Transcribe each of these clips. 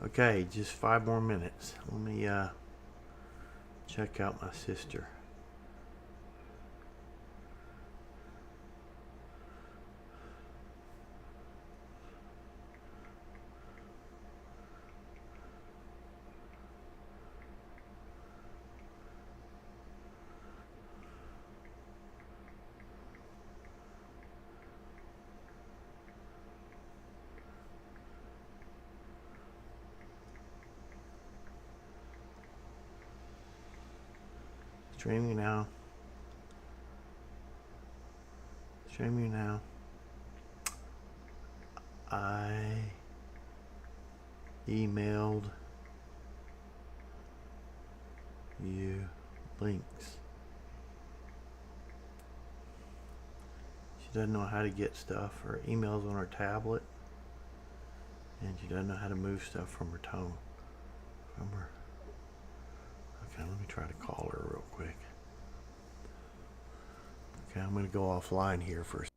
Okay, just 5 more minutes. Let me check out my sister. Streaming now. Streaming now. I emailed you links. She doesn't know how to get stuff. Her email's on her tablet, and she doesn't know how to move stuff from her phone. Okay, let me try to call her real quick. Okay, I'm going to go offline here for a second.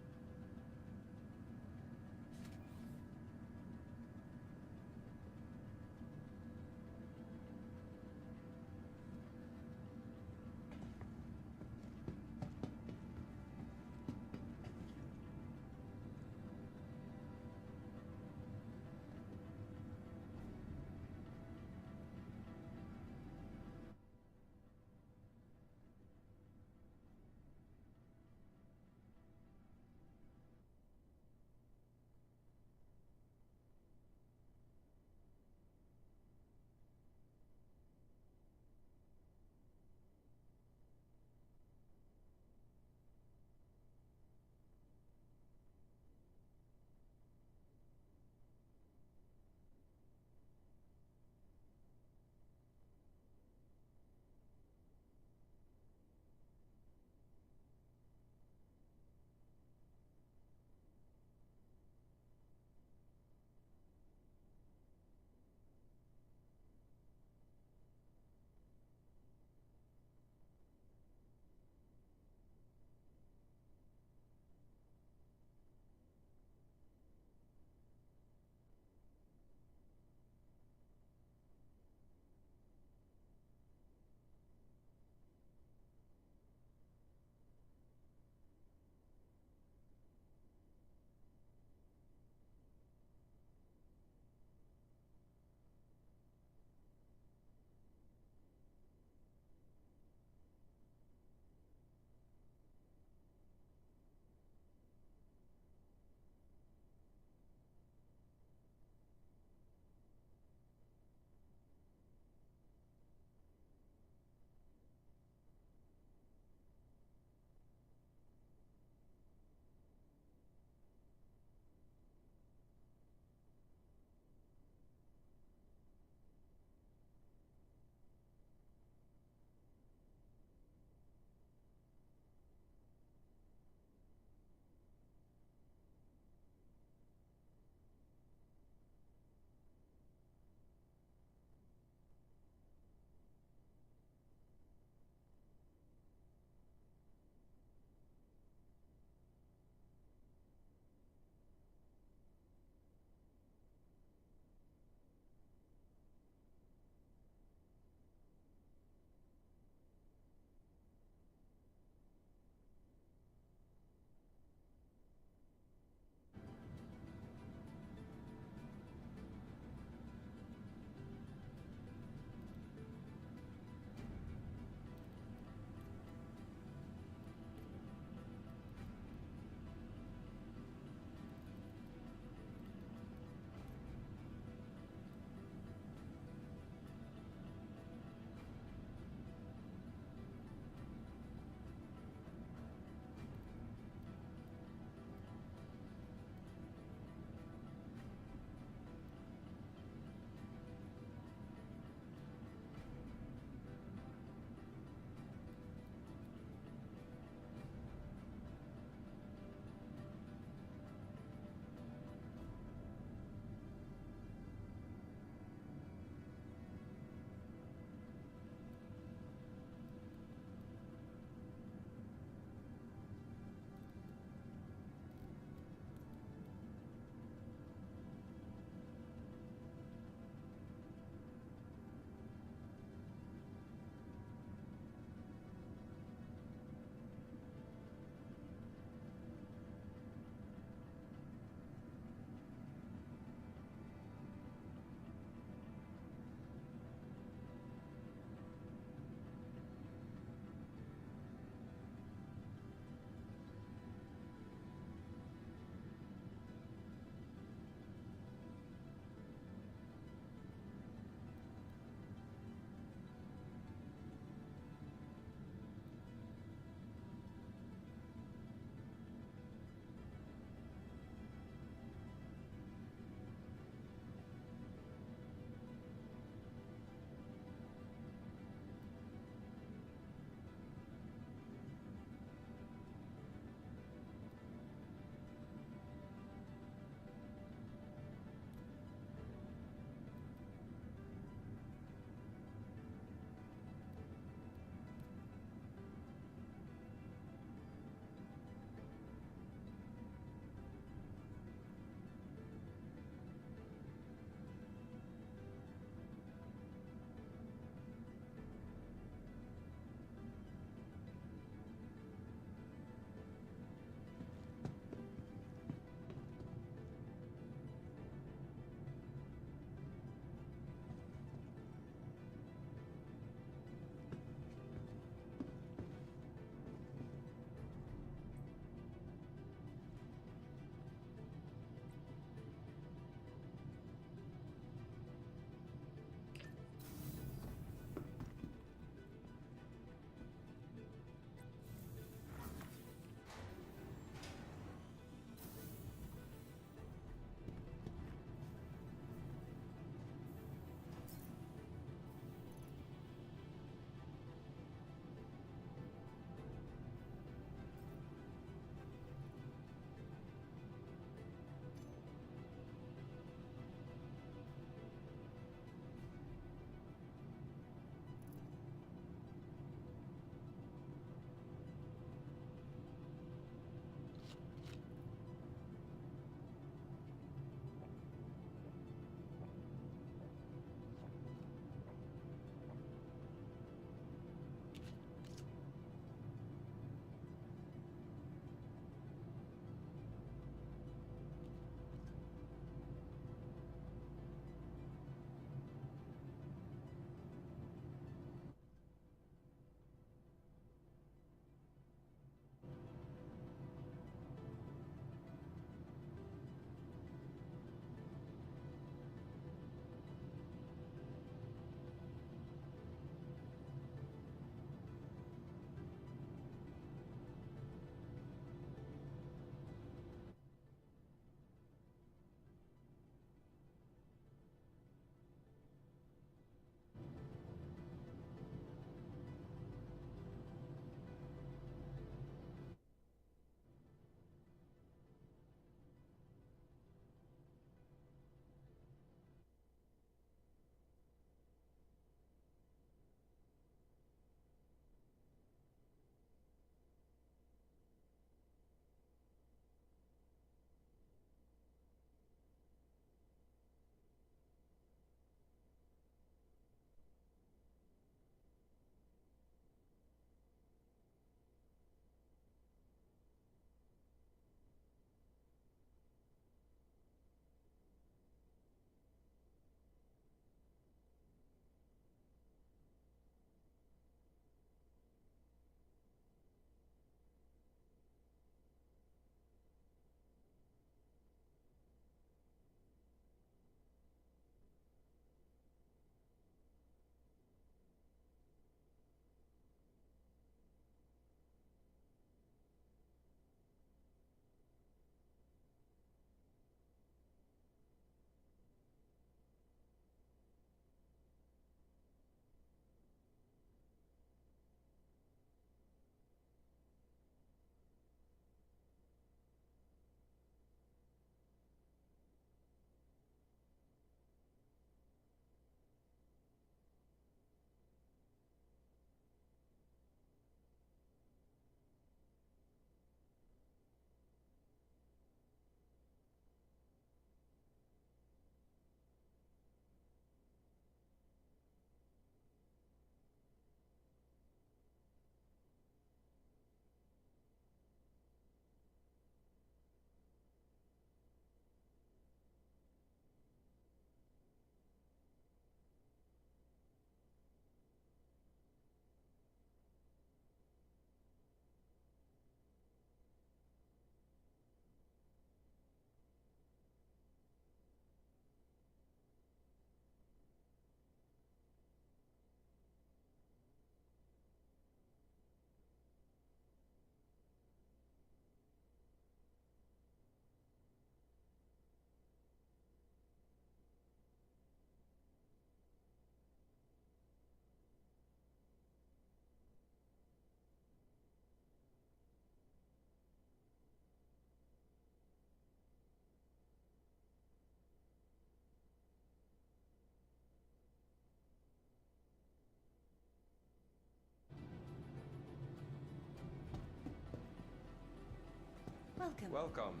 Welcome. Welcome.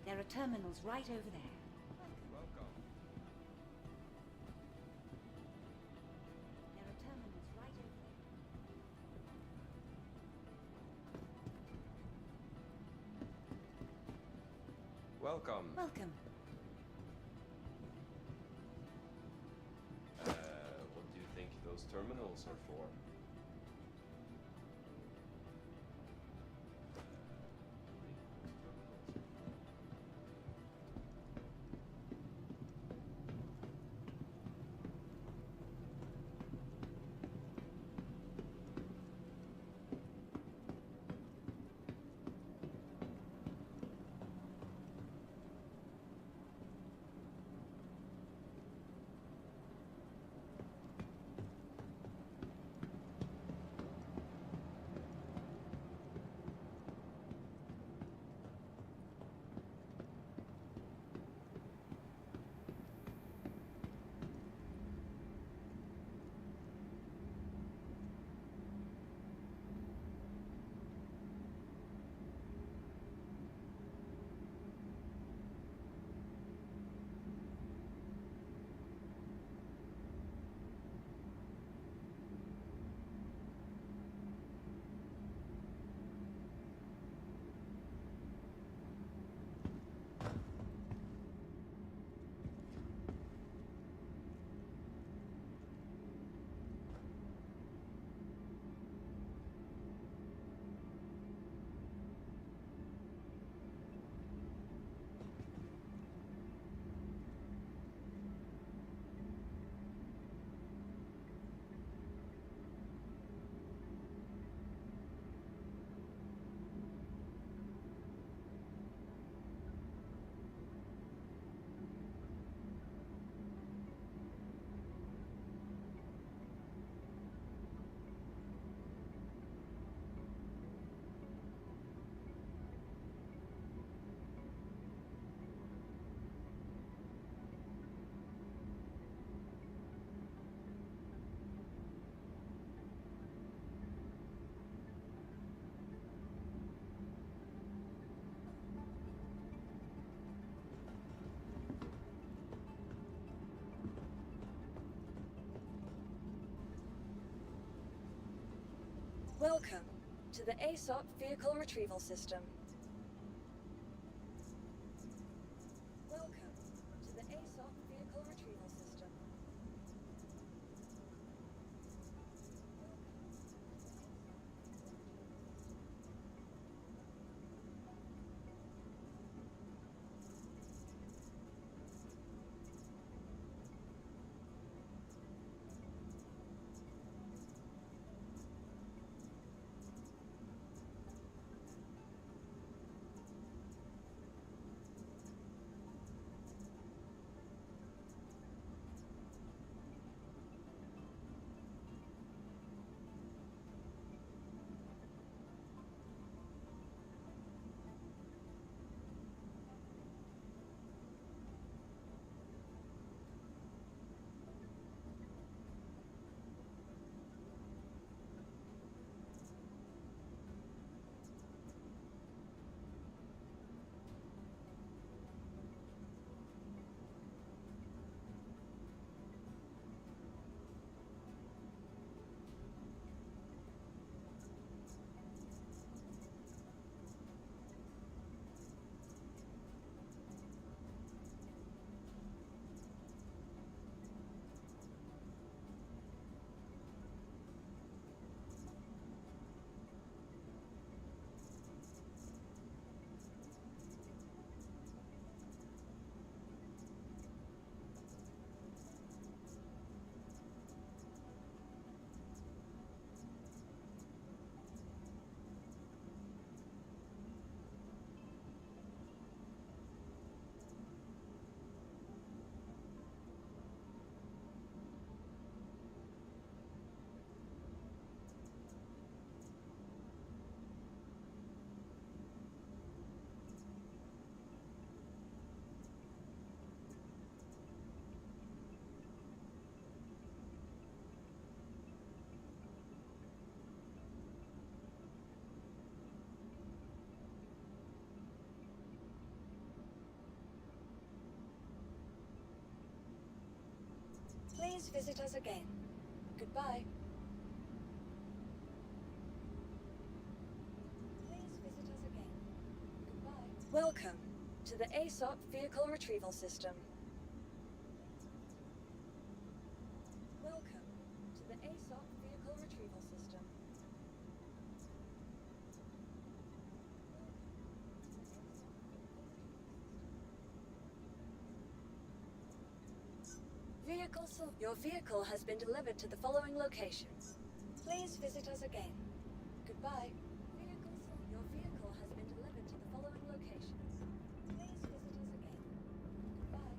There are terminals right over there. Welcome. There are terminals right over there. Welcome. Welcome. What do you think those terminals are for? Welcome to the ASOP Vehicle Retrieval System. Welcome to the ASOP Vehicle Retrieval System. Please visit us again. Goodbye. Please visit us again. Goodbye. Welcome to the ASOP Vehicle Retrieval System. Welcome to the ASOP Vehicle Retrieval System. Your vehicle has been delivered to the following locations. Please visit us again. Goodbye. Your vehicle has been delivered to the following locations. Please visit us again. Goodbye.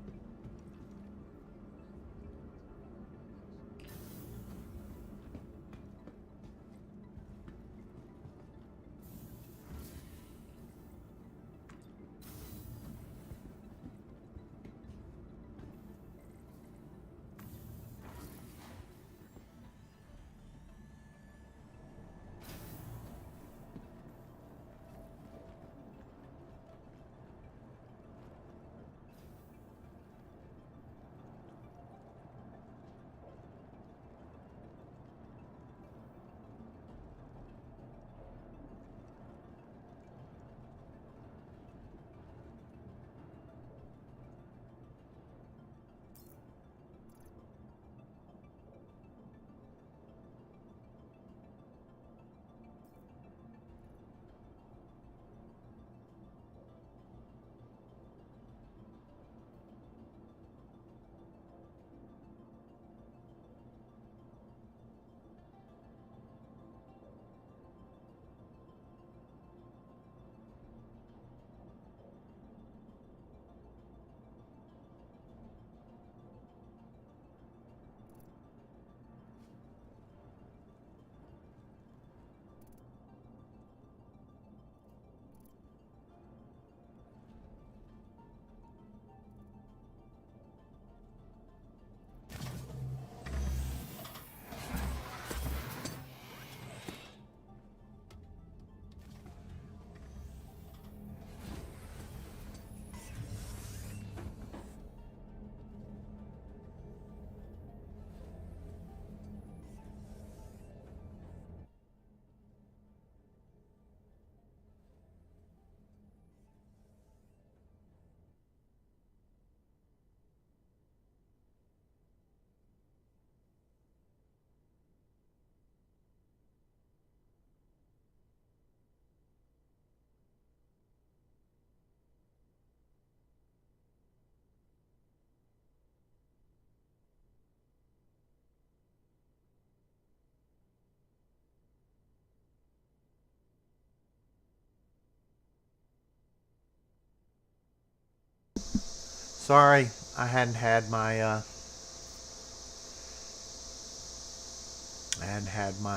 Sorry, I hadn't had my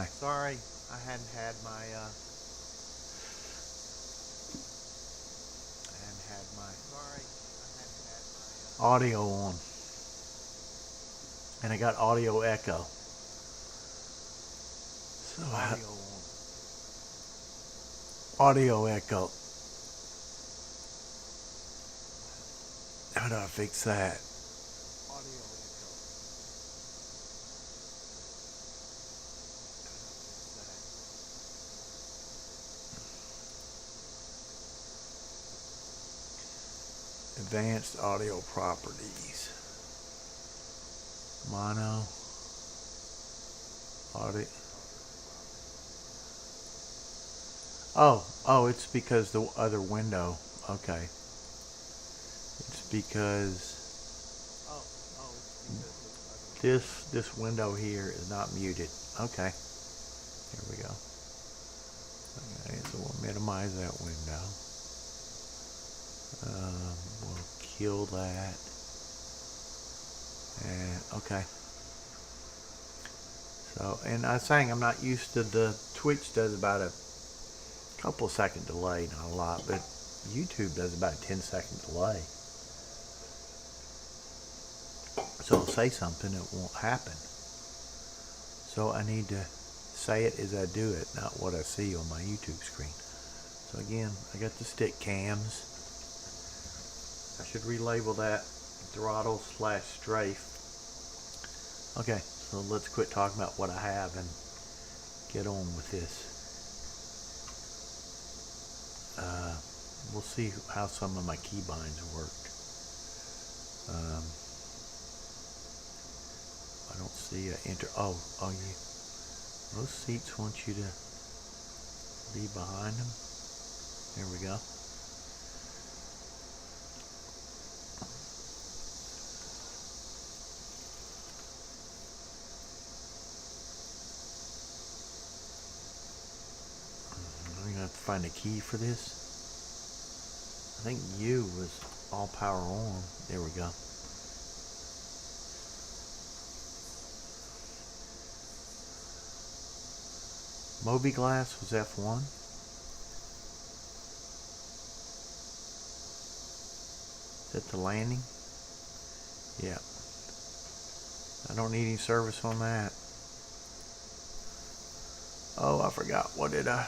sorry, I hadn't had my audio on, and I got audio echo. So audio echo. How do I fix that? Advanced audio properties. Mono. Audio. Oh, it's because the other window. Okay. It's because this window here is not muted. Okay. Here we go. Okay, so we'll minimize that window. We'll kill that. And okay. So, and I was saying I'm not used to the Twitch does about a couple second delay, not a lot, but YouTube does about a 10-second delay. So I'll say something, it won't happen. So I need to say it as I do it, not what I see on my YouTube screen. So again, I got the stick cams. I should relabel that throttle/strafe. Okay, so let's quit talking about what I have and get on with this. We'll see how some of my keybinds worked. I don't see a enter. Oh, you. Most seats want you to be behind them. There we go. I'm gonna have to find a key for this. I think U was all power on. There we go. Moby Glass was F1. Is that the landing? Yeah. I don't need any service on that. Oh, I forgot. What did I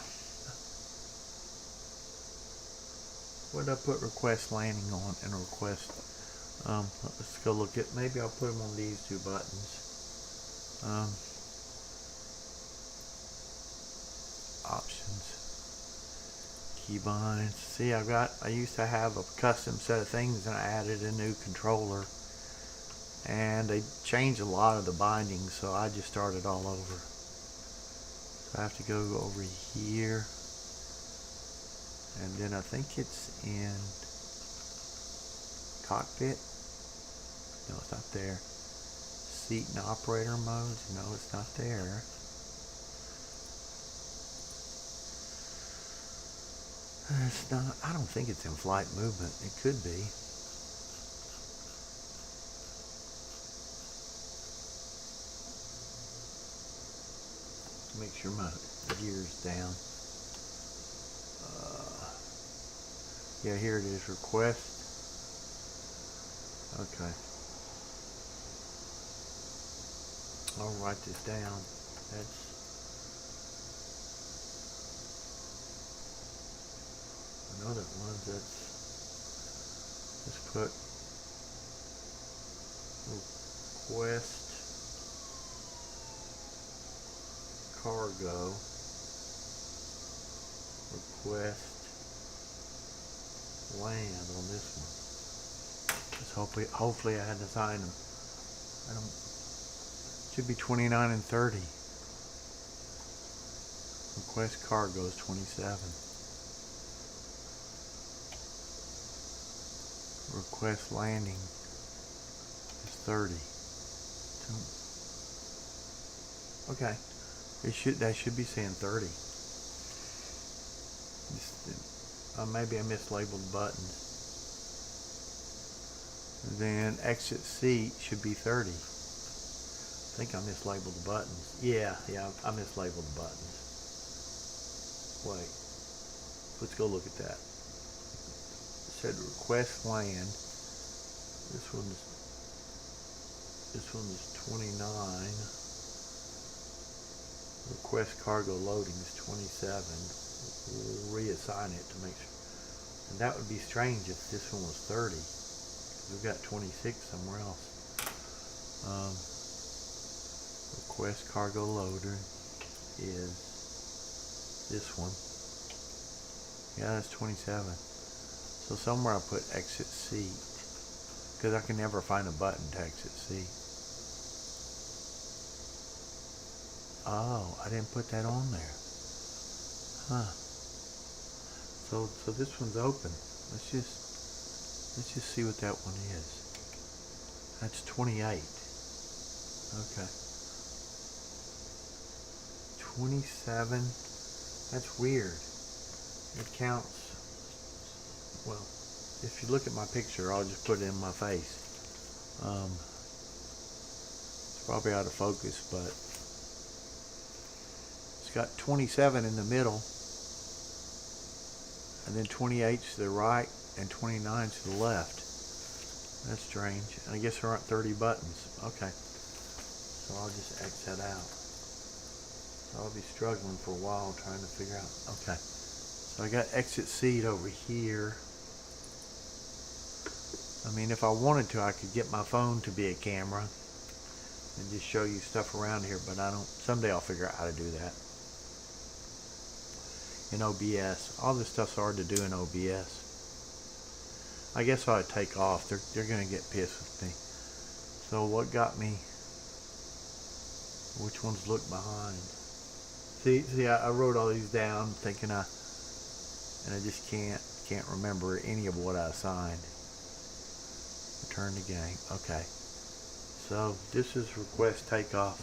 put request landing on and request? Let's go look at. Maybe I'll put them on these two buttons. Options, keybinds. See, I used to have a custom set of things, and I added a new controller, and they changed a lot of the bindings, so I just started all over. So I have to go over here, and then I think it's in cockpit. No, it's not there. Seat and operator modes. No, it's not there. It's not. I don't think it's in flight movement. It could be. Make sure my gear's down. Yeah, here it is. Request. Okay. I'll write this down. That's another one. Let's put request cargo, request land on this one. Just hopefully I hadn't assigned them. Should be 29 and 30. Request cargo is 27. Request landing is 30. Okay. That should be saying 30. Maybe I mislabeled the buttons. Then exit seat should be 30. I think I mislabeled the buttons. Yeah, I mislabeled the buttons. Wait. Let's go look at that. It said request land. This one's 29. Request cargo loading is 27. We'll reassign it to make sure. And that would be strange if this one was 30. We've got 26 somewhere else. Request cargo loader is this one. Yeah, that's 27. So somewhere I put exit seat, because I can never find a button to exit seat. Oh, I didn't put that on there. Huh. So this one's open. Let's just see what that one is. That's 28. Okay. 27. That's weird. It counts. Well, if you look at my picture, I'll just put it in my face. It's probably out of focus, but it's got 27 in the middle, and then 28 to the right and 29 to the left. That's strange. I guess there aren't 30 buttons. Okay. So I'll just X that out. So I'll be struggling for a while trying to figure out. Okay. So I got exit seat over here. I mean, if I wanted to, I could get my phone to be a camera and just show you stuff around here, but I don't. Someday I'll figure out how to do that in OBS. All this stuff's hard to do in OBS. I guess I ought to take off. They're gonna get pissed with me. So what got me? Which ones look behind? See, I wrote all these down, thinking and I just can't remember any of what I assigned. Return to game. Okay. So this is request takeoff.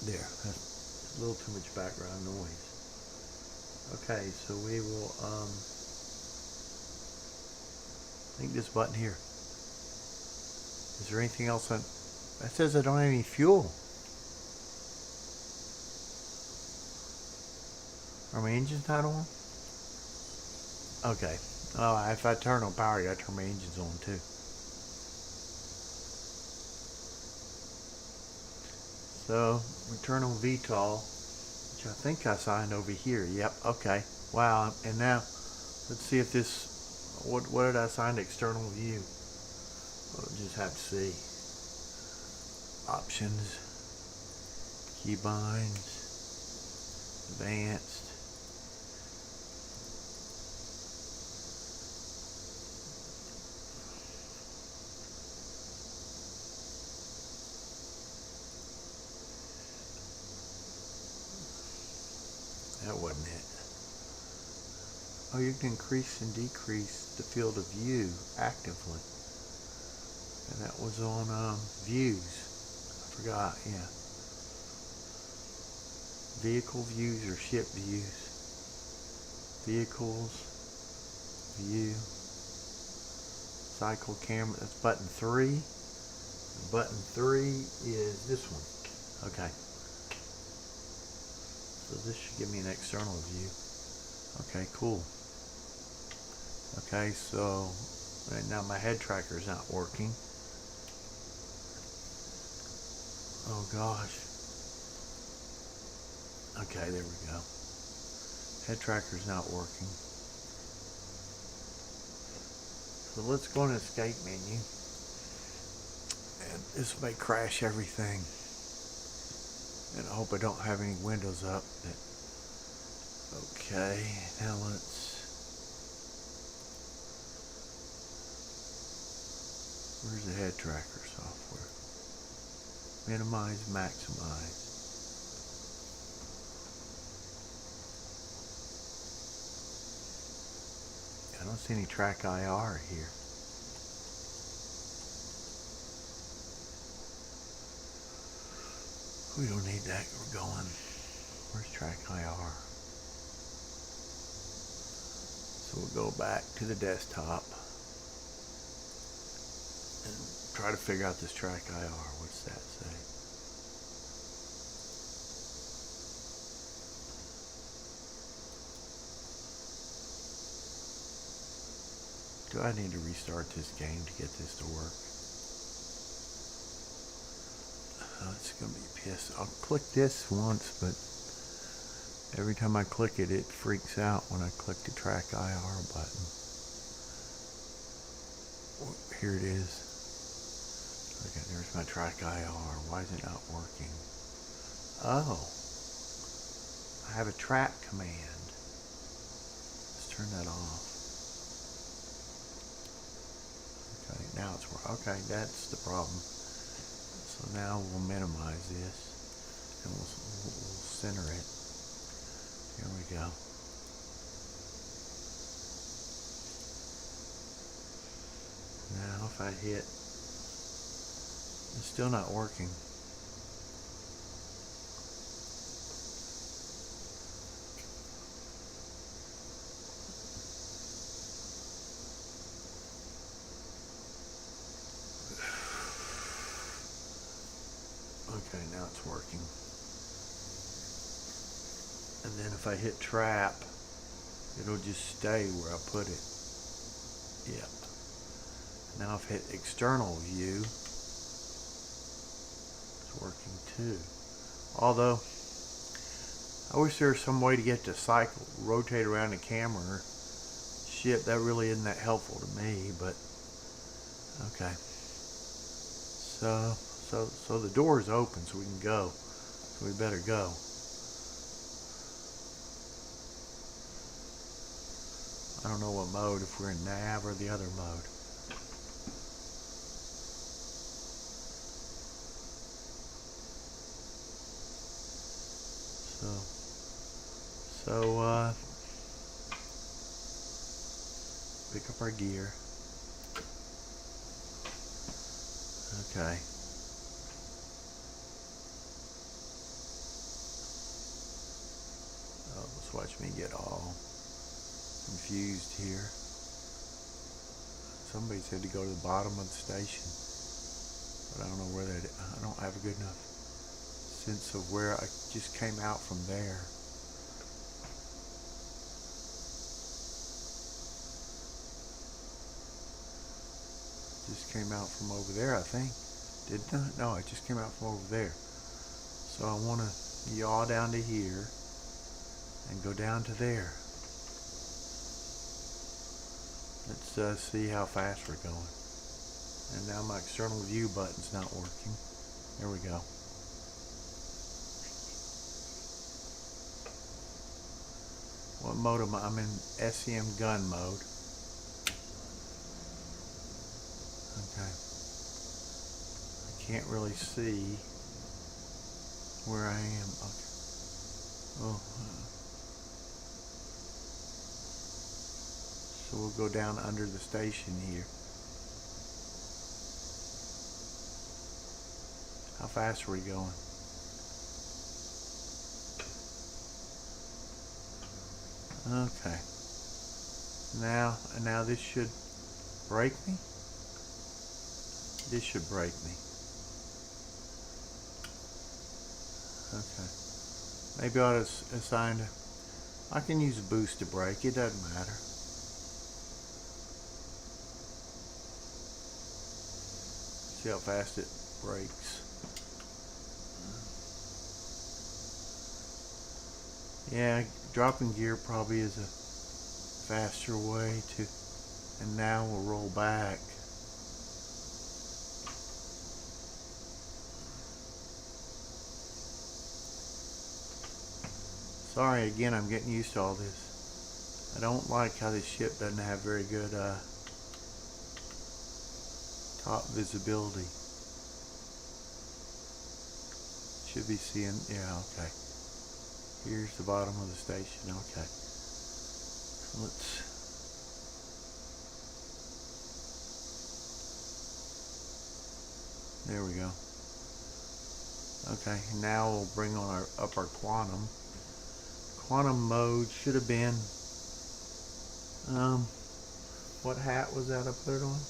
There. That's a little too much background noise. Okay, so we will I think this button here. Is there anything else on? That says I don't have any fuel. Are my engines not on? Okay. Oh, if I turn on power, I gotta turn my engines on too. So, return on VTOL, which I think I signed over here. Yep, okay. Wow, and now, let's see if this, what did I sign to external view? We'll just have to see. Options, keybinds, advanced. That wasn't it. Oh, you can increase and decrease the field of view actively. And that was on views. I forgot, yeah. Vehicle views or ship views. Vehicles, view, cycle camera. That's button 3. And button 3 is this one. Okay. So this should give me an external view. Okay, cool. Okay, so right now my head tracker is not working. Oh gosh. Okay, there we go. Head tracker's not working. So let's go in the escape menu. And this may crash everything. And I hope I don't have any windows up. Okay, now let's... Where's the head tracker software? Minimize, maximize. I don't see any track IR here. We don't need that. We're going. Where's track IR? So we'll go back to the desktop and try to figure out this track IR. What's that say? Do I need to restart this game to get this to work? It's gonna be pissed. I'll click this once, but every time I click it, it freaks out when I click the track IR button. Here it is. Okay, there's my track IR. Why is it not working? Oh, I have a track command. Let's turn that off. Okay, now it's working. Okay, that's the problem. So now we'll minimize this and we'll center it. Here we go. Now if I hit, it's still not working. Okay, now it's working. And then if I hit trap, it'll just stay where I put it. Yep. Now if I hit external view, it's working too. Although, I wish there was some way to get the cycle, rotate around the camera, ship. That really isn't that helpful to me, but okay. So the door is open, so we can go. So we better go. I don't know what mode, if we're in nav or the other mode. So pick up our gear. Okay. Oh, let's watch me get all confused here. Somebody said to go to the bottom of the station, but I don't know where that is. I don't have a good enough sense of where I just came out from there. Just came out from over there, I think. Didn't I? No, I just came out from over there. So I want to yaw down to here and go down to there. Let's see how fast we're going. And now my external view button's not working. There we go. What mode am I? I'm in SEM gun mode. Okay. I can't really see where I am. Okay. Oh. So we'll go down under the station here. How fast are we going? Okay. Now this should break me. This should break me. Okay. Maybe I ought to assign I can use a boost to brake. It doesn't matter. See how fast it brakes. Yeah, dropping gear probably is a faster way to, and now we'll roll back. Sorry again, I'm getting used to all this. I don't like how this ship doesn't have very good top visibility. Should be seeing, yeah, okay. Here's the bottom of the station, okay. There we go. Okay, now we'll bring on up our quantum. Quantum mode should have been, what hat was that I put it on?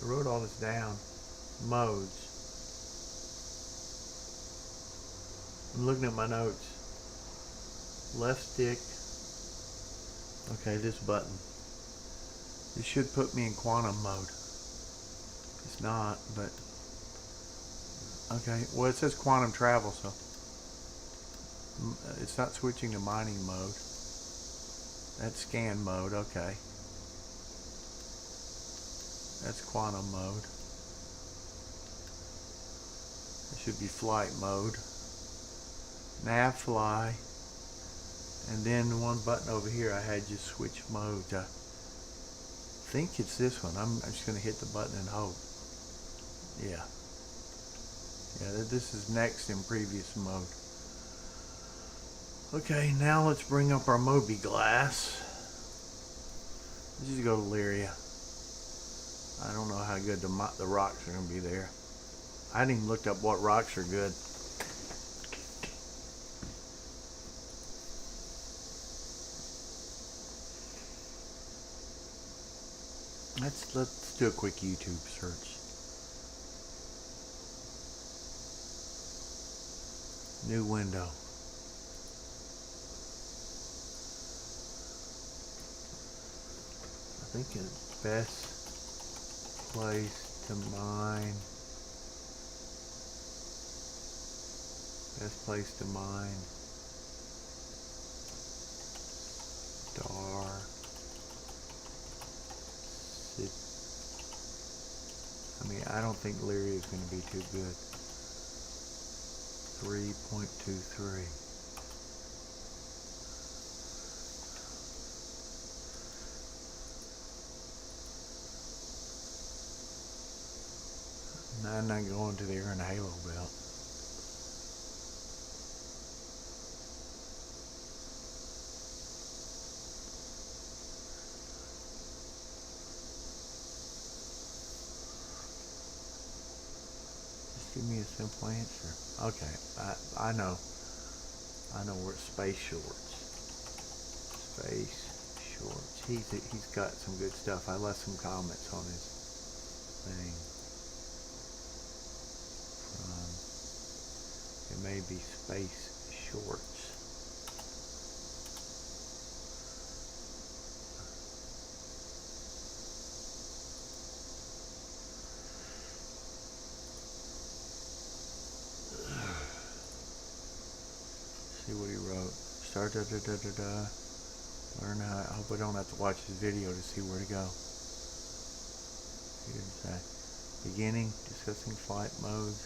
I wrote all this down. Modes. I'm looking at my notes. Left stick. Okay, this button. This should put me in quantum mode. It's not, but okay. Well, it says quantum travel, so it's not switching to mining mode. That's scan mode. Okay. That's quantum mode. It should be flight mode. Nav fly. And then one button over here I had just switch modes. I think it's this one. I'm just going to hit the button and hope. Yeah. Yeah, this is next in previous mode. Okay, now let's bring up our Moby glass. Let's just go to Lyria. I don't know how good the rocks are going to be there. I hadn't even looked up what rocks are good. Let's do a quick YouTube search. New window. I think it's best place to mine. Best place to mine. Star. mean, I don't think Lyria is going to be too good. 3.23. I'm not going to the Air and Halo belt. Just give me a simple answer. Okay, I know. I know where it's Space Shorts. Space Shorts. He's got some good stuff. I left some comments on his thing. It may be Space Shorts. See what he wrote. Start learn how. I hope I don't have to watch his video to see where to go. He didn't say. Beginning, discussing flight modes.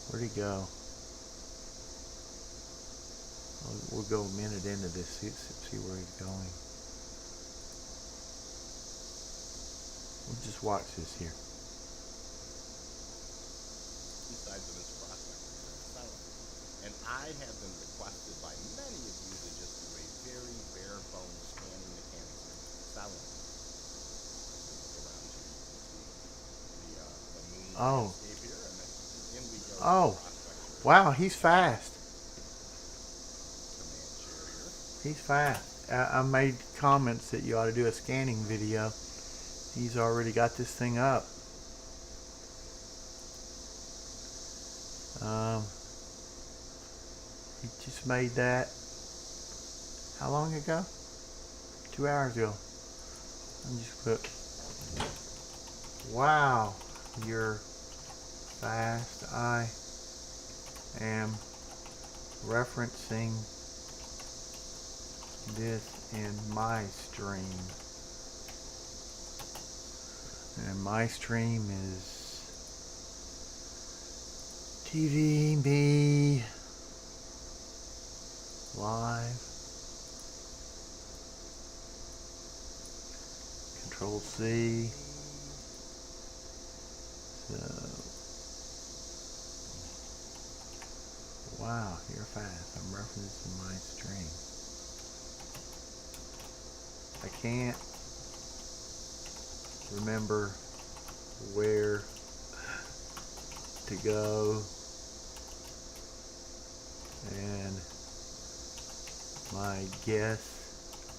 Where'd he go? We'll go a minute into this, see where he's going. We'll just watch this here. Sides of his prospect, and I have been requested by many of you to just do a very bare bones scanning mechanics silent. Look around you, you can see the moon landscape here, and then in we go. Oh, wow, he's fast. He's fast. I made comments that you ought to do a scanning video. He's already got this thing up. He just made that. How long ago? 2 hours ago. I just put. Wow, you're fast. I am referencing this in my stream, and my stream is TV Me Live. Control C. So, wow, you're fast. I'm referencing my stream. I can't remember where to go, and my guess,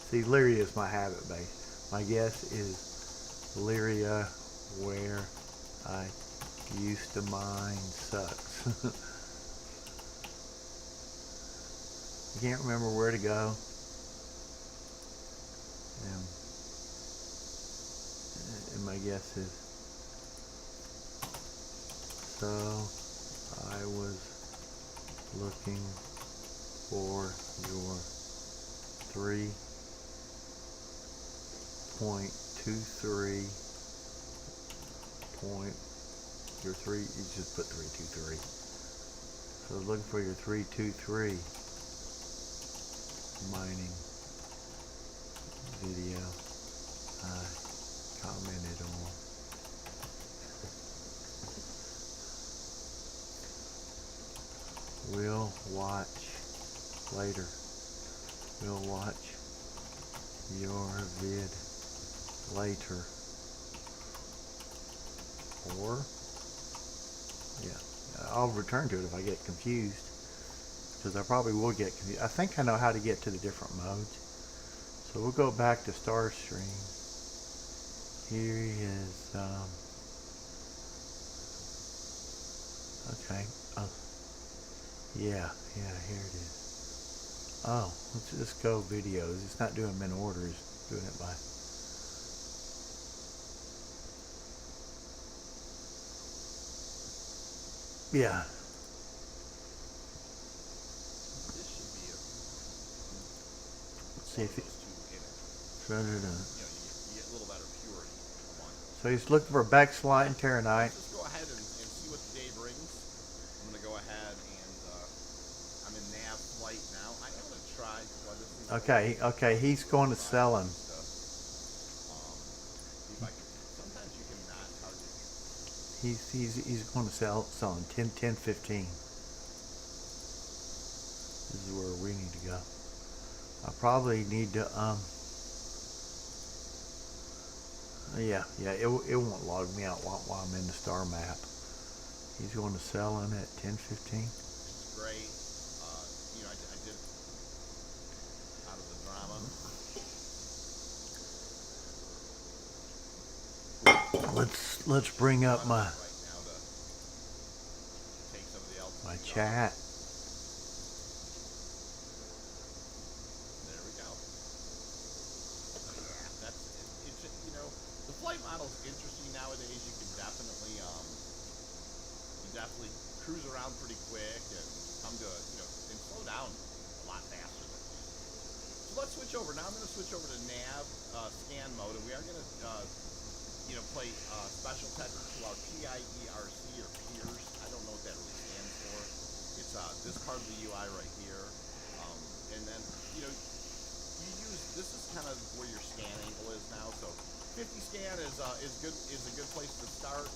see, Lyria is my habit base. My guess is Lyria, where I used to mine, sucks. I can't remember where to go. And my guess is, so I was looking for your 3.23 point, your 3, you just put 323. So I was looking for your 323 mining video I commented on. We'll watch later. We'll watch your vid later. Or, yeah, I'll return to it if I get confused, because I probably will get confused. I think I know how to get to the different modes. So we'll go back to Starstream. Here is, okay, oh, yeah, here it is. Oh, let's just go videos. It's not doing them in order, it's doing it by. Yeah. This should be Let's see if it. those two in it. No. You get a little better purity among those. So he's looking for Bexlite and Terranite. Let's just go ahead and see what the day brings. I'm going to go ahead and I'm in nav flight now. I am going to try. Well, this is Okay, he's going to sell him. See if I can. Sometimes you can not target. He's going to sell him 10, 15. This is where we need to go. I probably need to yeah, it won't log me out while I'm in the star map. He's going to sell him at 10, 15. It's great. You know, I did out of the drama. Let's bring up my Right now to take some of the altitude my off. chat. There we go. So yeah, that's it's you know, the flight model's interesting nowadays. You can definitely cruise around pretty quick and come to and slow down a lot faster than it used to be. So let's switch over. Now I'm going to switch over to nav scan mode, and we are going to play special technique to our PIERC or peers. I don't know what that really stands for. It's this part of the UI right here, and then you use this is kind of where your scan angle is now. So 50 scan is a good place to start.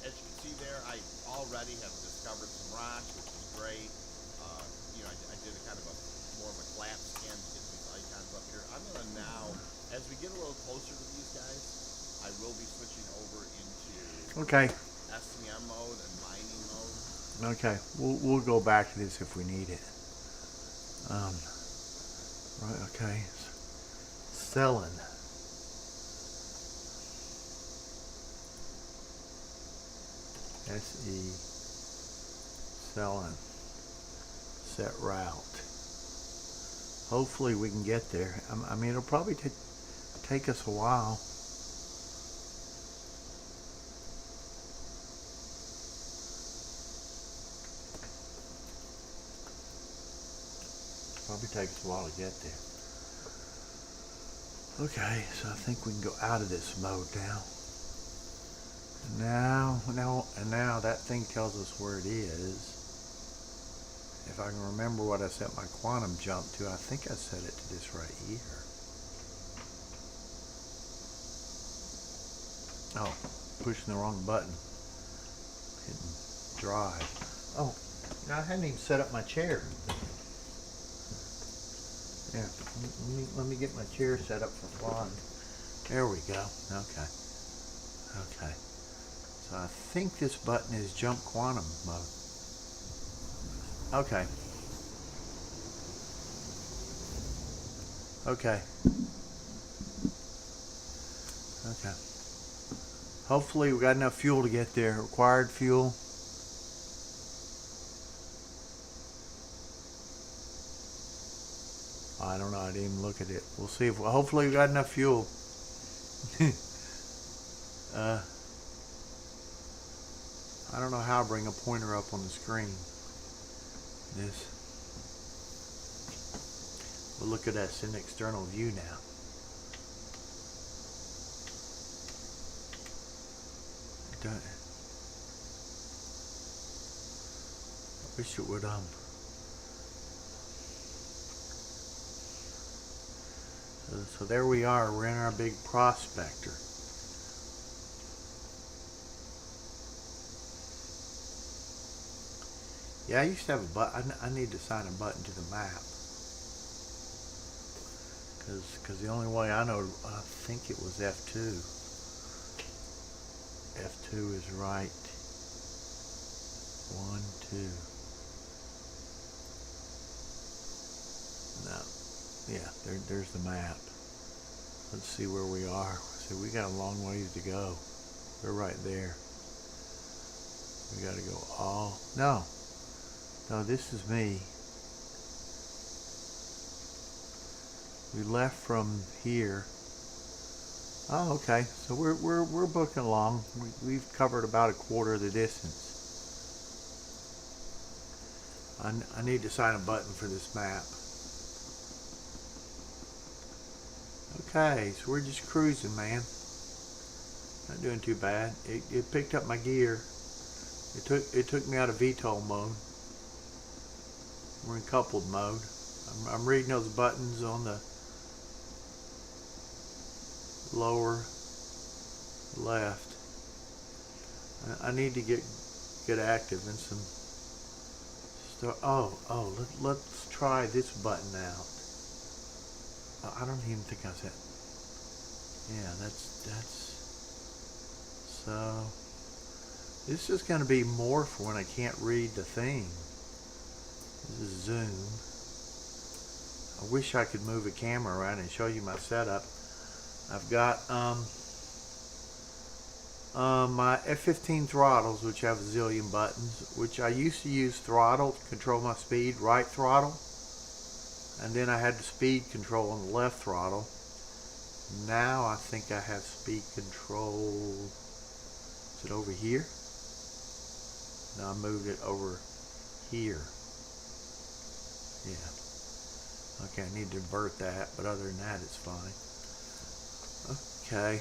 As you can see there, I already have discovered some rocks, which is great. I did a kind of more of a collapse scan to get these icons up here. I'm gonna now, as we get a little closer to these guys, I will be switching over into SCM mode and mining mode. Okay, we'll go back to this if we need it. Right, okay. Selling. SE selling. Set route. Hopefully we can get there. I mean, it'll probably take us a while. Probably take us a while to get there. Okay, so I think we can go out of this mode now. And now that thing tells us where it is. If I can remember what I set my quantum jump to, I think I set it to this right here. Oh, pushing the wrong button. Hitting drive. Oh, I hadn't even set up my chair. Yeah, let me get my chair set up for flying. There we go. Okay. So I think this button is jump quantum mode. Okay. Hopefully we got enough fuel to get there. Required fuel. I don't know. I didn't even look at it. We'll see if hopefully we got enough fuel. I don't know how to bring a pointer up on the screen. We'll look at that in external view now. I wish it would So there we are. We're in our big prospector. Yeah, I used to have a button. I need to assign a button to the map. Because the only way I know, I think it was F2. F2 is right. 1, 2. No. Yeah, there's the map. Let's see where we are. See, we got a long ways to go. We're right there. We got to go all... No, this is me. We left from here. Oh, okay. So we're booking along. We've covered about a quarter of the distance. I need to assign a button for this map. Okay, so we're just cruising, man. Not doing too bad. It picked up my gear. It took me out of VTOL mode. We're in coupled mode. I'm reading those buttons on the lower left. I need to get active in some stuff. Let's try this button out. I don't even think I said. Yeah, that's. So this is going to be more for when I can't read the thing. This is zoom. I wish I could move a camera around and show you my setup. I've got my F15 throttles, which have a zillion buttons, which I used to use throttle to control my speed, right throttle, and then I had the speed control on the left throttle. Now I think I have speed control. Is it over here? No, I moved it over here. Yeah. Okay, I need to invert that, but other than that, it's fine. Okay.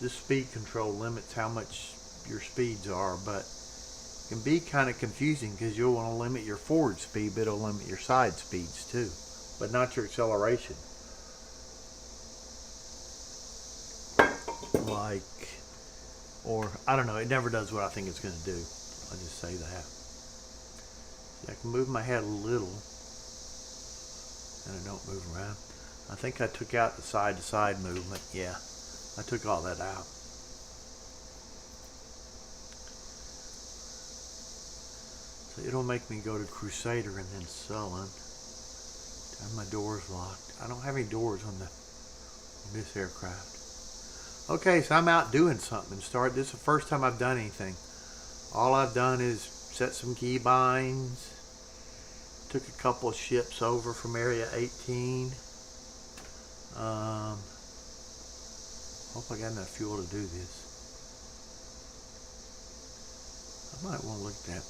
This speed control limits how much your speeds are, but it can be kind of confusing because you'll want to limit your forward speed, but it'll limit your side speeds too, but not your acceleration. Or I don't know, it never does what I think it's going to do. I'll just say that. See, I can move my head a little, and I don't move around. I think I took out the side-to-side movement. Yeah, I took all that out. So it'll make me go to Crusader and then Sullen. And my door's locked. I don't have any doors on this aircraft. Okay, so I'm out doing something. This is the first time I've done anything. All I've done is set some key binds. Took a couple of ships over from Area 18. Hope I got enough fuel to do this. I might want to look at that.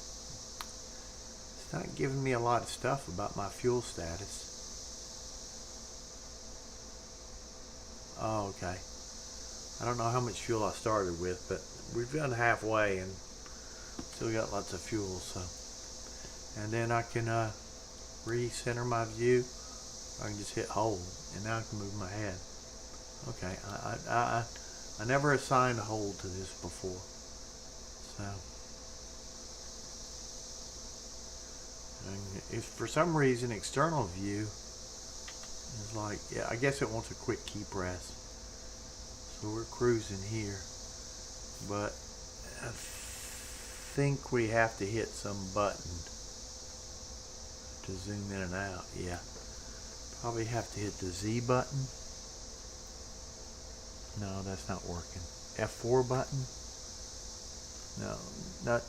It's not giving me a lot of stuff about my fuel status. Oh, okay. I don't know how much fuel I started with, but we've done halfway and still got lots of fuel. So, and then I can recenter my view. I can just hit hold, and now I can move my head. Okay, I never assigned a hold to this before, so and if for some reason external view is like, yeah, I guess it wants a quick key press. So we're cruising here, but I think we have to hit some button to zoom in and out. Yeah, probably have to hit the Z button. No, that's not working. F4 button. No,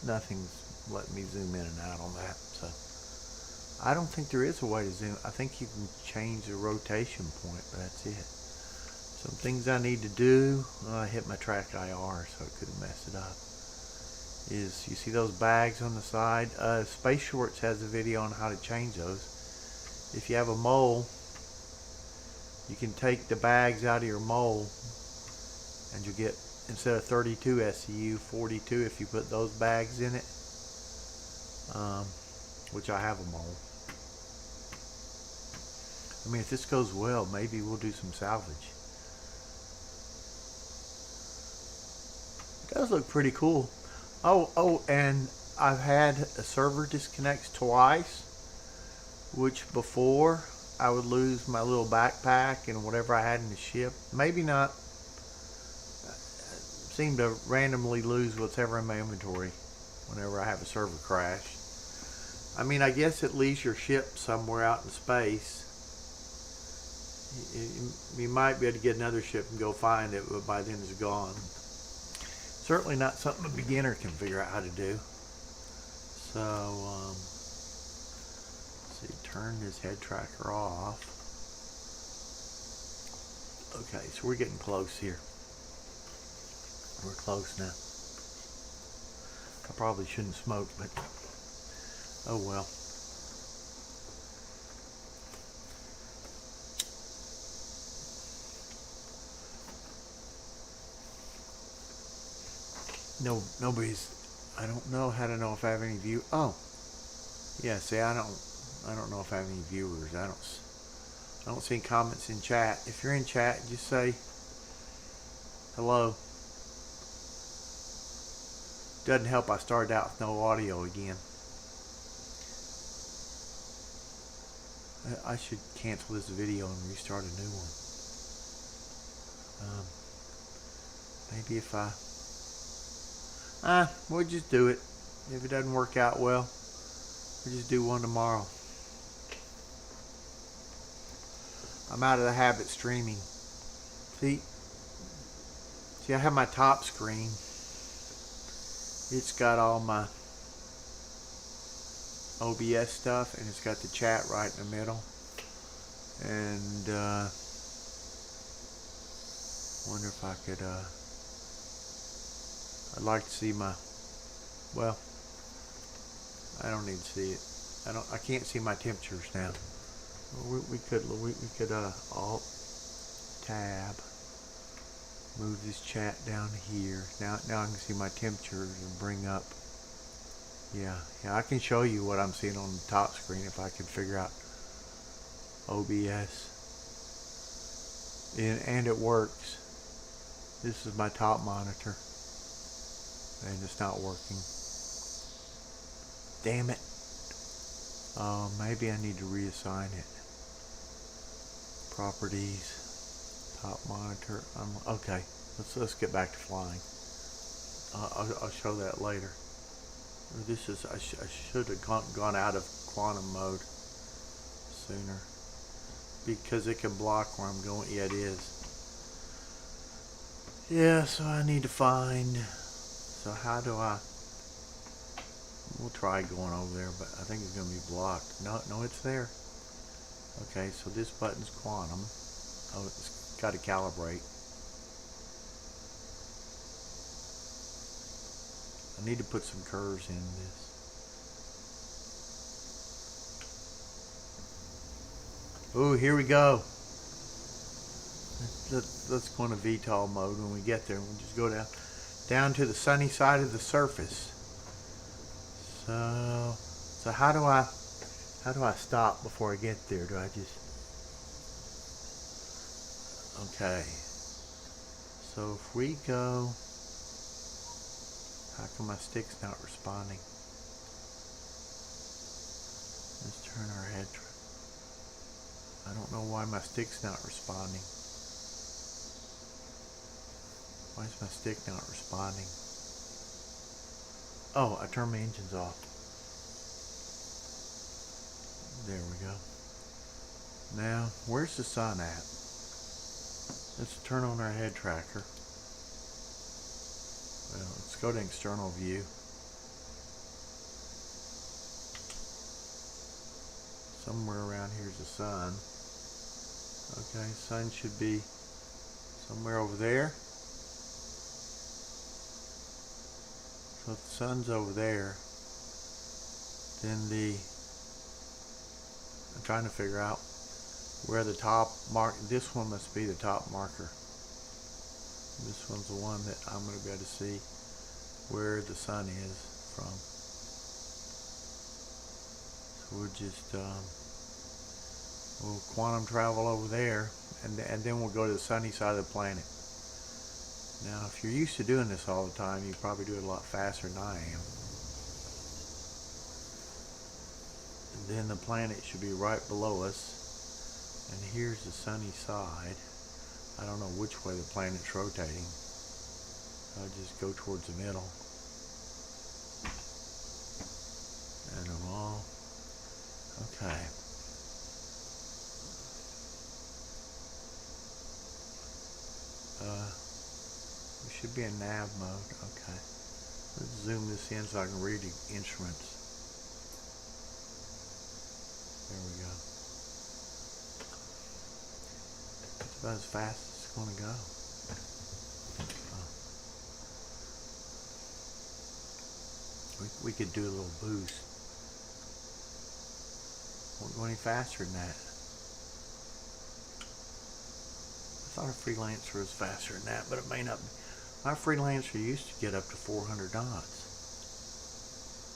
nothing's letting me zoom in and out on that. So I don't think there is a way to zoom. I think you can change the rotation point, but that's it. Some things I need to do. I hit my track IR, so it could have messed it up. Is you see those bags on the side? Space Shorts has a video on how to change those. If you have a mole, you can take the bags out of your mole, and you'll get, instead of 32 SCU, 42 if you put those bags in it. Which I have a mole. I mean, if this goes well, maybe we'll do some salvage. It does look pretty cool. Oh, and I've had a server disconnects twice, which before I would lose my little backpack and whatever I had in the ship. Maybe not. I seem to randomly lose whatever in my inventory whenever I have a server crash. I mean, I guess it leaves your ship somewhere out in space. You might be able to get another ship and go find it, but by then it's gone. Certainly not something a beginner can figure out how to do. So, let's see, turn this head tracker off. Okay, so we're getting close here. We're close now. I probably shouldn't smoke, but oh well. nobody's. I don't know how to know if I have any view. Oh, yeah. See, I don't know if I have any viewers. I don't see comments in chat. If you're in chat, just say hello. Doesn't help I started out with no audio again. I should cancel this video and restart a new one. Maybe if we'll just do it. If it doesn't work out well, we'll just do one tomorrow. I'm out of the habit streaming. See, I have my top screen. It's got all my OBS stuff, and it's got the chat right in the middle. And wonder if I could. I'd like to see my. Well, I don't need to see it. I can't see my temperatures now. We could Alt Tab. Move this chat down here. Now I can see my temperatures and bring up. Yeah, I can show you what I'm seeing on the top screen if I can figure out OBS. And it works. This is my top monitor. And it's not working. Damn it. Maybe I need to reassign it. Properties. Top monitor. Okay. Let's get back to flying. I'll show that later. This is I should have gone out of quantum mode sooner because it can block where I'm going. Yeah, it is. Yeah, so I need to find. So how do I? We'll try going over there, but I think it's going to be blocked. No, it's there. Okay, so this button's quantum. Oh, it's got to calibrate. I need to put some curves in this. Oh, here we go. Let's go into VTOL mode when we get there. We'll just go down to the sunny side of the surface. So how do I stop before I get there? Do I just? Okay. So if we go. How come my stick's not responding? Let's turn our head. I don't know why my stick's not responding. Why is my stick not responding? Oh, I turned my engines off. There we go. Now, where's the sun at? Let's turn on our head tracker. Well, let's go to external view. Somewhere around here's the sun. Okay, sun should be somewhere over there. So if the sun's over there, then I'm trying to figure out where the top mark, this one must be the top marker. This one's the one that I'm going to be able to see where the sun is from. So we'll just we'll quantum travel over there, and then we'll go to the sunny side of the planet. Now, if you're used to doing this all the time, you probably do it a lot faster than I am. And then the planet should be right below us, and here's the sunny side. I don't know which way the planet's rotating. I'll just go towards the middle. And I'm all okay. We should be in nav mode. Okay. Let's zoom this in so I can read the instruments. There we go. That's about as fast as it's going to go. We could do a little boost. Won't go any faster than that. I thought a freelancer was faster than that, but it may not be. My freelancer used to get up to 400 knots.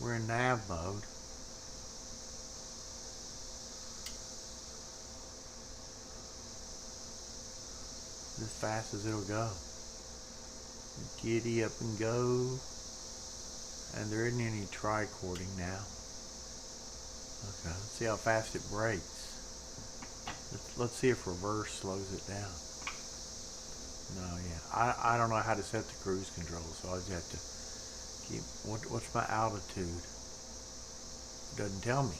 We're in nav mode. As fast as it'll go. Giddy up and go. And there isn't any tricording now. Okay, let's see how fast it brakes. Let's see if reverse slows it down. No, yeah. I don't know how to set the cruise control, so I just have to keep. What's my altitude? It doesn't tell me.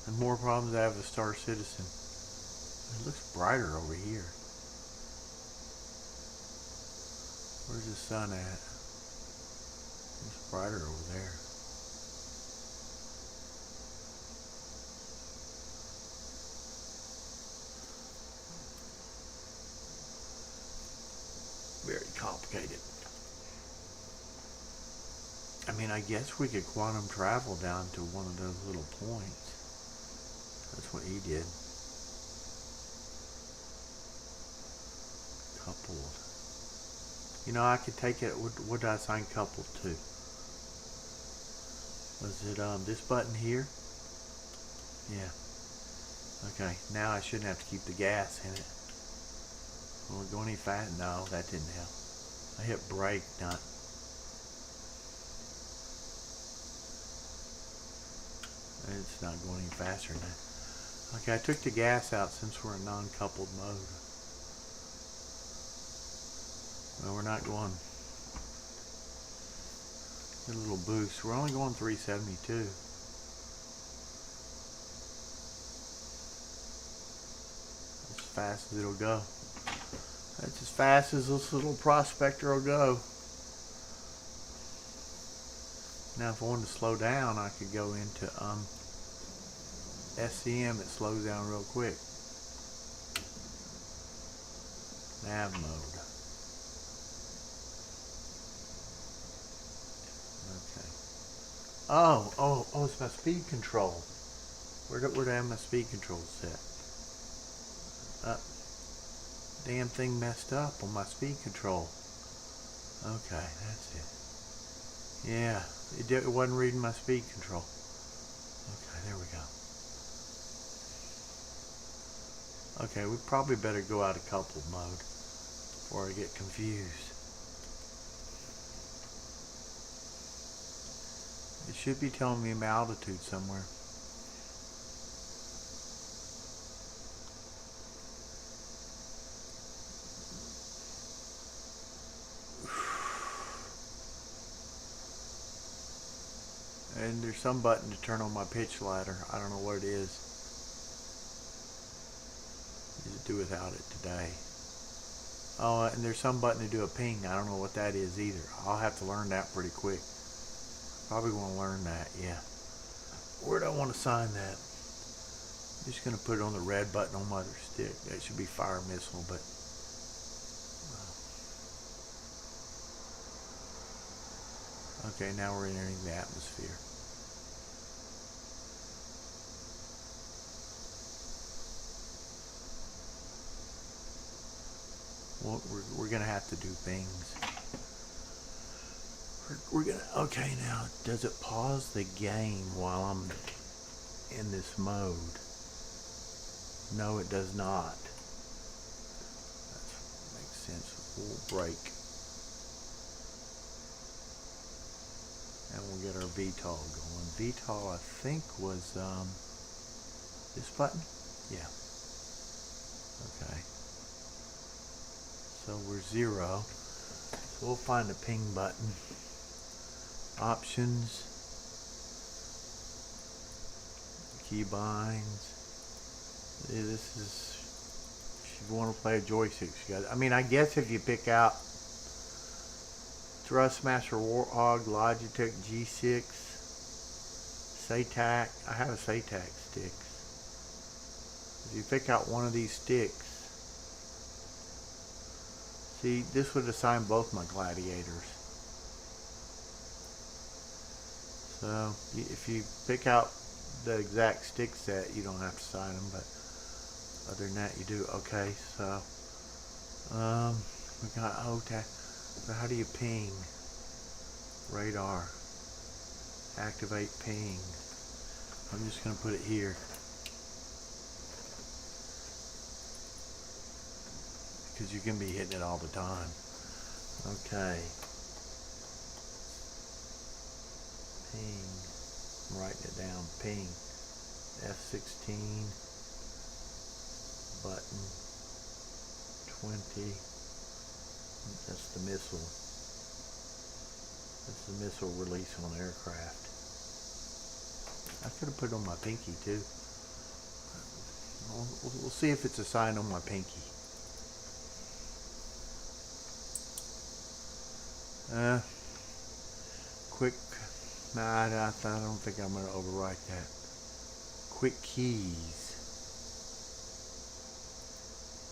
The more problems I have with Star Citizen. It looks brighter over here. Where's the sun at? It's brighter over there. Very complicated. I mean, I guess we could quantum travel down to one of those little points. That's what he did. Coupled. You know, I could take it. What did I assign coupled to? Was it this button here? Yeah. Okay. Now I shouldn't have to keep the gas in it. Will it go any fast? No, that didn't help. I hit brake, not. It's not going any faster than that. Okay, I took the gas out since we're in non-coupled mode. Well, we're not going. Get a little boost. We're only going 372. As fast as it'll go. That's as fast as this little prospector will go. Now if I wanted to slow down, I could go into SCM. It slows down real quick. Nav mode. Okay. Oh, it's my speed control. Where do I have my speed control set? Damn thing messed up on my speed control. Okay, that's it. Yeah, it wasn't reading my speed control. Okay, there we go. Okay, we probably better go out of coupled mode before I get confused. It should be telling me my altitude somewhere. And there's some button to turn on my pitch ladder. I don't know what it is. Need to do without it today. Oh, and there's some button to do a ping. I don't know what that is either. I'll have to learn that pretty quick. Probably want to learn that, yeah. Where do I want to sign that? I'm just going to put it on the red button on my other stick. That should be fire missile, but... Okay, now we're entering the atmosphere. Well, we're going to have to do things. We're going to... Okay, now, does it pause the game while I'm in this mode? No, it does not. That makes sense. We'll break. And we'll get our VTOL going. VTOL, I think, was this button? Yeah. Okay. So we're 0. So we'll find the ping button. Options. Keybinds. This is, if you want to play a joystick, you got. I mean, I guess if you pick out Thrustmaster Warthog, Logitech G6, SATAC. I have a SATAC stick. If you pick out one of these sticks, see, this would assign both my gladiators. So if you pick out the exact stick set, you don't have to sign them, but other than that you do. Okay, so We got OTAC. So how do you ping? Radar. Activate ping. I'm just going to put it here. Because you're going to be hitting it all the time. Okay. Ping. I'm writing it down. Ping. F16. Button. 20. That's the missile. That's the missile release on aircraft. I could have put it on my pinky too. We'll see if it's a sign on my pinky. Quick. Nah, I don't think I'm going to overwrite that. Quick keys.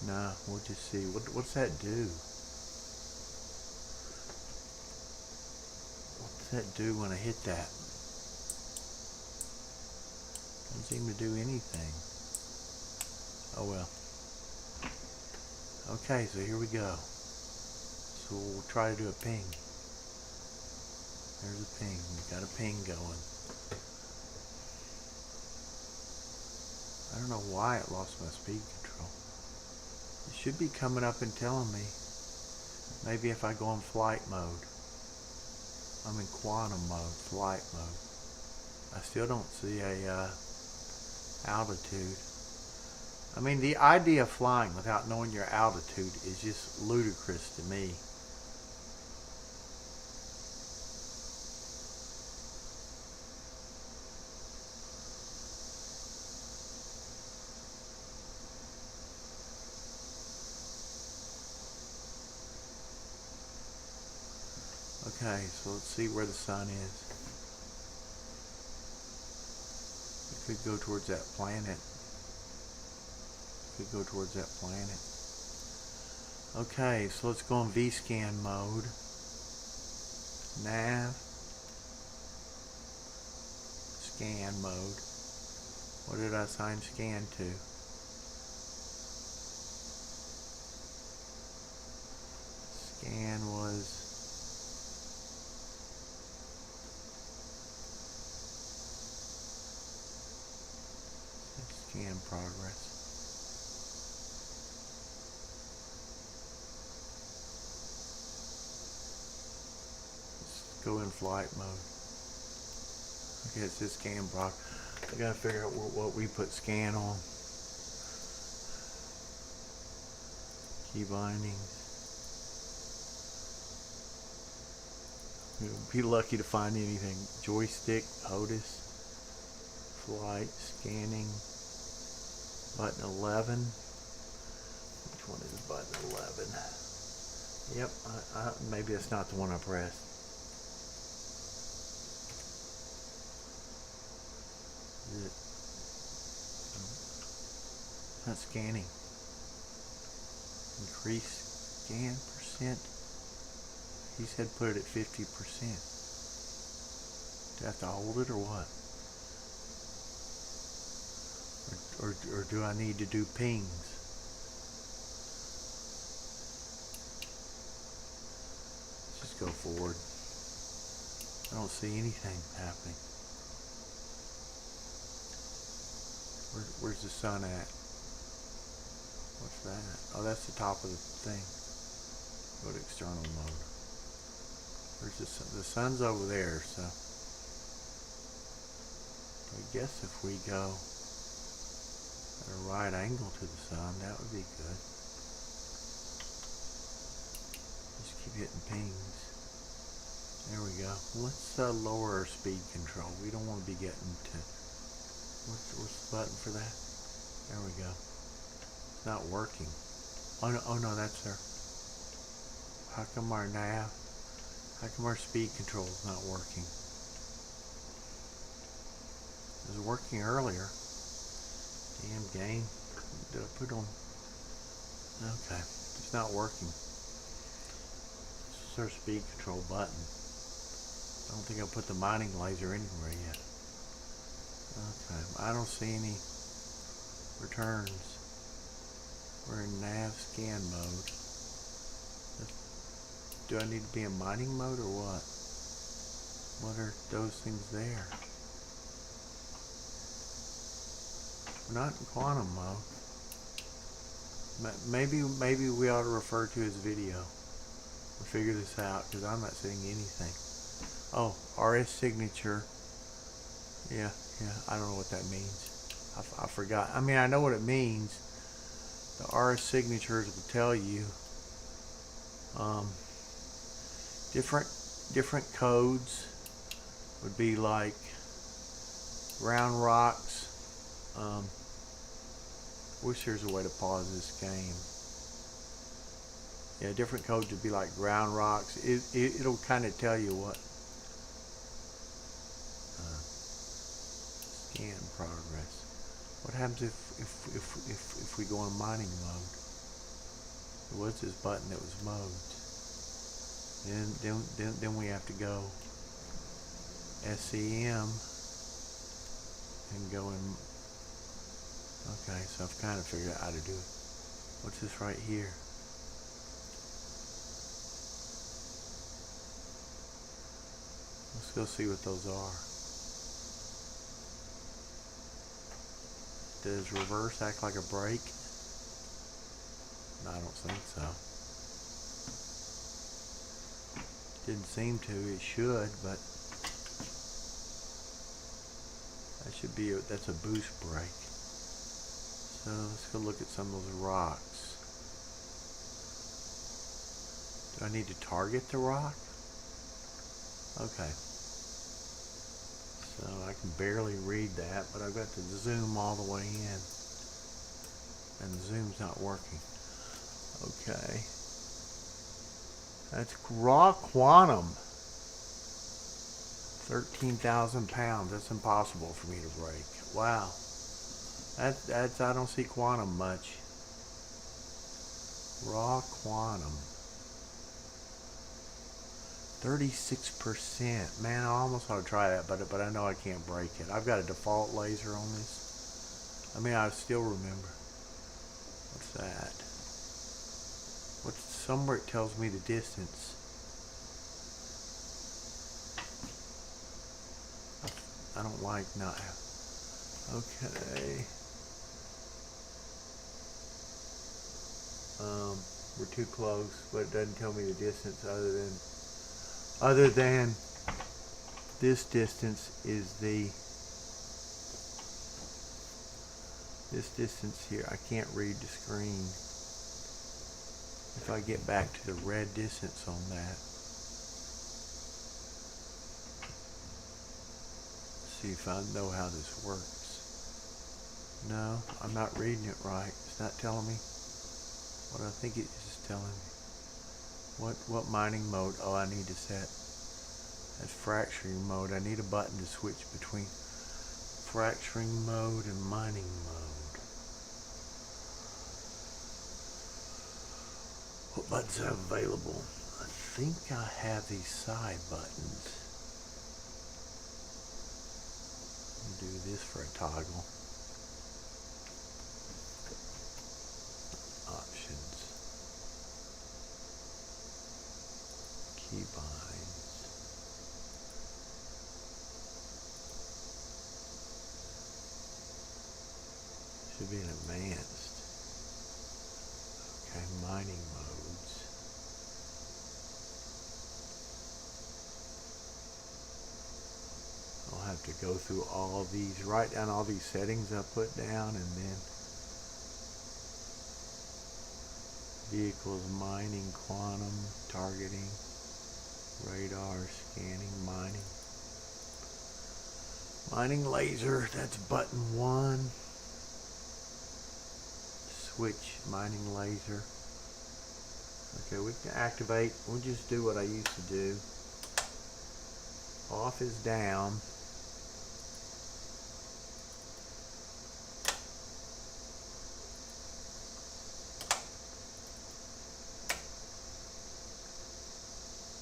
Nah, we'll just see. What's that do? What's that do when I hit that? Doesn't seem to do anything. Oh well. Okay, so here we go. So we'll try to do a ping. There's a ping. We got a ping going. I don't know why it lost my speed control. It should be coming up and telling me. Maybe if I go in flight mode. I'm in quantum mode, flight mode. I still don't see a altitude. I mean, the idea of flying without knowing your altitude is just ludicrous to me. Okay, so let's see where the sun is. It could go towards that planet. Could go towards that planet. Okay, so let's go in V-scan mode. Nav. Scan mode. What did I assign scan to? Scan was scan progress. Let's go in flight mode. Okay, it says scan progress. I gotta figure out what we put scan on. Key bindings. We'll be lucky to find anything. Joystick, HOTUS, flight, scanning. Button 11. Which one is button 11? Yep, maybe that's not the one I pressed. Is it? Not scanning. Increase scan percent. He said put it at 50%. Do I have to hold it or what? Or do I need to do pings? Let's just go forward. I don't see anything happening. Where's the sun at? What's that? Oh, that's the top of the thing. Go to external mode. Where's the sun? The sun's over there, so I guess if we go at a right angle to the sun, that would be good. Just keep hitting pings. There we go. Let's lower our speed control. We don't want to be getting to... What's the button for that? There we go. It's not working. Oh no, that's our... How come our nav... How come our speed control is not working? It was working earlier. Damn game. Did I put on? Okay. It's not working. This is our speed control button. I don't think I put the mining laser anywhere yet. Okay. I don't see any returns. We're in nav scan mode. Do I need to be in mining mode or what? What are those things there? We're not in quantum mode. Maybe we ought to refer to his video or figure this out, because I'm not seeing anything. Oh, RS signature. Yeah, I don't know what that means. I forgot. I mean, I know what it means. The RS signatures will tell you different codes would be like round rocks. Wish there's a way to pause this game. Yeah, different codes would be like ground rocks. It'll kind of tell you what. Scan progress. What happens if we go in mining mode? There was this button that was mode. Then we have to go SCM and go in. Okay, so I've kind of figured out how to do it. What's this right here? Let's go see what those are. Does reverse act like a brake? No, I don't think so. Didn't seem to. It should, but that should be that's a boost brake. So let's go look at some of those rocks. Do I need to target the rock? Okay. So I can barely read that, but I've got to zoom all the way in. And the zoom's not working. Okay. That's raw quantum. 13,000 pounds. That's impossible for me to break. Wow. That's I don't see quantum much. Raw quantum. 36%. Man, I almost want to try that, but I know I can't break it. I've got a default laser on this. I mean, I still remember. What's that? Somewhere it tells me the distance. I don't like not. Okay. We're too close, but it doesn't tell me the distance other than this distance is this distance here. I can't read the screen. If I get back to the red distance on that. See if I know how this works. No, I'm not reading it right. It's not telling me what I think it is telling me. What mining mode? Oh, I need to set. That's fracturing mode. I need a button to switch between fracturing mode and mining mode. What buttons are available? I think I have these side buttons. Do this for a toggle. Options. Keybinds. Should be an advanced. Okay, mining modes. I'll have to go through all these, write down all these settings I put down, and then vehicles, mining, quantum, targeting, radar, scanning, mining. Mining laser, that's button 1. Switch mining laser. Okay, we can activate, we'll just do what I used to do. Off is down.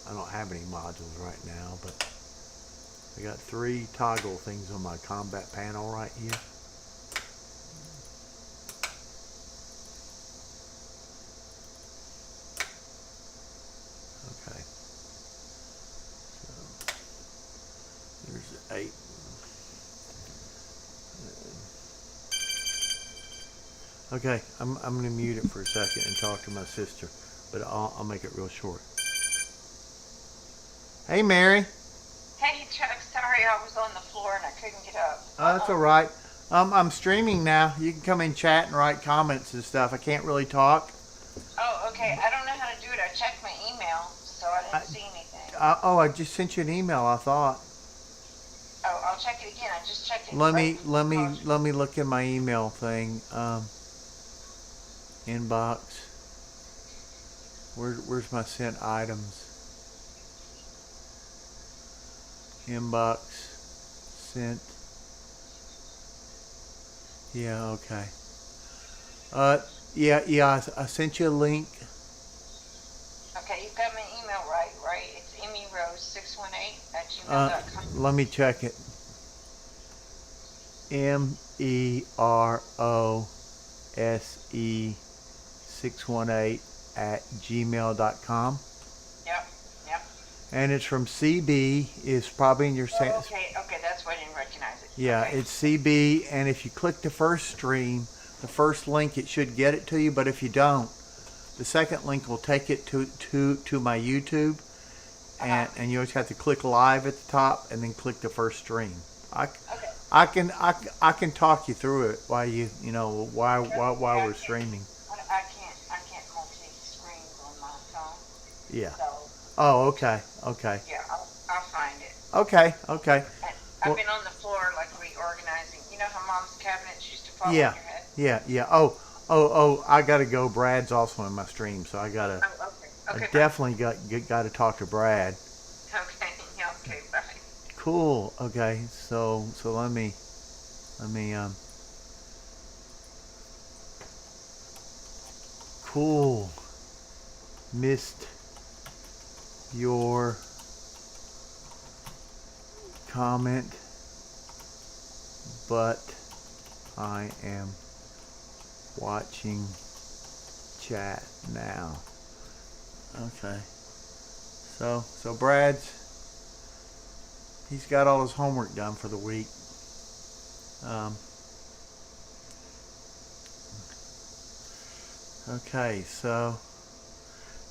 I don't have any modules right now, but I got 3 toggle things on my combat panel right here. Okay. Okay, I'm gonna mute it for a second and talk to my sister, but I'll make it real short. Hey, Mary. Hey, Chuck, sorry I was on the floor and I couldn't get up. That's all right. I'm streaming now. You can come in chat and write comments and stuff. I can't really talk. Oh, okay. I don't know how to do it. I checked my email, so I didn't see anything. I just sent you an email. I thought. Oh, I'll check it again. I just checked it. Let me right look in my email thing. Inbox. Where's my sent items? Inbox. Sent. Yeah. Okay. Yeah. I sent you a link. Okay, you've got my email right? It's emirose618@gmail.com. Let me check it. MEROSE618@gmail.com. Yep. And it's from CB. It's probably in your Oh, okay, that's why I didn't recognize it. Yeah, okay. it's CB, and if you click the first stream, the first link, it should get it to you. But if you don't, the second link will take it to my YouTube, and you always have to click live at the top and then click the first stream. I can talk you through it while while we're streaming. I can't multi-screens on my phone. Yeah. So, Oh, okay. yeah, I'll find it. Okay. I've been on the floor like reorganizing. You know how Mom's cabinets used to fall on Yeah. your head? Yeah. Oh, I gotta go. Brad's also in my stream, so I gotta. Oh, okay. I definitely got to talk to Brad. Okay. Yeah. Okay. Bye. Cool. Okay. So let me cool. Missed your comment, but I am watching chat now. Okay. So he's got all his homework done for the week. Okay, so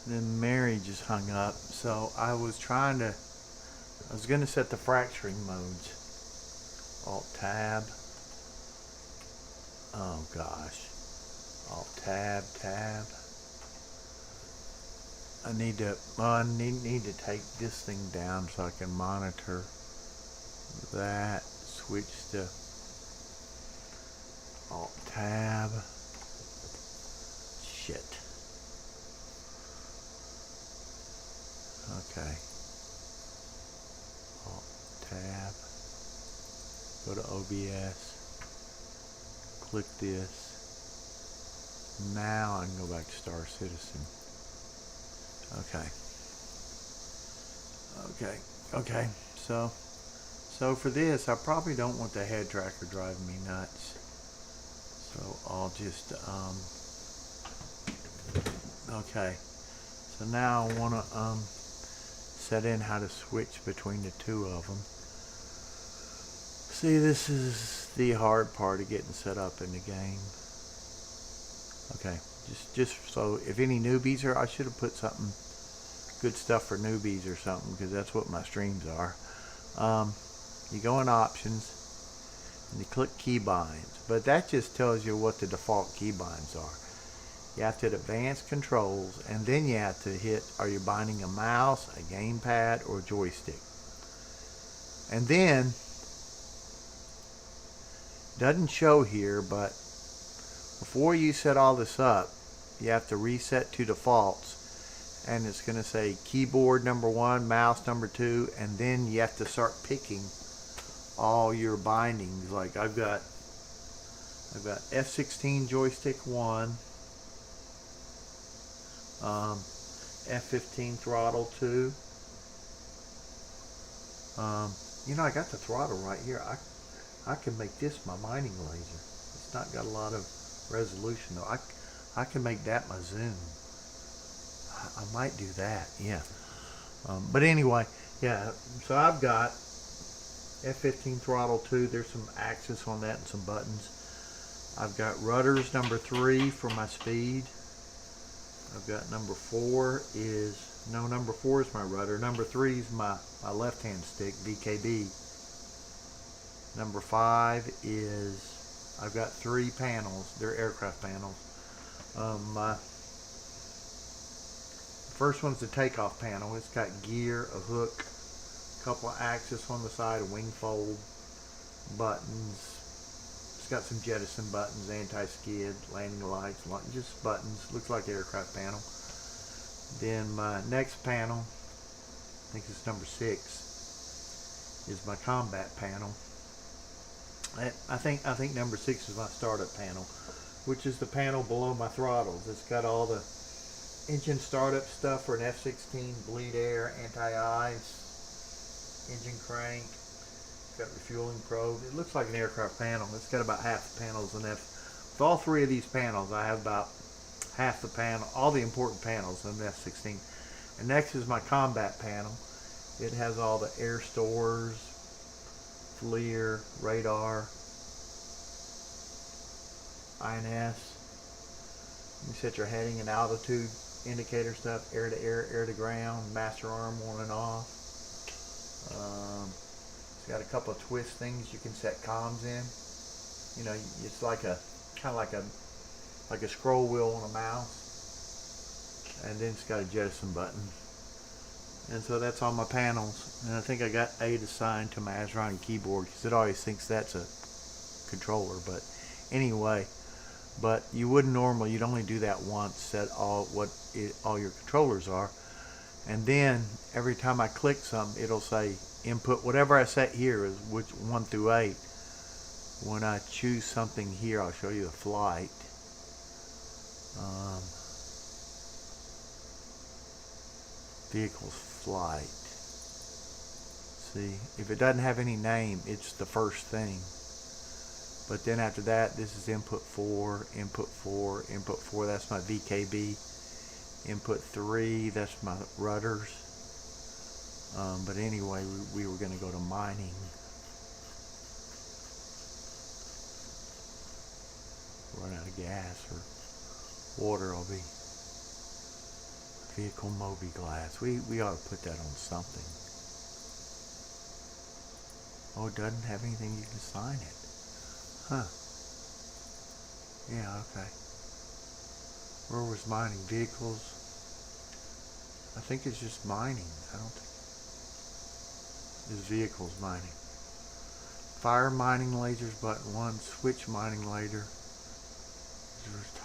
then Mary just hung up. So I was going to set the fracturing modes. Alt tab. Oh gosh. Alt tab. I need to take this thing down so I can monitor that. Switch to Alt tab. Shit. Okay. Alt tab. Go to OBS. Click this. Now I can go back to Star Citizen. Okay. So for this, I probably don't want the head tracker driving me nuts. So I'll just okay. So now I want to set in how to switch between the two of them. See, this is the hard part of getting set up in the game. Okay, just so if any newbies are, I should have put something good stuff for newbies or something, because that's what my streams are. You go in options and you click keybinds, but that just tells you what the default keybinds are. You have to hit advanced controls, and then you have to hit, are you binding a mouse, a gamepad, or a joystick? And then, doesn't show here, but before you set all this up, you have to reset to defaults, and it's going to say keyboard number 1, mouse number 2, and then you have to start picking all your bindings. Like I've got F16 joystick 1, F15 throttle 2. I got the throttle right here. I can make this my mining laser. It's not got a lot of resolution though. I can make that my zoom. I might do that, yeah. But anyway, yeah. So I've got F15 throttle 2. There's some axis on that and some buttons. I've got rudders number 3 for my speed. I've got number 4 is, no, number 4 is my rudder. Number 3 is my left hand stick, VKB. Number 5 is, I've got 3 panels. They're aircraft panels. My first one's the takeoff panel. It's got gear, a hook, a couple of axis on the side, a wing fold, buttons. It's got some jettison buttons, anti-skid, landing lights, just buttons. Looks like an aircraft panel. Then my next panel, I think it's number 6, is my combat panel. I think number 6 is my startup panel, which is the panel below my throttles. It's got all the engine startup stuff for an F-16, bleed air, anti-ice, engine crank. It's got refueling probe. It looks like an aircraft panel. It's got about half the panels in F. With all 3 of these panels, I have about half the panel, all the important panels in the F-16. And next is my combat panel. It has all the air stores, FLIR, radar, INS. You set your heading and altitude indicator stuff, air to air, air to ground, master arm on and off. It's got a couple of twist things you can set comms in. You know, it's like a kind of like a scroll wheel on a mouse. And then it's got a jettison button. And so that's all my panels. And I think I got 8 assigned to my Azeron keyboard because it always thinks that's a controller. But anyway, but you wouldn't normally, you'd only do that once, set all your controllers are. And then every time I click something, it'll say input whatever I set here is which 1 through 8. When I choose something here, I'll show you the flight. Vehicles flight. See, if it doesn't have any name, it's the first thing. But then after that, this is input 4, input 4, input 4. That's my VKB. Input 3, that's my rudders. But anyway, we were going to go to mining. Run out of gas or water will be vehicle Moby glass. We ought to put that on something. Oh, it doesn't have anything you can sign it. Huh. Yeah, okay. Where was mining? Vehicles? I think it's just mining. I don't think it's vehicles mining. Fire mining lasers, button 1. Switch mining laser.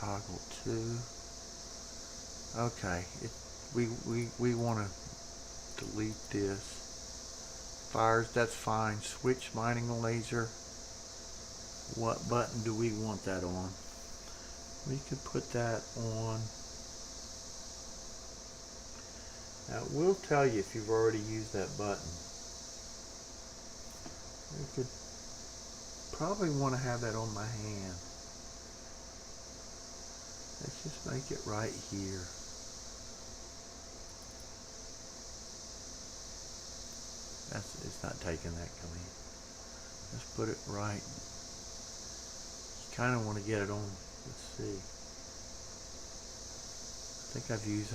Toggle 2. Okay. We want to delete this. Fires, that's fine. Switch mining laser. What button do we want that on? We could put that on. Now it will tell you if you've already used that button. We could probably want to have that on my hand. Let's just make it right here. It's not taking that clean. Let's put it right. You kind of want to get it on. Let's see. I think I've used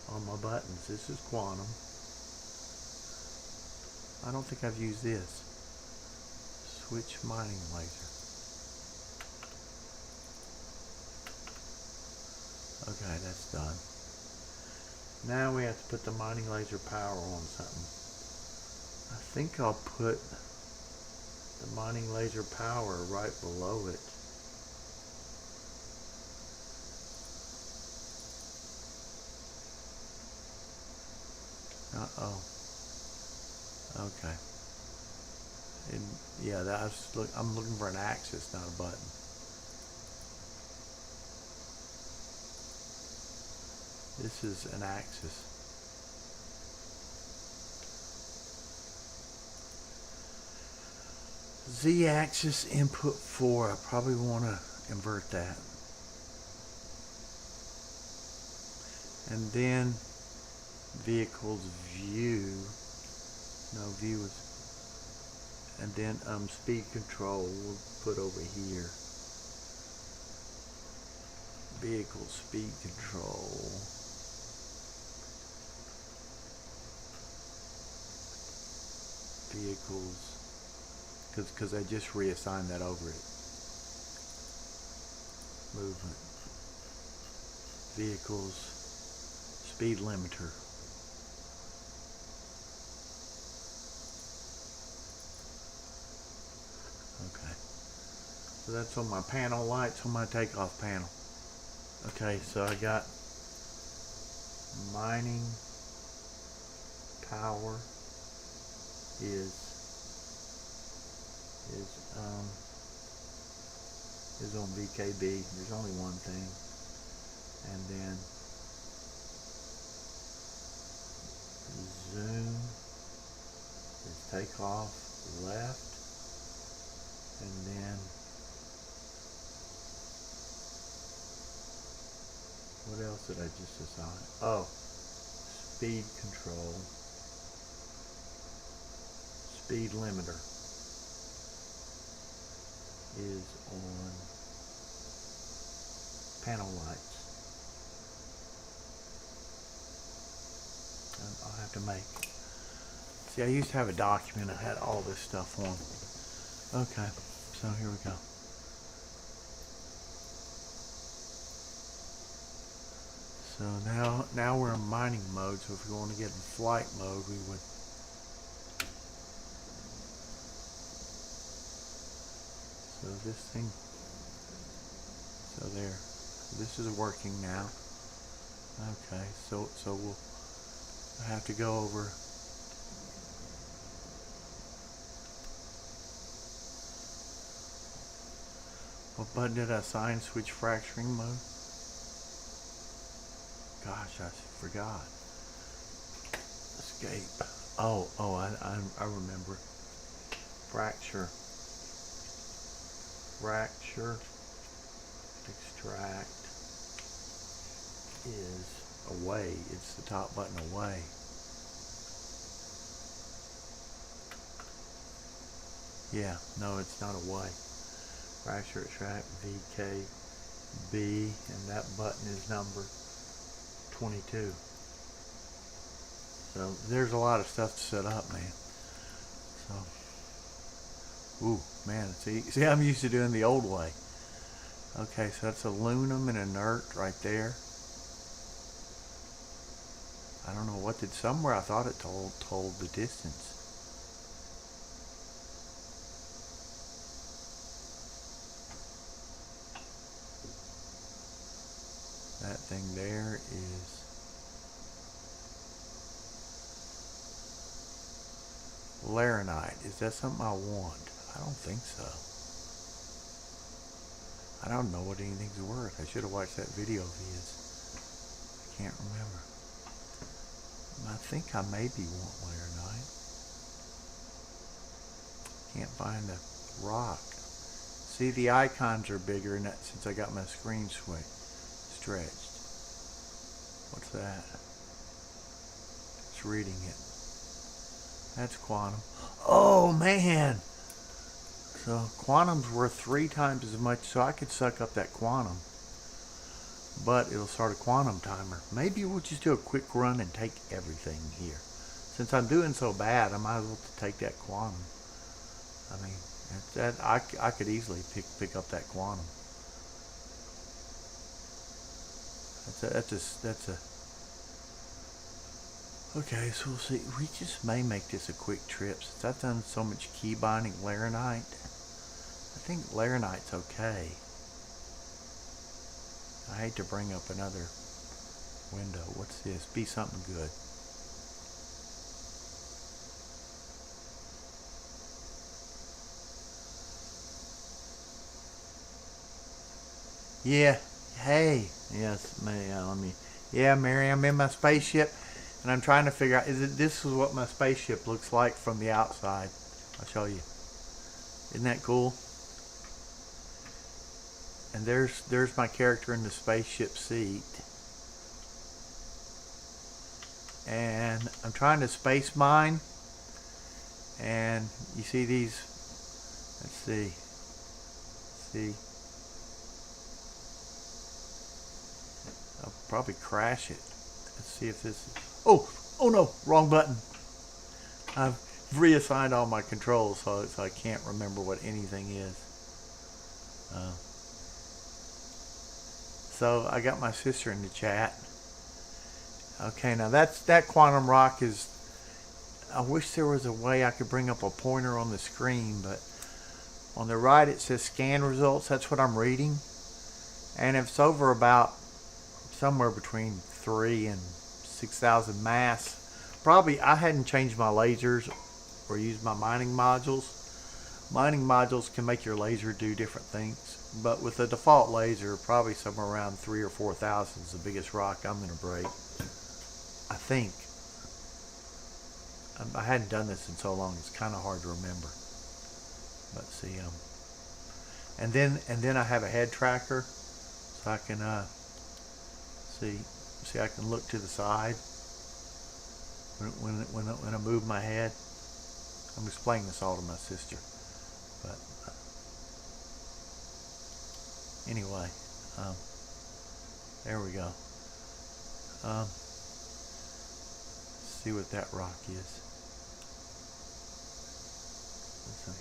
all my buttons. This is quantum. I don't think I've used this. Switch mining laser. Okay, that's done. Now we have to put the mining laser power on something. I think I'll put the mining laser power right below it. Uh-oh. Okay. And yeah, I'm looking for an axis, not a button. This is an axis. Z-axis input 4. I probably want to invert that. And then vehicles view. No, view is. And then speed control we'll put over here. Vehicle speed control. Vehicles. Because I just reassigned that over it. Movement. Vehicles. Speed limiter. Okay. So that's on my panel lights on my takeoff panel. Okay, so I got mining power is on VKB. There's only one thing. And then zoom is takeoff left, and then what else did I just assign? Oh, speed control, speed limiter is on panel lights. I'll have to make. See, I used to have a document that had all this stuff on. Okay, so here we go. So now we're in mining mode. So if we want to get in flight mode, we would. So this thing. So there. This is working now. Okay, so we'll have to go over. What button did I assign switch fracturing mode? Gosh, I forgot. Escape. Oh, I remember. Fracture. Extract is away. It's the top button away. Yeah, no, it's not away. Fracture extract VKB, and that button is number 22. So there's a lot of stuff to set up, man. So, ooh, man, see, I'm used to doing the old way. Okay, so that's aluminum and inert right there. I don't know what did, somewhere I thought it told the distance. That thing there is laranite. Is that something I want? I don't think so. I don't know what anything's worth. I should have watched that video of his. I can't remember. I think I maybe want laranite. Can't find the rock. See, the icons are bigger in that since I got my screen stretched. What's that? It's reading it. That's quantum. Oh man! So quantum's worth 3 times as much, so I could suck up that quantum. But it'll start a quantum timer. Maybe we'll just do a quick run and take everything here. Since I'm doing so bad, I might as well take that quantum. I mean, I could easily pick up that quantum. That's a. Okay, so we'll see. We just may make this a quick trip since I've done so much key binding laranite. I think laranite's okay. I hate to bring up another window. What's this? Be something good. Yeah. Hey. Yes. Let me. Yeah, Mary. I'm in my spaceship, and I'm trying to figure out. This is what my spaceship looks like from the outside. I'll show you. Isn't that cool? And there's my character in the spaceship seat. And I'm trying to space mine. And you see these, let's see. probably crash it. Let's see if this is... Oh no, wrong button. I've reassigned all my controls, so I can't remember what anything is. So I got my sister in the chat. Okay, now that quantum rock is... I wish there was a way I could bring up a pointer on the screen, but on the right it says scan results. That's what I'm reading. And if it's over about somewhere between 3 and 6,000 mass, probably I hadn't changed my lasers or used my mining modules. Mining modules can make your laser do different things, but with the default laser, probably somewhere around 3 or 4,000 is the biggest rock I'm going to break. I think. I hadn't done this in so long; it's kind of hard to remember. But see, and then I have a head tracker, so I can see I can look to the side when I move my head. I'm explaining this all to my sister, but anyway, there we go. See what that rock is. Let's see.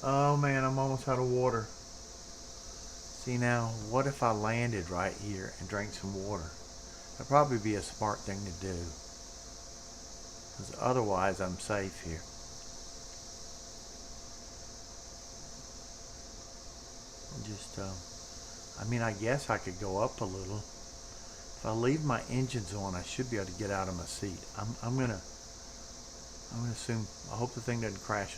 Oh man, I'm almost out of water. See now, what if I landed right here and drank some water? That'd probably be a smart thing to do, because otherwise I'm safe here. Just, I mean, I guess I could go up a little. If I leave my engines on, I should be able to get out of my seat. I'm gonna assume. I hope the thing doesn't crash.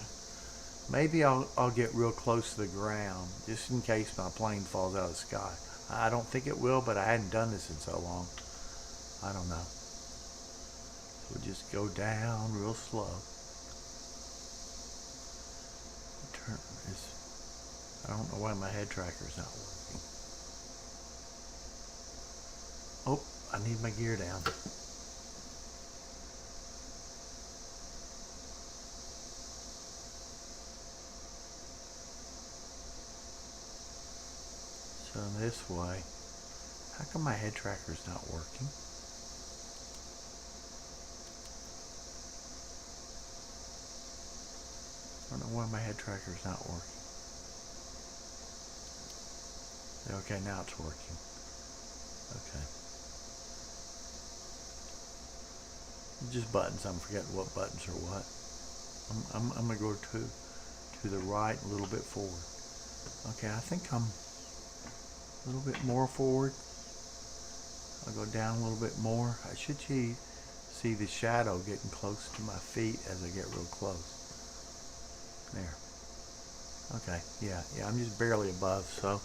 Maybe I'll get real close to the ground just in case my plane falls out of the sky. I don't think it will, but I hadn't done this in so long. I don't know. We'll just go down real slow. I don't know why my head tracker's not working. Oh, I need my gear down. So this way. How come my head tracker's not working? I don't know why my head tracker's not working. Okay, now it's working. Okay. Just buttons. I'm forgetting what buttons are what. I'm gonna go to the right a little bit forward. Okay, I think I'm a little bit more forward. I'll go down a little bit more. I should see the shadow getting close to my feet as I get real close. There. Okay, yeah, I'm just barely above, so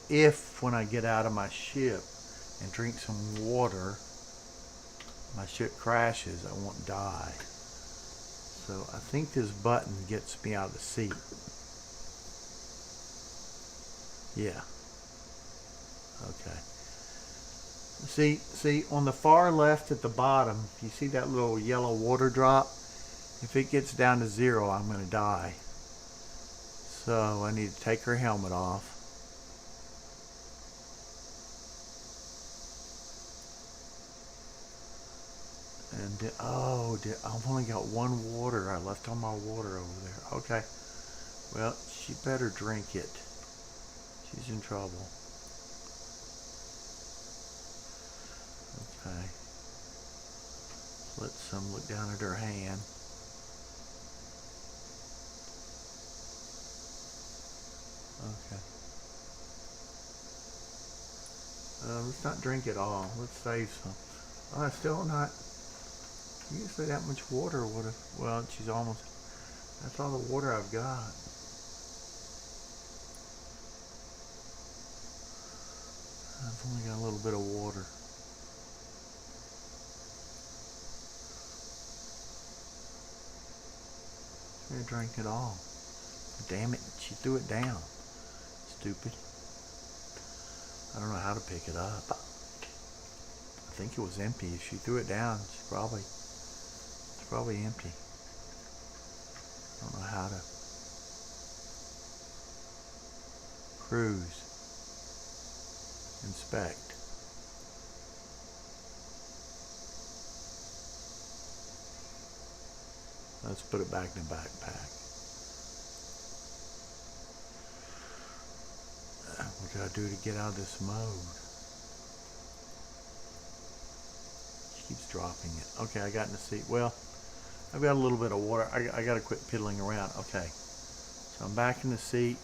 if when I get out of my ship and drink some water, my ship crashes, I won't die. So I think this button gets me out of the seat. Yeah. Okay. See, on the far left at the bottom, you see that little yellow water drop? If it gets down to 0, I'm going to die. So I need to take her helmet off. And I've only got one water. I left all my water over there. Okay. Well, she better drink it. She's in trouble. Okay. Let some look down at her hand. Okay. Let's not drink it all. Let's save some. Oh, it's still not. Usually that much water would have. Well, she's almost. That's all the water I've got. I've only got a little bit of water. She may have drank it all. Damn it, she threw it down. Stupid. I don't know how to pick it up. I think it was empty. If she threw it down, it's probably empty. I don't know how to cruise. Inspect. Let's put it back in the backpack. What do I do to get out of this mode? She keeps dropping it. Okay, I got in the seat. Well, I've got a little bit of water. I got to quit piddling around. Okay, so I'm back in the seat.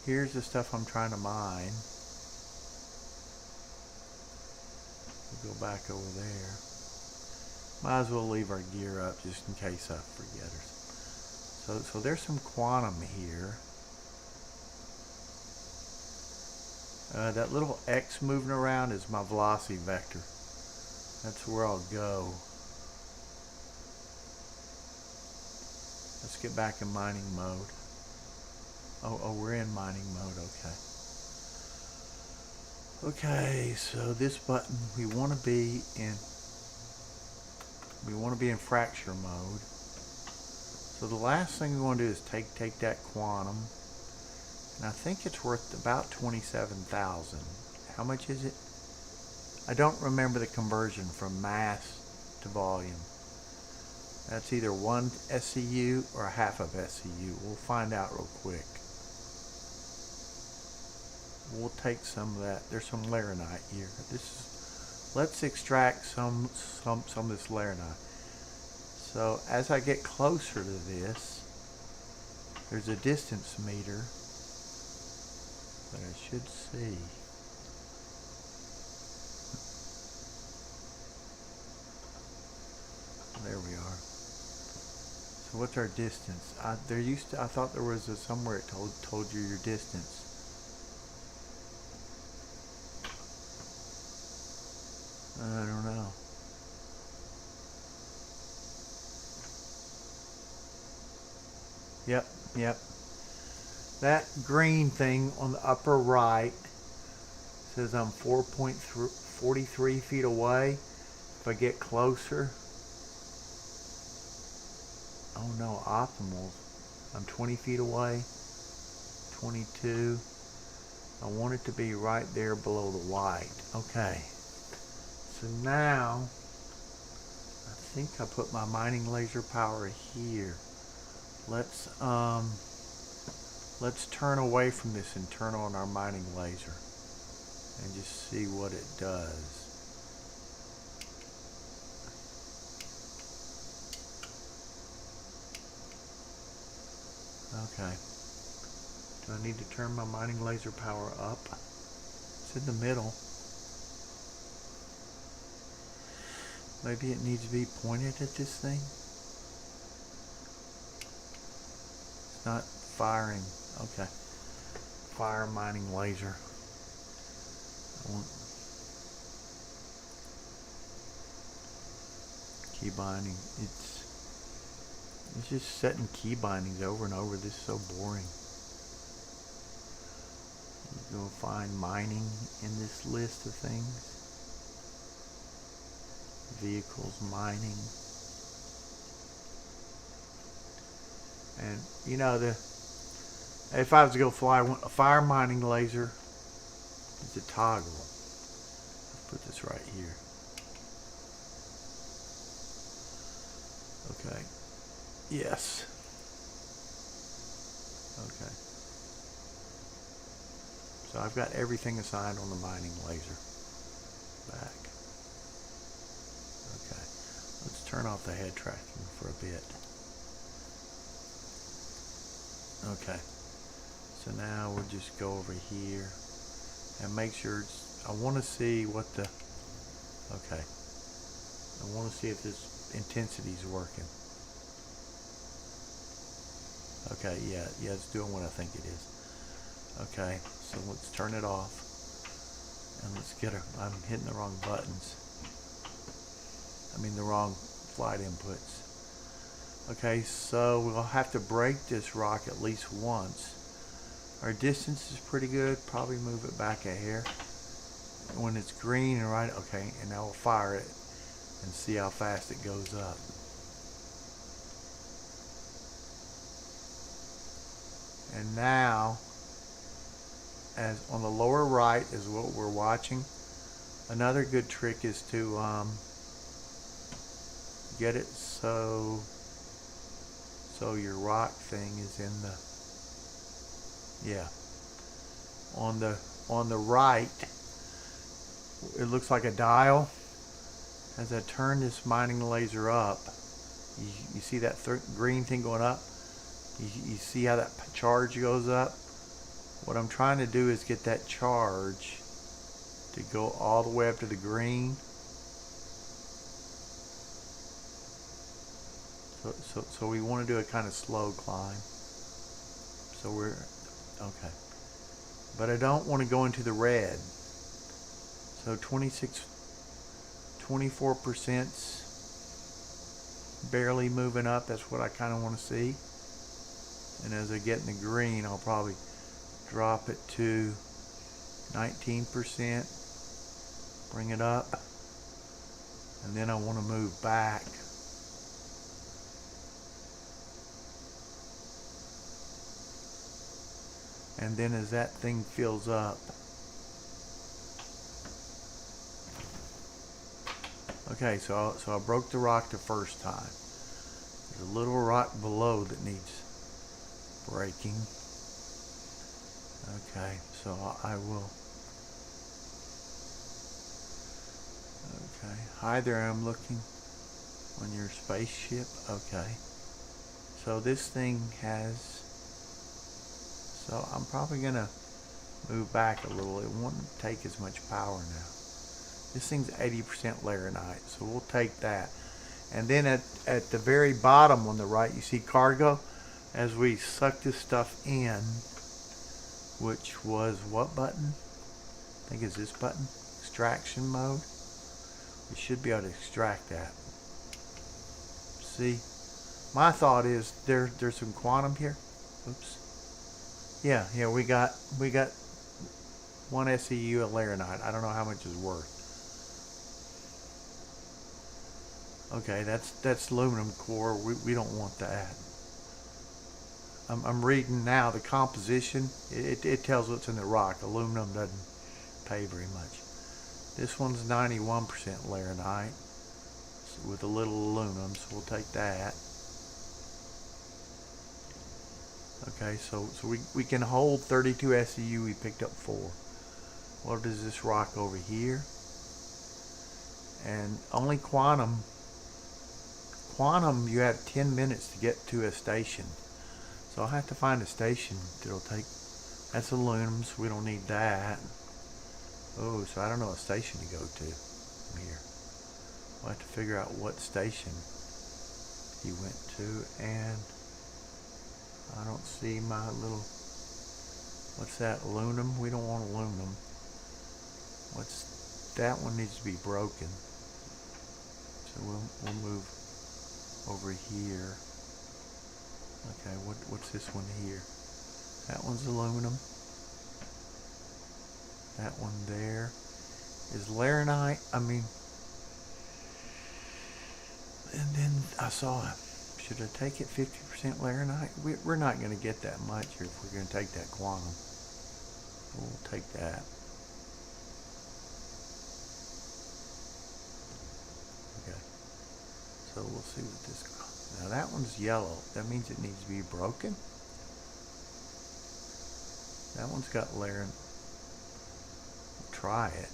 Here's the stuff I'm trying to mine. We'll go back over there. Might as well leave our gear up just in case I forget her. So there's some quantum here. That little X moving around is my velocity vector. That's where I'll go. Let's get back in mining mode. Oh, we're in mining mode, okay. Okay, so this button, we want to be in fracture mode. So the last thing we want to do is take that quantum. And I think it's worth about 27,000. How much is it? I don't remember the conversion from mass to volume. That's either 1 SCU or half of SCU. We'll find out real quick. We'll take some of that. There's some laranite here. Let's extract some of this laranite. So as I get closer to this, there's a distance meter that I should see. There we are. So what's our distance? I thought there was somewhere it told you your distance. I don't know. Yep. That green thing on the upper right says I'm 4.43 feet away. If I get closer, oh no, optimal. I'm 20 feet away, 22. I want it to be right there below the white. Okay. So now, I think I put my mining laser power here. Let's turn away from this and turn on our mining laser and just see what it does. Okay. Do I need to turn my mining laser power up? It's in the middle. Maybe it needs to be pointed at this thing. It's not firing. Okay. Fire mining laser. I want key binding. It's just setting key bindings over and over. This is so boring. You'll find mining in this list of things. Vehicles, mining. And you know, if I was to go fly, a fire mining laser is a toggle. Let's put this right here. Okay. Yes. Okay. So I've got everything assigned on the mining laser. Back. Okay. Let's turn off the head tracking for a bit. Okay. So now we'll just go over here and make sure I want to see what the, okay. I want to see if this intensity is working. Okay, yeah, it's doing what I think it is. Okay, so let's turn it off. And let's get her, I'm hitting the wrong buttons. I mean the wrong flight inputs. Okay, so we'll have to break this rock at least once. Our distance is pretty good. Probably move it back a hair. When it's green and right, okay, and now we'll fire it and see how fast it goes up. And now, as on the lower right is what we're watching. Another good trick is to get it so So your rock thing is in the, yeah, on the right. It looks like a dial. As I turn this mining laser up, you see that green thing going up? You see how that charge goes up? What I'm trying to do is get that charge to go all the way up to the green. So we want to do a kind of slow climb. So we're, okay. But I don't want to go into the red. So 24%'s barely moving up. That's what I kind of want to see. And as I get in the green, I'll probably drop it to 19%, bring it up, and then I want to move back. And then as that thing fills up, okay, so I broke the rock the first time. There's a little rock below that needs breaking. Okay, so I will. Okay, hi there, I'm looking on your spaceship. Okay, so this thing has, so I'm probably gonna move back a little. It won't take as much power now. This thing's 80% laranite, so we'll take that. And then at the very bottom on the right, you see cargo. As we suck this stuff in, which was what button? I think it's this button, extraction mode. We should be able to extract that. See, my thought is there's some quantum here. Oops. Yeah, we got 1 SEU of laranite. I don't know how much it's worth. Okay, that's aluminum core. We don't want that. I'm reading now the composition. It tells what's in the rock. Aluminum doesn't pay very much. This one's 91% laranite with a little aluminum, so we'll take that. Okay, so we can hold 32 SEU. We picked up 4. What is this rock over here? And only quantum, you have 10 minutes to get to a station. So I'll have to find a station that'll take, that's aluminum, so we don't need that. Oh, so I don't know a station to go to from here. We'll have to figure out what station he went to, and I don't see my little, what's that, aluminum? We don't want aluminum. That one needs to be broken. So we'll move over here. Okay, what's this one here? That one's aluminum. That one there is laranite. I mean, and then I saw, should I take it 50% laranite? We're not going to get that much here if we're going to take that quantum. We'll take that. Okay, so we'll see what this. Now that one's yellow. That means it needs to be broken. That one's got laranite. We'll try it.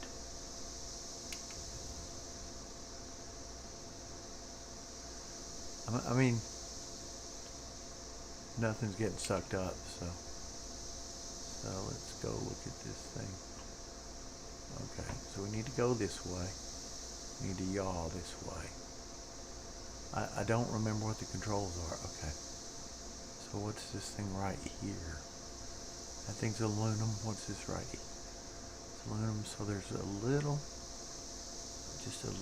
I mean, nothing's getting sucked up, so let's go look at this thing. Okay, so we need to go this way. We need to yaw this way. I don't remember what the controls are. Okay, so what's this thing right here? That thing's aluminum. What's this right here? It's aluminum, so there's just a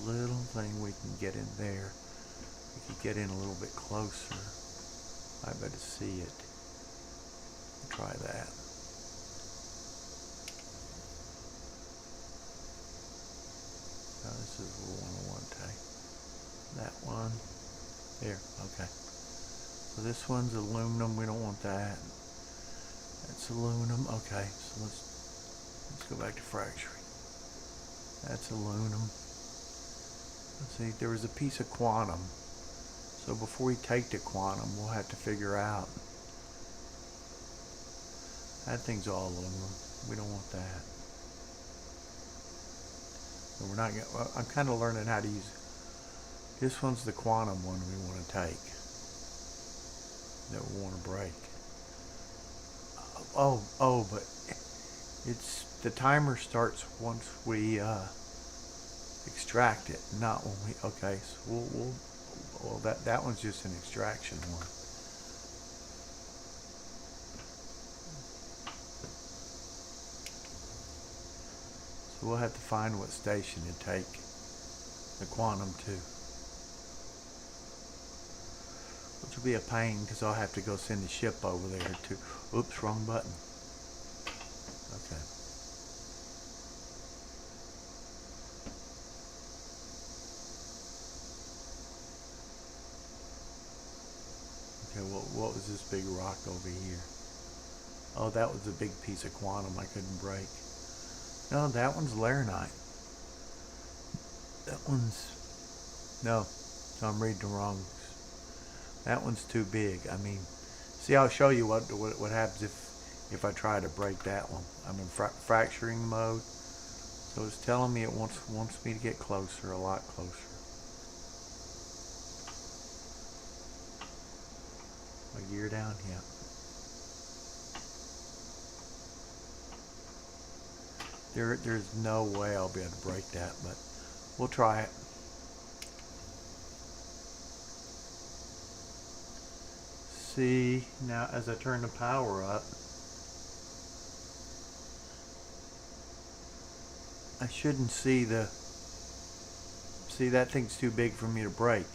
little thing we can get in there. We could get in a little bit closer. I better see it. Try that. Now this is the one I want to take. That one. There, okay. So this one's aluminum, we don't want that. That's aluminum, okay. So let's go back to fracturing. That's aluminum. Let's see, there was a piece of quantum. So before we take the quantum, we'll have to figure out. That thing's all aluminum. We don't want that. And we're not gonna, well, I'm kind of learning how to use. This one's the quantum one we want to take. That we want to break. Oh, but it's the timer starts once we extract it, not when we. Okay, so well that one's just an extraction one. So we'll have to find what station to take the quantum to. Which will be a pain because I'll have to go send the ship over there to. Oops, wrong button. Okay. Okay, what was this big rock over here? Oh, that was a big piece of quantum I couldn't break. No, that one's laranite. That one's... No, so I'm reading the wrong. That one's too big. I mean, see, I'll show you what happens if I try to break that one. I'm in fracturing mode, so it's telling me it wants me to get closer, a lot closer. My gear down, yeah. There's no way I'll be able to break that, but we'll try it. See, now as I turn the power up, I shouldn't see that thing's too big for me to break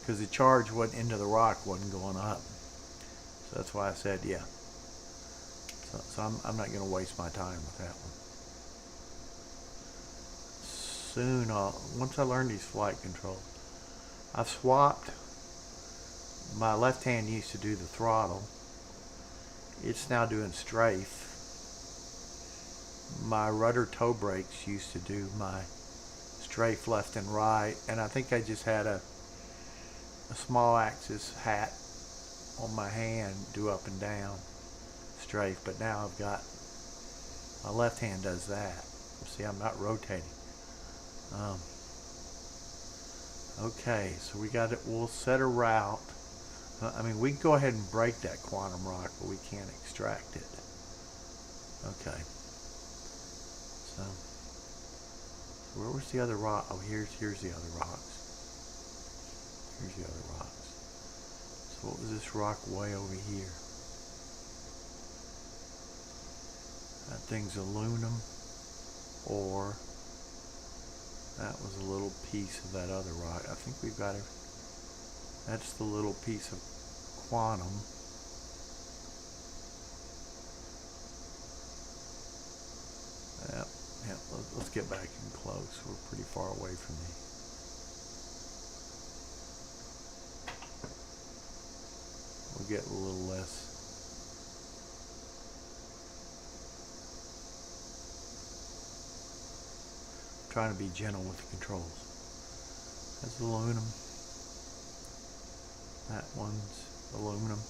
because the charge wasn't into the rock, wasn't going up. So that's why I said yeah. So I'm not going to waste my time with that one. Soon, once I learn these flight controls, I've swapped. My left hand used to do the throttle. It's now doing strafe. My rudder toe brakes used to do my strafe left and right, and I think I just had a small axis hat on my hand do up and down strafe, but now I've got my left hand does that. See, I'm not rotating. Okay, so we got it. We'll set a route. I mean, we can go ahead and break that quantum rock, but we can't extract it. Okay. So where was the other rock? Oh, here's the other rocks. Here's the other rocks. So what was this rock way over here? That thing's aluminum, or that was a little piece of that other rock. I think we've got it. That's the little piece of quantum. Yep. Let's get back in close. We're pretty far away from the. We'll get a little less. I'm trying to be gentle with the controls. That's aluminum. That one's aluminum.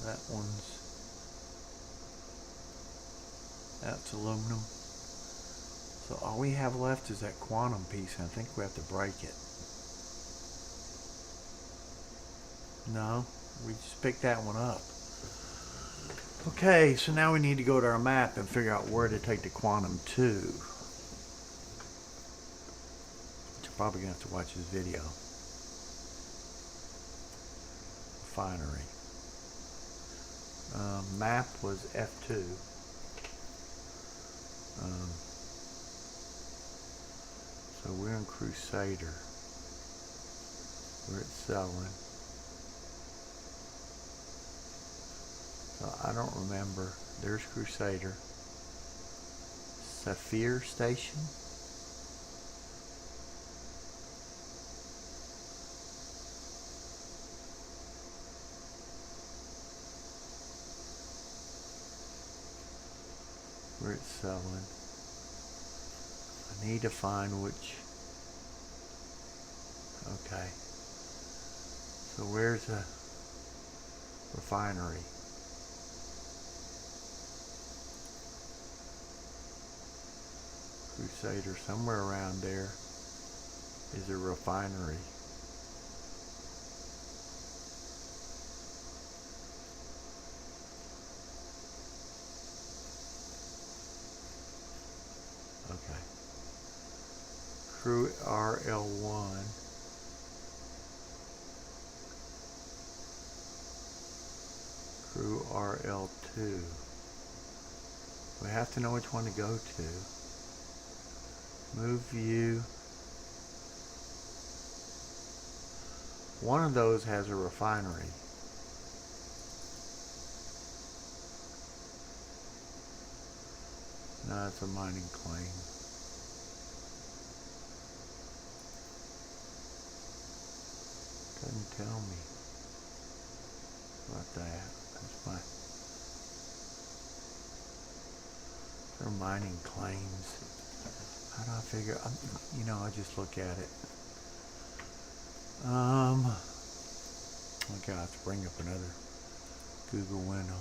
That's aluminum. So all we have left is that quantum piece, and I think we have to break it. No, we just picked that one up. Okay, so now we need to go to our map and figure out where to take the quantum to. You're probably going to have to watch this video. Refinery. Map was F2. So we're in Crusader. We're at Selwyn. So I don't remember. There's Crusader. Saphir Station. We're at Selwyn. I need to find which. Okay. So where's a refinery? Crusader, somewhere around there is a refinery. Okay. Crew RL1. Crew RL2. We have to know which one to go to. Move view. One of those has a refinery. No, it's a mining claim. Doesn't tell me about that. That's my. They're mining claims. How do I figure? You know, I just look at it. Okay, I have to bring up another Google window.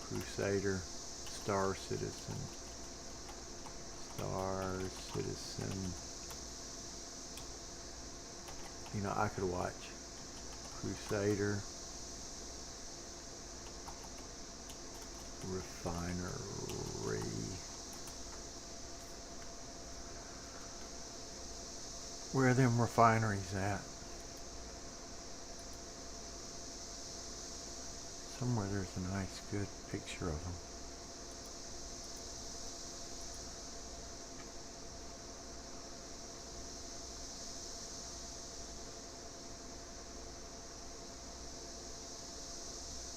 Crusader, Star Citizen, You know, I could watch Crusader, Refinery. Where are them refineries at? Somewhere there's a nice, good picture of them.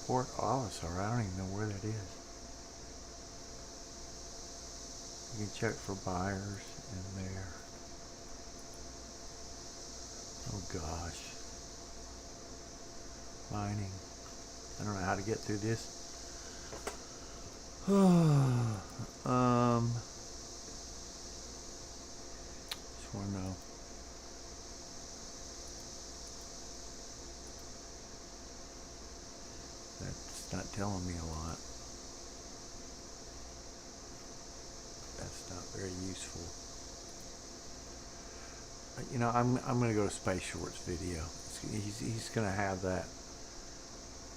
Port Olisar, I don't even know where that is. You can check for buyers in there. Oh gosh. Mining. I don't know how to get through this. Just want to know. That's not telling me a lot. That's not very useful. You know, I'm going to go to Space Short's video. He's going to have that.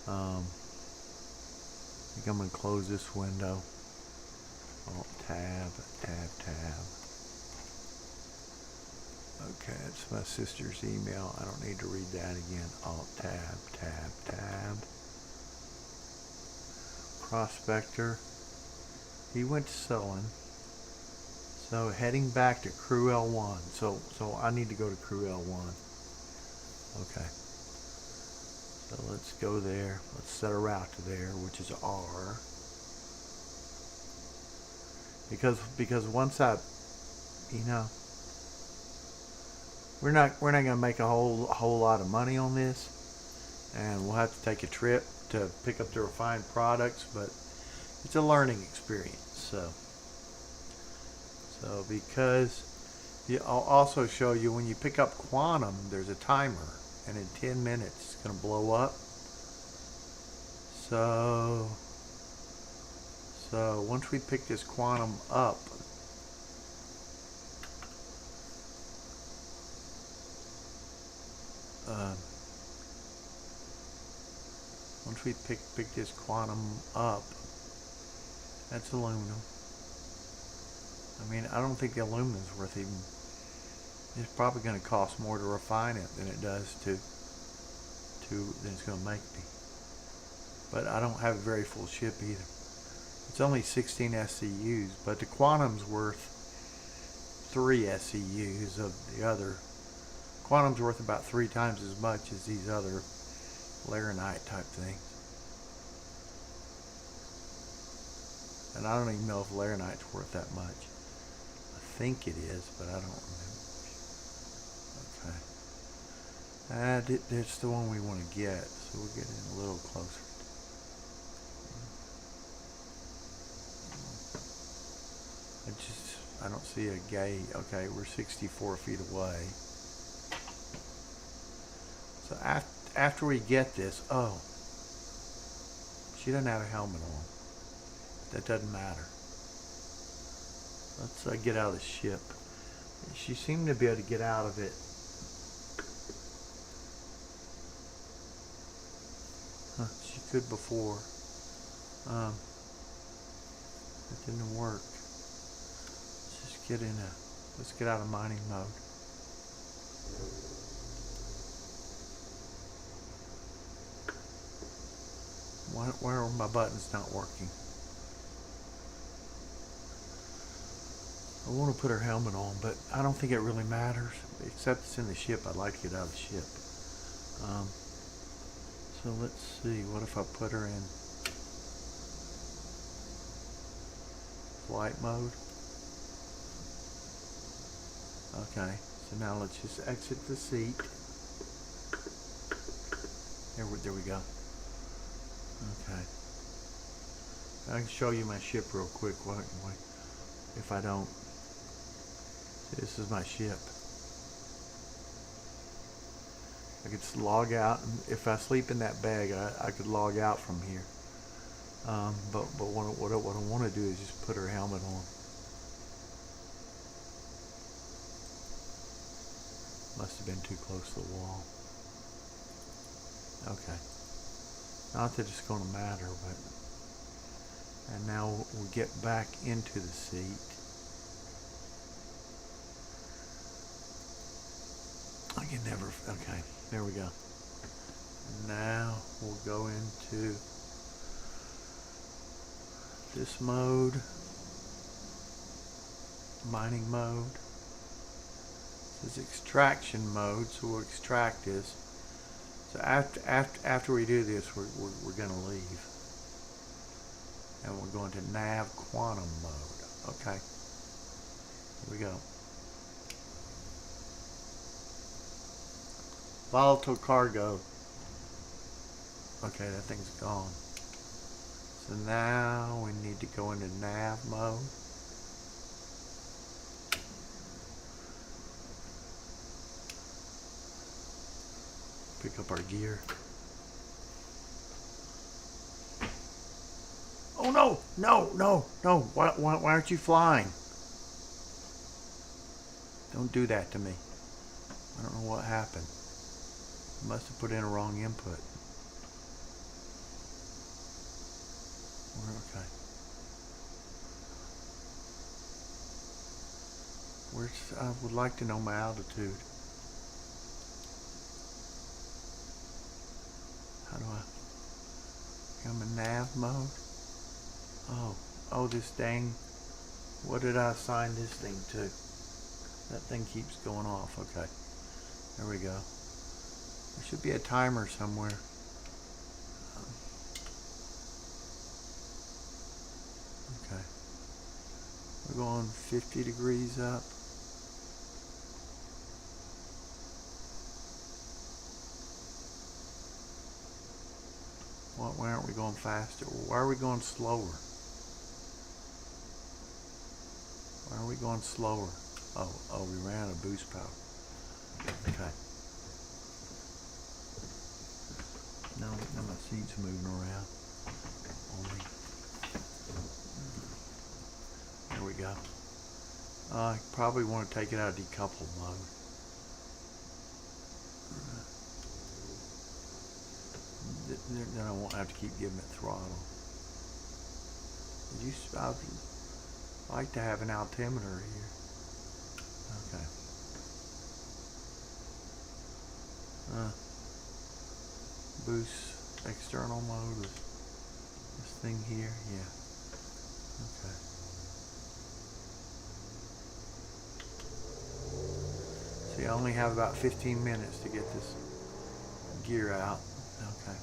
I think I'm going to close this window. Alt tab, tab, tab. Okay, it's my sister's email. I don't need to read that again. Alt tab, tab, tab. Prospector. He went to Sullen. So heading back to Crew L1. So I need to go to Crew L1. Okay. So let's go there. Let's set a route to there, which is R. Because once I, you know, we're not gonna make a whole lot of money on this, and we'll have to take a trip to pick up the refined products, but it's a learning experience. So because I'll also show you when you pick up quantum, there's a timer, and in 10 minutes it's going to blow up. So once we pick this quantum up, once we pick this quantum up, that's aluminum. I mean, I don't think the aluminum is worth even. It's probably going to cost more to refine it than it does than it's going to make me. But I don't have a very full ship either. It's only 16 SCUs, but the quantum's worth 3 SCUs of the other. Quantum's worth about 3 times as much as these other Laranite type things. And I don't even know if Laranite's worth that much. I think it is, but I don't remember. Okay. That's the one we want to get, so we'll get in a little closer. I don't see a gate. Okay, we're 64 feet away. So after we get this, oh, she doesn't have a helmet on. That doesn't matter. Let's get out of the ship. She seemed to be able to get out of it. She could before. It didn't work. Let's get out of mining mode. Why are my buttons not working? I want to put her helmet on, but I don't think it really matters. Except it's in the ship. I'd like to get out of the ship. So let's see. What if I put her in flight mode? Okay. So now let's just exit the seat. There we go. Okay. I can show you my ship real quick. If I don't. This is my ship. I could log out, and if I sleep in that bag, I could log out from here. But what I want to do is just put her helmet on. Must have been too close to the wall. Okay. Not that it's going to matter, but... And now we get back into the seat. I can never... Okay, there we go. And now we'll go into this mode. Mining mode. This is extraction mode, so we'll extract this. So after we do this, we're going to leave. And we're going to nav quantum mode. Okay. Here we go. Volatile cargo. Okay, that thing's gone. So now we need to go into nav mode. Pick up our gear. Oh no! No! Why aren't you flying? Don't do that to me. I don't know what happened. I must have put in a wrong input. Okay. I would like to know my altitude. How do I'm in nav mode? Oh, this dang, what did I assign this thing to? That thing keeps going off. Okay, there we go. There should be a timer somewhere. Okay, we're going 50 degrees up. Why aren't we going faster? Why are we going slower? Why are we going slower? Oh, we ran out of boost power. Okay. Now my seat's moving around. Only. There we go. I probably want to take it out of decoupled mode. Then I won't have to keep giving it throttle. I'd like to have an altimeter here. Okay. Boost external mode is this thing here. Yeah. Okay. See, I only have about 15 minutes to get this gear out. Okay.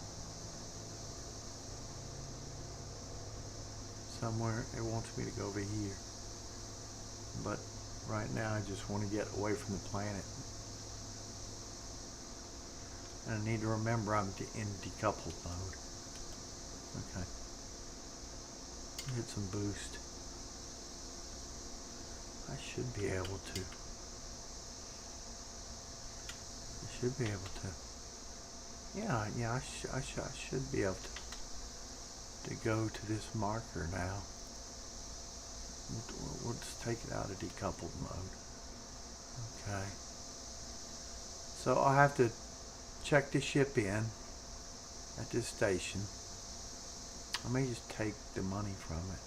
Somewhere it wants me to go over here, but right now I just want to get away from the planet, and I need to remember I'm in decoupled mode. Okay, hit some boost. I should be able to. I should be able to. Yeah, I should be able to go to this marker now. We'll just take it out of decoupled mode. Okay. So I'll have to check the ship in at this station. I may just take the money from it.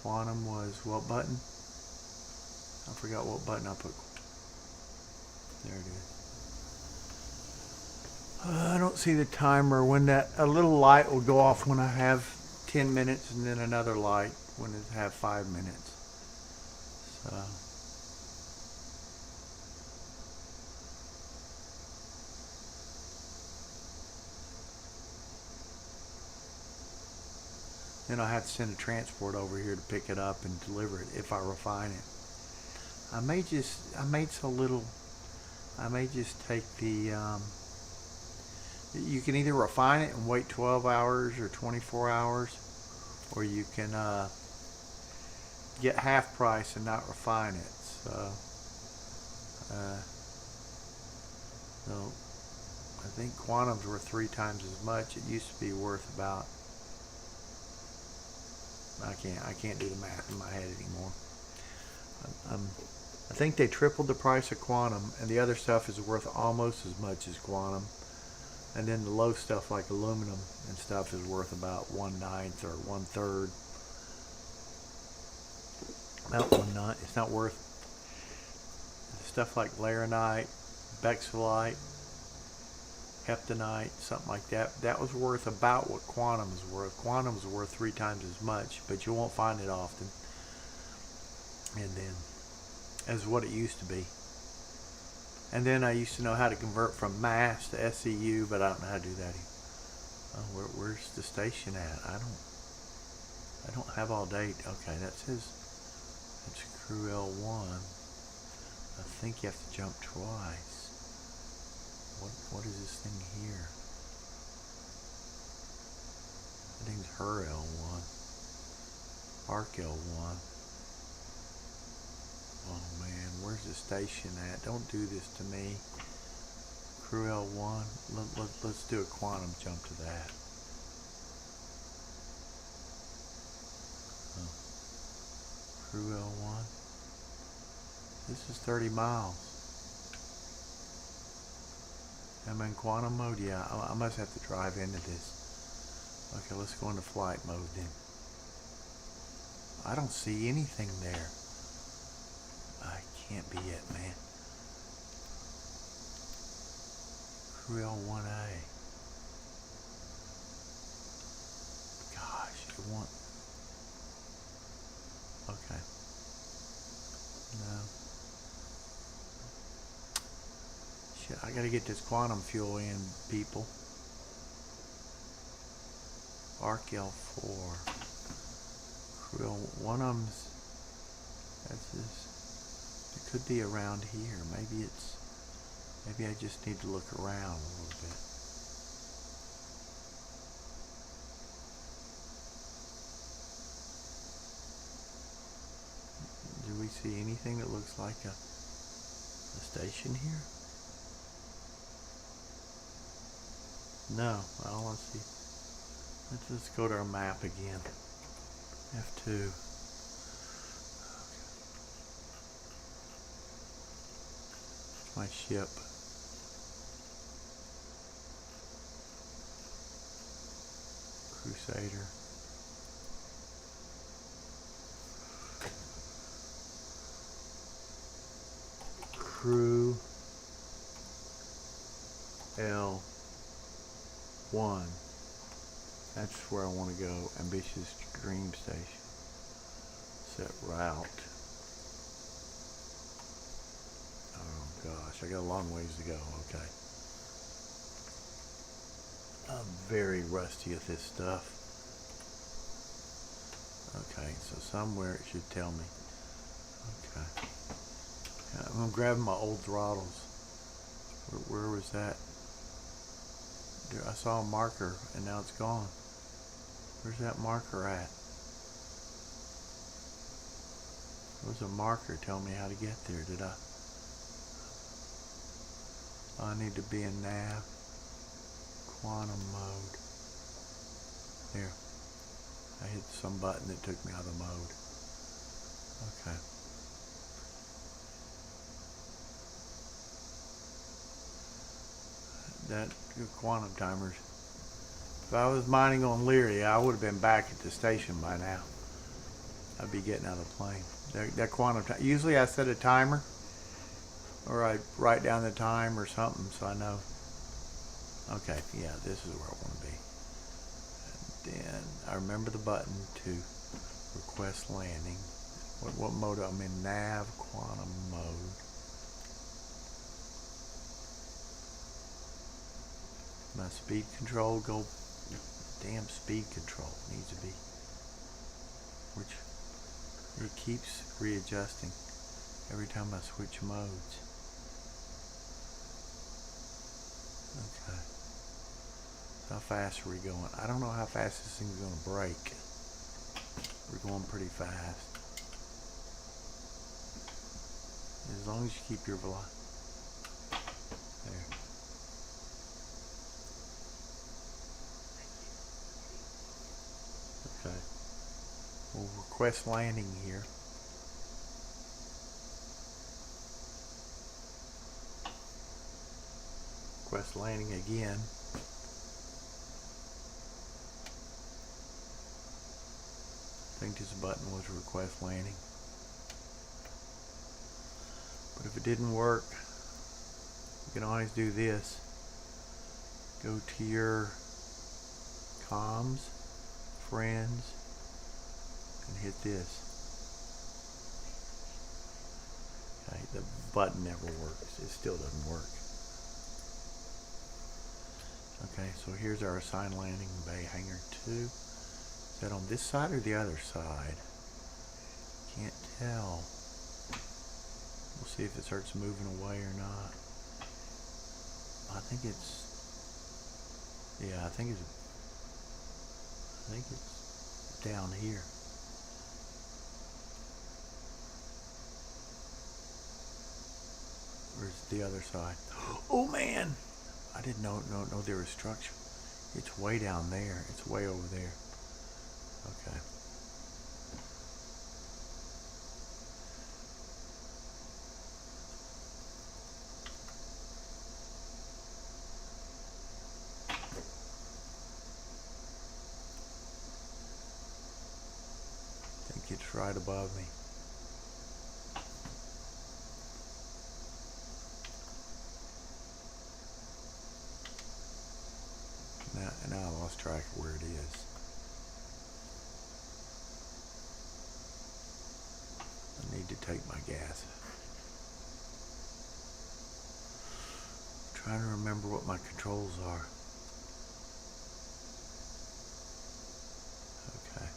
Quantum was what button? I forgot what button I put. There it is. I don't see the timer when a little light will go off when I have 10 minutes, and then another light when it have 5 minutes. So then I'll have to send a transport over here to pick it up and deliver it if I refine it. I may just take the you can either refine it and wait 12 hours or 24 hours, or you can get half price and not refine it. So I think quantums were 3 times as much. It used to be worth about, I can't do the math in my head anymore. I think they tripled the price of quantum, and the other stuff is worth almost as much as quantum. And then the low stuff like aluminum and stuff is worth about 1/9 or 1/3. About 1/9. It's not worth stuff like laranite, bexolite, heptonite, something like that. That was worth about what quantum is worth. Quantum is worth 3 times as much, but you won't find it often. And then, as what it used to be. And then I used to know how to convert from mass to SCU, but I don't know how to do that either. Where's the station at? I don't have all date. Okay, that's crew L1. I think you have to jump twice. What is this thing here? I think it's her L1. Arc L1. Oh man, where's the station at? Don't do this to me. Crew L1. Let's do a quantum jump to that. Oh. Crew L1. This is 30 miles. Am I in quantum mode? Yeah, I must have to drive into this. Okay, let's go into flight mode then. I don't see anything there. I can't be it, man. Crew L1A. Gosh, it won't. Okay. No. Shit, I gotta get this quantum fuel in, people. Arc L4. Crew one of them's. That's this. It could be around here. Maybe I just need to look around a little bit. Do we see anything that looks like a station here? No, all I see. Let's go to our map again. F2. My ship. Crusader. Crew L1. That's where I want to go. Ambitious Dream Station. Set route. Oh gosh, I got a long ways to go. Okay. I'm very rusty at this stuff. Okay, so somewhere it should tell me. Okay. I'm grabbing my old throttles. Where was that? I saw a marker and now it's gone. Where's that marker at? There was a marker telling me how to get there, did I? I need to be in nav. Quantum mode. There. I hit some button that took me out of the mode. Okay. That quantum timers. If I was mining on Leary, I would have been back at the station by now. I'd be getting out of the plane. That quantum time. Usually I set a timer, or I write down the time or something so I know. Okay, yeah, this is where I want to be. And then I remember the button to request landing. What mode? I'm in nav quantum mode. My speed control go. Damn speed control needs to be. Which it keeps readjusting every time I switch modes. Okay. How fast are we going? I don't know how fast this thing's going to break. We're going pretty fast. As long as you keep your velocity. There. Okay. We'll request landing here. Request landing again. I think this button was request landing. But if it didn't work, you can always do this. Go to your comms, friends, and hit this. Okay, the button never works. It still doesn't work. Okay, so here's our assigned landing bay hangar 2. Is that on this side or the other side? Can't tell. We'll see if it starts moving away or not. I think it's, yeah, I think it's down here. Where's the other side? Oh man! I didn't know there was structure. It's way down there. It's way over there. Okay. I think it's right above me. Now I lost track of where it is. I need to take my gas. I'm trying to remember what my controls are. Okay.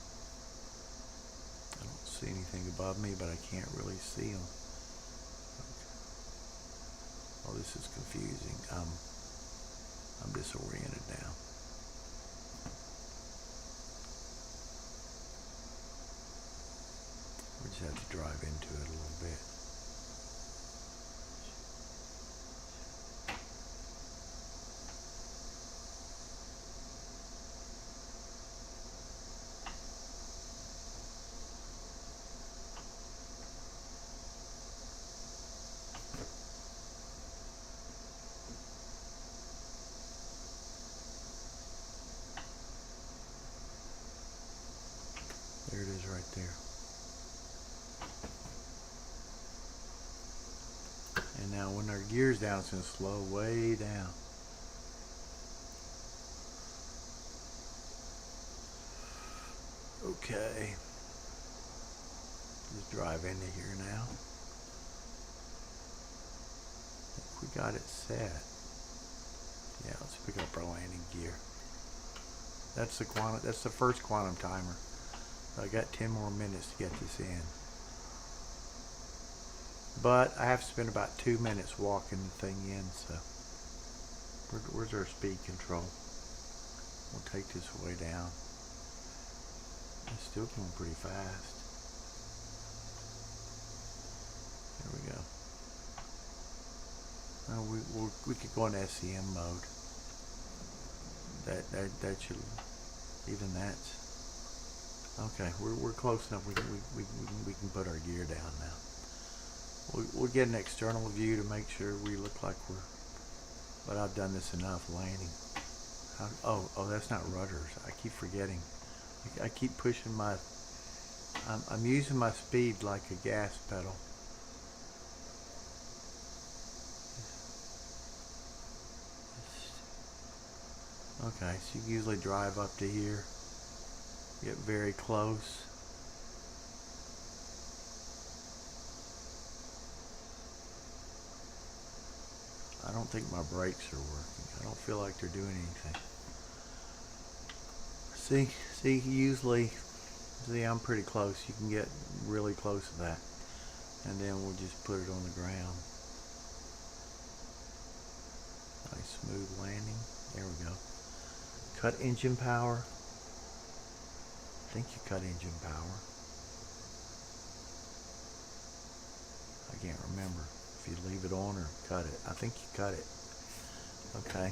I don't see anything above me, but I can't really see them. Okay. Oh, this is confusing. I'm disoriented now. We just have to drive into it a little bit. There it is right there. And now when our gear's down, it's going to slow way down. Okay. Just drive into here now. I think we got it set. Yeah, let's pick up our landing gear. That's the first quantum timer. So I got 10 more minutes to get this in. But I have to spend about 2 minutes walking the thing in, so where's our speed control? We'll take this way down. It's still going pretty fast. We could go in SCM mode. That should, even that's okay. We're close enough. We can put our gear down now. We'll get an external view to make sure we look like we're. But I've done this enough landing. Oh, that's not rudders. I keep forgetting. I keep pushing my. I'm using my speed like a gas pedal. Okay, so you usually drive up to here, get very close. I don't think my brakes are working. I don't feel like they're doing anything. See, usually, I'm pretty close. You can get really close to that. And then we'll just put it on the ground. Nice smooth landing. There we go. Cut engine power. I think you cut engine power. I can't remember if you leave it on or cut it. I think you cut it. Okay.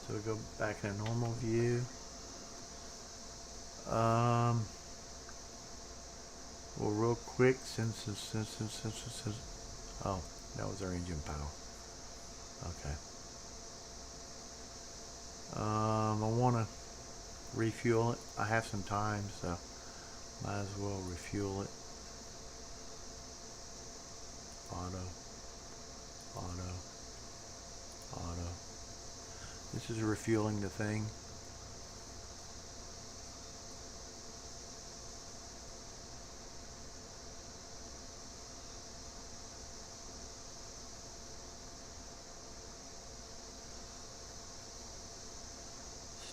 So we go back in a normal view. Well, real quick, since oh, that was our engine power. Okay. I want to refuel it. I have some time, so might as well refuel it. Auto. This is refueling the thing.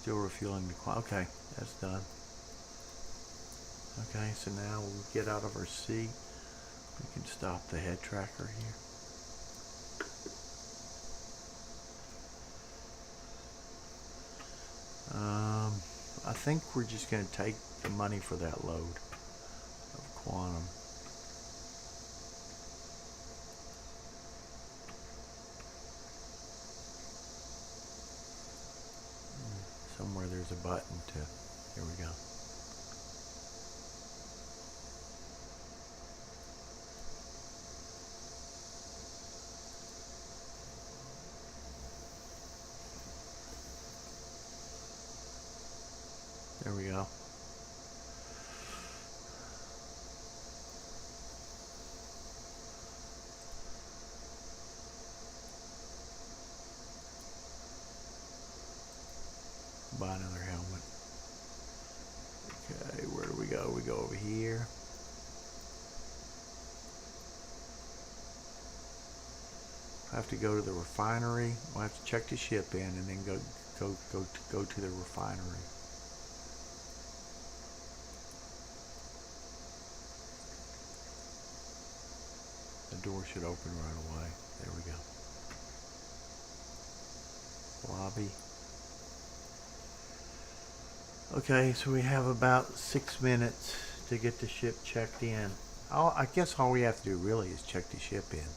Still refueling the okay, that's done. Okay, so now we'll get out of our seat. We can stop the head tracker here. I think we're just going to take the money for that load of quantum. Somewhere there's a button to, here we go. There we go. Buy another helmet. Okay, where do we go? We go over here. I have to go to the refinery. We'll have to check the ship in and then go to the refinery. The door should open right away. There we go. Lobby. Okay, so we have about 6 minutes to get the ship checked in. I guess all we have to do really is check the ship in.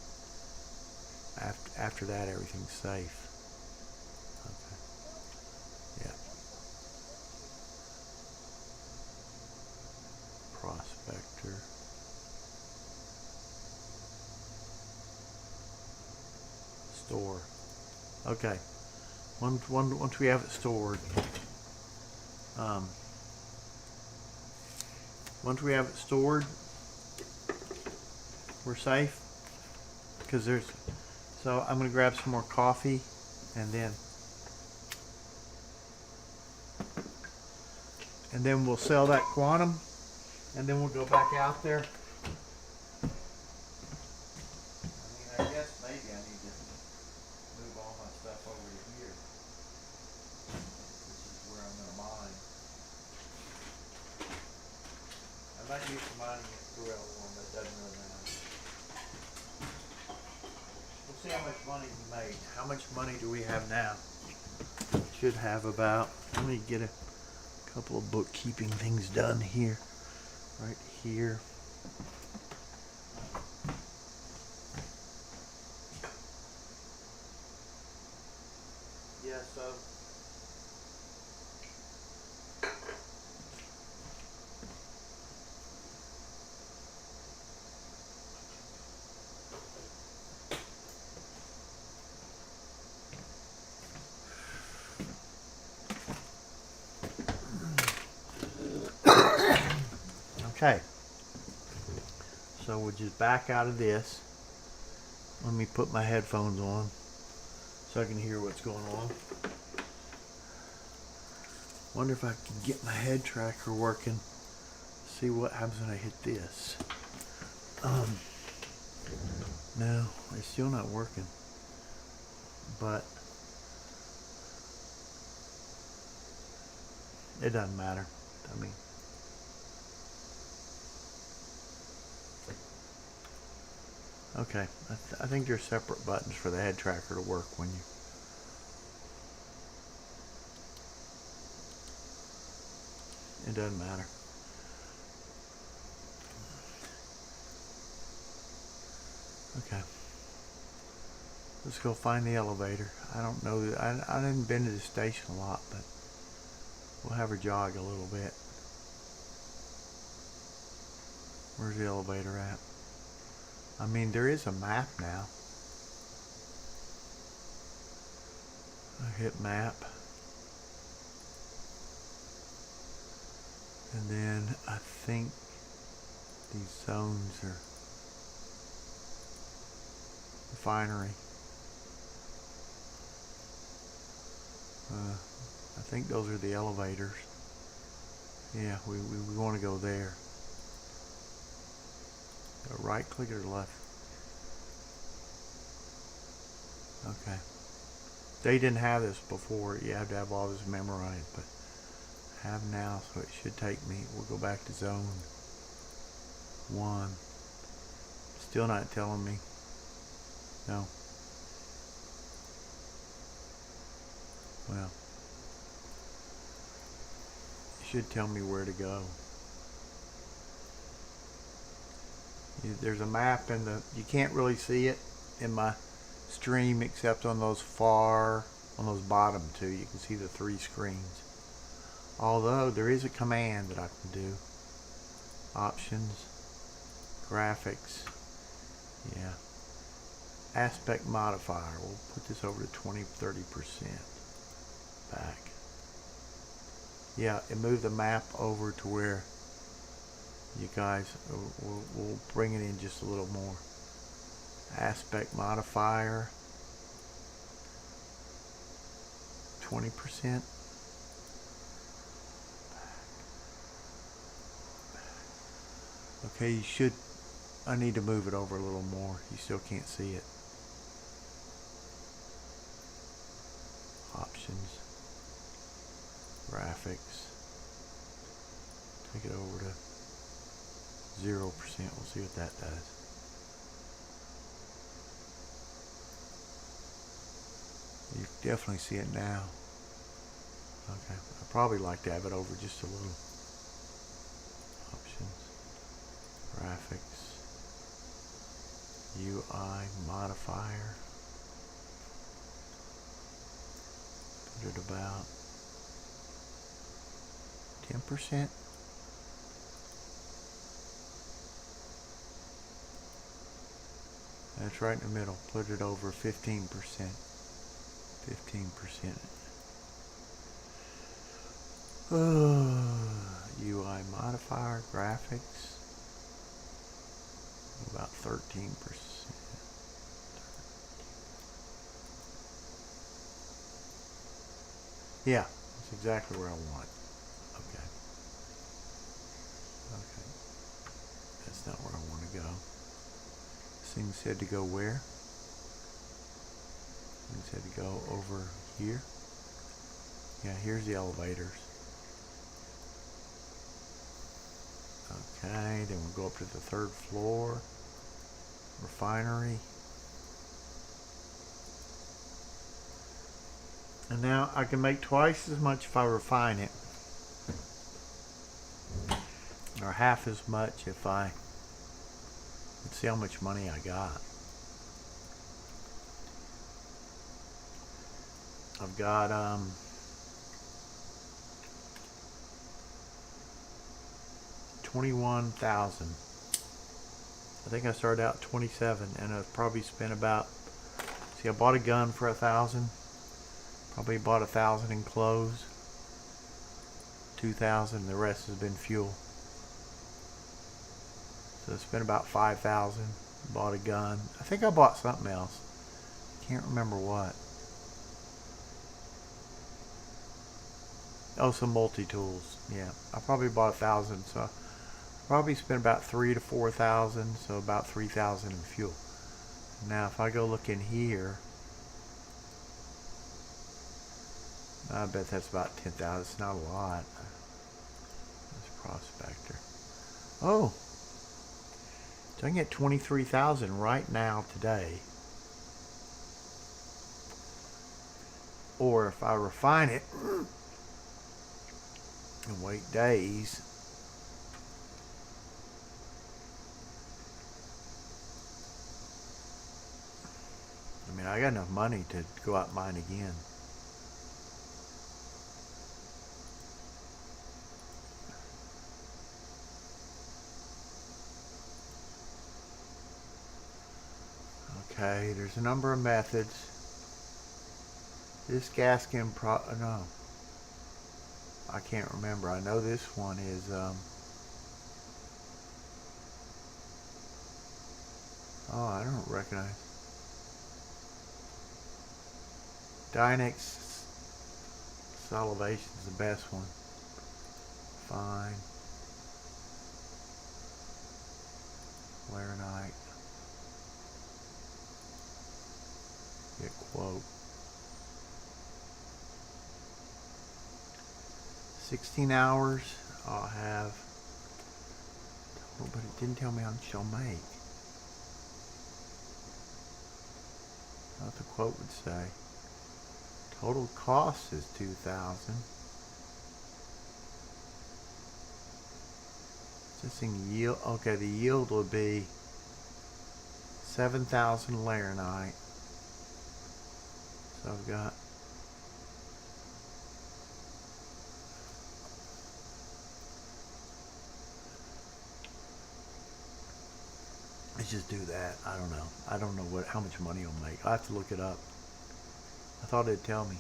After that, everything's safe. Okay. Yeah. Prospector. Store. Okay. Once we have it stored, once we have it stored, we're safe. Because so I'm gonna grab some more coffee, and then we'll sell that quantum, and then we'll go back out there. I guess maybe I need to move all my stuff over to here. This is where I'm gonna mine. I might use some mining at Gorilla one, but it doesn't really matter. We'll see how much money we made. How much money do we have now? Should have about, let me get a couple of bookkeeping things done here. Right here. so. Okay. So we'll just back out of this. Let me put my headphones on so I can hear what's going on. Wonder if I can get my head tracker working. See what happens when I hit this. No, it's still not working. But it doesn't matter. I mean, okay, I think there's separate buttons for the head tracker to work when you. It doesn't matter. Okay. Let's go find the elevator. I don't know. I didn't been to the station a lot, but we'll have her jog a little bit. Where's the elevator at? I mean, there is a map now. I hit map. And then I think these zones are refinery. I think those are the elevators. Yeah, we want to go there. Right click or left? Okay. They didn't have this before. You have to have all this memorized, but I have now, so it should take me. We'll go back to zone 1. Still not telling me. No. Well, it should tell me where to go. There's a map in the, you can't really see it in my stream except on those bottom two. You can see the 3 screens. Although there is a command that I can do. Options, graphics, yeah. Aspect modifier, we'll put this over to 20-30% back. Yeah, it moved the map over to where you guys, we'll bring it in just a little more. Aspect modifier, 20%. Okay, you should, I need to move it over a little more. You still can't see it. Options, graphics, take it over to 0%. We'll see what that does. You definitely see it now. Okay, I'd probably like to have it over just a little. Options, graphics, UI modifier. Put it about 10%. That's right in the middle. Put it over 15%. 15%. UI modifier, graphics, about 13%. Yeah, that's exactly where I want. Okay. Okay. That's not where I want to go. This thing said to go where? It said to go over here. Yeah, here's the elevators. Okay, then we'll go up to the 3rd floor. Refinery. And now I can make twice as much if I refine it. Or half as much if I, let's see how much money I got. I've got 21,000. I think I started out 27, and I've probably spent about. See, I bought a gun for 1,000. Probably bought 1,000 in clothes. 2,000. The rest has been fuel. So I spent about 5,000. Bought a gun. I think I bought something else. Can't remember what. Oh, some multi-tools. Yeah, I probably bought 1,000. So I probably spent about 3,000 to 4,000. So about 3,000 in fuel. Now, if I go look in here, I bet that's about 10,000. It's not a lot. This prospector. Oh, so I can get 23,000 right now today. Or if I refine it and wait days, I mean, I got enough money to go out and mine again. Okay, there's a number of methods. This gaskin no. I can't remember. I know this one is oh, I don't recognize. Dynex Salivation is the best one. Fine. Laranite. Get quote. 16 hours. I'll have. Oh, but it didn't tell me how much I'll make. What the quote would say. Total cost is 2,000. This thing yield. Okay, the yield will be 7,000 Laranite. So I've got. Let's just do that. I don't know. I don't know how much money I'll make. I have to look it up. I thought it'd tell me.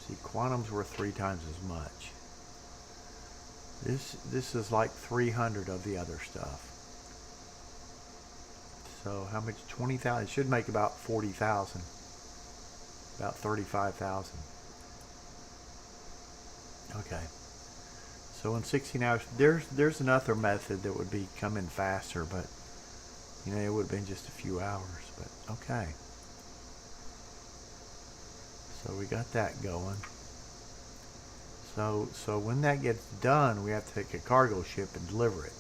See, quantum's worth 3 times as much. This is like 300 of the other stuff. So how much? 20,000. It should make about 40,000. About 35,000. Okay. So in 16 hours, there's another method that would be coming faster, but you know, it would have been just a few hours. But okay. So we got that going. So when that gets done, we have to take a cargo ship and deliver it.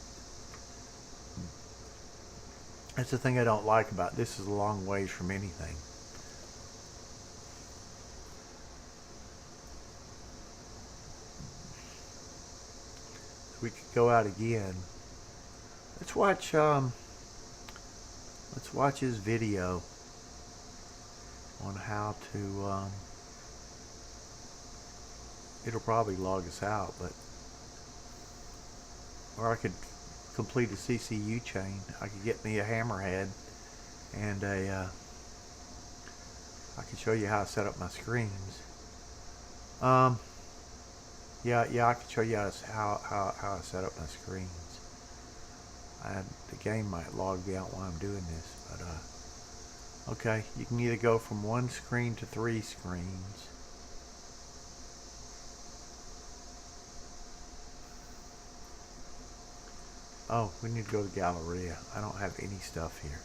That's the thing I don't like about this. Is a long ways from anything. We could go out again. Let's watch his video on how to it'll probably log us out, but or I could complete a CCU chain. I could get me a hammerhead and a I can show you how to set up my screens. Yeah, I can show you how to set up my screens. The game might log me out while I'm doing this, but okay, you can either go from 1 screen to 3 screens. Oh, we need to go to Galleria. I don't have any stuff here.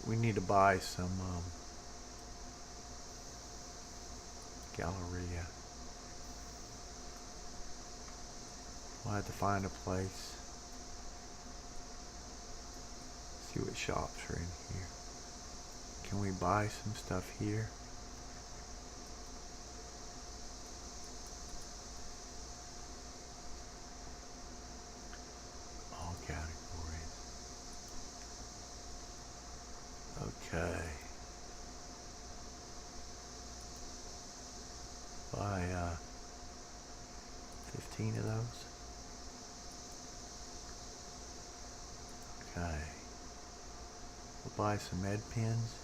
We need to buy some Galleria. We'll have to find a place. See what shops are in here. Can we buy some stuff here? All categories. 15 of those. Okay. We'll buy some med pens.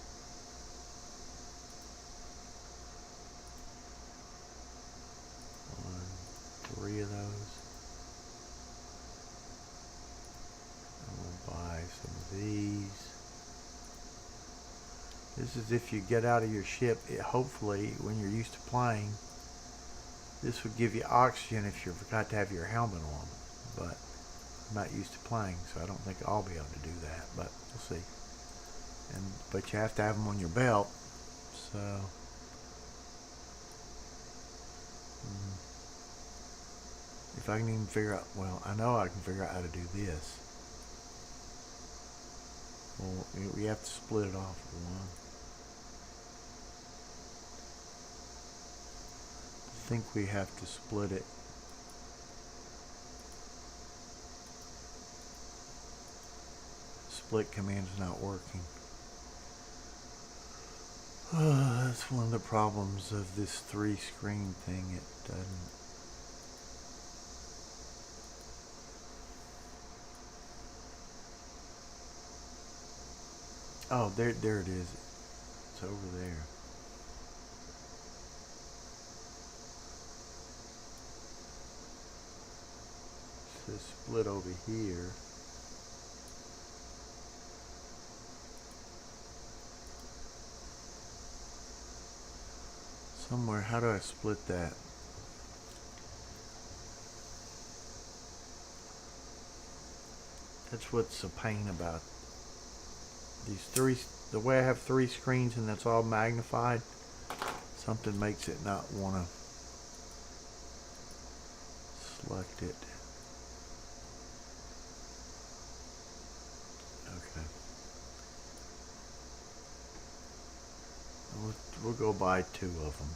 Three of those. And we'll buy some of these. This is if you get out of your ship, hopefully when you're used to playing, this would give you oxygen if you forgot to have your helmet on. But I'm not used to playing, so I don't think I'll be able to do that, but we'll see. But you have to have them on your belt, so if I can even figure out, well, I know I can figure out how to do this. Well, we have to split it off one. I think we have to split it. Split command's not working. That's one of the problems of this 3-screen thing. It doesn't. Oh, there it is. It's over there. So split over here. Somewhere, how do I split that? That's what's a pain about these three. The way I have 3 screens and that's all magnified, something makes it not want to select it. Okay. We'll go buy 2 of them,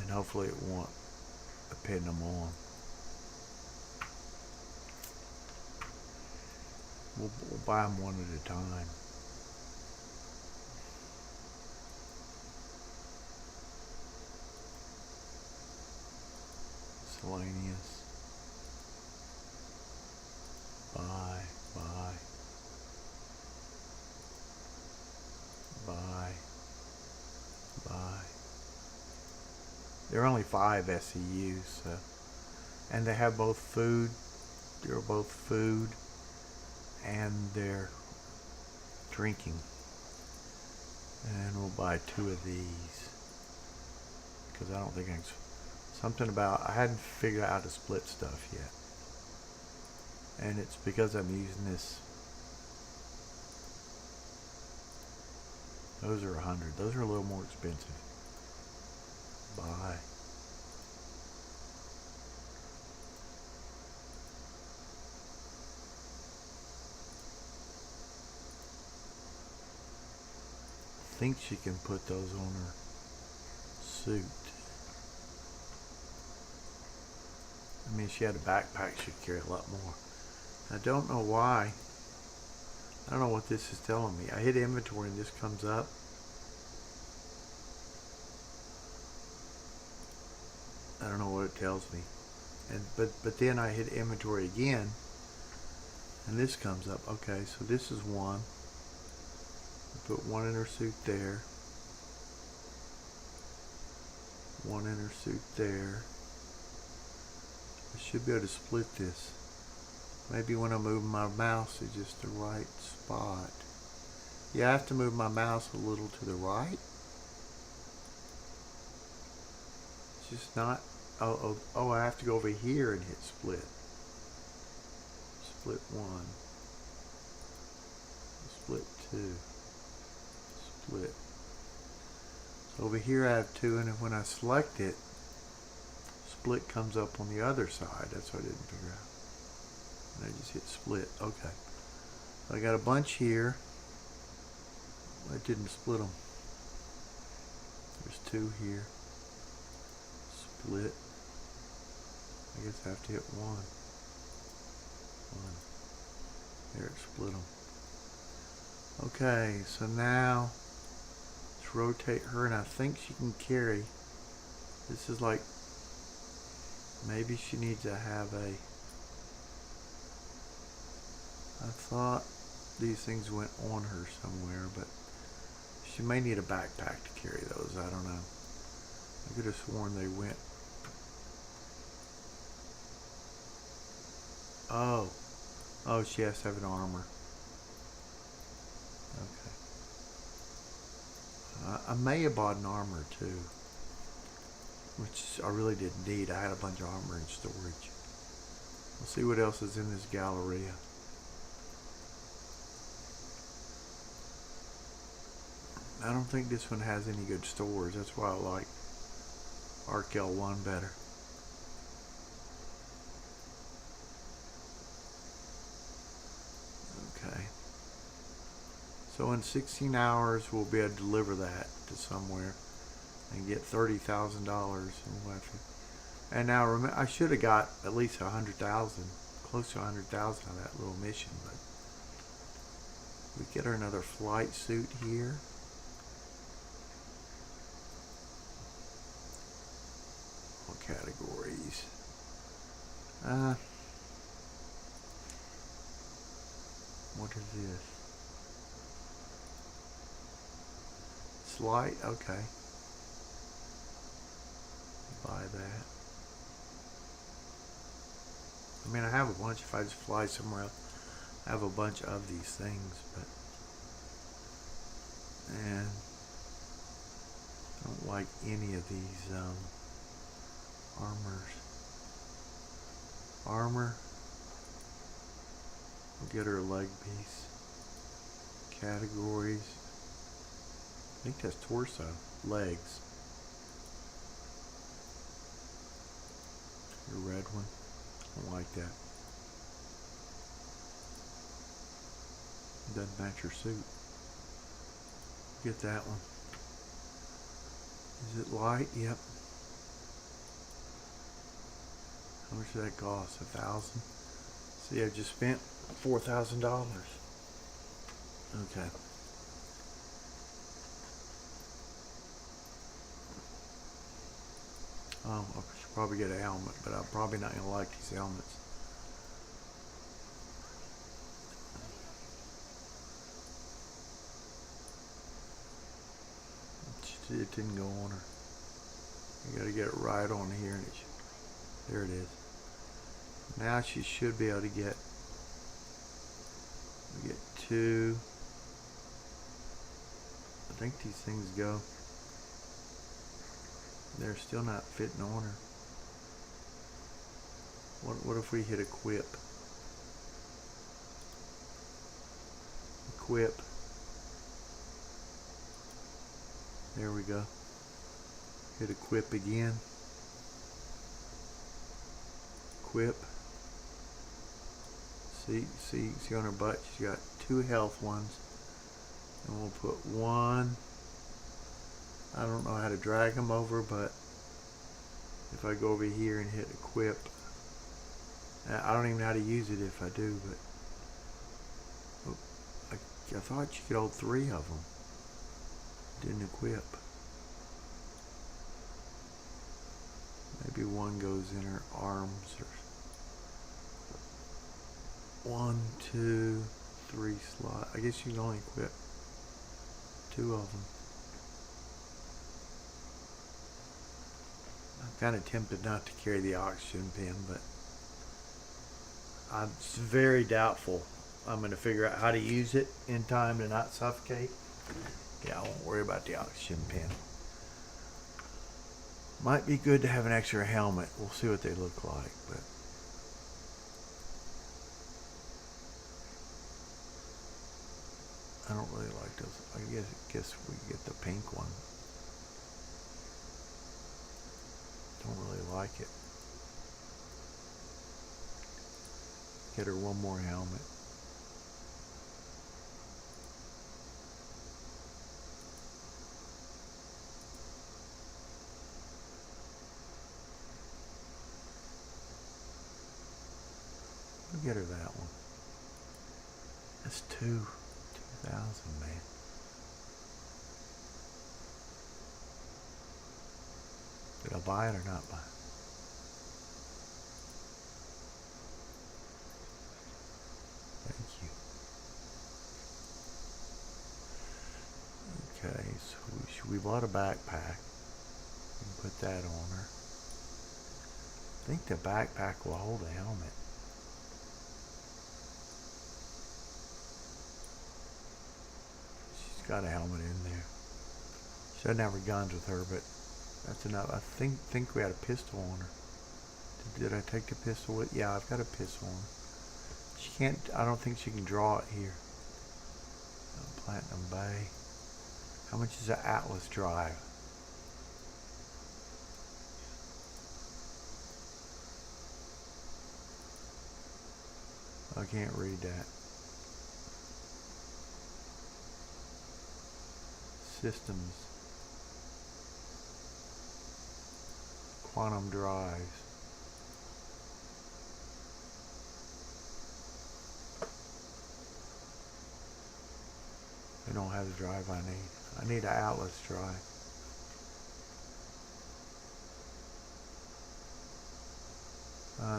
and hopefully it won't pin them on. We'll buy them one at a time. Selenius. Buy. There are only 5 SCUs, so, and they have both food. They're both food, and they're drinking. And we'll buy 2 of these because I don't think I can. Something about I hadn't figured out how to split stuff yet, and it's because I'm using this. Those are 100. Those are a little more expensive. Buy. I think she can put those on her suit. I mean, if she had a backpack, she'd carry a lot more. I don't know why. I don't know what this is telling me. I hit inventory and this comes up. I don't know what it tells me. But then I hit inventory again and this comes up. Okay, so this is one. Put one in her suit there. One in her suit there. I should be able to split this. Maybe when I move my mouse to just the right spot. Yeah, I have to move my mouse a little to the right. It's just not. Oh, I have to go over here and hit split. Split 1. Split 2. Split. So over here I have 2, and when I select it, split comes up on the other side. That's what I didn't figure out. And I just hit split. Okay. I got a bunch here. I didn't split them. There's 2 here. Split. I guess I have to hit 1. There, it split them. Okay, so now let's rotate her, and I think she can carry. This is like Maybe she needs to have a... I thought these things went on her somewhere, but she may need a backpack to carry those. I don't know. I could have sworn they went... Oh. Oh, she has to have an armor. Okay. I may have bought an armor too, which I really didn't need. I had a bunch of armor in storage. We'll see what else is in this Galleria. I don't think this one has any good stores. That's why I like Arkel 1 better. Okay. So in 16 hours we'll be able to deliver that to somewhere and get $30,000. And now remember, I should have got at least 100,000, close to 100,000 out of that little mission, but we get her another flight suit here. What categories? What is this? Slight? Okay. Buy that. I mean, I have a bunch. If I just fly somewhere else, I have a bunch of these things, but... And I don't like any of these armors. Armor. We'll get her a leg piece. Categories. I think that's torso. Legs. The red one. I don't like that. Doesn't match your suit. Get that one. Is it light? Yep. How much did that cost? $1,000? See, I just spent $4,000. Okay. Oh, I should probably get a helmet, but I'm probably not going to like these helmets. It didn't go on her. You got to get it right on here, and there it is. Now she should be able to get. We get 2. I think these things go. They're still not fitting on her. What if we hit equip? Equip. There we go. Hit equip again. Equip. See on her butt, she's got 2 health ones. And we'll put 1. I don't know how to drag them over, but if I go over here and hit equip, I don't even know how to use it if I do, but I thought you could hold 3 of them. Didn't equip. Maybe 1 goes in her arms, or 1, 2, 3 slot. I guess you can only equip 2 of them. I'm kind of tempted not to carry the oxygen pen, but I'm very doubtful I'm going to figure out how to use it in time to not suffocate. Yeah, I won't worry about the oxygen pen. Might be good to have an extra helmet. We'll see what they look like, but I don't really like those. I guess we get the pink one. Don't really like it. Get her 1 more helmet. We'll get her that one. That's 2,000, man. Did I buy it or not buy it? we bought a backpack. We can put that on her. I think the backpack will hold a helmet. She's got a helmet in there. She doesn't have her guns with her, but that's enough. I think we had a pistol on her. Did I take the pistol with? Yeah, I've got a pistol on her. She can't, I don't think she can draw it here. Platinum Bay. How much is an Atlas drive? I can't read that. Systems. Quantum drives. I don't have the drive I need. I need an Atlas drive.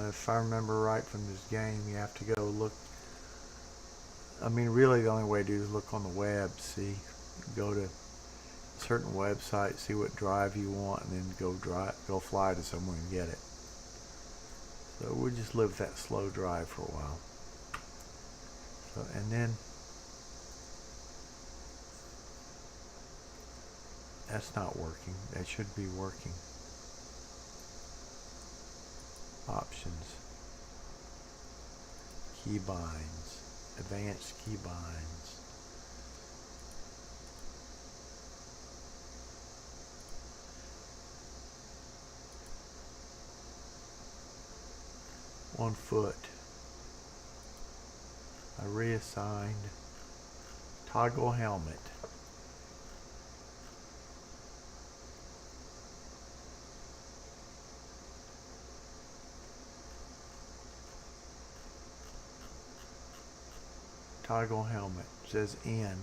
If I remember right from this game, you have to go look. I mean, really the only way to do is look on the web, see, go to a certain website, see what drive you want, and then go fly to somewhere and get it. So we'll just live that slow drive for a while. So, and then that's not working. That should be working. Options. Keybinds. Advanced keybinds. On foot. I reassigned. Toggle helmet. Toggle helmet. It says N.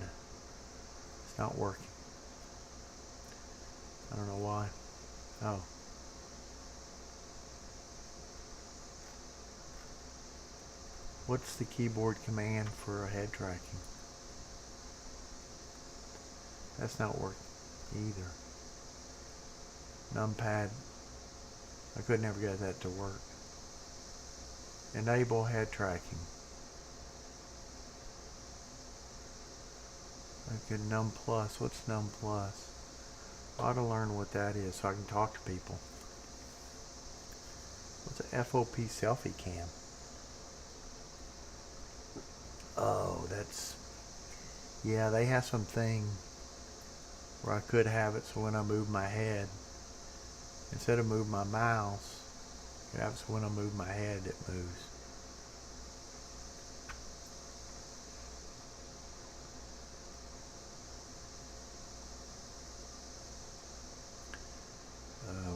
It's not working. I don't know why. Oh. What's the keyboard command for head tracking? That's not working either. Numpad. I could never get that to work. Enable head tracking. Okay, Num Plus. What's Num Plus? I ought to learn what that is so I can talk to people. What's a FOP selfie cam? Oh, that's... Yeah, they have something where I could have it so when I move my head, instead of move my mouse, I have it so when I move my head it moves.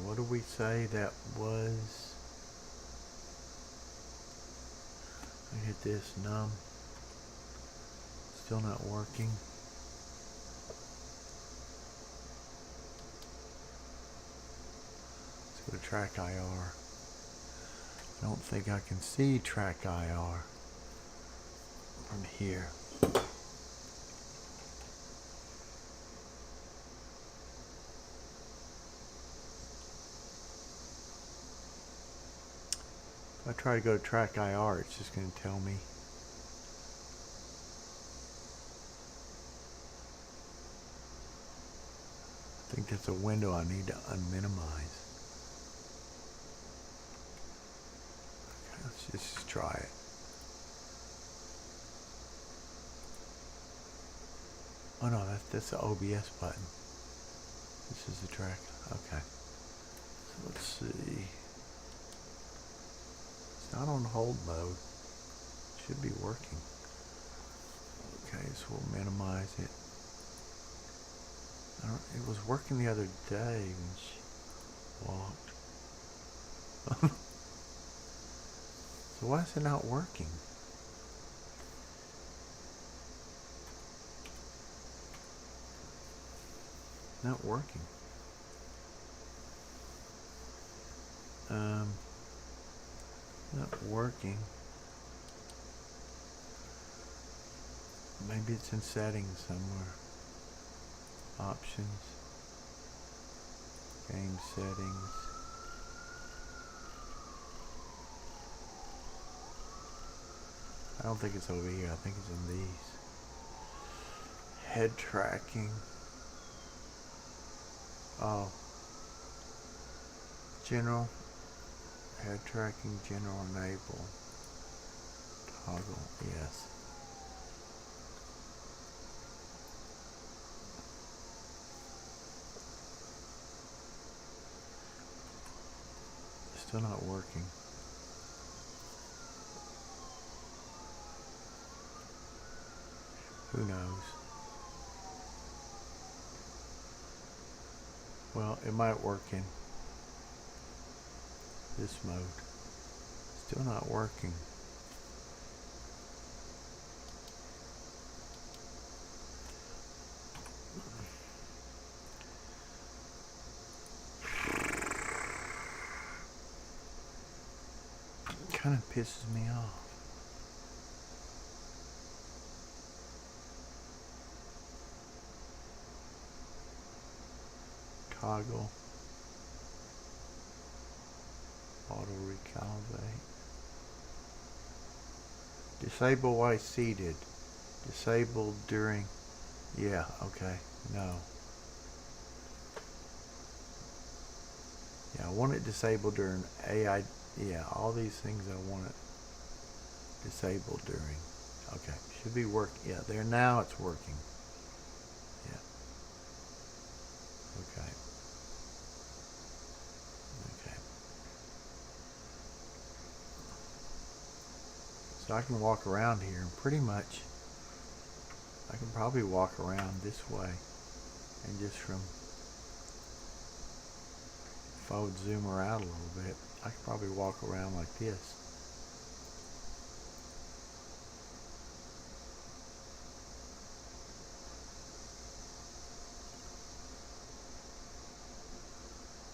What do we say that was? I hit this num. Still not working. Let's go to track IR. I don't think I can see track IR from here. If I try to go to track IR, it's just going to tell me. I think that's a window I need to unminimize. Okay, let's just try it. Oh no, that's the OBS button. This is the track. Okay. So let's see. It's not on hold mode. It should be working. Okay, so we'll minimize it. It was working the other day when she walked. So why is it not working? Not working. Not working. Maybe it's in settings somewhere. Options. Game settings. I don't think it's over here. I think it's in these. Head tracking. Oh. General. Head tracking, general enable. Toggle, yes. Still not working. Who knows? Well, it might work in this mode. Still not working. Kind of pisses me off. Toggle. Auto recalibrate. Disable while seated. Disabled during. Yeah, okay. No. Yeah, I want it disabled during AI. Yeah, all these things I want it disabled during. Okay, should be working. Yeah, there now it's working. Yeah. Okay. Okay. So I can walk around here and pretty much I can probably walk around this way and just from, if I would zoom her out a little bit, I could probably walk around like this.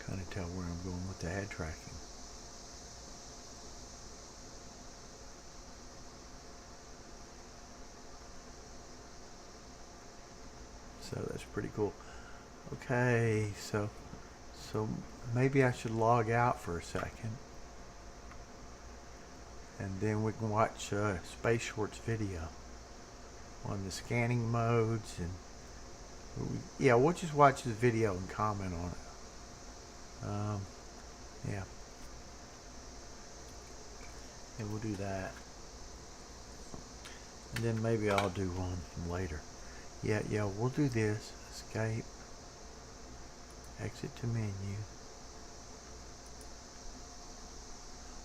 Kind of tell where I'm going with the head tracking. So that's pretty cool. Okay, so maybe I should log out for a second, and then we can watch Space Short's video on the scanning modes, and yeah, we'll just watch the video and comment on it. Yeah, we'll do that, and then maybe I'll do one later. Yeah, we'll do this. Escape. Exit to menu.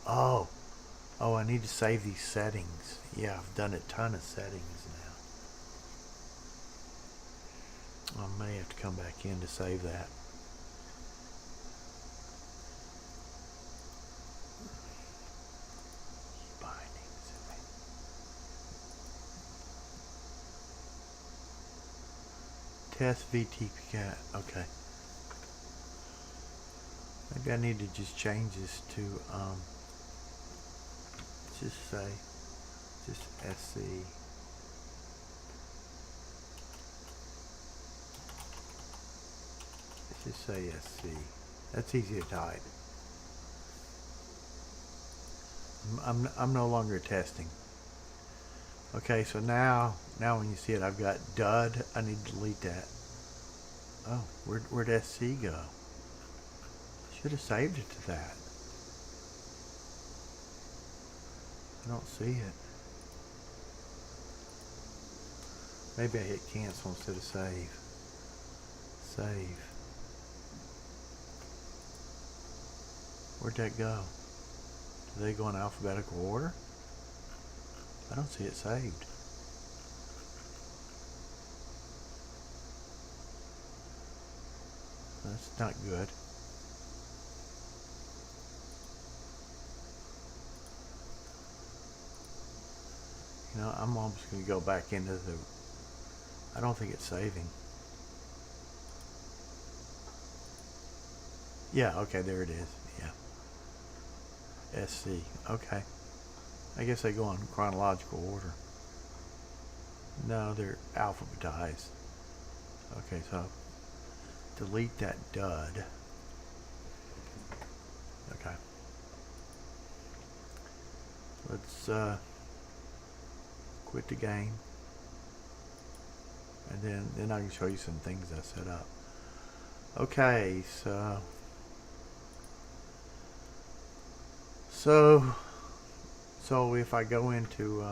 Oh, I need to save these settings. Yeah, I've done a ton of settings now. I may have to come back in to save that. Test VTP. Okay. Maybe I need to just change this to just say just SC. Let's just say SC. That's easy to type. I'm no longer testing. Okay, so now when you see it, I've got dud. I need to delete that. Oh, where'd SC go? Should have saved it to that. I don't see it. Maybe I hit cancel instead of save. Save. Where'd that go? Do they go in alphabetical order? I don't see it saved. That's not good. You know, I'm almost going to go back into the... I don't think it's saving. Yeah, okay, there it is. Yeah. SC. Okay. I guess they go in chronological order. No, they're alphabetized. Okay, so delete that dud. Okay. Let's quit the game. And then I can show you some things I set up. Okay, so if I go into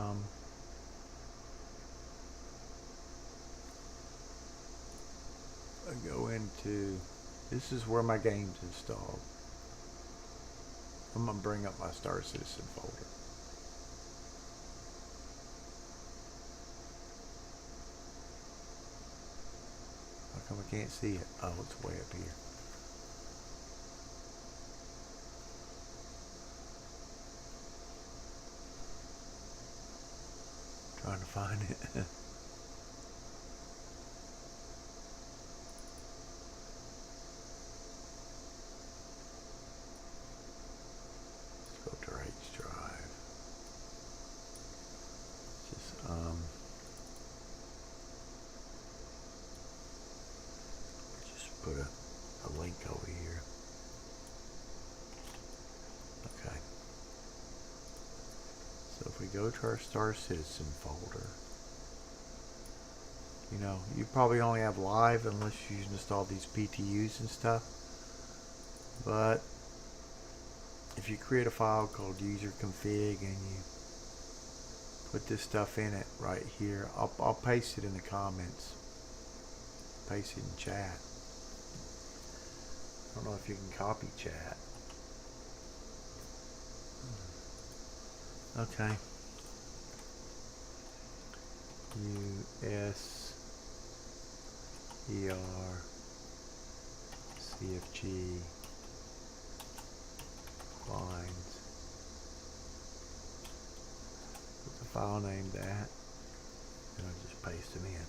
this is where my game's installed. I'm gonna bring up my Star Citizen folder. How come I can't see it? Oh, it's way up here. Trying to find it. Let's go to H drive. Just put a link over here. Okay. So if we go to our Star Citizen folder, you know, you probably only have live unless you install these PTUs and stuff. But if you create a file called user config and you put this stuff in it right here, I'll paste it in the comments. Paste it in chat. I don't know if you can copy chat. Okay. CFG lines. Put the file name that, and I'll just paste them in.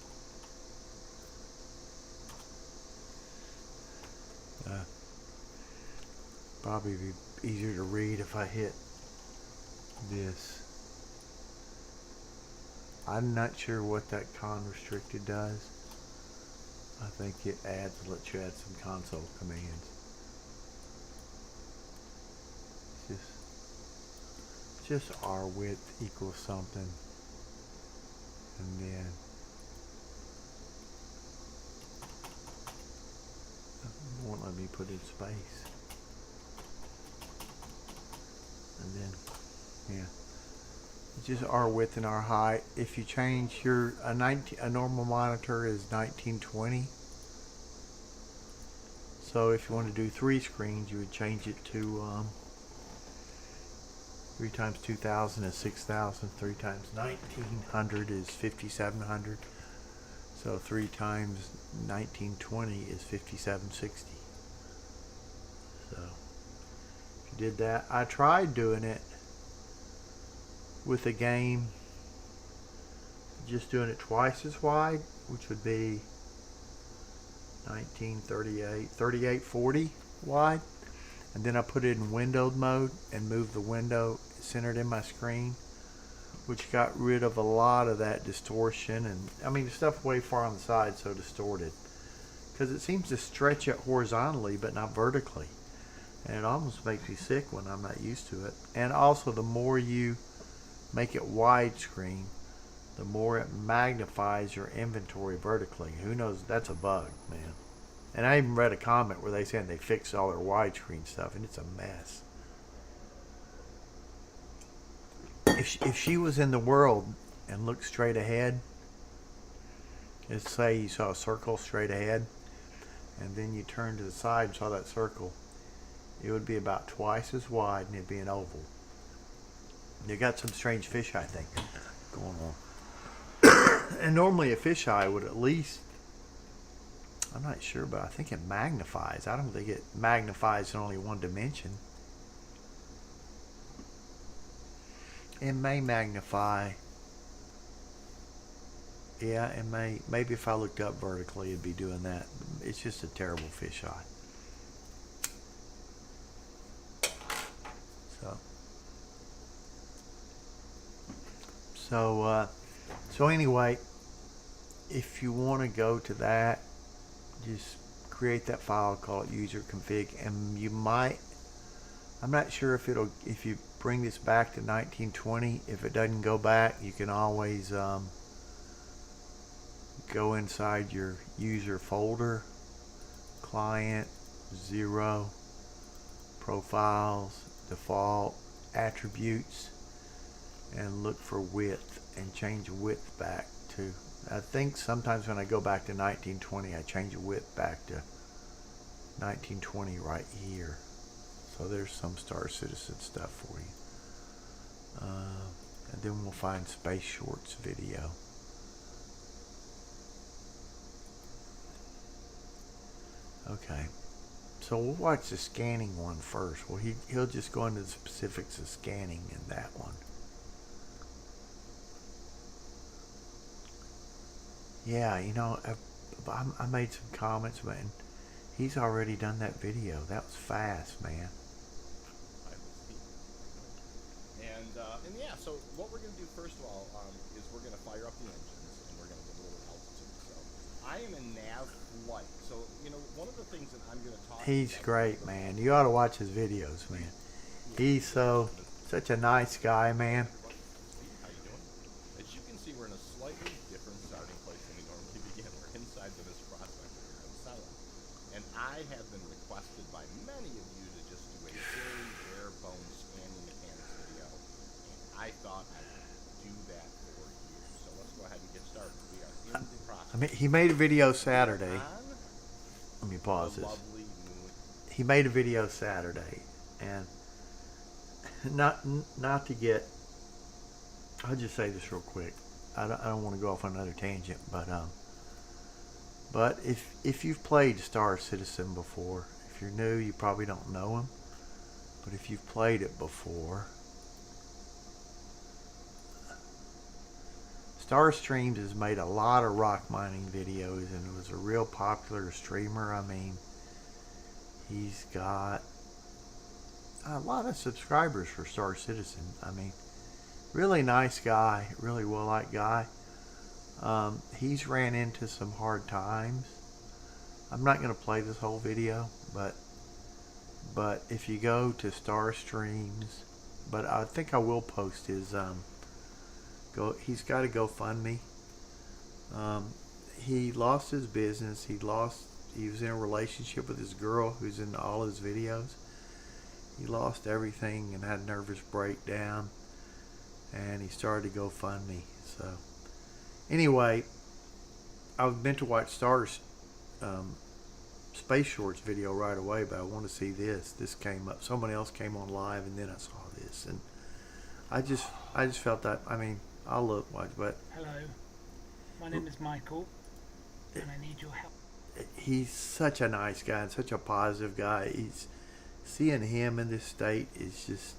Probably be easier to read if I hit this. I'm not sure what that con restricted does. I think it lets you add some console commands. Just R width equals something, and then it won't let me put in space. And then, yeah, it's just R width and R height. If you change a normal monitor is 1920. So if you want to do 3 screens, you would change it to 3 times 2000 is 6000. 3 times 1900 is 5700. So 3 times 1920 is 5760. So if you did that, I tried doing it with a game, just doing it twice as wide, which would be 3840 wide, and then I put it in windowed mode and moved the window centered in my screen, which got rid of a lot of that distortion, and I mean the stuff way far on the side so distorted, because it seems to stretch it horizontally but not vertically, and it almost makes me sick when I'm not used to it. And also, the more you make it widescreen, the more it magnifies your inventory vertically. Who knows? That's a bug, man. And I even read a comment where they said they fixed all their widescreen stuff, and it's a mess. If she was in the world and looked straight ahead, let's say you saw a circle straight ahead, and then you turned to the side and saw that circle, it would be about twice as wide, and it'd be an oval. You got some strange fisheye thing going on. And normally a fisheye would at least, I'm not sure, but I think it magnifies. I don't think it magnifies in only one dimension. It may magnify. Yeah, it may. Maybe if I looked up vertically, it'd be doing that. It's just a terrible fisheye. So anyway, if you want to go to that, just create that file, call it user config, and you might I'm not sure if you bring this back to 1920, if it doesn't go back, you can always go inside your user folder, client, 0, profiles, default, attributes, and look for width and change width back to, I think sometimes when I go back to 1920, I change the width back to 1920 right here. So there's some Star Citizen stuff for you. And then we'll find Space Shorts video. Okay. So we'll watch the scanning one first. Well, he'll just go into the specifics of scanning in that one. Yeah, you know, I made some comments, man. He's already done that video. That was fast, man. And yeah, so what we're going to do first of all is we're going to fire up the engines and we're going to get a little altitude. So I am in nav flight. So, you know, one of the things that I'm going to talk He's about great, man. You ought to watch his videos, man. He's such a nice guy, man. How you doing? As you can see, we're in a slightly different starting place than we normally begin. We're inside the Mr. Prospector in Silent. And I have been requested by many of you to just do a very bare bones scanning mechanics video. And I thought I would do that for you. So let's go ahead and get started. We are in the process. I mean, he made a video Saturday. On Let me pause the this. lovely moon. He made a video Saturday, and not to get. I'll just say this real quick. I don't want to go off on another tangent, but if you've played Star Citizen before, if you're new, you probably don't know him. But if you've played it before, Star Streams has made a lot of rock mining videos and was a real popular streamer. I mean, he's got a lot of subscribers for Star Citizen. I mean, really nice guy, really well-liked guy. He's ran into some hard times. I'm not going to play this whole video, but if you go to Star Streams, but I think I will post his he's got a GoFundMe. He lost his business. He was in a relationship with this girl who's in all his videos. He lost everything and had a nervous breakdown, and he started to GoFundMe. So anyway, I was meant to watch Space Shorts video right away, but I want to see this. This came up. Someone else came on live, and then I saw this, and I just felt that. I mean, I'll watch, but hello, my name is Michael, and I need your help. He's such a nice guy and such a positive guy. Seeing him in this state is just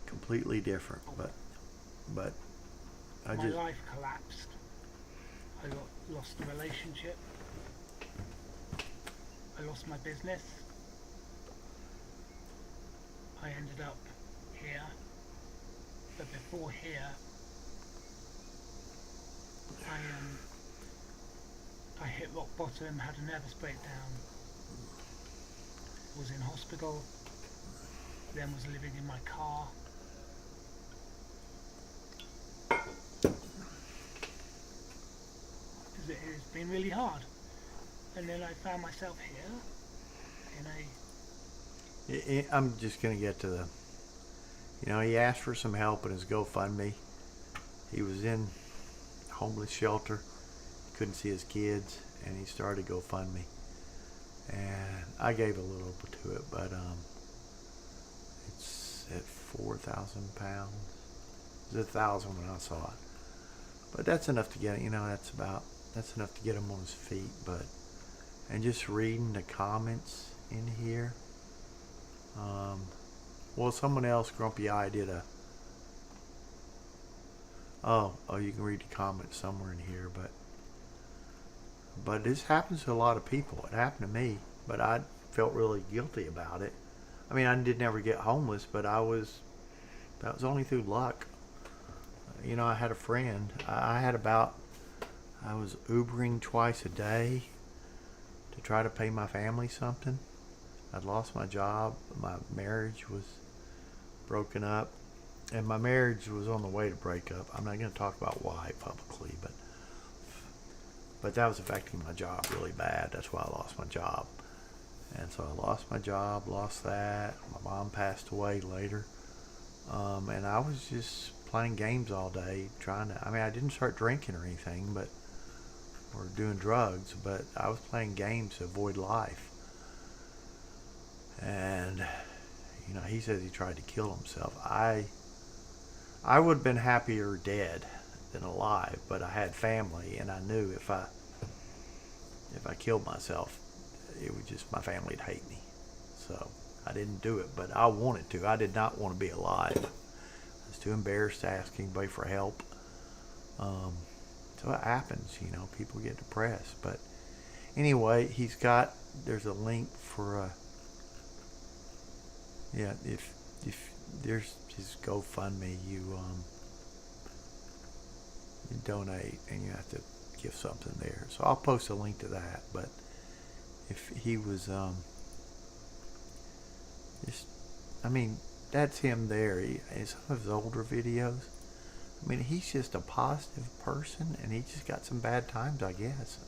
completely different. But my life collapsed. I lost a relationship. I lost my business. I ended up here. But before here, I hit rock bottom, had a nervous breakdown, was in hospital, then was living in my car. It's been really hard. And then I found myself here in a... I'm just going to get to the... You know, he asked for some help in his GoFundMe. He was in a homeless shelter. He couldn't see his kids, and he started GoFundMe. And I gave a little bit to it, but it's at 4,000 pounds. It was 1,000 when I saw it. But that's enough to get, you know, that's enough to get him on his feet. And just reading the comments in here. Well, someone else, Grumpy Eye, did a... Oh, you can read the comments somewhere in here, but this happens to a lot of people. It happened to me, but I felt really guilty about it. I mean, I did never get homeless, but that was only through luck. You know, I had a friend. I was Ubering twice a day to try to pay my family something. I'd lost my job. My marriage was broken up, and my marriage was on the way to break up. I'm not going to talk about why publicly, but that was affecting my job really bad. That's why I lost my job. And so I lost my job, lost that. My mom passed away later. And I was just playing games all day, I didn't start drinking or anything, or doing drugs, but I was playing games to avoid life. And, he says he tried to kill himself. I would have been happier dead than alive, but I had family, and I knew if I killed myself, it would just, my family would hate me. So I didn't do it, but I wanted to. I did not want to be alive. I was too embarrassed to ask anybody for help. So it happens, people get depressed. But anyway, there's a link for, if there's his GoFundMe, you donate and you have to give something there. So I'll post a link to that. But if he was, that's him there. In some of his older videos, he's just a positive person, and he just got some bad times, I guess.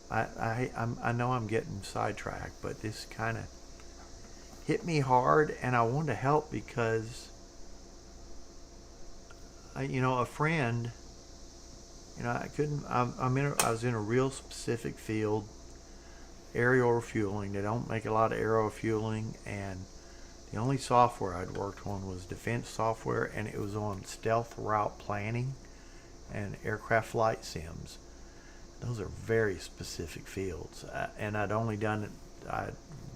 I know I'm getting sidetracked, but this kind of hit me hard, and I wanted to help because, a friend, I was in a real specific field, aerial refueling. They don't make a lot of aerial refueling, and the only software I'd worked on was defense software, and it was on stealth route planning and aircraft flight sims. Those are very specific fields, and I'd only done it.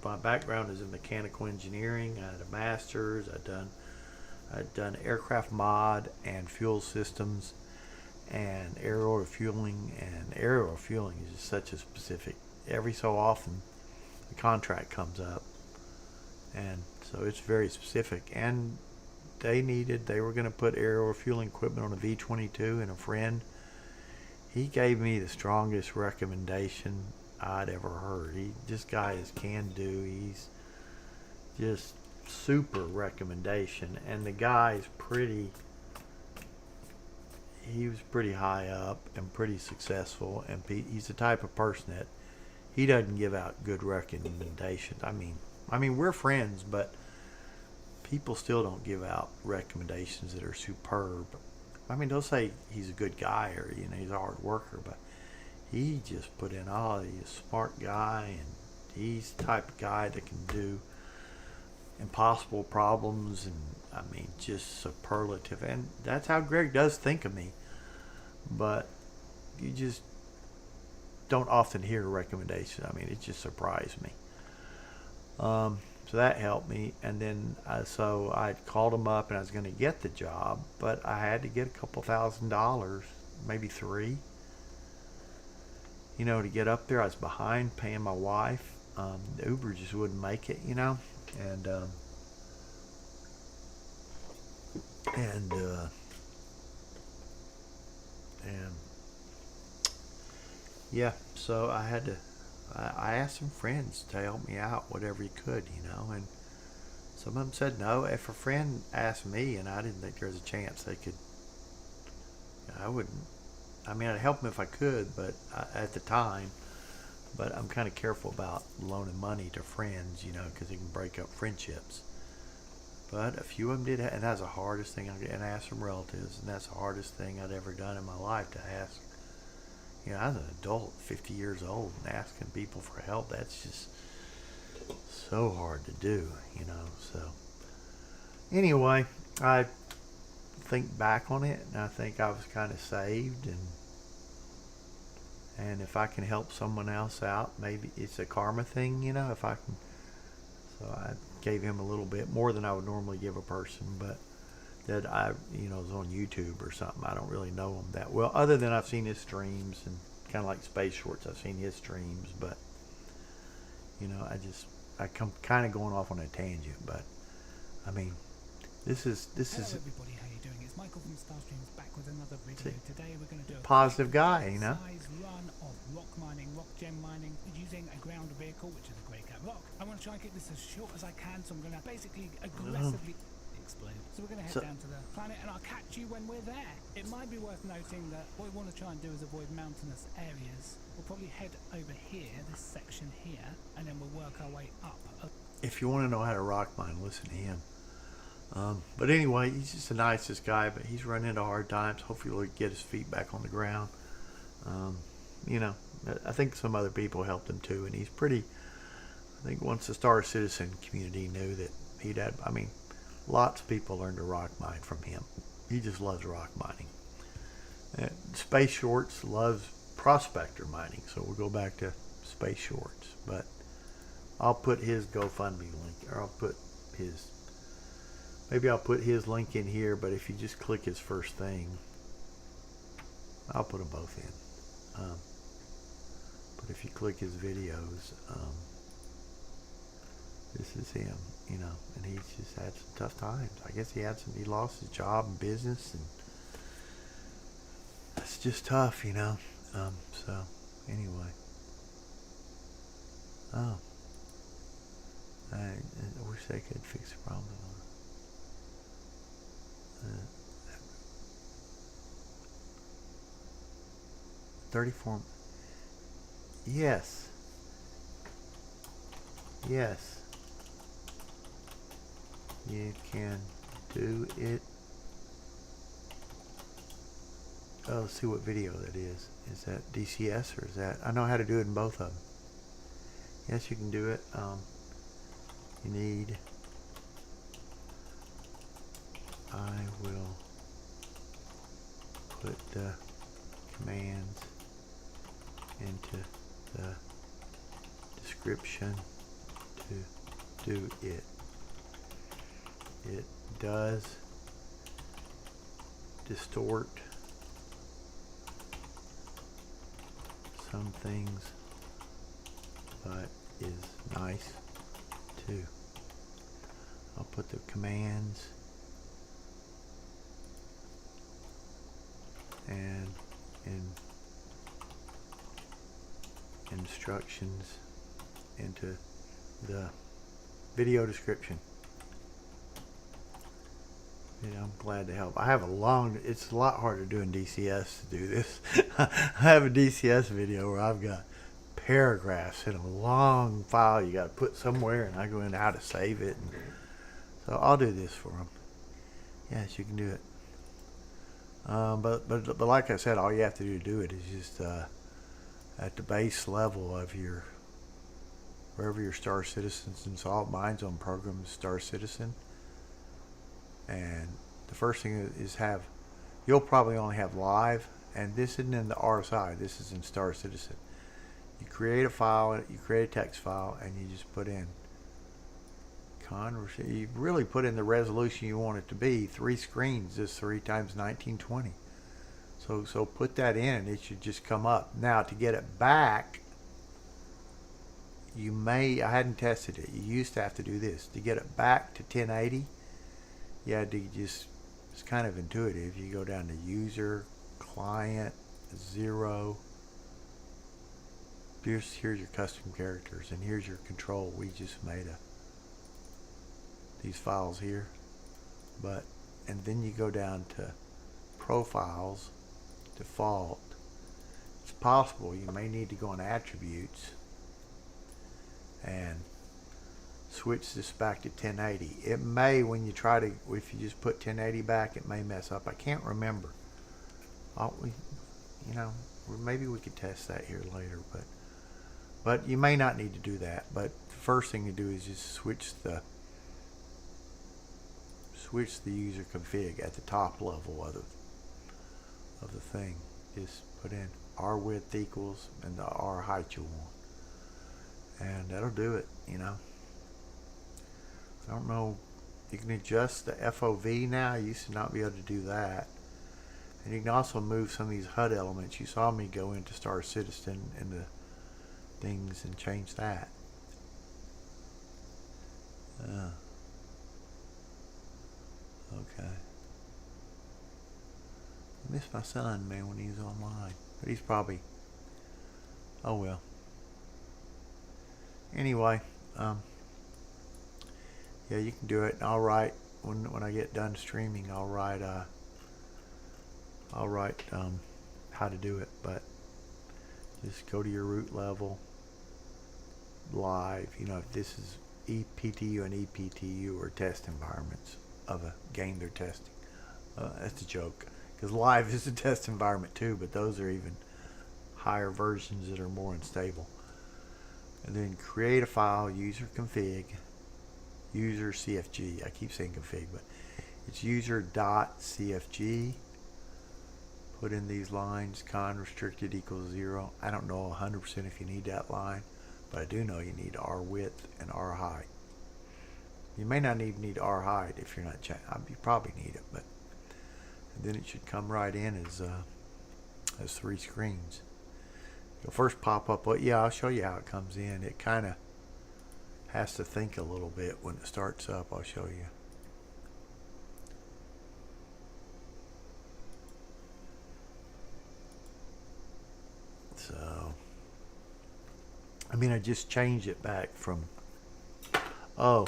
My background is in mechanical engineering. I had a master's. I'd done aircraft mod and fuel systems and aerial refueling. And aerial refueling is just such a specific. Every so often, the contract comes up, and so it's very specific. And they were going to put aerial refueling equipment on a V-22, and a friend, he gave me the strongest recommendation I'd ever heard. This guy is can do. He's just super recommendation, and the guy's he was pretty high up and pretty successful, and he's the type of person that he doesn't give out good recommendations. We're friends, but people still don't give out recommendations that are superb. They'll say he's a good guy, or he's a hard worker, but he just put in he's a smart guy, and he's the type of guy that can do impossible problems, and just superlative. And that's how Greg does think of me, but you just don't often hear recommendations. It just surprised me. So that helped me, and then so I called him up, and I was going to get the job, but I had to get a couple $1,000s, maybe $3, to get up there. I was behind paying my wife. The Uber just wouldn't make it, and yeah, so I asked some friends to help me out, whatever he could, and some of them said no. If a friend asked me and I didn't think there was a chance they could, I wouldn't. I'd help them if I could, but at the time, but I'm kind of careful about loaning money to friends, because it can break up friendships. But a few of them did, and that's the hardest thing. And ask some relatives, and that's the hardest thing I'd ever done in my life, to ask. I was an adult, 50 years old, and asking people for help, that's just so hard to do, So anyway, I think back on it, and I think I was kind of saved, and if I can help someone else out, maybe it's a karma thing, if I can. So I gave him a little bit more than I would normally give a person, but that I, was on YouTube or something. I don't really know him that well, other than I've seen his streams, and kind of like Space Shorts, I've seen his streams, but, I come kind of going off on a tangent, but, This is Hello everybody, how you doing? It's Michael from Starstreams back with another video. Today we're going to do a positive guy, you know. size run of rock mining, rock gem mining, using a ground vehicle, which is a grey cat rock. I want to try and keep this as short as I can, so I'm going to basically aggressively explode. So we're going to head down to the planet, and I'll catch you when we're there. It might be worth noting that what we want to try and do is avoid mountainous areas. We'll probably head over here, this section here, and then we'll work our way up. If you want to know how to rock mine, listen to him. But anyway, he's just the nicest guy, but he's run into hard times. Hopefully he'll get his feet back on the ground. You know, I think some other people helped him too, and he's pretty, I think once the Star Citizen community knew that he'd had, I mean, lots of people learned to rock mine from him. He just loves rock mining. Space Shorts loves prospector mining, so we'll go back to Space Shorts. But I'll put his GoFundMe link, or I'll put his, maybe I'll put his link in here, but if you just click his first thing, I'll put them both in. But if you click his videos, this is him, you know, and he's just had some tough times. I guess he lost his job and business, and it's just tough, you know. So anyway, I wish they could fix the problem. 34. Yes. Yes. You can do it. Oh, let's see what video that is. Is that DCS or is that? I know how to do it in both of them. Yes, you can do it. You need. I will put the commands into the description to do it. It does distort some things, but is nice too. I'll put the commands and instructions into the video description. You know, I'm glad to help. I have it's a lot harder doing DCS to do this. I have a DCS video where I've got paragraphs in a long file you got to put somewhere, and I go into how to save it. And so I'll do this for them. Yes, you can do it. But like I said, all you have to do it is just at the base level of wherever your Star Citizen's installed. Mine's on program Star Citizen, and the first thing is you'll probably only have live, and this isn't in the RSI. This is in Star Citizen. You create a file, you create a text file, and you just put in you really put in the resolution you want it to be. 3 screens is 3 times 1920. So put that in, and it should just come up. Now to get it back, I hadn't tested it. You used to have to do this to get it back to 1080. You had to it's kind of intuitive. You go down to user, client, 0. Here's your custom characters, and here's your control. We just made these files here, and then you go down to profiles, default. It's possible you may need to go on attributes and switch this back to 1080. It may, when you try to, if you just put 1080 back, it may mess up. I can't remember. Maybe we could test that here later, but you may not need to do that. But the first thing to do is just switch the user config at the top level of the thing. Just put in R width equals and the R height you want, and that'll do it. You know, I don't know, you can adjust the FOV now. You used to not be able to do that, and you can also move some of these HUD elements. You saw me go into Star Citizen and the things and change that. Okay. I miss my son, man, when he's online. But he's probably... Oh, well. Anyway, yeah, you can do it. I'll write, when I get done streaming, I'll write how to do it. But just go to your root level, live. You know, if this is EPTU and EPTU or test environments of a game they're testing. That's a joke, because live is a test environment too, but those are even higher versions that are more unstable. And then create a file, user config, user CFG. I keep saying config, but it's user.cfg. Put in these lines, con restricted equals 0. I don't know 100% if you need that line, but I do know you need R width and R height. You may not even need R height if you're not you probably need it, but and then it should come right in as 3 screens. It'll first pop up. Well, yeah, I'll show you how it comes in. It kind of has to think a little bit when it starts up. I'll show you. So, I mean, I just changed it back from, oh,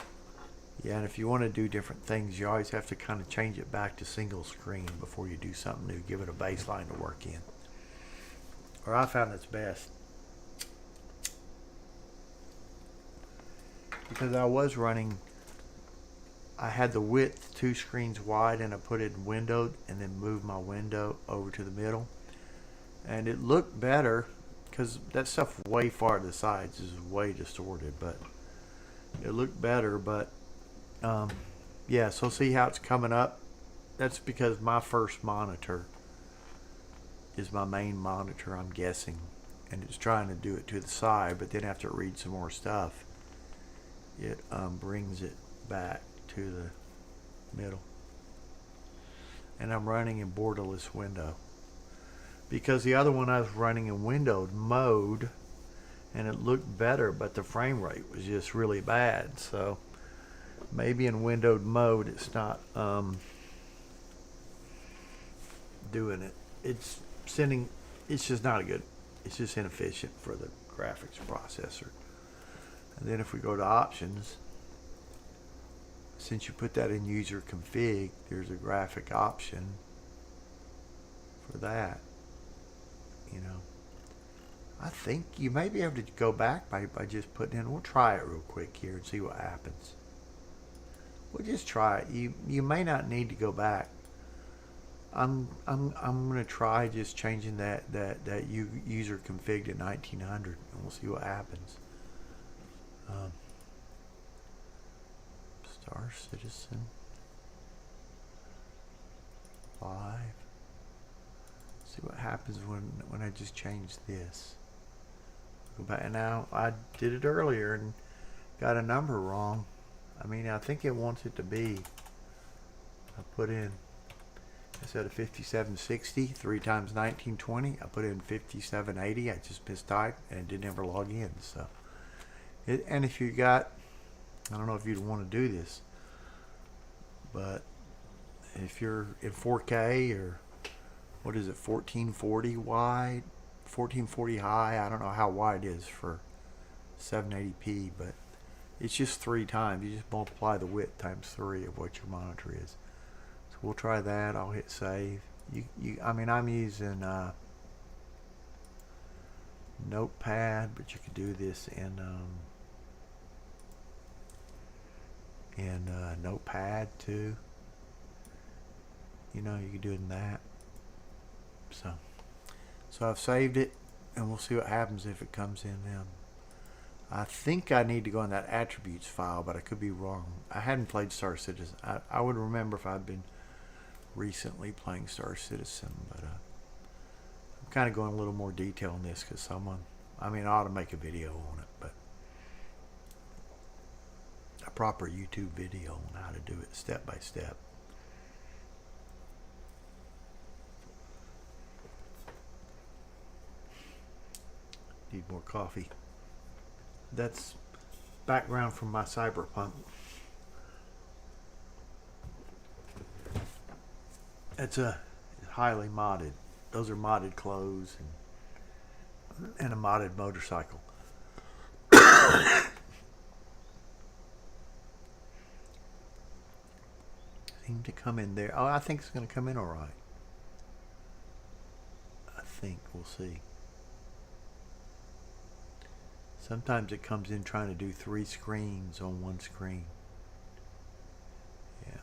yeah, and if you want to do different things, you always have to kind of change it back to single screen before you do something new. Give it a baseline to work in. Or I found it's best. Because I was running, I had the width 2 screens wide, and I put it in windowed and then moved my window over to the middle. And it looked better because that stuff way far to the sides is way distorted, but it looked better. But yeah, so see how it's coming up? That's because my first monitor is my main monitor, I'm guessing, and it's trying to do it to the side, but then after it reads some more stuff, it brings it back to the middle. And I'm running in borderless window, because the other one I was running in windowed mode and it looked better, but the frame rate was just really bad. So maybe in windowed mode it's not doing it. It's just not good. It's just inefficient for the graphics processor. And then if we go to options, since you put that in user config, there's a graphic option for that. You know, I think you may be able to go back by just putting in. We'll try it real quick here and see what happens. We'll just try it. You may not need to go back. I'm gonna try just changing that user config to 1900, and we'll see what happens. Star Citizen live. See what happens when I just change this. Go back, and now I did it earlier and got a number wrong. I mean, I think it wants it to be. I put in, instead of 5760, 3 times 1920, I put in 5780. I just mistyped and it didn't ever log in. So, and if you got, I don't know if you'd want to do this, but if you're in 4K or what is it, 1440 wide, 1440 high, I don't know how wide it is for 780p, but it's just 3 times. You just multiply the width times 3 of what your monitor is. So we'll try that. I'll hit save. I mean, I'm using Notepad, but you could do this in Notepad too. You know, you can do it in that. So I've saved it, and we'll see what happens if it comes in then. I think I need to go in that attributes file, but I could be wrong. I hadn't played Star Citizen. I would remember if I'd been recently playing Star Citizen, but I'm kind of going a little more detail on this because I ought to make a video on it, but a proper YouTube video on how to do it step by step. Need more coffee. That's background from my Cyberpunk. It's a highly modded. Those are modded clothes and a modded motorcycle. Seem to come in there. Oh, I think it's going to come in all right. I think we'll see. Sometimes it comes in trying to do 3 screens on one screen. Yeah.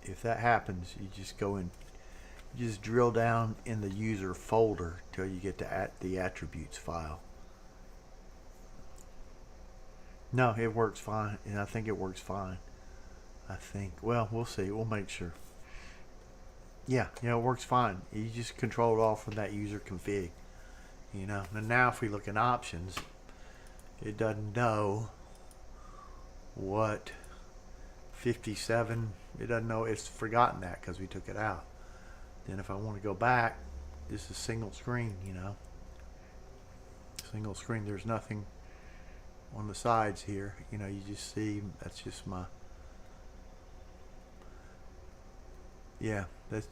If that happens, you just go in, you just drill down in the user folder till you get to the attributes file. No, it works fine, and I think it works fine. I think. Well, we'll see. We'll make sure. Yeah, it works fine. You just control it all from that user config. And now if we look in options, it doesn't know what 57. It doesn't know. It's forgotten that because we took it out. Then if I want to go back, this is single screen. Single screen. There's nothing on the sides here. You just see that's just my. Yeah, that's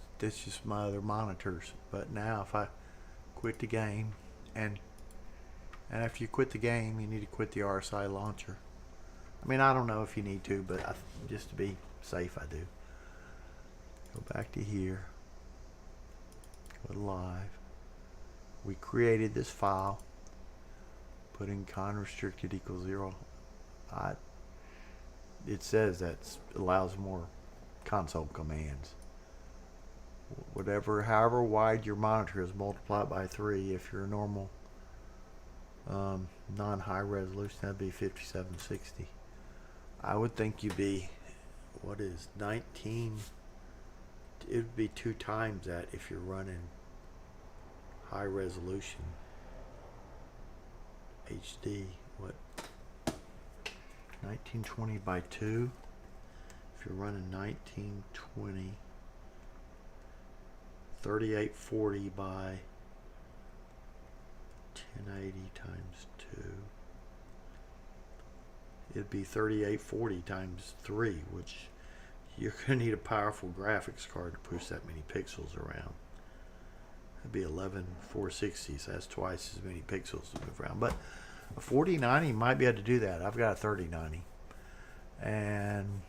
just my other monitors. But now if I quit the game, and after you quit the game, you need to quit the RSI launcher. I mean, I don't know if you need to, but just to be safe, I do. Go back to here. Go to live. We created this file. Put in con-restricted equals 0. It says that allows more console commands. However wide your monitor is, multiplied by 3. If you're a normal non-high resolution, that'd be 5760. I would think you'd be, what is 19? It would be 2 times that if you're running high resolution HD. What? 1920 by 2. If you're running 1920. 3840 by 1080 times 2. It'd be 3840 times 3, which you're going to need a powerful graphics card to push that many pixels around. That'd be 11460, so that's twice as many pixels to move around. But a 4090 might be able to do that. I've got a 3090, and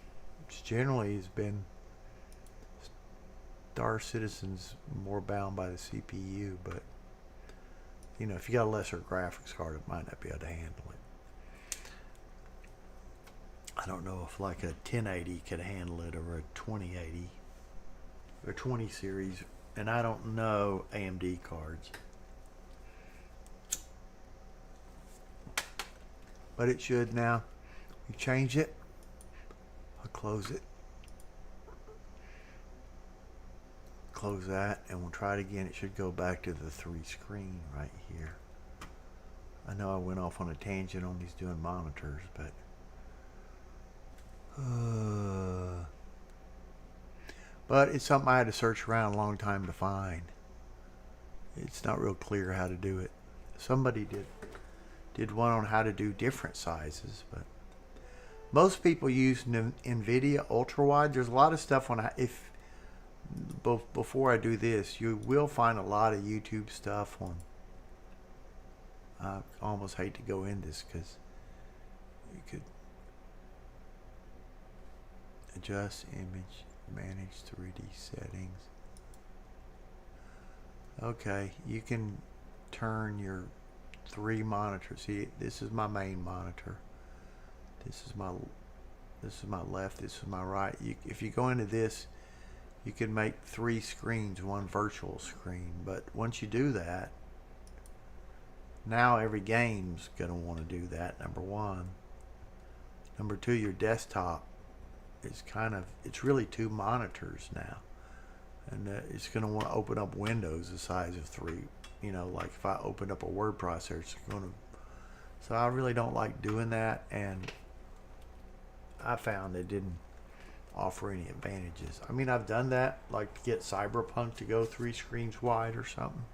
it's generally has been Star Citizen's more bound by the CPU, but if you got a lesser graphics card, it might not be able to handle it. I don't know if like a 1080 could handle it, or a 2080 or 20 series, and I don't know AMD cards, but it should now. You change it, I'll close it. Close that, and we'll try it again. It should go back to the 3 screen right here. I know I went off on a tangent on these doing monitors, but it's something I had to search around a long time to find. It's not real clear how to do it. Somebody did one on how to do different sizes, but most people use NVIDIA ultra wide. There's a lot of stuff on before I do this, you will find a lot of YouTube stuff on. I almost hate to go in this because you could adjust image, manage 3D settings. Okay, you can turn your 3 monitors. See, this is my main monitor. This is my left. This is my right. If you go into this, you can make 3 screens, 1 virtual screen. But once you do that, now every game's going to want to do that, number 1. Number 2, your desktop is it's really 2 monitors now. And it's going to want to open up windows the size of 3. Like if I opened up a word processor, it's going to. So I really don't like doing that, and I found it didn't offer any advantages. I mean, I've done that, like to get Cyberpunk to go 3 screens wide or something.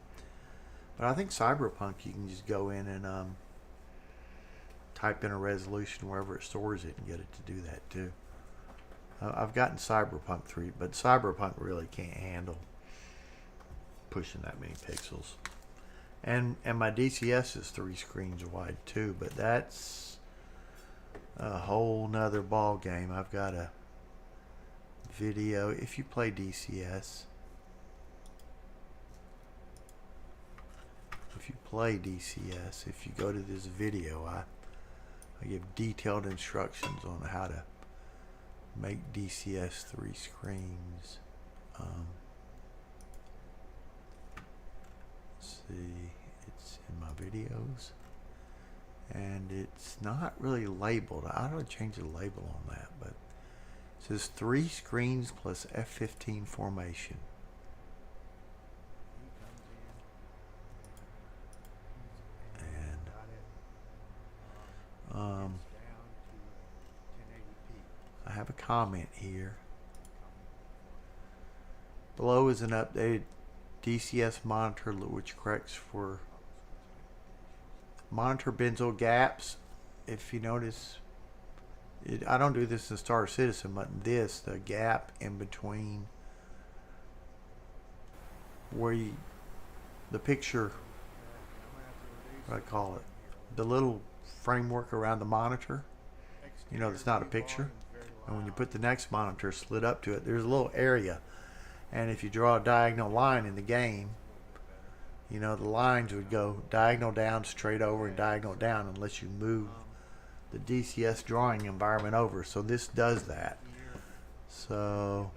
But I think Cyberpunk, you can just go in and type in a resolution wherever it stores it and get it to do that too. I've gotten Cyberpunk 3, but Cyberpunk really can't handle pushing that many pixels. And my DCS is 3 screens wide too, but that's a whole nother ball game. I've got a video. If you play DCS, if you go to this video, I give detailed instructions on how to make DCS 3 screens. See, it's in my videos, and it's not really labeled. I don't change the label on that, but it says 3 screens plus F15 formation. And I have a comment here. Below is an updated DCS monitor which corrects for monitor benzo gaps. If you notice, I don't do this in Star Citizen, but the gap in between where the picture, what I call it, the little framework around the monitor, it's not a picture, and when you put the next monitor slid up to it, there's a little area, and if you draw a diagonal line in the game, the lines would go diagonal down, straight over, and diagonal down unless you move the DCS drawing environment over. So this does that. So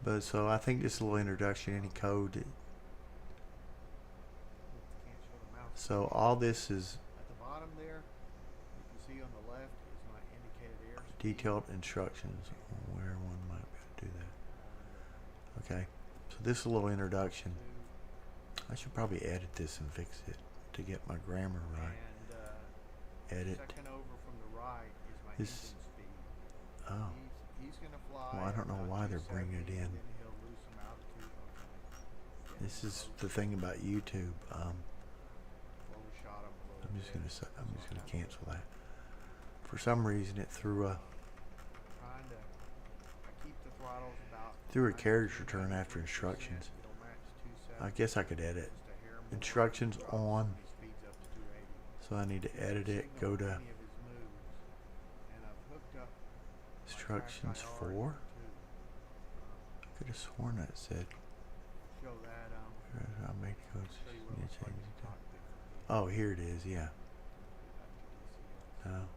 I think this little introduction, any code. So all this is At the bottom there, you can see on the left is my indicated airspeed. detailed instructions on where one might be able to do that. Okay, so this is a little introduction. I should probably edit this and fix it to get my grammar right. And Edit. second over from the right is my This- engine speed. Oh, He's gonna fly. well, I don't know about why they're bringing it 270, in. and then he'll lose some altitude. Okay. This is the thing about YouTube. Overshot him a little I'm just bit. gonna cancel that. For some reason, it threw a I keep the throttles about threw a carriage return after instructions. It'll match I 270, guess I could edit just a hair more. instructions on. He speeds up to 280. So I need to edit it. Go to Any of his moves, and I've hooked up my instructions track IR 4. to I could have sworn that said. show that I made codes. show you Yeah, what it looks like change in it the to- cockpit. Oh, here it is. Yeah. No.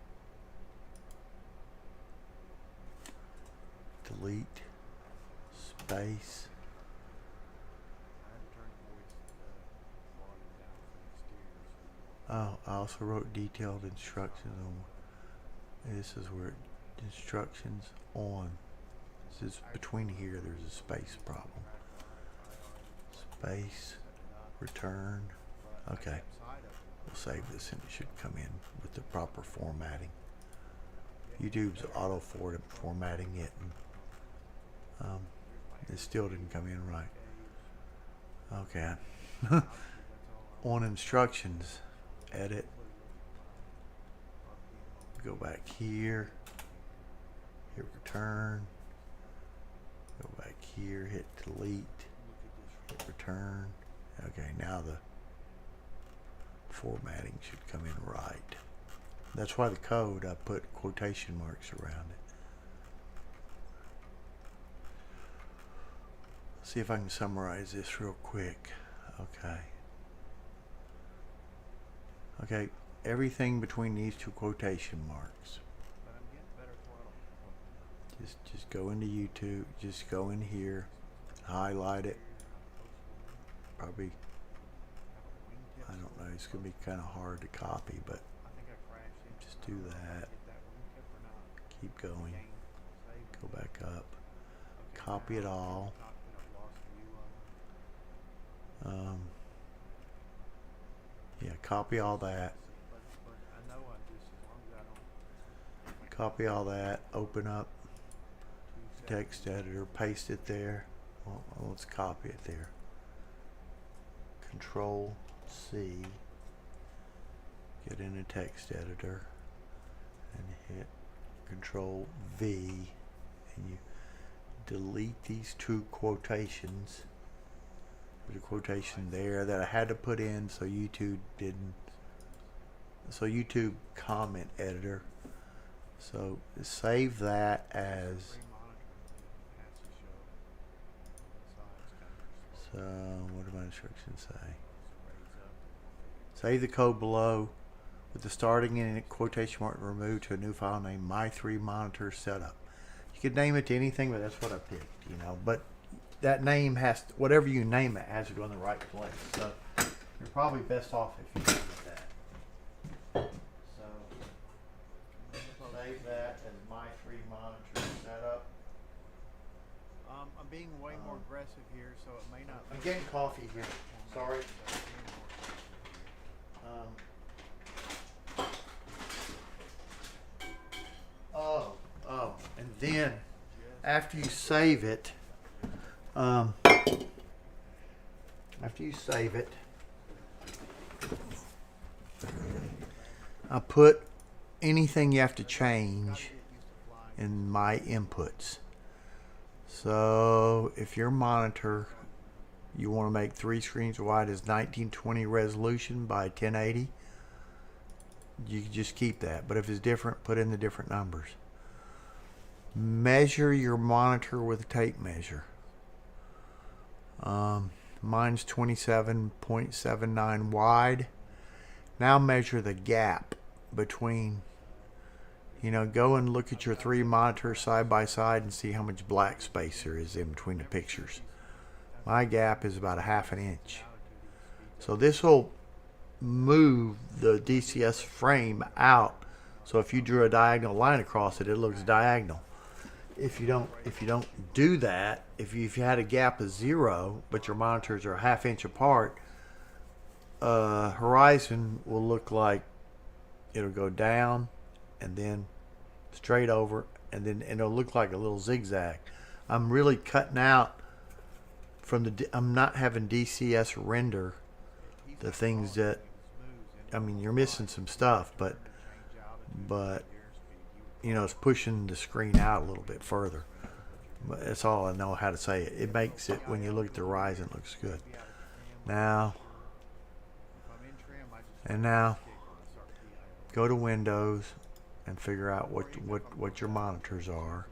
Delete. Space. I had to turn the voice volume down for the exterior. Oh, I also wrote detailed instructions on. This is where instructions on. This is between here. There's a space problem. Space. Return. Okay. We'll save this and it should come in with the proper formatting. YouTube's auto formatting it, and it still didn't come in right. Okay. On instructions, edit. Go back here. Hit return. Go back here. Hit delete. Hit return. Okay, now the formatting should come in right. That's why the code, I put quotation marks around it. See if I can summarize this real quick. Okay, everything between these two quotation marks. But I'm getting better throttle. Just go into YouTube, just go in here, highlight it. Probably, I don't know, it's gonna be kind of hard to copy, but I think I crashed into just it. do I don't know if I that. hit that wingtip or not. Keep going. Gain, save. Go back up. Okay, Copy now it all. cockpit, I've lost view of it. Yeah, copy all that. But I know I just, as long as I don't Copy all that. Open up the 270. text editor. Paste it there. Well, let's copy it there. Control C. Get in a text editor and hit Control V, and you delete these two quotations. There's a quotation there that I had to put in so YouTube didn't. So YouTube comment editor. So save that as. So what do my instructions say? Save the code below with the starting in quotation mark removed to a new file named My3Monitor Setup. You could name it to anything, but that's what I picked, you know. But that name has to, whatever you name it has to go in the right place. So you're probably best off if you do that. So save that as My3Monitor Setup. I'm being way more aggressive here, so it may not. I'm getting coffee here. Sorry. And then after you save it, I put anything you have to change in my inputs. So if your monitor, you want to make 3 screens wide as 1920 resolution by 1080, you can just keep that. But if it's different, put in the different numbers. Measure your monitor with a tape measure. Mine's 27.79 wide. Now measure the gap between, you know, go and look at your 3 monitors side by side and see how much black space there is in between the pictures. My gap is about 1/2 inch. So this will move the DCS frame out. So if you drew a diagonal line across it, it looks diagonal. If you don't do that, if you had a gap of 0, but your monitors are 1/2 inch apart, horizon will look like it'll go down and then straight over, and then it'll look like a little zigzag. I'm really cutting out from the. I'm not having DCS render the things that. I mean, you're missing some stuff, but you know, it's pushing the screen out a little bit further. But that's all I know how to say it. It makes it, when you look at the horizon, it looks good. Now, go to Windows and figure out what your monitors are.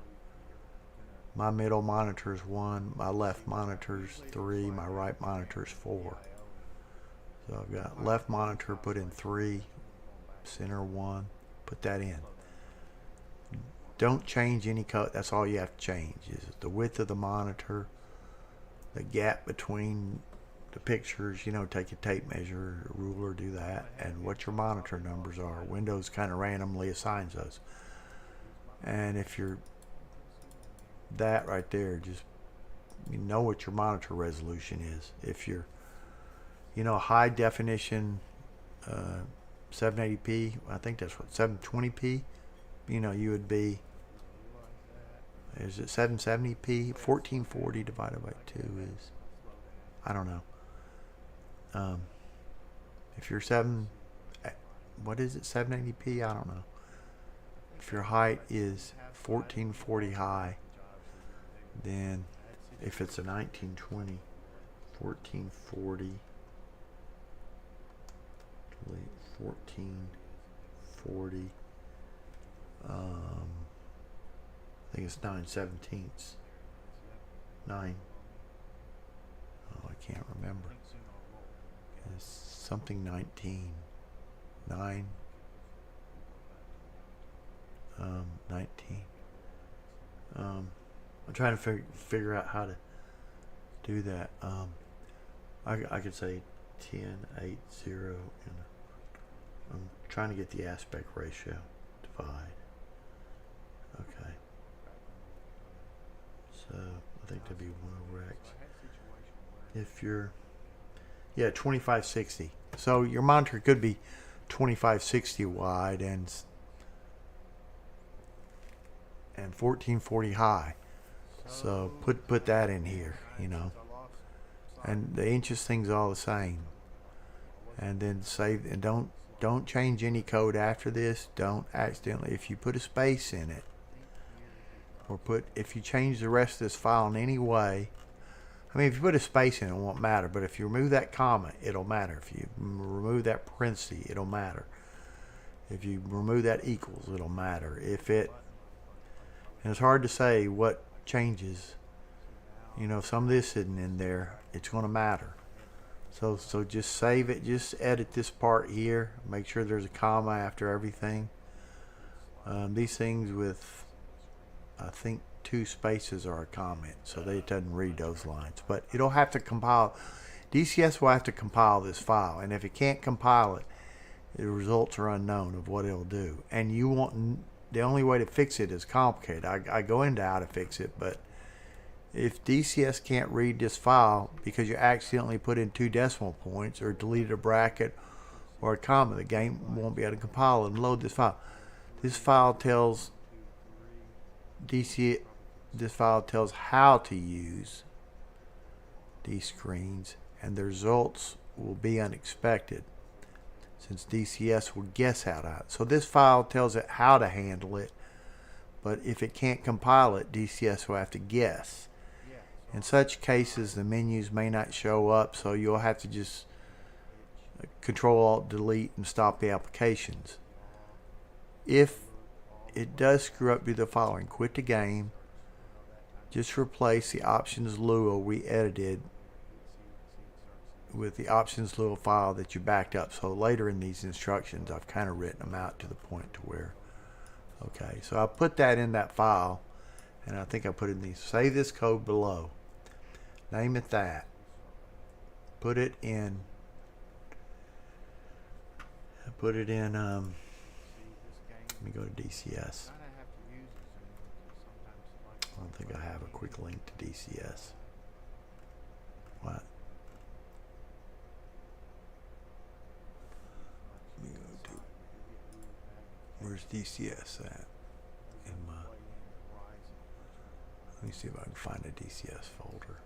My middle monitor is 1, my left monitor is 3, my right monitor is 4. So I've got left monitor, put in 3, center 1, put that in. Don't change any code. That's all you have to change is the width of the monitor, the gap between the pictures. You know, take a tape measure, a ruler, do that, and what your monitor numbers are. Windows kind of randomly assigns those. And if you're that right there, just you know what your monitor resolution is. If you're, you know, high definition 780p, I think that's what 720p. You know, you would be, is it 770p? 1440 divided by 2 is, I don't know. If you're what is it, 780p? I don't know. If your height is 1440 high, then if it's a 1920, 1440, delete 1440, I think it's 9/17. 9. Oh, I can't remember. It's something 19. 9. 19. I'm trying to figure out how to do that. I could say 10, 8, 0, and I'm trying to get the aspect ratio. Divide. Okay. So I think that'd be 1/X. If you're, yeah, 2560. So your monitor could be 2560 wide and 1440 high. So put that in here, you know. And the inches thing's all the same. And then save, and don't don't change any code after this. Don't accidentally, if you put a space in it, or if you change the rest of this file in any way, I mean, if you put a space in it, it won't matter. But if you remove that comma, it'll matter. If you remove that parenthesis, it'll matter. If you remove that equals, it'll matter. And it's hard to say what changes. You know, if some of this isn't in there, it's going to matter. So just save it. Just edit this part here. Make sure there's a comma after everything. These things with, I think, 2 spaces are a comment, so it doesn't read those lines. But it'll have to compile. DCS will have to compile this file, and if it can't compile it, the results are unknown of what it'll do. And the only way to fix it is complicated. I go into how to fix it, but if DCS can't read this file because you accidentally put in 2 decimal points or deleted a bracket or a comma, the game won't be able to compile and load this file. This file tells how to use these screens, and the results will be unexpected since DCS will guess how to. So this file tells it how to handle it, but if it can't compile it, DCS will have to guess. In such cases, the menus may not show up, so you'll have to just Control-Alt-Delete and stop the applications. If it does screw up, do the following. Quit the game. Just replace the options Lua we edited with the options Lua file that you backed up. So later in these instructions, I've kind of written them out to the point to where, okay, so I put that in that file, and I think I put it in these. Save this code below. Name it that. Put it in. Let me go to DCS. I don't think I have a quick link to DCS. What? Let me go to. Where's DCS at? Let me see if I can find a DCS folder.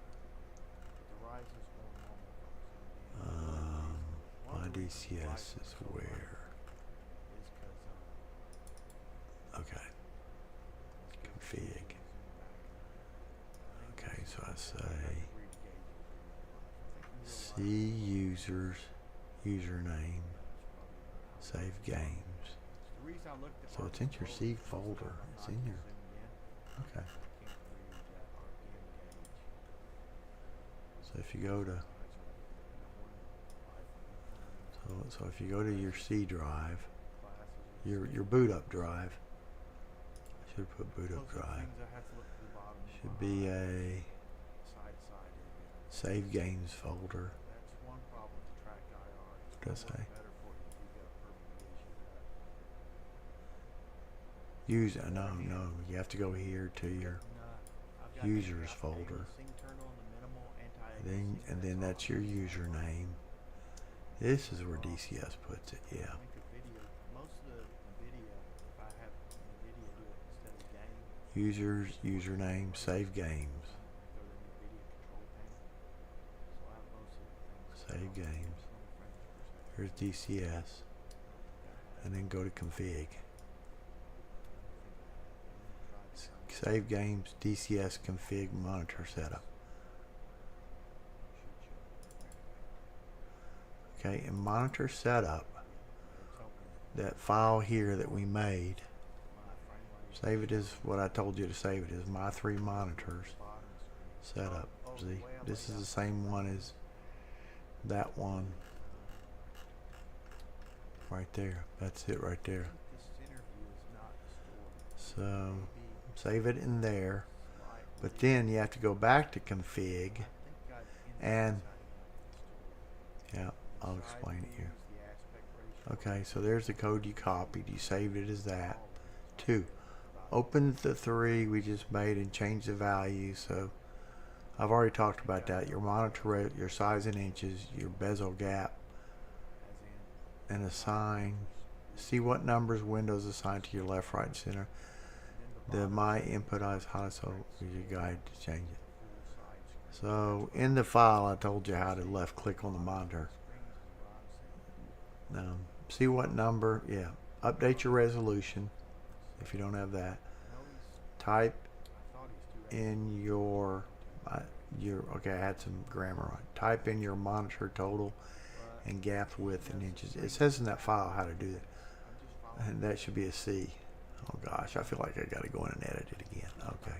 My DCS is where? Okay. Config. Okay, so I say C users, username, save games. So it's in your C folder. It's in your. Okay. So if you go to. So if you go to your C drive, your boot up drive, I should put boot up drive. Should be a save games folder. What does it say? No, you have to go here to your users folder. And then that's your username. This is where DCS puts it, yeah. Users, username, save games. Save games. Here's DCS. And then go to config. Save games, DCS, config, monitor setup. Okay, in monitor setup, that file here that we made, save it as what I told you to save it as my 3 monitors setup. See, this is the same one as that one right there. That's it right there. So save it in there, but then you have to go back to config and yeah, I'll explain it here. Okay, so there's the code you copied. You saved it as that. 2. Open the 3 we just made and change the value. So I've already talked about that. Your monitor rate, your size in inches, your bezel gap, and assign. See what numbers Windows assigned to your left, right, and center. The my input is high, so here's your guide to change it. So in the file, I told you how to left click on the monitor. see what number. Yeah, update your resolution if you don't have that. No, he's. Type I thought he's 280. in your okay. I had some grammar on. Type in your monitor total But and gap width in inches. It says in that file how to do that, I'm just following. and that should be a C. Oh gosh, I feel like I got to go in and edit it again. Okay.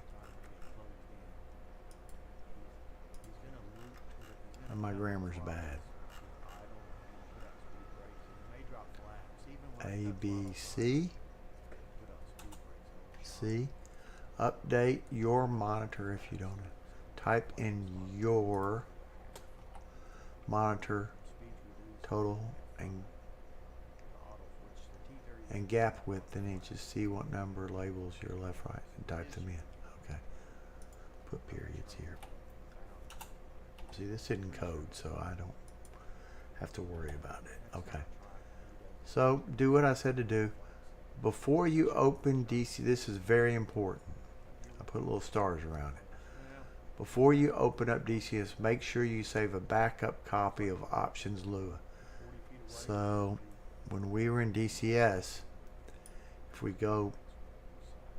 And my grammar's bad. A, B, C. C. Update your monitor if you don't know. Type in your monitor total and gap width in inches. See what number labels your left, right, and type them in. Okay. Put periods here. See, this isn't code, so I don't have to worry about it. Okay. So do what I said to do. Before you open DC, this is very important. I put little stars around it. Before you open up DCS, make sure you save a backup copy of Options Lua. So when we were in DCS, if we go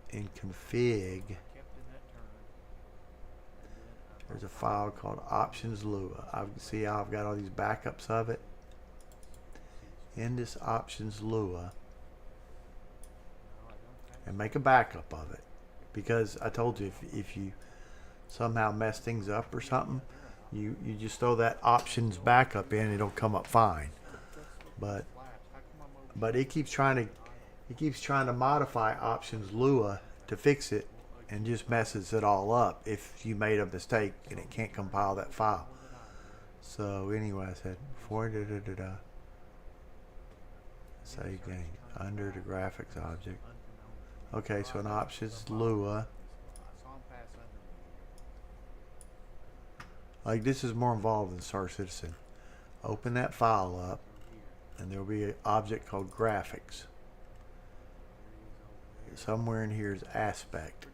in config, there's a file called Options Lua. I see how I've got all these backups of it. In this Options Lua, and make a backup of it, because I told you if you somehow mess things up or something, you just throw that options backup in, it'll come up fine. But it keeps trying to modify Options Lua to fix it, and just messes it all up if you made a mistake and it can't compile that file. So anyway, I said before save game under the graphics object. Okay, so in Options Lua, like this is more involved than Star Citizen. Open that file up, and there'll be an object called graphics. Somewhere in here is aspect.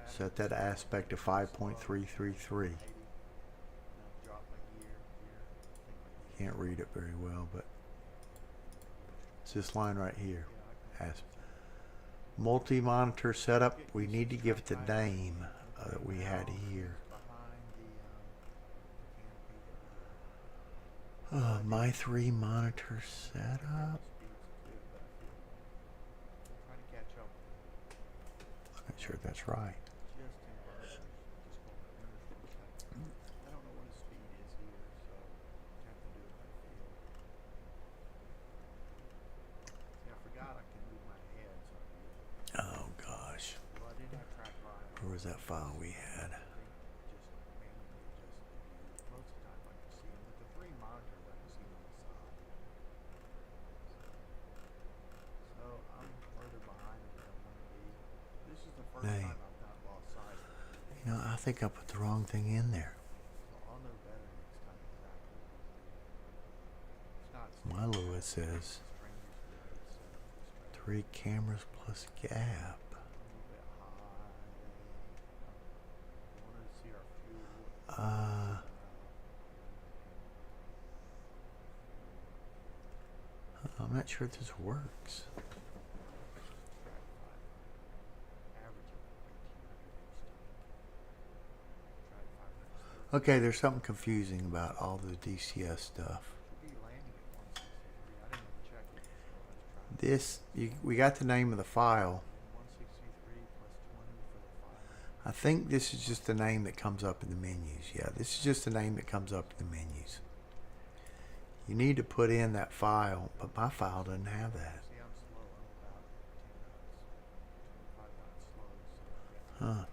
Set that aspect to 5.333. Can't read it very well, but it's this line right here. Multi-monitor setup. We need to give it the name that we had here. My 3 monitor setup. I'm not sure if that's right. Oh gosh. Where was that file we had? Name. You know, I think I put the wrong thing in there. My Lua says 3 cameras plus gap. I'm not sure if this works. Okay, there's something confusing about all the DCS stuff. This, we got the name of the file. I think this is just the name that comes up in the menus. Yeah, this is just the name that comes up in the menus. You need to put in that file, but my file doesn't have that. Huh.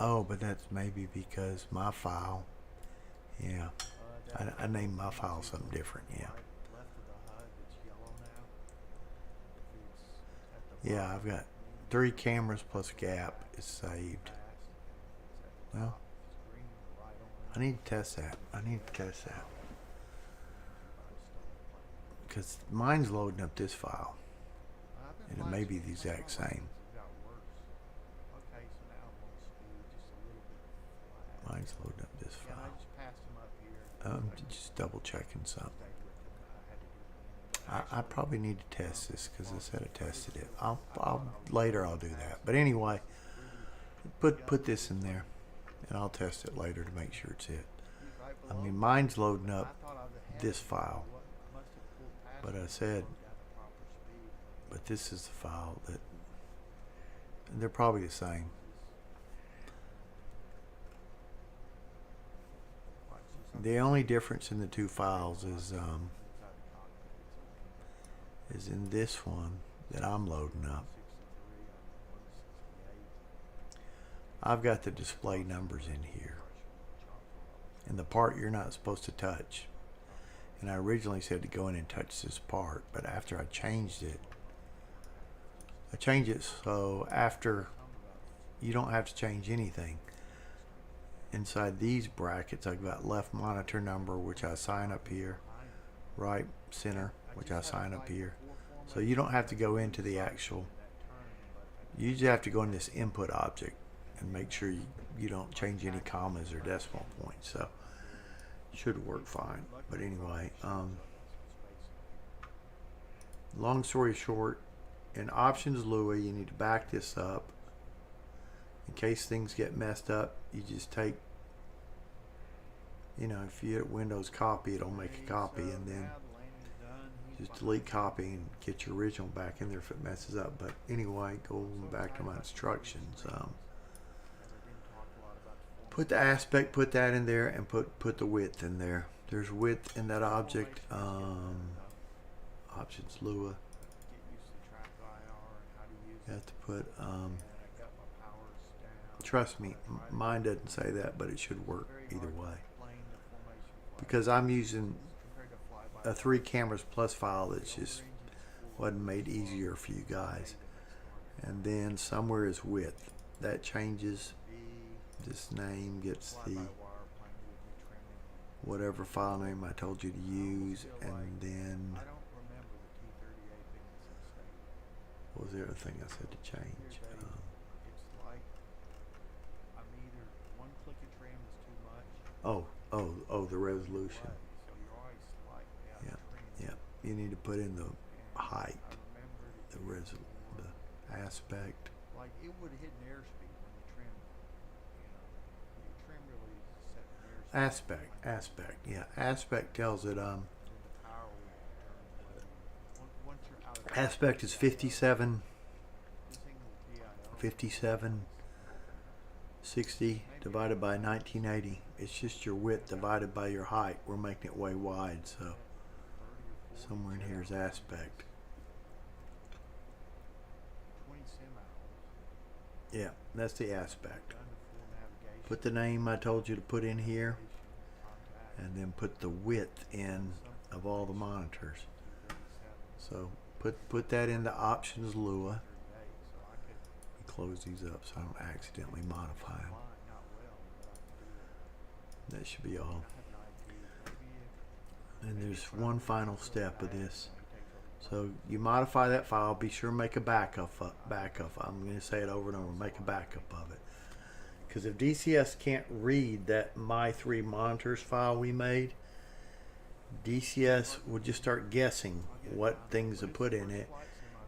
Oh, but that's maybe because my file, yeah, I named my file something different, yeah. Yeah, I've got 3 cameras plus gap is saved. Well, I need to test that. Because mine's loading up this file. And it may be the exact same. Mine's loading up this file. just double checking something. I probably need to test this because I said I tested it. Later I'll do that. But anyway, put this in there, and I'll test it later to make sure it's it. I mean, mine's loading up this file, but I said, but this is the file that, and they're probably the same. The only difference in the two files is in this one that I'm loading up. I've got the display numbers in here, and the part you're not supposed to touch. And I originally said to go in and touch this part, but after I changed it so after you don't have to change anything. Inside these brackets, I've got left monitor number, which I assign up here, right center, which I assign up here. So you don't have to go into the actual, you just have to go in this input object and make sure you don't change any commas or decimal points. So it should work fine. But anyway, long story short, in Options Lua, you need to back this up. In case things get messed up, you just take, if you hit Windows copy, it'll make a copy, and then just delete copy and get your original back in there if it messes up. But anyway, going back to my instructions, put the aspect, put that in there, and put the width in there. There's width in that object. Options Lua. You have to put trust me, mine doesn't say that, but it should work either way, because I'm using a 3 cameras plus file that's just wasn't made easier for you guys. And then somewhere is width, that changes. This name gets the whatever file name I told you to use, and then what was the other thing I said to change? The resolution. Yeah. You need to put in the height, the aspect. Like it would hit an airspeed when you trim. You trim really set an airspeed. Aspect. Yeah. Aspect tells it aspect is 57 60 divided by 1980. It's just your width divided by your height. We're making it way wide, so somewhere in here is aspect. Yeah, that's the aspect. Put the name I told you to put in here, and then put the width in of all the monitors. So put that into Options Lua. Close these up so I don't accidentally modify them. That should be all. And there's one final step of this. So you modify that file, be sure to make a backup. I'm going to say it over and over, make a backup of it. Because if DCS can't read that My 3 Monitors file we made, DCS will just start guessing what things to put in it,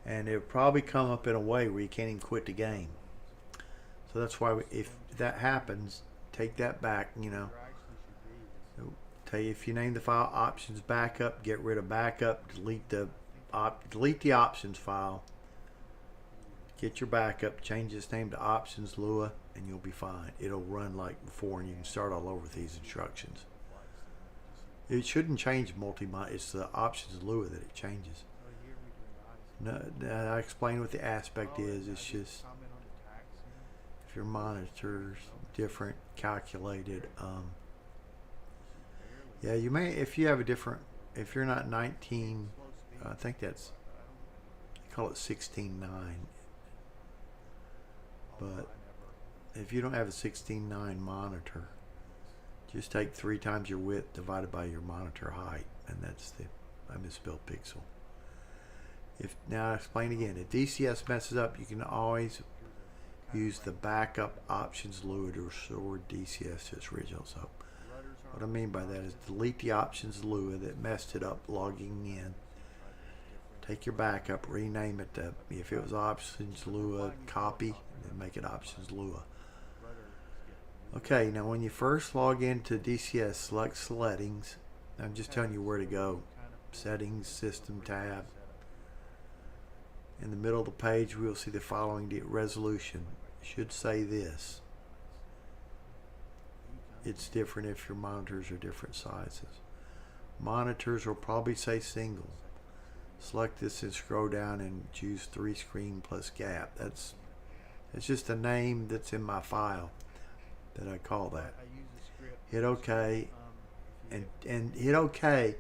and it'll probably come up in a way where you can't even quit the game. So that's why if that happens, take that back, It'll tell you if you name the file Options Backup, get rid of backup, delete the options file, get your backup, change its name to Options Lua, and you'll be fine. It'll run like before, and you can start all over with these instructions. It shouldn't change it's the Options Lua that it changes. No, I explained what the aspect is. It's just if your monitor's different, calculated. Yeah, you may, if you have a different, if you're not 19, I think that's, they call it 16:9. But if you don't have a 16:9 monitor, just take 3 times your width divided by your monitor height, and that's I misspelled pixel. Now I explain again, if DCS messes up, you can always use the backup Options Lua to restore DCS to its original. So What I mean by that is delete the options Lua that messed it up logging in. Take your backup, rename it to, if it was options Lua copy, then make it options Lua. Okay, now when you first log into DCS, select settings. I'm just telling you where to go. Settings, system tab. In the middle of the page, we will see the following resolution. It should say this. It's different if your monitors are different sizes. Monitors will probably say single. Select this and scroll down and choose 3 screen plus gap. It's just a name that's in my file that I call that. Hit OK and hit OK.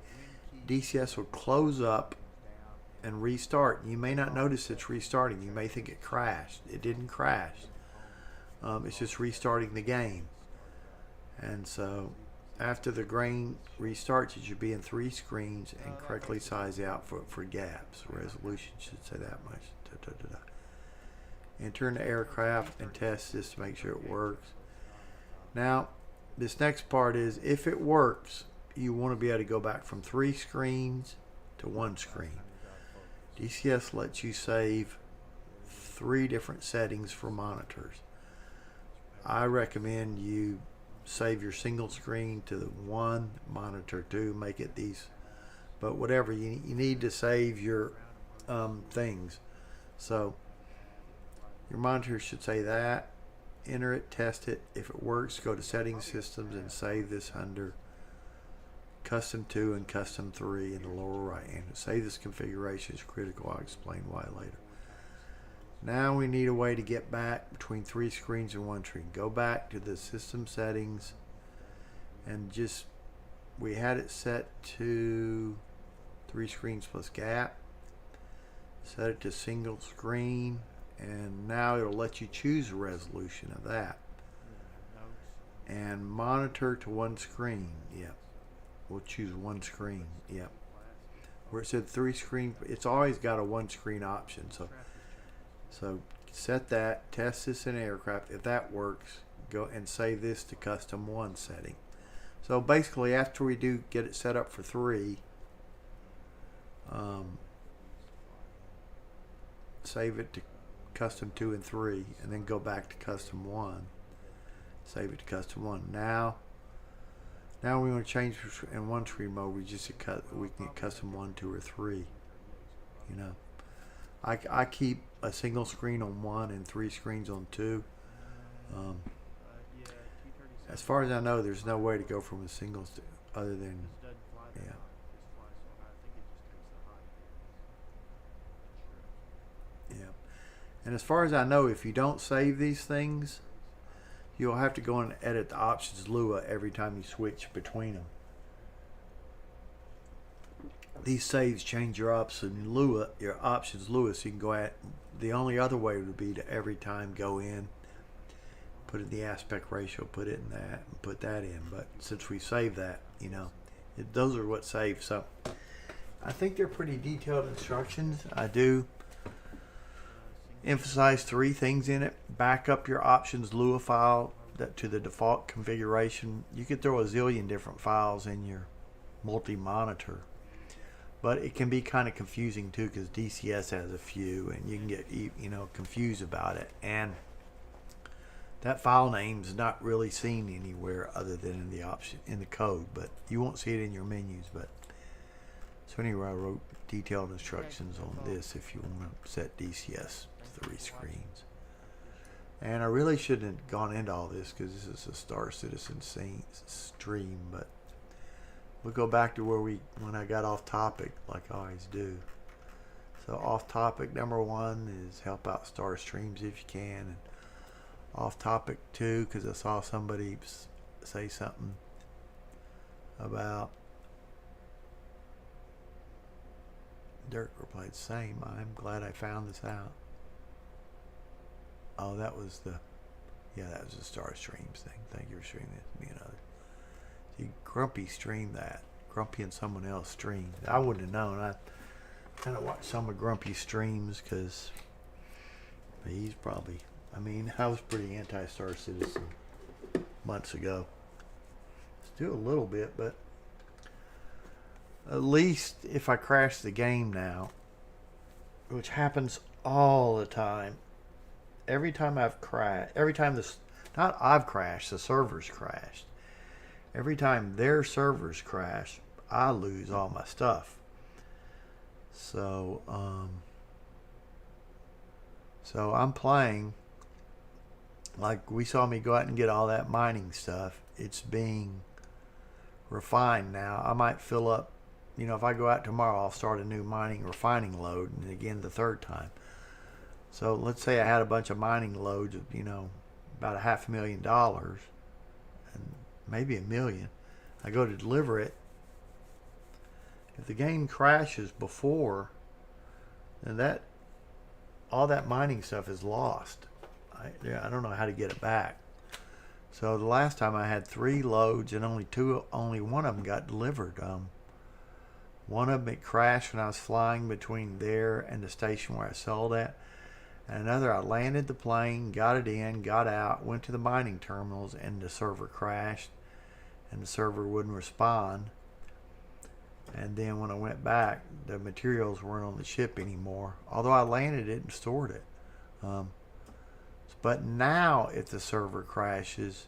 DCS will close up and restart. You may not notice it's restarting. You may think it crashed. It didn't crash. It's just restarting the game. And so after the grain restarts, it should be in 3 screens and correctly size out for gaps. Resolution should say that much. Enter in the aircraft and test this to make sure it works. Now, this next part is, if it works, you want to be able to go back from 3 screens to 1 screen. DCS lets you save 3 different settings for monitors. I recommend you save your single screen to the 1, monitor 2, make it these, but whatever, you need to save your things. So your monitor should say that. Enter it, test it. If it works, go to settings, systems, and save this under custom 2 and custom 3 in the lower right hand. Save this configuration is critical. I'll explain why later. Now we need a way to get back between 3 screens and 1 screen. Go back to the system settings and just, we had it set to 3 screens plus gap. Set it to single screen, and now it'll let you choose a resolution of that. And monitor to 1 screen. Yep. We'll choose 1 screen. Yep. Where it said 3 screen, it's always got a 1 screen option. So set that, test this in aircraft. If that works, go and save this to custom 1 setting. So basically, after we do get it set up for 3, save it to custom 2 and 3, and then go back to custom 1. Save it to custom 1. Now we want to change in 1 screen mode. We can get custom 1, 2, or 3. You know, I keep a single screen on 1 and 3 screens on 2. As far as I know, there's no way to go from a single other than, yeah. Yeah. And as far as I know, if you don't save these things, you'll have to go and edit the options Lua every time you switch between them. These saves change your options Lua, so you can go at. The only other way would be to every time go in, put in the aspect ratio, put it in that, and put that in. But since we saved that, you know, those are what saved. So I think they're pretty detailed instructions. I do emphasize 3 things in it. Back up your options Lua file to the default configuration. You could throw a zillion different files in your multi-monitor, but it can be kind of confusing too, because DCS has a few and you can get confused about it, and that file name's not really seen anywhere other than in the code, but you won't see it in your menus. But so anyway, I wrote detailed instructions on this if you want to set DCS to 3 screens. And I really shouldn't have gone into all this because this is a Star Citizen stream, but we'll go back to when I got off topic, like I always do. So off topic number 1 is help out Star Streams if you can, and off topic 2, because I saw somebody say something about Dirk replied, same. I'm glad I found this out. Oh, that was the Star Streams thing. Thank you for streaming it to me and others. See, Grumpy streamed that. Grumpy and someone else streamed. I wouldn't have known. I kind of watched some of Grumpy's streams because he's probably, I was pretty anti-Star Citizen months ago. do a little bit, but at least if I crash the game now, which happens all the time, every time I've crashed, every time this, not I've crashed, the servers crashed. Every time their servers crash, I lose all my stuff. So, so I'm playing, like we saw me go out and get all that mining stuff. It's being refined now. I might fill up, you know, if I go out tomorrow, I'll start a new mining refining load, and again the third time. So let's say I had a bunch of mining loads of, you know, about $500,000 and maybe $1 million. I go to deliver it. If the game crashes before, then that all that mining stuff is lost. I don't know how to get it back. So the last time I had 3 loads and only one of them got delivered. One of them it crashed when I was flying between there and the station where I sold at. And another, I landed the plane, got it in, got out, went to the mining terminals, and the server crashed, and the server wouldn't respond. And then when I went back, the materials weren't on the ship anymore, although I landed it and stored it. But now, if the server crashes,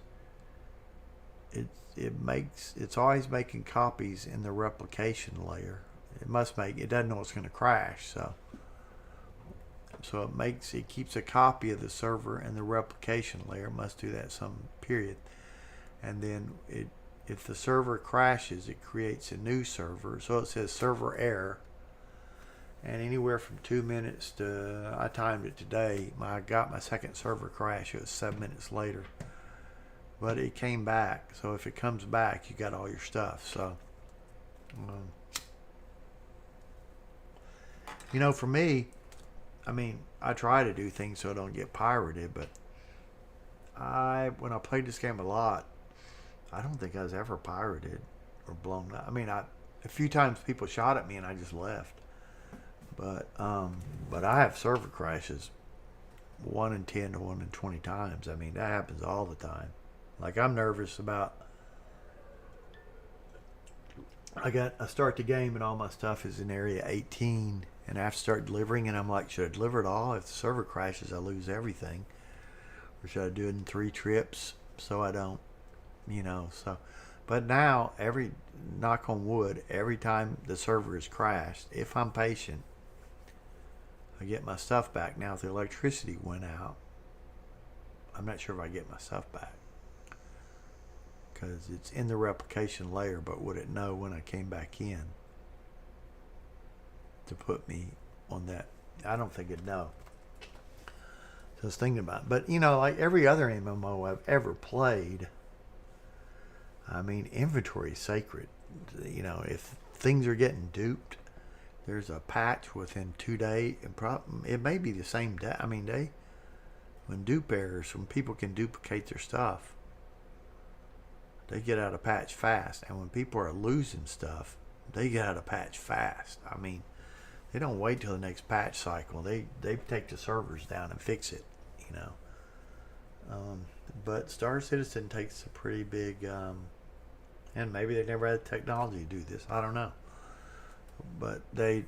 it's always making copies in the replication layer. It doesn't know it's going to crash, so it keeps a copy of the server in the replication layer. It must do that some period, and then if the server crashes, it creates a new server. So it says server error, and anywhere from 2 minutes to, I timed it today, I got my second server crash. It was 7 minutes later, but it came back. So if it comes back, you got all your stuff. So you know, for me, I mean, I try to do things so I don't get pirated, but when I played this game a lot, I don't think I was ever pirated or blown up. I mean, a few times people shot at me and I just left. But I have server crashes 1 in 10 to 1 in 20 times. I mean, that happens all the time. Like, I'm nervous about, I start the game and all my stuff is in area 18, and I have to start delivering, and I'm like, should I deliver it all? If the server crashes, I lose everything. Or should I do it in 3 trips so I don't, you know, so. But now, knock on wood, every time the server is crashed, if I'm patient, I get my stuff back. Now, if the electricity went out, I'm not sure if I get my stuff back, because it's in the replication layer, but would it know when I came back in to put me on that? I don't think it'd know. So I was thinking about it. But, you know, like every other MMO I've ever played, I mean, inventory is sacred. You know, if things are getting duped, there's a patch within 2 days. It may be the same day. I mean, when dupe errors, when people can duplicate their stuff, they get out a patch fast. And when people are losing stuff, they get out a patch fast. I mean, they don't wait till the next patch cycle. They take the servers down and fix it, you know. But Star Citizen takes a pretty big, and maybe they never had the technology to do this. I don't know. But they,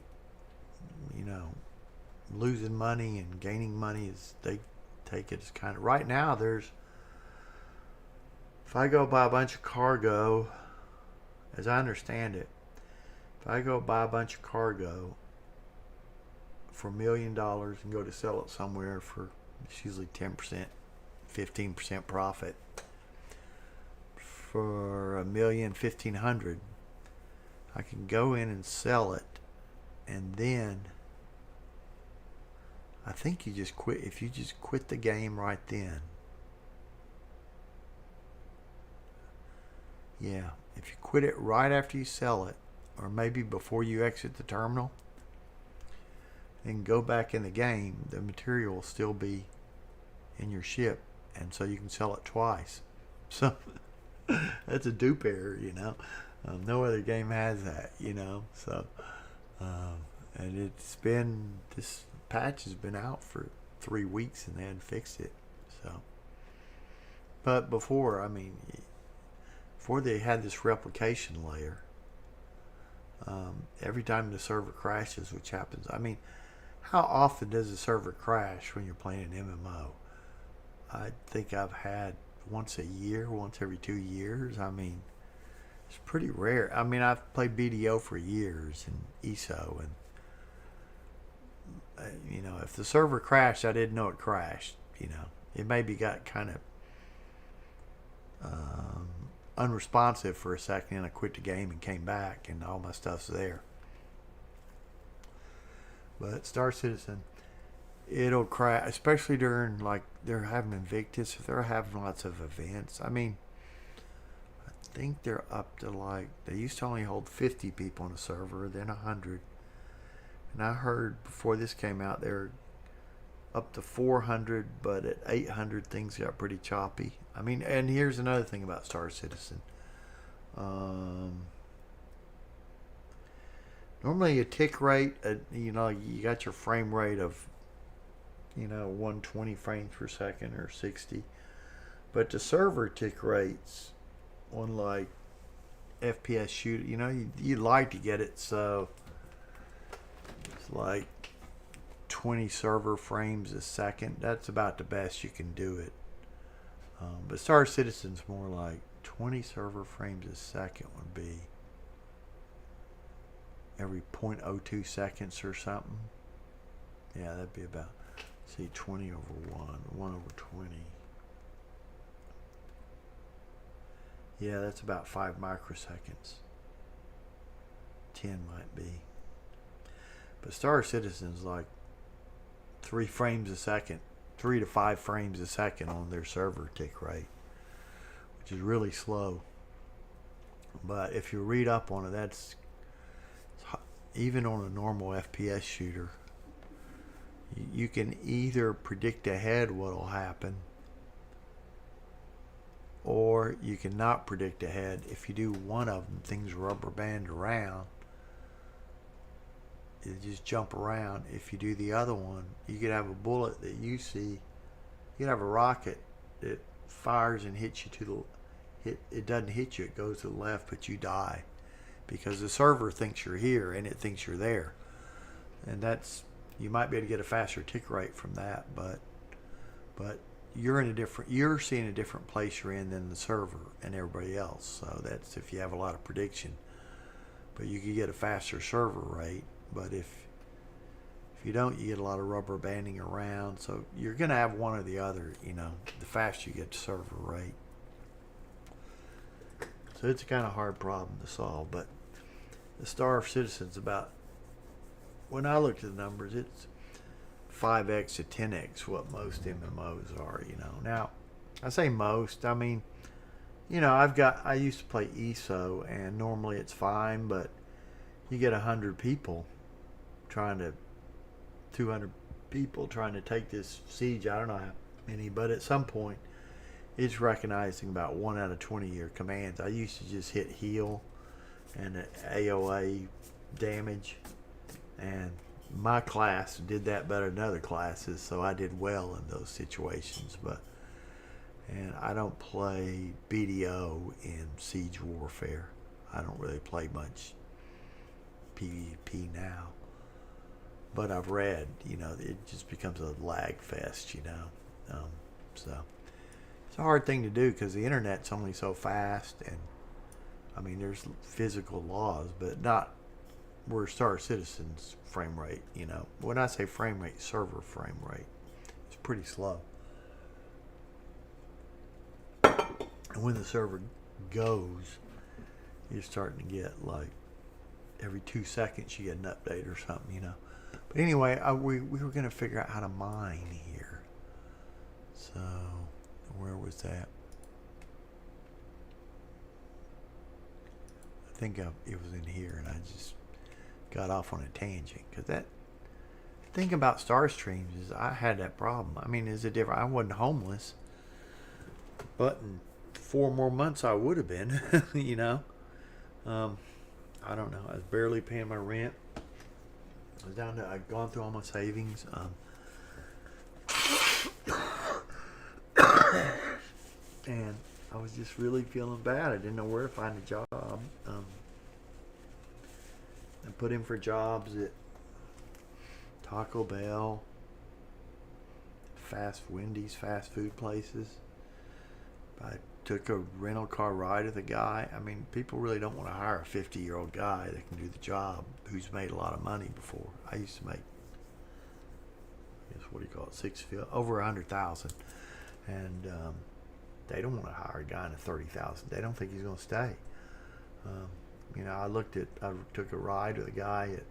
you know, losing money and gaining money, they take it as kind of, right now there's, if I go buy a bunch of cargo, as I understand it, if I go buy a bunch of cargo for $1 million and go to sell it somewhere for, it's usually 10%, 15% profit, for $1,150,000, I can go in and sell it, and then I think you just quit. If you just quit the game right then, yeah, if you quit it right after you sell it, or maybe before you exit the terminal, and go back in the game, the material will still be in your ship, and so you can sell it twice. So that's a dupe error, you know. No other game has that, you know. So, and this patch has been out for 3 weeks and they hadn't fixed it. So, but before, I mean, before they had this replication layer, every time the server crashes, which happens, I mean, how often does a server crash when you're playing an MMO? I think I've had once a year, once every 2 years. I mean, it's pretty rare. I mean, I've played BDO for years and ESO, and you know, if the server crashed, I didn't know it crashed. You know, it maybe got kind of unresponsive for a second, and I quit the game and came back, and all my stuff's there. But Star Citizen, it'll crash, especially during, like, they're having Invictus, if they're having lots of events. I mean, I think they're up to, like, they used to only hold 50 people on a server, then 100. And I heard before this came out, they're up to 400, but at 800 things got pretty choppy. I mean, and here's another thing about Star Citizen. Normally a tick rate, you know, you got your frame rate of, you know, 120 frames per second or 60. But the server tick rates on, like, FPS shoot, you know, you'd like to get it so it's like 20 server frames a second. That's about the best you can do it. But Star Citizen's more like 20 server frames a second would be every 0.02 seconds or something. Yeah, that'd be about, see, 20 over 1 over 20. Yeah, that's about 5 microseconds. 10 might be. But Star Citizen's like 3 frames a second, 3 to 5 frames a second on their server tick rate, which is really slow. But if you read up on it, that's even on a normal FPS shooter, you can either predict ahead what will happen, or you can not predict ahead. If you do one of them, things rubber band around, you just jump around. If you do the other one, you could have a bullet that you see, you could have a rocket that fires and hits you to the, it doesn't hit you, it goes to the left, but you die because the server thinks you're here and it thinks you're there. And that's, you might be able to get a faster tick rate from that, but you're in a different, you're seeing a different place you're in than the server and everybody else. So that's if you have a lot of prediction. But you can get a faster server rate. But if you don't, you get a lot of rubber banding around. So you're going to have one or the other, you know, the faster you get the server rate. So it's a kind of hard problem to solve. But the Star Citizen's about, when I looked at the numbers, it's 5x to 10x what most MMOs are, you know. Now, I say most, I mean, you know, I used to play ESO, and normally it's fine, but you get 100 people 200 people trying to take this siege. I don't know how many, but at some point it's recognizing about 1 out of 20 of your commands. I used to just hit heal and AOA damage, and my class did that better than other classes, so I did well in those situations. And I don't play BDO in Siege Warfare. I don't really play much PvP now. But I've read, you know, it just becomes a lag fest, you know. So it's a hard thing to do because the internet's only so fast, and I mean, there's physical laws, but not where Star Citizen's frame rate, you know. When I say frame rate, server frame rate, it's pretty slow. And when the server goes, you're starting to get like every 2 seconds you get an update or something, you know. But anyway, we were going to figure out how to mine here. So, where was that? I think it was in here, and I just got off on a tangent. Because that thing about Star Streams is I had that problem. I mean, is it different? I wasn't homeless. But in 4 more months I would have been, you know. I don't know. I was barely paying my rent. I was down to, I'd gone through all my savings. And I was just really feeling bad. I didn't know where to find a job. I put in for jobs at Taco Bell, Wendy's fast food places. I took a rental car ride with a guy. I mean, people really don't want to hire a 50-year-old guy that can do the job who's made a lot of money before. I used to make, I guess, what do you call it, over 100,000, and they don't want to hire a guy in a 30,000. They don't think he's going to stay. I took a ride with a guy at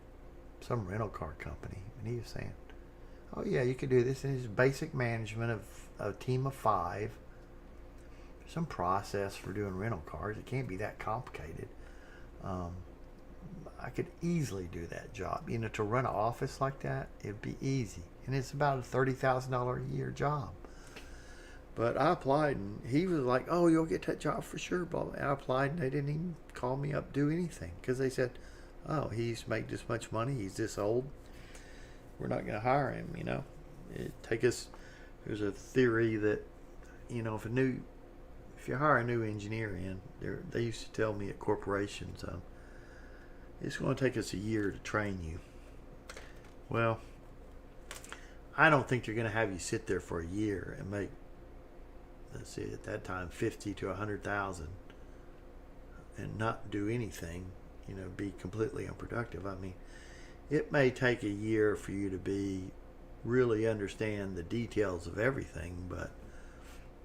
some rental car company, and he was saying, "Oh yeah, you could do this." And it's basic management of a team of 5. Some process for doing rental cars. It can't be that complicated. I could easily do that job. To run an office like that, it'd be easy. And it's about a $30,000 a year job. But I applied, and he was like, "Oh, you'll get that job for sure." Blah, blah. I applied, and they didn't even call me up, do anything, because they said, "Oh, he's made this much money. He's this old. We're not going to hire him." There's a theory that, if you hire a new engineer in, they used to tell me at corporations, it's going to take us a year to train you. Well, I don't think they're going to have you sit there for a year and make, let's see, at that time, 50 to 100,000 and not do anything, be completely unproductive. I mean, it may take a year for you to really understand the details of everything, but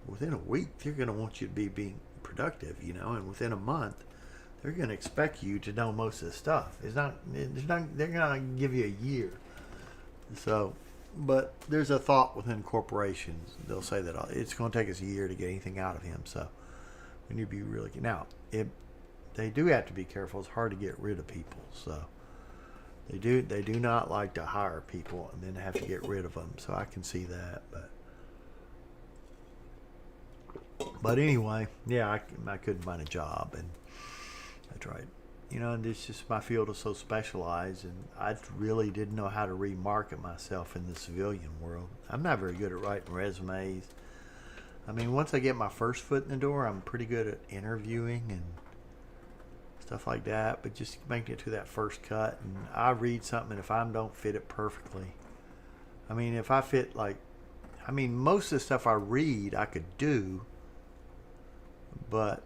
within a week, they're going to want you to be being productive, and within a month, they're going to expect you to know most of the stuff. They're going to give you a year. So, but there's a thought within corporations. They'll say that it's going to take us a year to get anything out of him. So, we need to be really, now, they do have to be careful. It's hard to get rid of people. So, they do not like to hire people and then have to get rid of them. So, I can see that, But anyway, yeah, I couldn't find a job, and I tried. And it's just my field is so specialized, and I really didn't know how to remarket myself in the civilian world. I'm not very good at writing resumes. I mean, once I get my first foot in the door, I'm pretty good at interviewing and stuff like that, but just making it to that first cut, and I read something, and if I don't fit it perfectly, I mean, if I fit most of the stuff I read I could do, but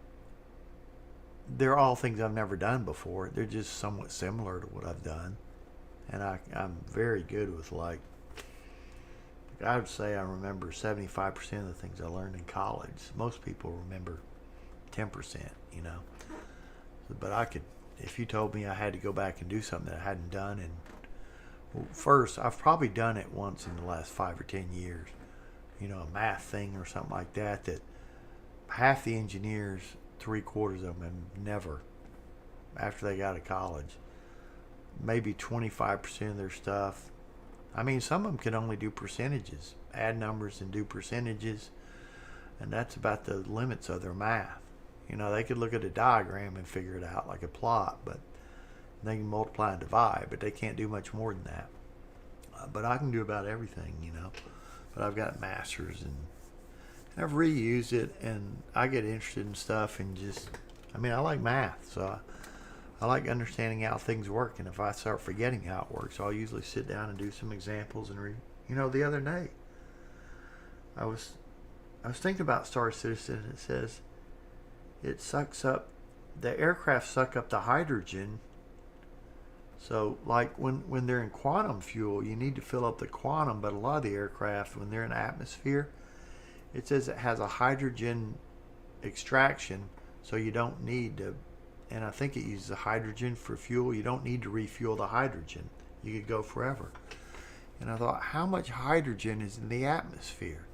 they're all things I've never done before. They're just somewhat similar to what I've done. And I'm very good with, I would say I remember 75% of the things I learned in college. Most people remember 10%, But I could, if you told me I had to go back and do something that I hadn't done, first, I've probably done it once in the last 5 or 10 years. A math thing or something like that half the engineers, 3/4 of them have never, after they got out of college, maybe 25% of their stuff. I mean, some of them can only do percentages, add numbers and do percentages, and that's about the limits of their math. They could look at a diagram and figure it out like a plot, but they can multiply and divide, but they can't do much more than that. But I can do about everything, But I've got masters, and I've reused it, and I get interested in stuff, and I like math, so I like understanding how things work, and if I start forgetting how it works, I'll usually sit down and do some examples and read. The other day, I was thinking about Star Citizen, and it says the aircraft suck up the hydrogen. So, like when they're in quantum fuel, you need to fill up the quantum, but a lot of the aircraft, when they're in atmosphere, it says it has a hydrogen extraction, so you don't need to, and I think it uses the hydrogen for fuel. You don't need to refuel the hydrogen. You could go forever. And I thought, how much hydrogen is in the atmosphere?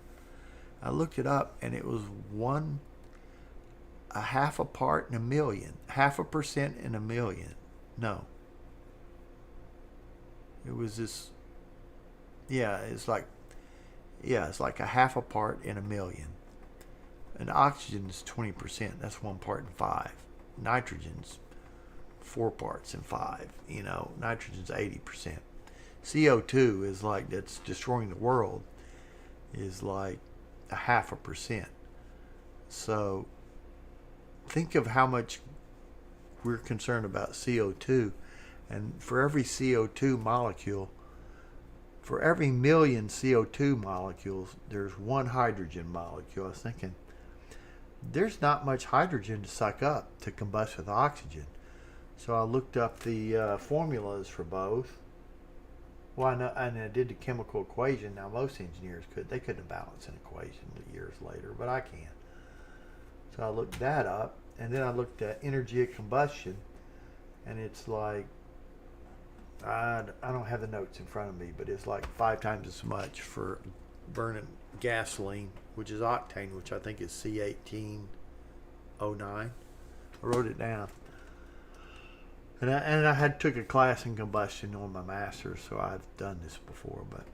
I looked it up, and it was a half a part in a million, 0.5% in a million. No. It was this, it's like a half a part in a million. And oxygen is 20%. That's 1 part in 5. Nitrogen's 4 parts in 5. Nitrogen's 80%. CO2 is that's destroying the world, is like 0.5%. So think of how much we're concerned about CO2, and for every CO2 molecule, for every million CO2 molecules, there's one hydrogen molecule. I was thinking, there's not much hydrogen to suck up to combust with oxygen. So I looked up the formulas for both. Well, I know, and I did the chemical equation. Now, most engineers they couldn't balance an equation years later, but I can. So I looked that up, and then I looked at energy of combustion, and it's like, I don't have the notes in front of me, but it's like 5 times as much for burning gasoline, which is octane, which I think is C1809. I wrote it down. And I had took a class in combustion on my master's, so I've done this before. But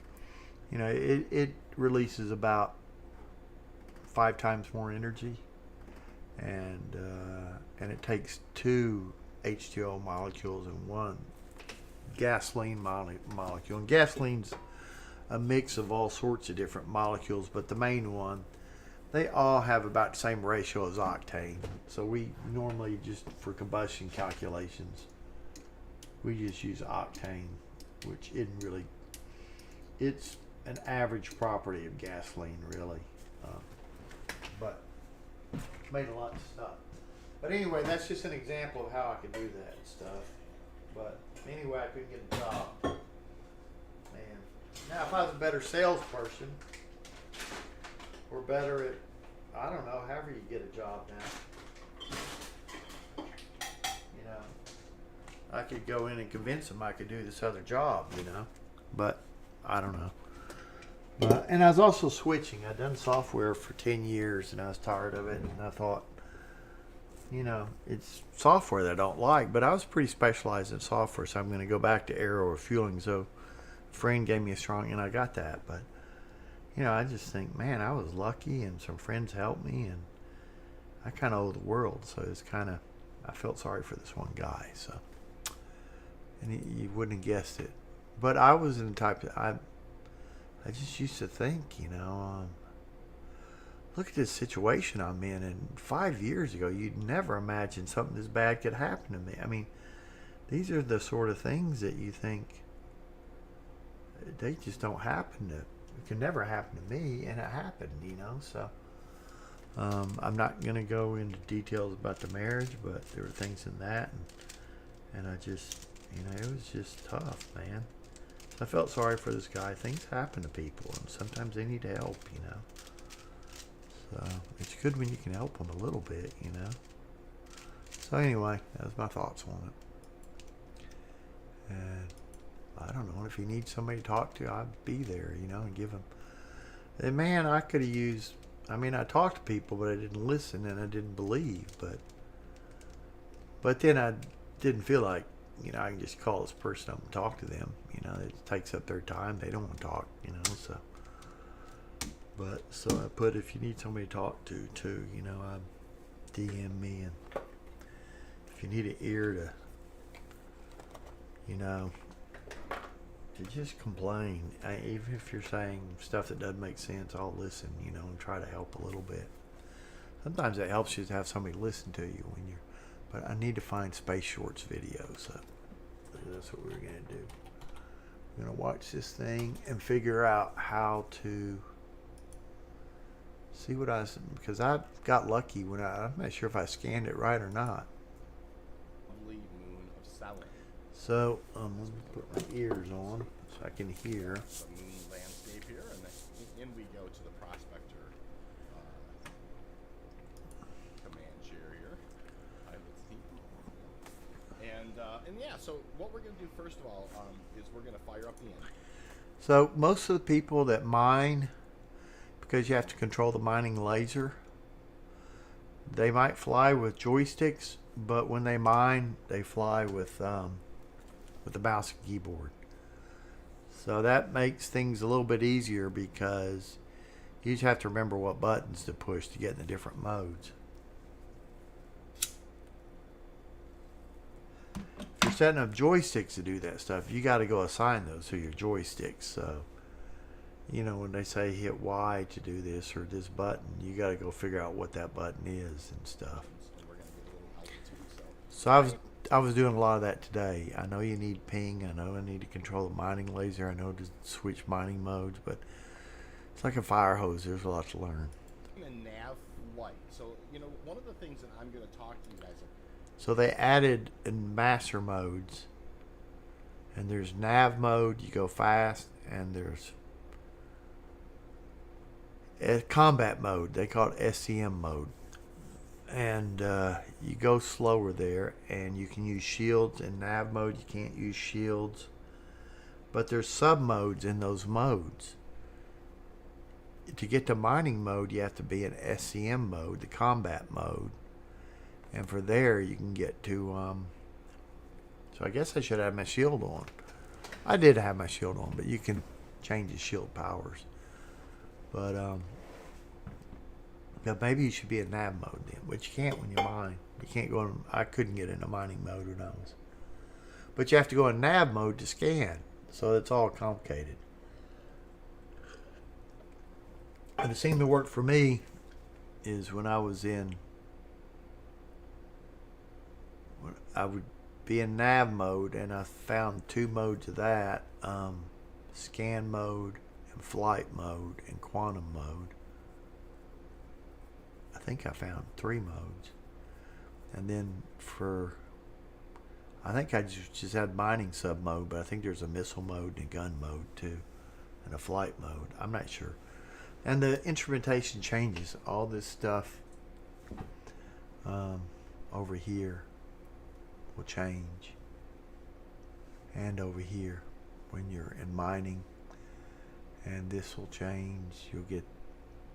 you know, it releases about 5 times more energy, and it takes 2 H2O molecules and 1 gasoline molecule. And gasoline's a mix of all sorts of different molecules, but the main one, they all have about the same ratio as octane. So we normally, just for combustion calculations, we just use octane, which isn't really, it's an average property of gasoline, really. But made a lot of stuff. But anyway, that's just an example of how I could do that stuff. But anyway, I couldn't get a job. Man. Now, if I was a better salesperson, or better at, I don't know, however you get a job now, you know, I could go in and convince them I could do this other job, you know, but I don't know. And I was also switching. I'd done software for 10 years, and I was tired of it, and I thought, you know, it's software that I don't like, but I was pretty specialized in software, so I'm going to go back to aero or fueling. So a friend gave me a strong, and I got that. But, you know, I just think, man, I was lucky, and some friends helped me, and I kind of owe the world. So it's kind of, I felt sorry for this one guy. So, and you wouldn't have guessed it. But I was in the type that I just used to think, you know, look at this situation I'm in, and 5 years ago, you'd never imagine something this bad could happen to me. I mean, these are the sort of things that you think, they just don't happen to, it can never happen to me, and it happened, you know, so. I'm not going to go into details about the marriage, but there were things in that, and I just, you know, it was just tough, man. I felt sorry for this guy. Things happen to people, and sometimes they need help, you know. So it's good when you can help them a little bit, you know. So anyway, that was my thoughts on it. And I don't know, if you need somebody to talk to, I'd be there, you know, and give them. And man, I could have used, I mean, I talked to people, but I didn't listen and I didn't believe. But then I didn't feel like, you know, I can just call this person up and talk to them. You know, it takes up their time. They don't want to talk, you know, so. But, so I put, if you need somebody to talk to, too, you know, DM me. And if you need an ear to, you know, to just complain. Even if you're saying stuff that doesn't make sense, I'll listen, you know, and try to help a little bit. Sometimes it helps you to have somebody listen to you when you're, but I need to find Space Shorts videos. So that's what we're going to do. We're going to watch this thing and figure out how to see what because I got lucky when I'm not sure if I scanned it right or not. Lovely moon of Selene. So let me put my ears on so I can hear. The moon landscape here, and then in we go to the prospector command chair here. Pilot's team. And yeah, so what we're going to do first of all is we're going to fire up the engine. So most of the people that mine, because you have to control the mining laser, they might fly with joysticks, but when they mine, they fly with the mouse and keyboard. So that makes things a little bit easier because you just have to remember what buttons to push to get in the different modes. If you're setting up joysticks to do that stuff, you got to go assign those to your joysticks. So, you know, when they say hit Y to do this or this button, you got to go figure out what that button is and stuff. And we're going to So I was doing a lot of that today. I know you need ping. I know I need to control the mining laser. I know to switch mining modes, but it's like a fire hose. There's a lot to learn. A nav flight. So, one of the things that I'm going to talk to you guys about. So they added in master modes, and there's nav mode, you go fast, and there's combat mode. They call it SCM mode. And you go slower there, and you can use shields. In nav mode, you can't use shields. But there's sub modes in those modes. To get to mining mode, you have to be in SCM mode, the combat mode. And for there, you can get to... so I guess I should have my shield on. I did have my shield on, but you can change the shield powers. But maybe you should be in nav mode then, but you can't when you mine. You can't go in... I couldn't get into mining mode, who knows. But you have to go in nav mode to scan. So it's all complicated. And it seemed to work for me is when I was in... I would be in nav mode, and I found 2 modes of that. Scan mode and flight mode and quantum mode. I think I found 3 modes. And then I think I just had mining sub mode, but I think there's a missile mode and a gun mode too. And a flight mode. I'm not sure. And the instrumentation changes. All this stuff over here will change. And over here when you're in mining. And this will change. You'll get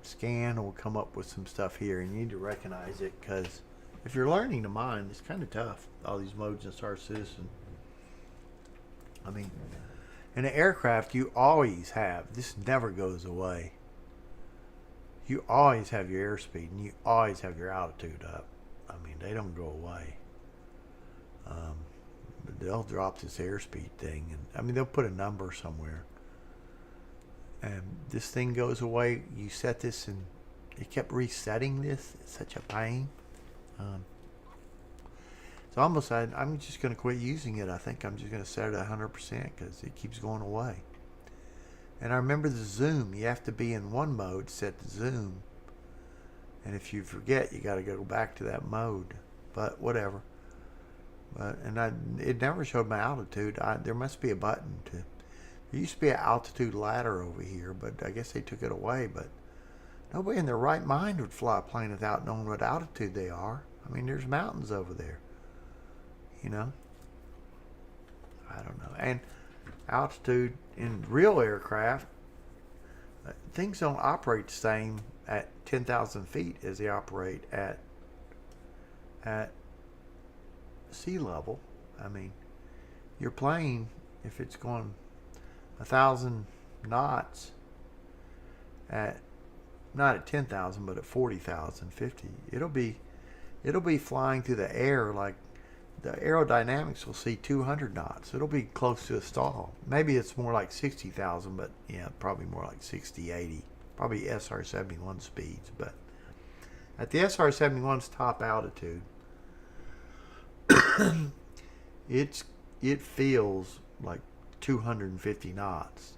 scan will come up with some stuff here, and you need to recognize it, because if you're learning to mine, it's kind of tough, all these modes in Star Citizen. I mean, in an aircraft, you always have, this never goes away, you always have your airspeed, and you always have your altitude up. I mean, they don't go away. But they'll drop this airspeed thing, and I mean, they'll put a number somewhere. And this thing goes away. You set this, and it kept resetting this. It's such a pain. So almost, I'm just going to quit using it. I think I'm just going to set it at 100% because it keeps going away. And I remember the zoom. You have to be in one mode to set the zoom. And if you forget, you got to go back to that mode. But whatever. It never showed my altitude. There must be a button to... There used to be an altitude ladder over here, but I guess they took it away. But nobody in their right mind would fly a plane without knowing what altitude they are. I mean, there's mountains over there. I don't know. And altitude in real aircraft, things don't operate the same at 10,000 feet as they operate at sea level. I mean, your plane, if it's going 1,000 knots at, not at 10,000, but at 40,000, 50, it'll be flying through the air, like the aerodynamics will see 200 knots. It'll be close to a stall. Maybe it's more like 60,000, but yeah, probably more like 60, 80. Probably SR-71 speeds. But at the SR-71's top altitude, it feels like 250 knots.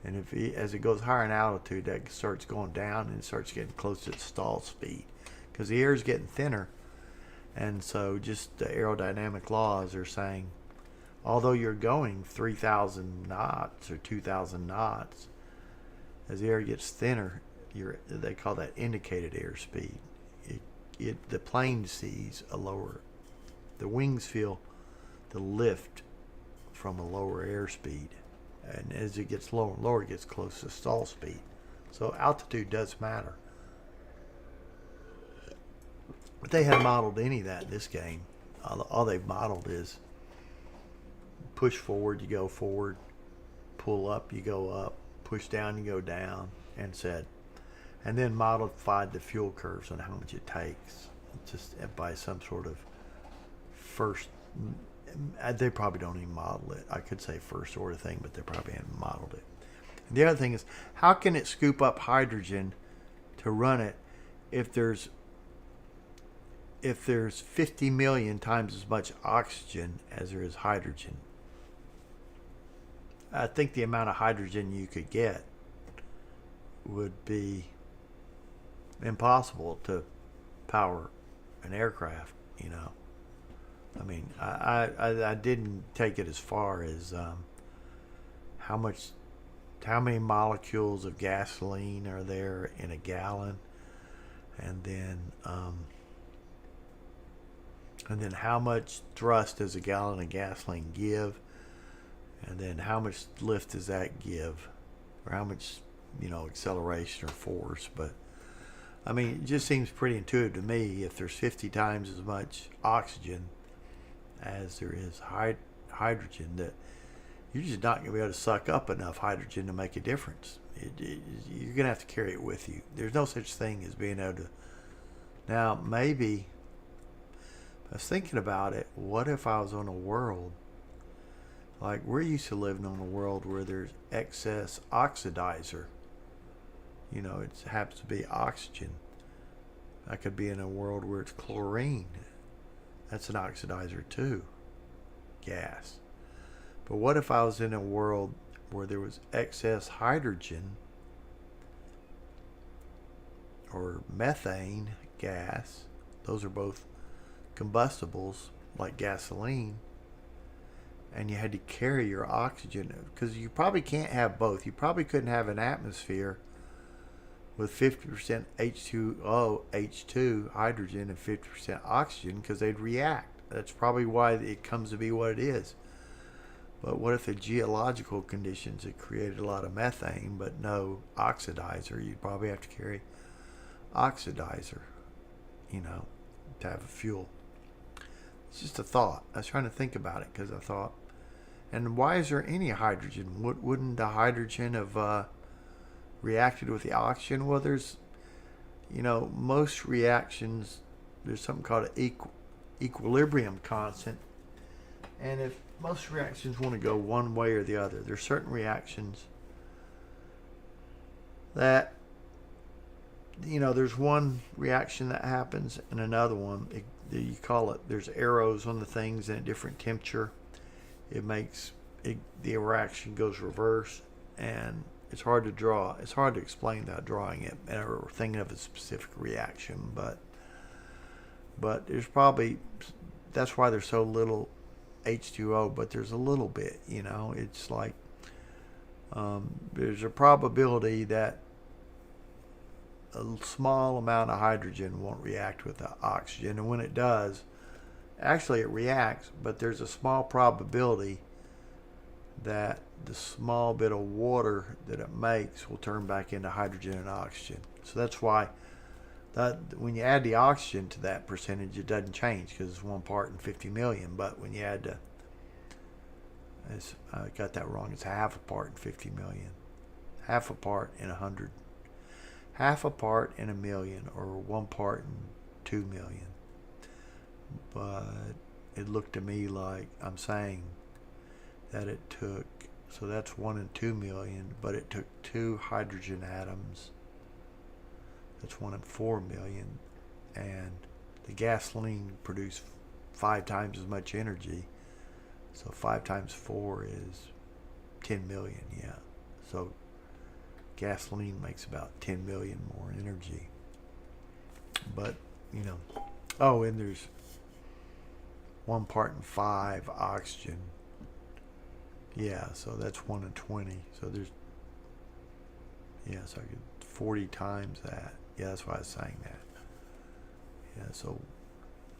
And as it goes higher in altitude, that starts going down and it starts getting close to its stall speed, because the air is getting thinner. And so just the aerodynamic laws are saying, although you're going 3,000 knots or 2,000 knots, as the air gets thinner, they call that indicated airspeed. The plane sees a lower, the wings feel the lift from a lower airspeed. And as it gets lower and lower, it gets close to stall speed. So altitude does matter. But they haven't modeled any of that in this game. All they've modeled is push forward, you go forward, pull up, you go up, push down, you go down, and then modified the fuel curves on how much it takes, just by some sort of first. They probably don't even model it. I could say first order thing, but they probably haven't modeled it. And the other thing is, how can it scoop up hydrogen to run it if there's if there's 50 million times as much oxygen as there is hydrogen, I think the amount of hydrogen you could get would be impossible to power an aircraft, you know. I mean, I didn't take it as far as how many molecules of gasoline are there in a gallon, and then how much thrust does a gallon of gasoline give, and then how much lift does that give, or how much, you know, acceleration or force. But I mean, it just seems pretty intuitive to me. If there's 50 times as much oxygen as there is hydrogen, that you're just not going to be able to suck up enough hydrogen to make a difference. You're going to have to carry it with you. There's no such thing as being able to. Now, maybe, I was thinking about it, what if I was on a world, like we're used to living on a world where there's excess oxidizer. You know, it happens to be oxygen. I could be in a world where it's chlorine. That's an oxidizer too. Gas. But what if I was in a world where there was excess hydrogen or methane gas? Those are both combustibles like gasoline. And you had to carry your oxygen, because you probably can't have both. You probably couldn't have an atmosphere with 50% H2O, H2, hydrogen, and 50% oxygen, because they'd react. That's probably why it comes to be what it is. But what if the geological conditions had created a lot of methane but no oxidizer? You'd probably have to carry oxidizer, you know, to have a fuel. It's just a thought. I was trying to think about it, because I thought, and why is there any hydrogen? Wouldn't the hydrogen have reacted with the oxygen? Well, there's, you know, most reactions, there's something called an equilibrium constant. And if most reactions want to go one way or the other, there's certain reactions that, you know, there's one reaction that happens and another one, you call it, there's arrows on the things, and at different temperature it makes it, the reaction goes reverse, and it's hard to draw. It's hard to explain without drawing it or thinking of a specific reaction, but there's probably, that's why there's so little H2O, but there's a little bit, you know. It's like there's a probability that a small amount of hydrogen won't react with the oxygen, and when it does, actually it reacts, but there's a small probability that the small bit of water that it makes will turn back into hydrogen and oxygen. So that's why that when you add the oxygen to that percentage, it doesn't change, because it's 1 part in 50 million. But when you add I got that wrong, it's half a part in 50 million, half a part in 100, half a part in 1,000,000, or 1 part in 2 million. But it looked to me like I'm saying that it took, so that's 1 in 2 million, but it took 2 hydrogen atoms. That's 1 in 4 million, and the gasoline produced 5 times as much energy. So 5 times 4 is 10 million, yeah. So gasoline makes about 10 million more energy. But, you know, oh, and there's 1 part in 5 oxygen. Yeah, so that's 1 in 20. So there's, yeah, so I could 40 times that. Yeah, that's why I was saying that. Yeah, so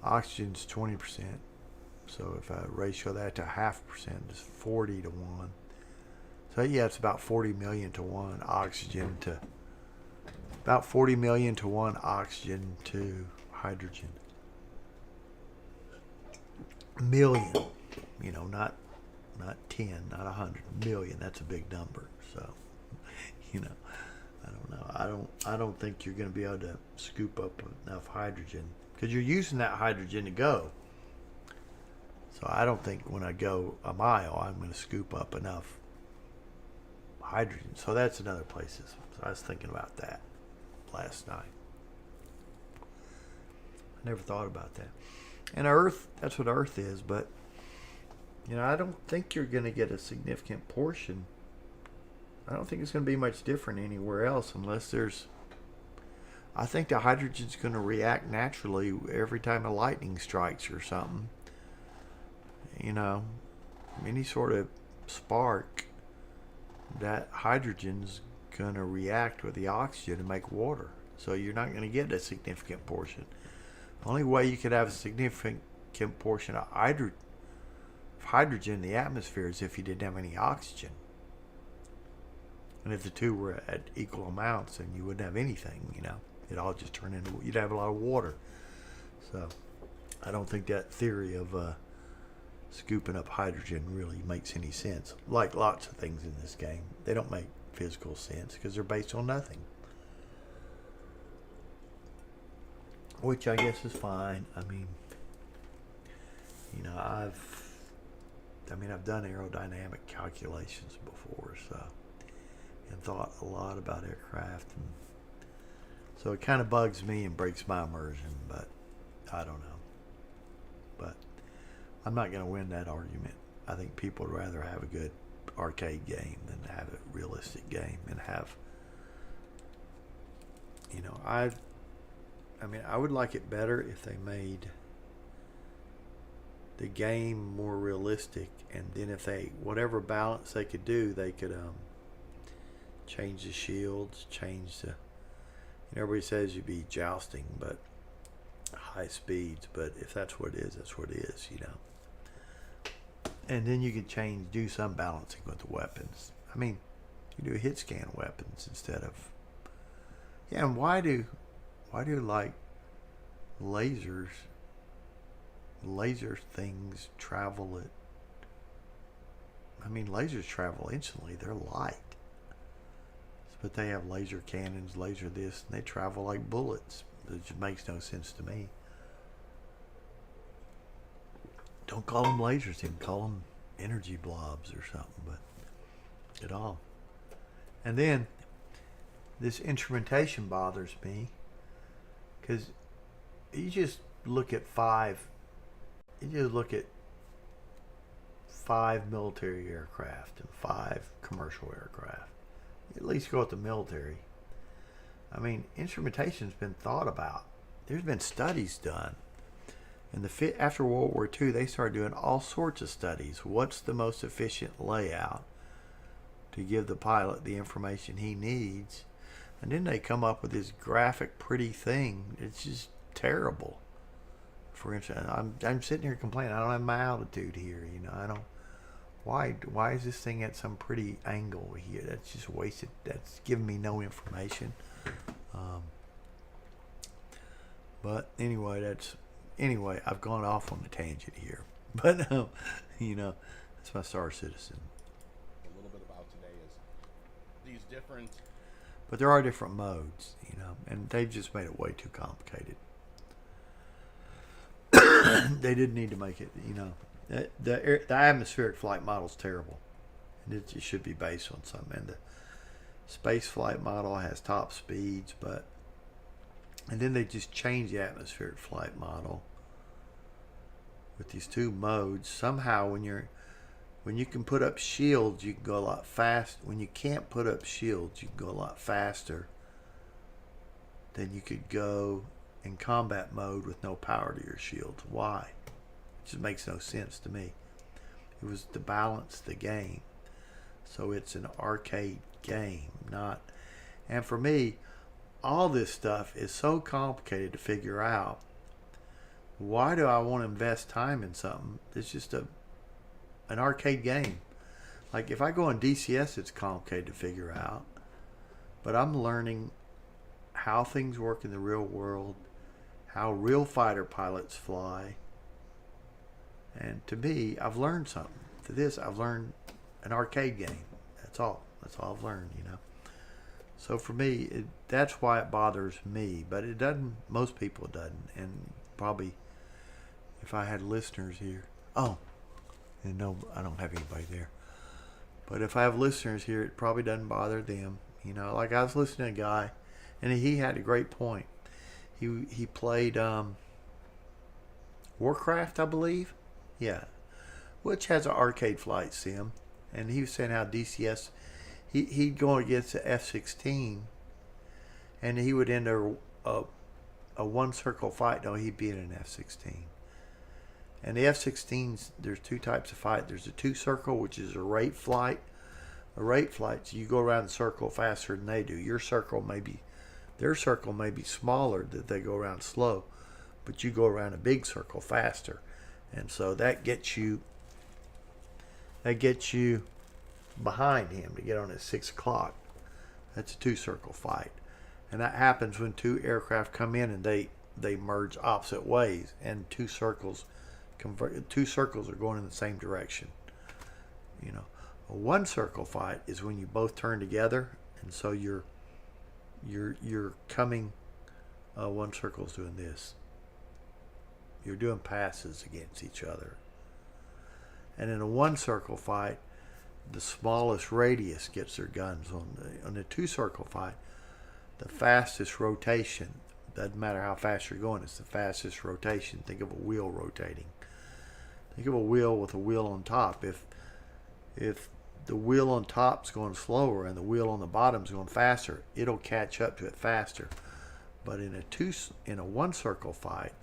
oxygen's 20%. So if I ratio that to 0.5%, it's 40 to 1. So yeah, it's about 40 million to 1 oxygen to, about 40 million to 1 oxygen to hydrogen. Million, you know, not 10, not 100, million. That's a big number. So, you know, I don't know. I don't think you're going to be able to scoop up enough hydrogen, because you're using that hydrogen to go. So I don't think when I go a mile, I'm going to scoop up enough hydrogen. So that's another place. So I was thinking about that last night. I never thought about that. And Earth, that's what Earth is, but I don't think you're going to get a significant portion. I don't think it's going to be much different anywhere else unless there's... I think the hydrogen's going to react naturally every time a lightning strikes or something. Any sort of spark, that hydrogen's going to react with the oxygen to make water. So you're not going to get a significant portion. The only way you could have a significant portion of hydrogen in the atmosphere is if you didn't have any oxygen. And if the two were at equal amounts, then you wouldn't have anything, It'd all just turn into... You'd have a lot of water. So I don't think that theory of scooping up hydrogen really makes any sense. Like lots of things in this game, they don't make physical sense because they're based on nothing. Which I guess is fine. I mean, I've done aerodynamic calculations before, and thought a lot about aircraft, and so it kind of bugs me and breaks my immersion, but I don't know. But I'm not going to win that argument. I think people would rather have a good arcade game than have a realistic game and have, I would like it better if they made the game more realistic, and then if whatever balance they could do, they could change the shields, change the... everybody says you'd be jousting, but high speeds, but if that's what it is, that's what it is, And then you could do some balancing with the weapons. You do hit scan weapons instead of... Yeah, and why do like laser things travel at... lasers travel instantly. They're light. But they have laser cannons, laser this, and they travel like bullets. It just makes no sense to me. Don't call them lasers, you can call them energy blobs or something, but at all. And then this instrumentation bothers me because you just look at five military aircraft and 5 commercial aircraft. At least go with the military. Instrumentation's been thought about. There's been studies done. And after World War II, they started doing all sorts of studies. What's the most efficient layout to give the pilot the information he needs? And then they come up with this graphic, pretty thing. It's just terrible. For instance, I'm sitting here complaining. I don't have my altitude here. I don't. Why is this thing at some pretty angle here? That's just wasted. That's giving me no information. But anyway, I've gone off on a tangent here. But that's my Star Citizen. A little bit about today is these different... But there are different modes, and they've just made it way too complicated. They didn't need to make it, The atmospheric flight model is terrible, and it should be based on something. And the space flight model has top speeds, and then they just changed the atmospheric flight model with these 2 modes. Somehow, when you can put up shields, you can go a lot fast. When you can't put up shields, you can go a lot faster than you could go in combat mode with no power to your shields. Why? It just makes no sense to me. It was to balance the game. So it's an arcade game, not... And for me, all this stuff is so complicated to figure out. Why do I want to invest time in something? It's just an arcade game. Like if I go on DCS, it's complicated to figure out. But I'm learning how things work in the real world, how real fighter pilots fly. And to me, I've learned something. To this, I've learned an arcade game. That's all. That's all I've learned, So for me, that's why it bothers me. But it doesn't, most people it doesn't. And probably if I had listeners here. Oh, and no, I don't have anybody there. But if I have listeners here, it probably doesn't bother them. Like I was listening to a guy, and he had a great point. He played Warcraft, I believe. Yeah, which has an arcade flight sim, and he was saying how DCS he'd go against the F-16, and he would enter a one circle fight. No, he'd be in an F-16. And the F-16s, there's two types of fight. There's a two circle, which is a rate flight. A rate flight, so you go around the circle faster than they do. Their circle may be smaller, that they go around slow, but you go around a big circle faster, and so that gets you behind him to get on at 6 o'clock. That's a two circle fight, and that happens when two aircraft come in and they merge opposite ways, and two circles are going in the same direction. You know, a one circle fight is when you both turn together, and so you're coming. One circle's doing this. You're doing passes against each other. And in a one circle fight, the smallest radius gets their guns. On the two circle fight, the fastest rotation, doesn't matter how fast you're going, it's the fastest rotation. Think of a wheel rotating. Think of a wheel with a wheel on top. If the wheel on top's going slower and the wheel on the bottom's going faster, it'll catch up to it faster. But in a one circle fight,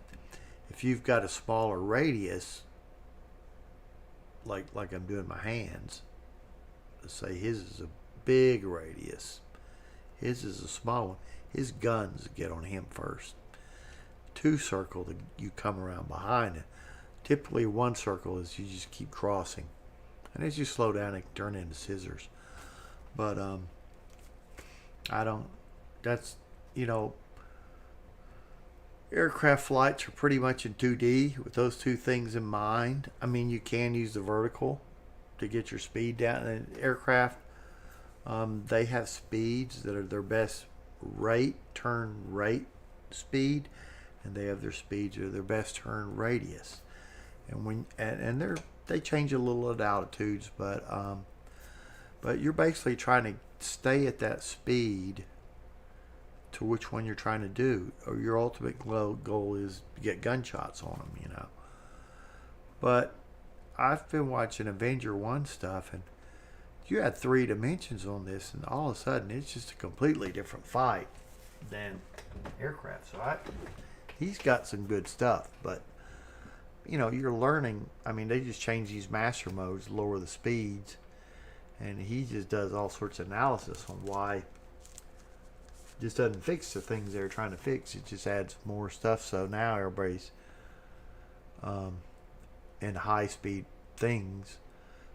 if you've got a smaller radius, like I'm doing my hands, let's say his is a big radius, his is a small one, his guns get on him first. Two circle, you come around behind it. Typically one circle is you just keep crossing, and as you slow down it can turn into scissors. But aircraft flights are pretty much in 2D with those two things in mind. I mean, you can use the vertical to get your speed down. And aircraft, they have speeds that are their best turn rate speed, and they have their speeds that are their best turn radius. And they change a little at altitudes, but you're basically trying to stay at that speed to which one you're trying to do, or your ultimate goal is to get gunshots on them, you know. But I've been watching Avenger 1 stuff, and you had 3 dimensions on this, and all of a sudden it's just a completely different fight than aircraft. So he's got some good stuff, but you know, you're learning. I mean, they just change these master modes, lower the speeds, and he just does all sorts of analysis on why it just doesn't fix the things they're trying to fix. It just adds more stuff. So now everybody's in high speed things,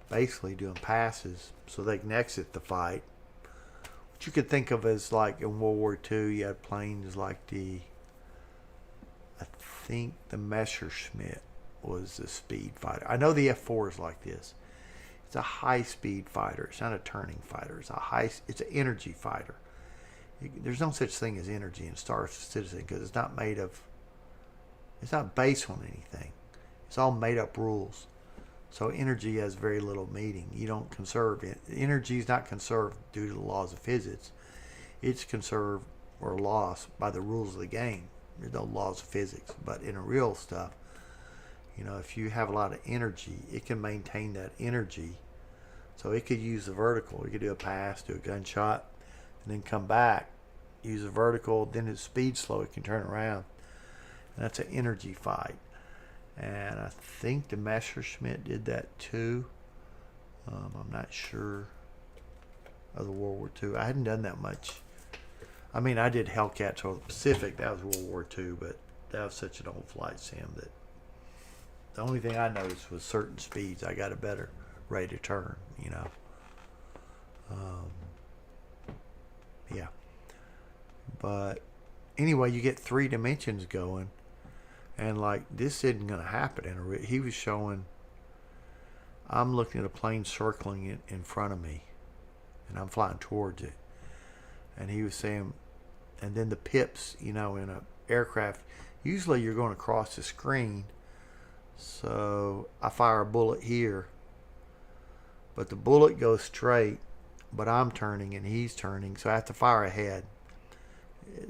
basically doing passes so they can exit the fight. What you could think of as like in World War II, you had planes like I think the Messerschmitt was the speed fighter. I know the F4 is like this. It's a high speed fighter. It's not a turning fighter. It's an energy fighter. There's no such thing as energy in Star Citizen because it's not based on anything. It's all made up rules. So energy has very little meaning. You don't conserve it. Energy is not conserved due to the laws of physics. It's conserved or lost by the rules of the game. There's no laws of physics. But in a real stuff, you know, if you have a lot of energy, it can maintain that energy. So it could use the vertical. It could do a pass, do a gunshot, and then come back, use a vertical, then its speed slow, it can turn around. And that's an energy fight. And I think the Messerschmitt did that too. I'm not sure of the World War II. I hadn't done that much. I mean, I did Hellcats over the Pacific. That was World War II, but that was such an old flight sim that the only thing I noticed was certain speeds. I got a better rate of turn, you know. Yeah. But anyway, you get 3 dimensions going. And like, this isn't going to happen. He was showing, I'm looking at a plane circling it in front of me, and I'm flying towards it. And he was saying, and then the pips, you know, in an aircraft, usually you're going across the screen. So I fire a bullet here, but the bullet goes straight, but I'm turning and he's turning, so I have to fire ahead.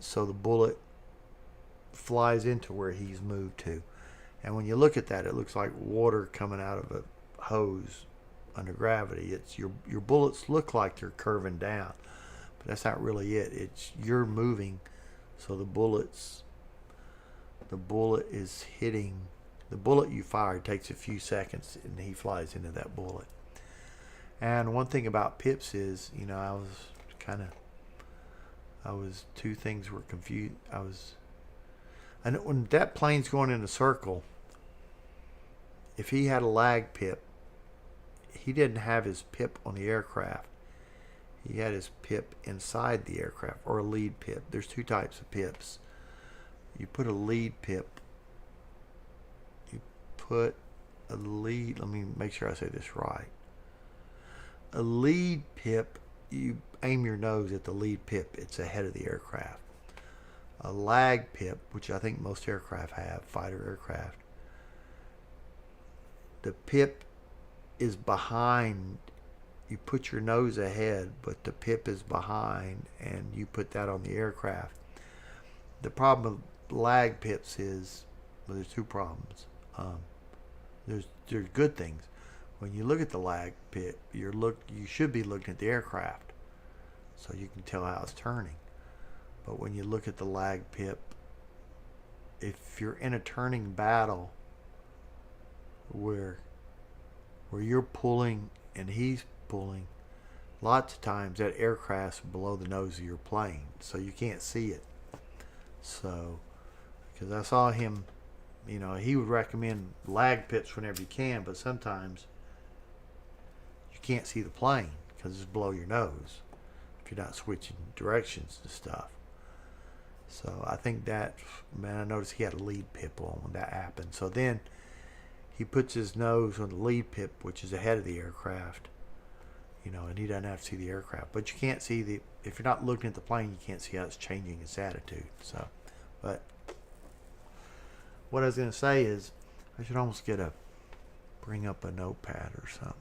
So the bullet flies into where he's moved to, And when you look at that, it looks like water coming out of a hose under gravity. It's your bullets look like they're curving down, but that's not really it. It's you're moving, so the bullet is hitting. The bullet you fire takes a few seconds, and he flies into that bullet. And one thing about pips is, two things were confused. And when that plane's going in a circle, if he had a lag pip, he didn't have his pip on the aircraft. He had his pip inside the aircraft, or a lead pip. There's two types of pips. You put a lead pip. Let me make sure I say this right. A lead pip, you aim your nose at the lead pip. It's ahead of the aircraft. A lag pip, which I think most aircraft have, fighter aircraft, the pip is behind. You put your nose ahead, but the pip is behind, and you put that on the aircraft. The problem with lag pips is, well, there's two problems. There's good things. When you look at the lag pip, you should be looking at the aircraft, so you can tell how it's turning. But when you look at the lag pip, if you're in a turning battle where you're pulling and he's pulling, lots of times that aircraft's below the nose of your plane, so you can't see it. So, because I saw him, he would recommend lag pips whenever you can, but sometimes you can't see the plane because it's below your nose if you're not switching directions and stuff. So I think I noticed he had a lead pip on when that happened. So then he puts his nose on the lead pip, which is ahead of the aircraft, and he doesn't have to see the aircraft. But you can't see if you're not looking at the plane, you can't see how it's changing its attitude. So, but what I was going to say is I should almost bring up a notepad or something.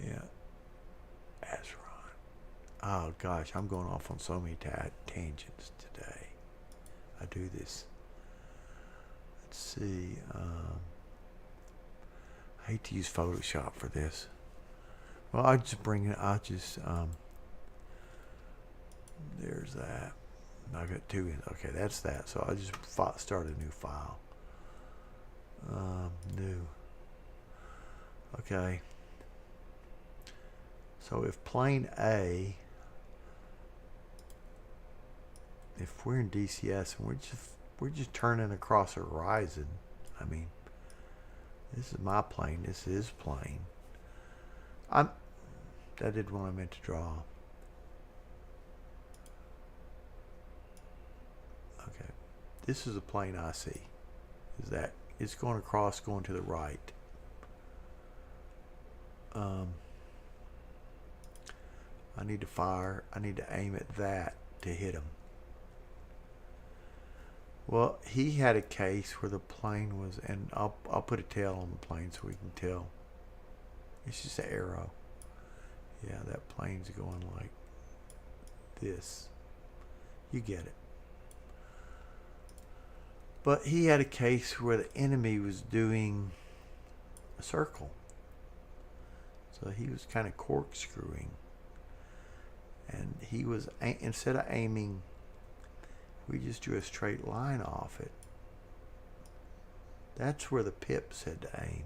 Yeah. That's right. Oh gosh, I'm going off on so many tangents today. I do this. Let's see. I hate to use Photoshop for this. Well, there's that. I got two in. Okay, that's that. So I'll just start a new file. New. Okay. So if plane A, if we're in DCS and we're just turning across a horizon, this is my plane. This is plane. That did what I meant to draw. Okay, this is a plane I see. Is that it's going across, going to the right. I need to fire. I need to aim at that to hit him. Well, he had a case where the plane was, and I'll put a tail on the plane so we can tell. It's just an arrow. Yeah, that plane's going like this. You get it. But he had a case where the enemy was doing a circle. So he was kind of corkscrewing. And he was, instead of aiming, we just drew a straight line off it. That's where the pip said to aim.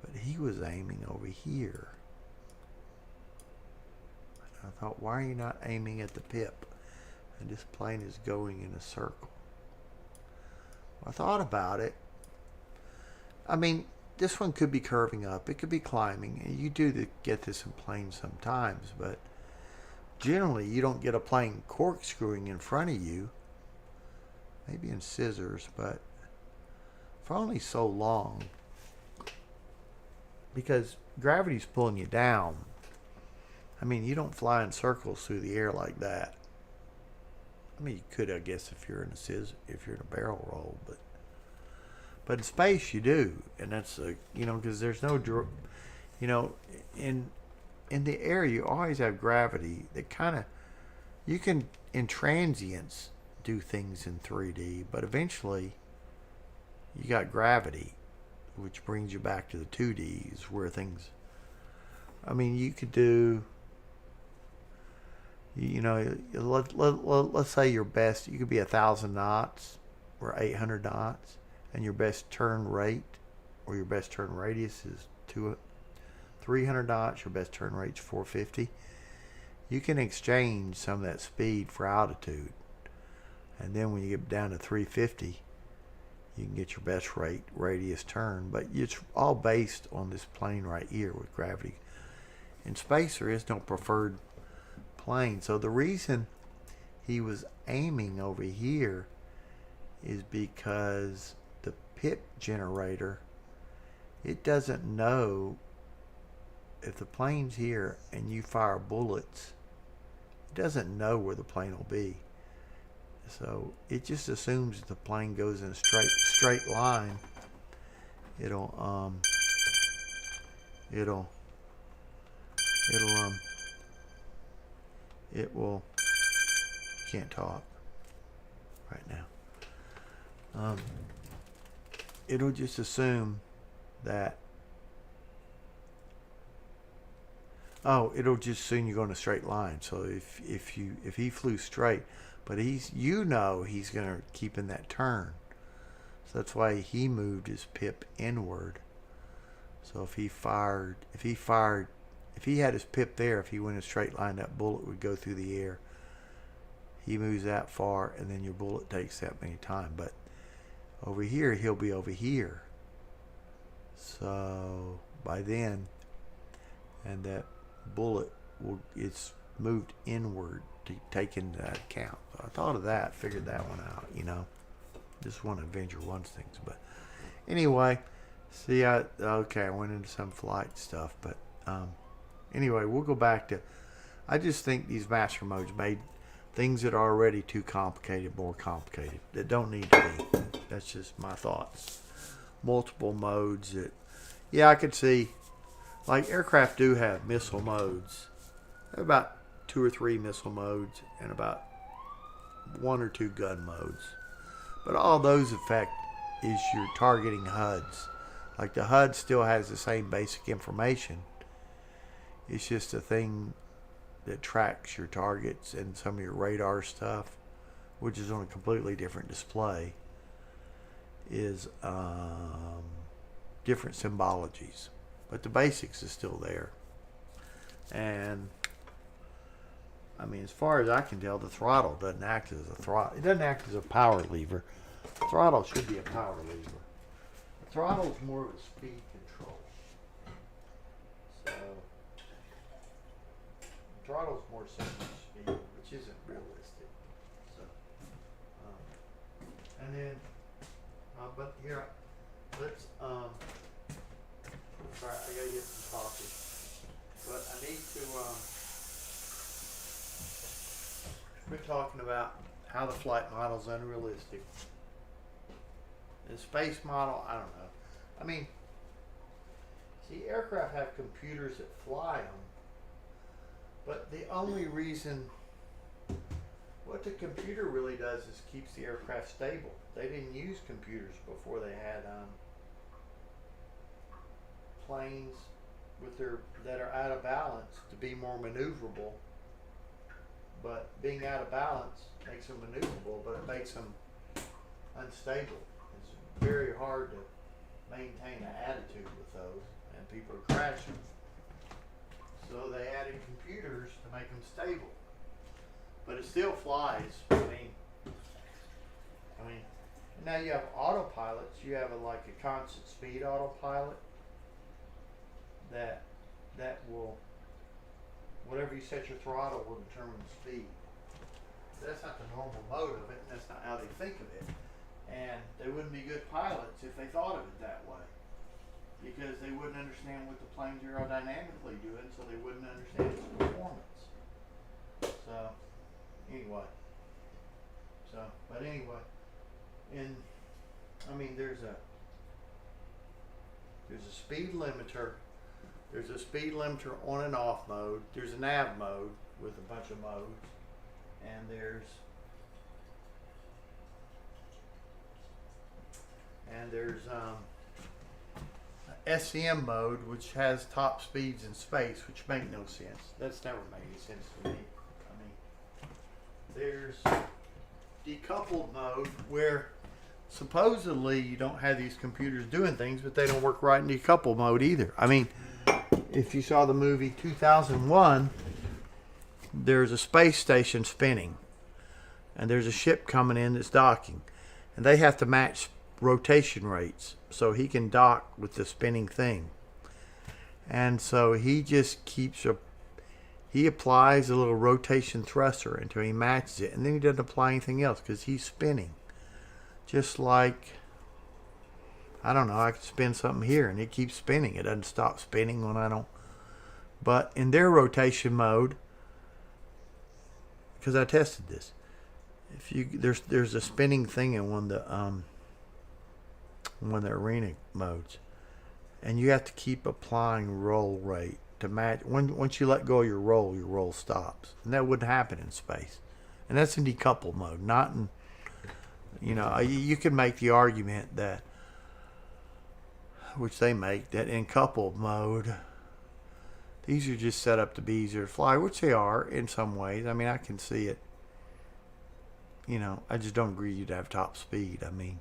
But he was aiming over here. And I thought, why are you not aiming at the pip? And this plane is going in a circle. Well, I thought about it. This one could be curving up. It could be climbing. And you do get this in planes sometimes, but generally, you don't get a plane corkscrewing in front of you. Maybe in scissors, but for only so long. Because gravity's pulling you down. You don't fly in circles through the air like that. You could, I guess, if you're in a barrel roll, but in space you do, and that's because there's no, in the air, you always have gravity that kind of, you can, in transients, do things in 3D, but eventually you got gravity, which brings you back to the 2Ds where things, I mean, you could do, you know, let's say your best, you could be 1,000 knots or 800 knots, and your best turn rate or your best turn radius is 300 knots, your best turn rate's 450. You can exchange some of that speed for altitude. And then when you get down to 350, you can get your best radius turn. But it's all based on this plane right here with gravity. In space, there is no preferred plane. So the reason he was aiming over here is because the pip generator, it doesn't know if the plane's here and you fire bullets, it doesn't know where the plane will be. So it just assumes the plane goes in a straight line. It will, can't talk right now. It'll just assume that, it'll just assume you go in a straight line. So if he flew straight, but he's gonna keep in that turn. So that's why he moved his pip inward. So if he had his pip there, if he went in a straight line, that bullet would go through the air. He moves that far, and then your bullet takes that many times. But over here, he'll be over here. So by then, and that bullet it's moved inward to take into that account. So I thought of that, figured that one out, you know. Just one Avenger One's things. But anyway, see, I went into some flight stuff, but anyway, we'll go back to, I just think these master modes made things that are already too complicated more complicated, that don't need to be. That's just my thoughts. Multiple modes that, yeah, I could see, like aircraft do have missile modes. They're about 2 or 3 missile modes and about 1 or 2 gun modes. But all those affect is your targeting HUDs. Like the HUD still has the same basic information. It's just a thing that tracks your targets and some of your radar stuff, which is on a completely different display, is different symbologies. But the basics is still there. And I mean, as far as I can tell, the throttle doesn't act as a throttle. It doesn't act as a power lever. The throttle should be a power lever. The throttle is more of a speed control. So the throttle is more simple speed, which isn't realistic. So, and then, but here, let's. Sorry, I gotta get some coffee. But I need to. We're talking about how the flight model is unrealistic. The space model, I don't know. I mean, see, aircraft have computers that fly them, but the only reason, what the computer really does is keeps the aircraft stable. They didn't use computers before they had planes with that are out of balance to be more maneuverable. But being out of balance makes them maneuverable, but it makes them unstable. It's very hard to maintain an attitude with those, and people are crashing. So they added computers to make them stable. But it still flies. I mean, now you have autopilots. You have like a constant speed autopilot that will, whatever you set your throttle will determine the speed. That's not the normal mode of it, and that's not how they think of it. And they wouldn't be good pilots if they thought of it that way, because they wouldn't understand what the plane's aerodynamically doing, so they wouldn't understand its performance. So, anyway. But anyway, there's a speed limiter. There's a speed limiter on and off mode. There's a nav mode with a bunch of modes. And there's and there's SCM mode, which has top speeds in space, which make no sense. That's never made any sense to me. I mean, there's decoupled mode, where supposedly you don't have these computers doing things, but they don't work right in decoupled mode either. I mean, if you saw the movie 2001, there's a space station spinning, and there's a ship coming in that's docking, and they have to match rotation rates so he can dock with the spinning thing. And so he just he applies a little rotation thruster until he matches it, and then he doesn't apply anything else because he's spinning. Just like, I don't know, I could spin something here and it keeps spinning. It doesn't stop spinning when I don't. But in their rotation mode, because I tested this, there's a spinning thing in one of the arena modes, and you have to keep applying roll rate to match. Once you let go of your roll stops, and that wouldn't happen in space. And that's in decoupled mode, not in. You can make the argument that, which they make, that in coupled mode, these are just set up to be easier to fly, which they are in some ways. I mean, I can see it. I just don't agree you'd have top speed. I mean,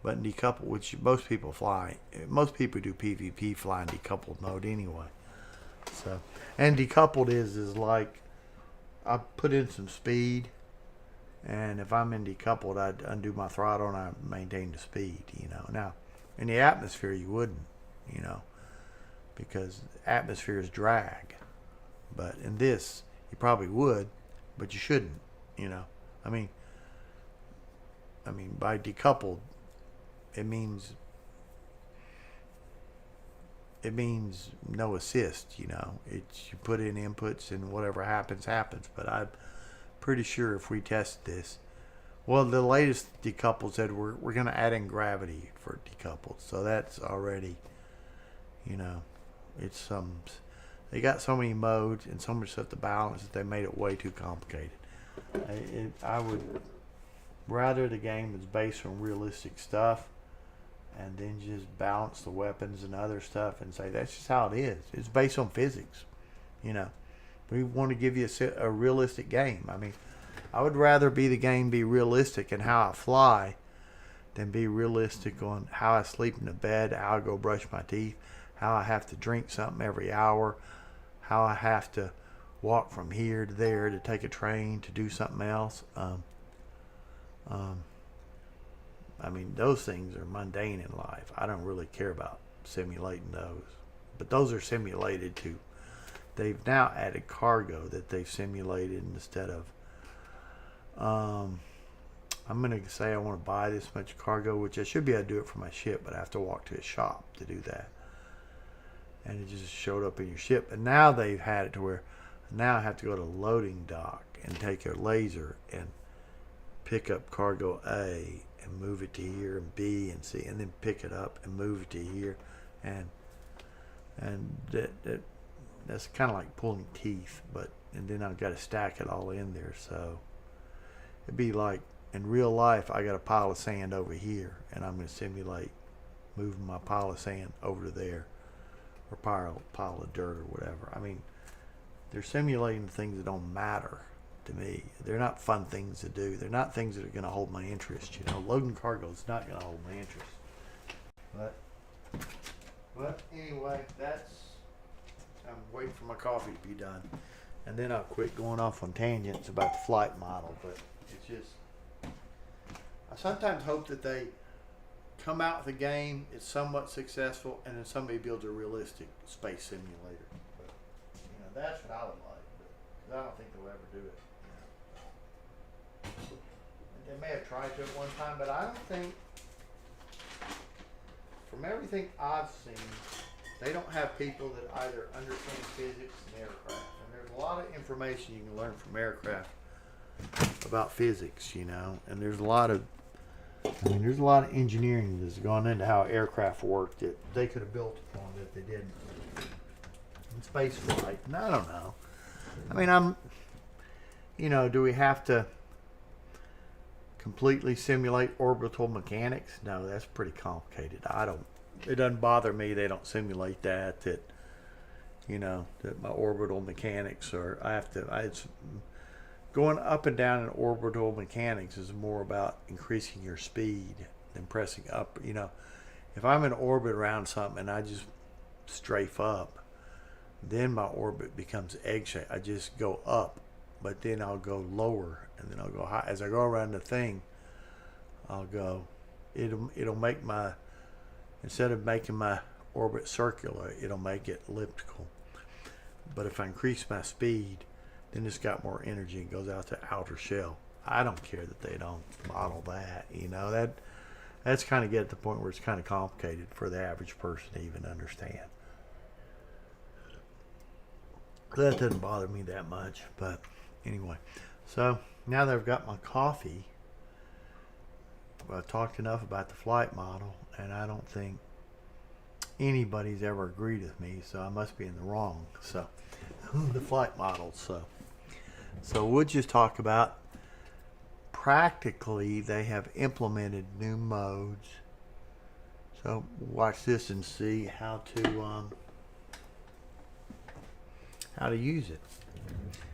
but in decoupled, which most people do PvP fly in decoupled mode anyway. So, and decoupled is like, I put in some speed, and if I'm in decoupled, I'd undo my throttle and I maintain the speed. Now in the atmosphere you wouldn't, because atmosphere is drag. But in this, you probably would, but you shouldn't. I mean, by decoupled, it means no assist. It's, you put in inputs and whatever happens. But I'm pretty sure if we test this, well, the latest decoupled said we're going to add in gravity for decoupled, so that's already, it's they got so many modes and so much stuff to balance that they made it way too complicated. I would rather the game is based on realistic stuff, and then just balance the weapons and other stuff and say that's just how it is. It's based on physics. We want to give you a realistic game. I mean, I would rather the game be realistic in how I fly than be realistic on how I sleep in the bed, how I go brush my teeth, how I have to drink something every hour, how I have to walk from here to there to take a train to do something else. I mean, those things are mundane in life. I don't really care about simulating those. But those are simulated too. They've now added cargo that they've simulated instead of, I'm going to say I want to buy this much cargo, which I should be able to do it for my ship, but I have to walk to a shop to do that. And it just showed up in your ship. And now they've had it to where now I have to go to loading dock and take a laser and pick up cargo A and move it to here, and B and C, and then pick it up and move it to here. And that's kind of like pulling teeth, and then I've got to stack it all in there. So it'd be like in real life, I got a pile of sand over here, and I'm going to simulate moving my pile of sand over to there, or pile of dirt or whatever. I mean, they're simulating things that don't matter to me. They're not fun things to do. They're not things that are going to hold my interest. Loading cargo is not going to hold my interest. But anyway, I'm waiting for my coffee to be done, and then I'll quit going off on tangents about the flight model. But it's just, I sometimes hope that they come out with a game, it's somewhat successful, and then somebody builds a realistic space simulator. But that's what I would like. But I don't think they'll ever do it. They may have tried to at one time, but I don't think, from everything I've seen, they don't have people that either understand physics and aircraft. And there's a lot of information you can learn from aircraft about physics, and there's a lot of engineering that's gone into how aircraft work that they could have built upon that they didn't. In space flight, and I don't know. I mean, do we have to completely simulate orbital mechanics? No, that's pretty complicated. It doesn't bother me they don't simulate that, that my orbital mechanics are, it's going up and down in orbital mechanics is more about increasing your speed than pressing up. If I'm in orbit around something and I just strafe up, then my orbit becomes egg-shaped. I just go up, but then I'll go lower, and then I'll go high. As I go around the thing, it'll make instead of making my orbit circular, it'll make it elliptical. But if I increase my speed, then it's got more energy and goes out to outer shell. I don't care that they don't model that. That's kind of get at the point where it's kind of complicated for the average person to even understand. That doesn't bother me that much, but anyway. So now that I've got my coffee, I've talked enough about the flight model, and I don't think anybody's ever agreed with me, so I must be in the wrong. So the flight model. So we'll just talk about, practically they have implemented new modes. So watch this and see how to use it.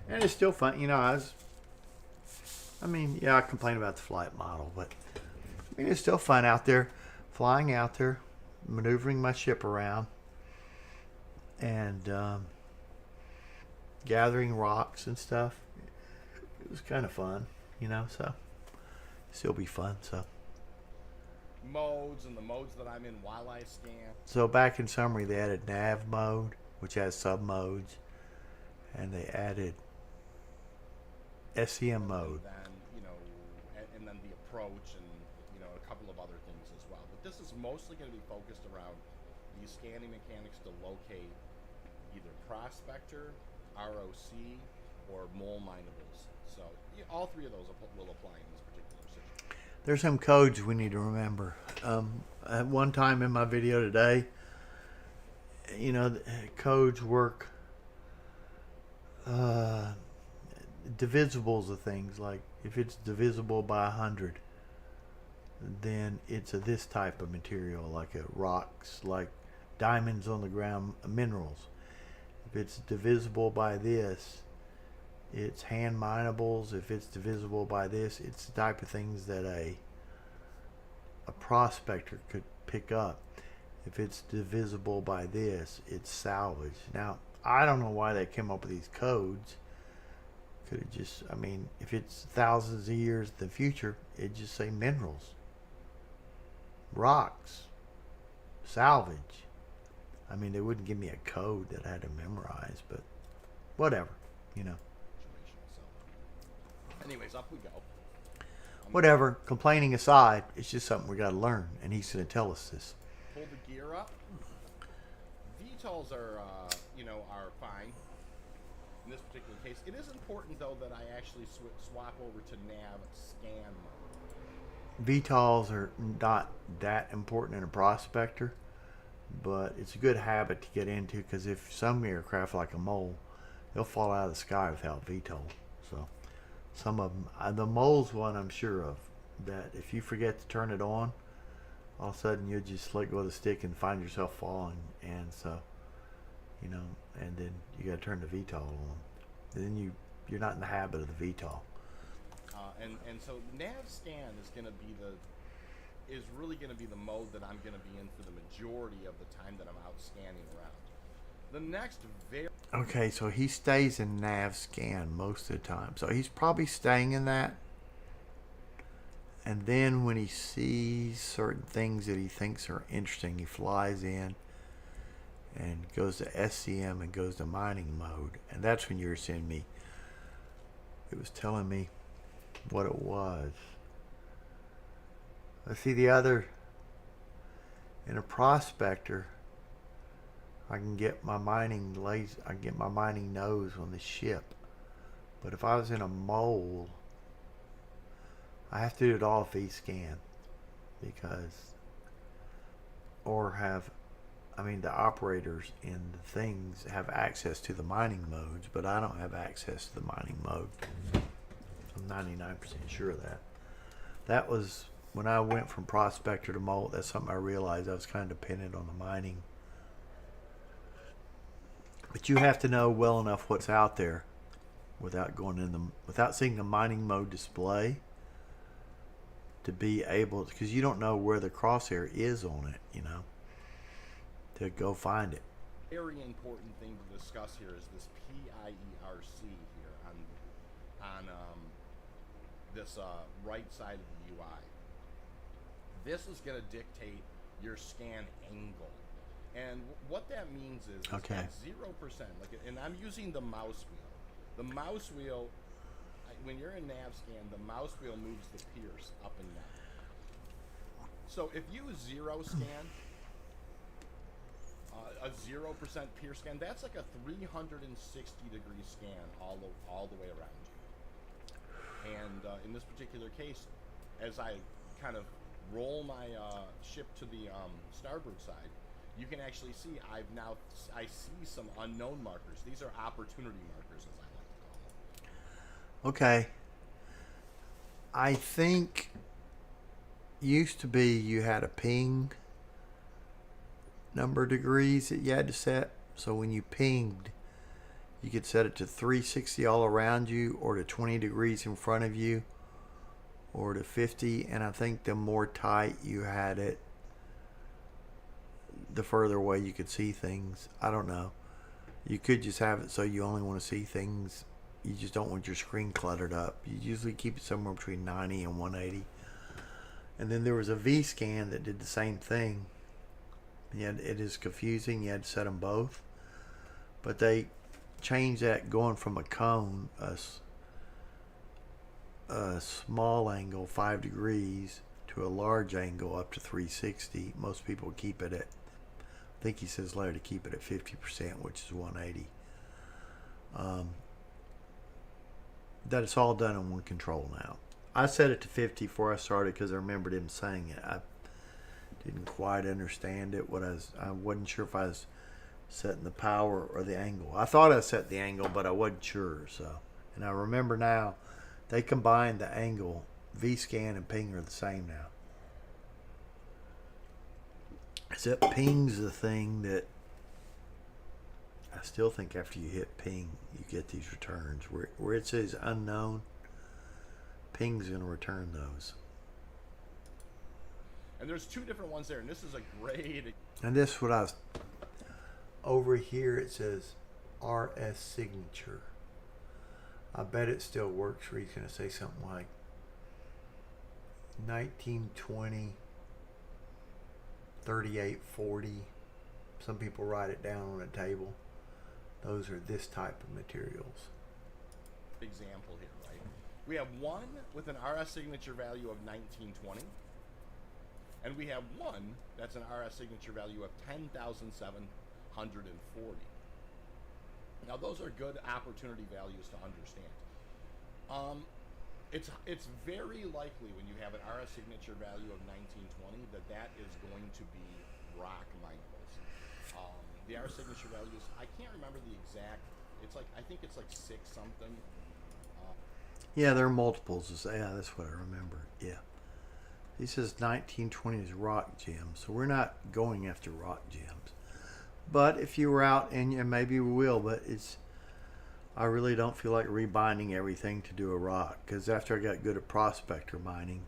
And it's still fun. I complain about the flight model, but it's still fun out there, flying out there, maneuvering my ship around, and gathering rocks and stuff. It was kind of fun, so still be fun. So Modes and the modes that I'm in while I scan. So back in summary, they added nav mode, which has sub modes, and they added SCM mode. And then the approach and a couple of other things as well. But this is mostly going to be focused around these scanning mechanics to locate either prospector, ROC, or mole minables. So all three of those will apply in this particular situation. There's some codes we need to remember. At one time in my video today, codes work. Divisibles of things, like if it's divisible by 100, then it's this type of material, like rocks, like diamonds on the ground, minerals. If it's divisible by this, it's hand minables. If it's divisible by this, it's the type of things that a prospector could pick up. If it's divisible by this, it's salvage. Now, I don't know why they came up with these codes. Could it just, if it's thousands of years in the future, it'd just say minerals, rocks, salvage. They wouldn't give me a code that I had to memorize, but whatever, Anyways, up we go. Whatever, complaining aside, it's just something we got to learn, and he's going to tell us this. Pull the gear up. VTOLs are fine. In this particular case, it is important though that I actually swap over to nav scan mode. VTOLs are not that important in a prospector, but it's a good habit to get into, because if some aircraft, like a mole, they'll fall out of the sky without VTOL. So some of them, the mole's one I'm sure of, that if you forget to turn it on, all of a sudden you'll just let go of the stick and find yourself falling, and so and then you got to turn the VTOL on. Then you're not in the habit of the VTOL. And so nav scan is really going to be the mode that I'm going to be in for the majority of the time that I'm out scanning around. The next Okay, so he stays in nav scan most of the time. So he's probably staying in that. And then when he sees certain things that he thinks are interesting, he flies in and goes to SCM and goes to mining mode. And that's when you were sending me, it was telling me what it was. Let's see, the other, in a prospector, I can get my mining nose on the ship. But if I was in a mole, I have to do it all V-scan, because, the operators in the things have access to the mining modes, but I don't have access to the mining mode. I'm 99% sure of that. That was when I went from prospector to molt. That's something I realized. I was kind of dependent on the mining. But you have to know well enough what's out there without seeing the mining mode display to be able, because you don't know where the crosshair is on it, you know, to go find it. Very important thing to discuss here is this PIERC here on this right side of the UI. This is going to dictate your scan angle, and what that means is Okay. at 0%. And I'm using the mouse wheel. The mouse wheel, when you're in nav scan, the mouse wheel moves the pierce up and down. So if you zero scan, a 0% pierce scan, that's like a 360-degree scan all the way around you. And in this particular case, as I kind of roll my ship to the starboard side, you can actually see I see some unknown markers. These are opportunity markers, as I like to call them. Okay. I think used to be you had a ping number of degrees that you had to set. So when you pinged, you could set it to 360 all around you, or to 20 degrees in front of you, or to 50. And I think the more tight you had it, the further away you could see things. I don't know. You could just have it so you only want to see things. You just don't want your screen cluttered up. You usually keep it somewhere between 90 and 180. And then there was a V-scan that did the same thing. Yeah, it is confusing. You had to set them both. But they changed that, going from a cone, a small angle, 5 degrees, to a large angle up to 360. Most people keep it at, I think he says later to keep it at 50%, which is 180. That it's all done in one control now. I set it to 50 before I started because I remembered him saying it. I didn't quite understand it. I wasn't sure if I was setting the power or the angle. I thought I set the angle, but I wasn't sure. So, and I remember now, they combined the angle. V-scan and ping are the same now. Except ping's the thing that I still think after you hit ping, you get these returns. Where it says unknown, ping's going to return those. And there's two different ones there, and this is a great... And this is what I was... Over here it says RS signature. I bet it still works where he's going to say something like 1920 3840. Some people write it down on a table. Those are this type of materials. Example here, right? We have one with an RS signature value of 1920, and we have one that's an RS signature value of 10,740. Now those are good opportunity values to understand. It's very likely when you have an RS signature value of 1920 that is going to be rock mineables. The RS signature values, I can't remember the exact. I think it's like 6 something. Yeah, there are multiples. Yeah, that's what I remember. Yeah. He says 1920 is rock gems, so we're not going after rock gems. But if you were out, and maybe we will, but I really don't feel like rebinding everything to do a rock, because after I got good at prospector mining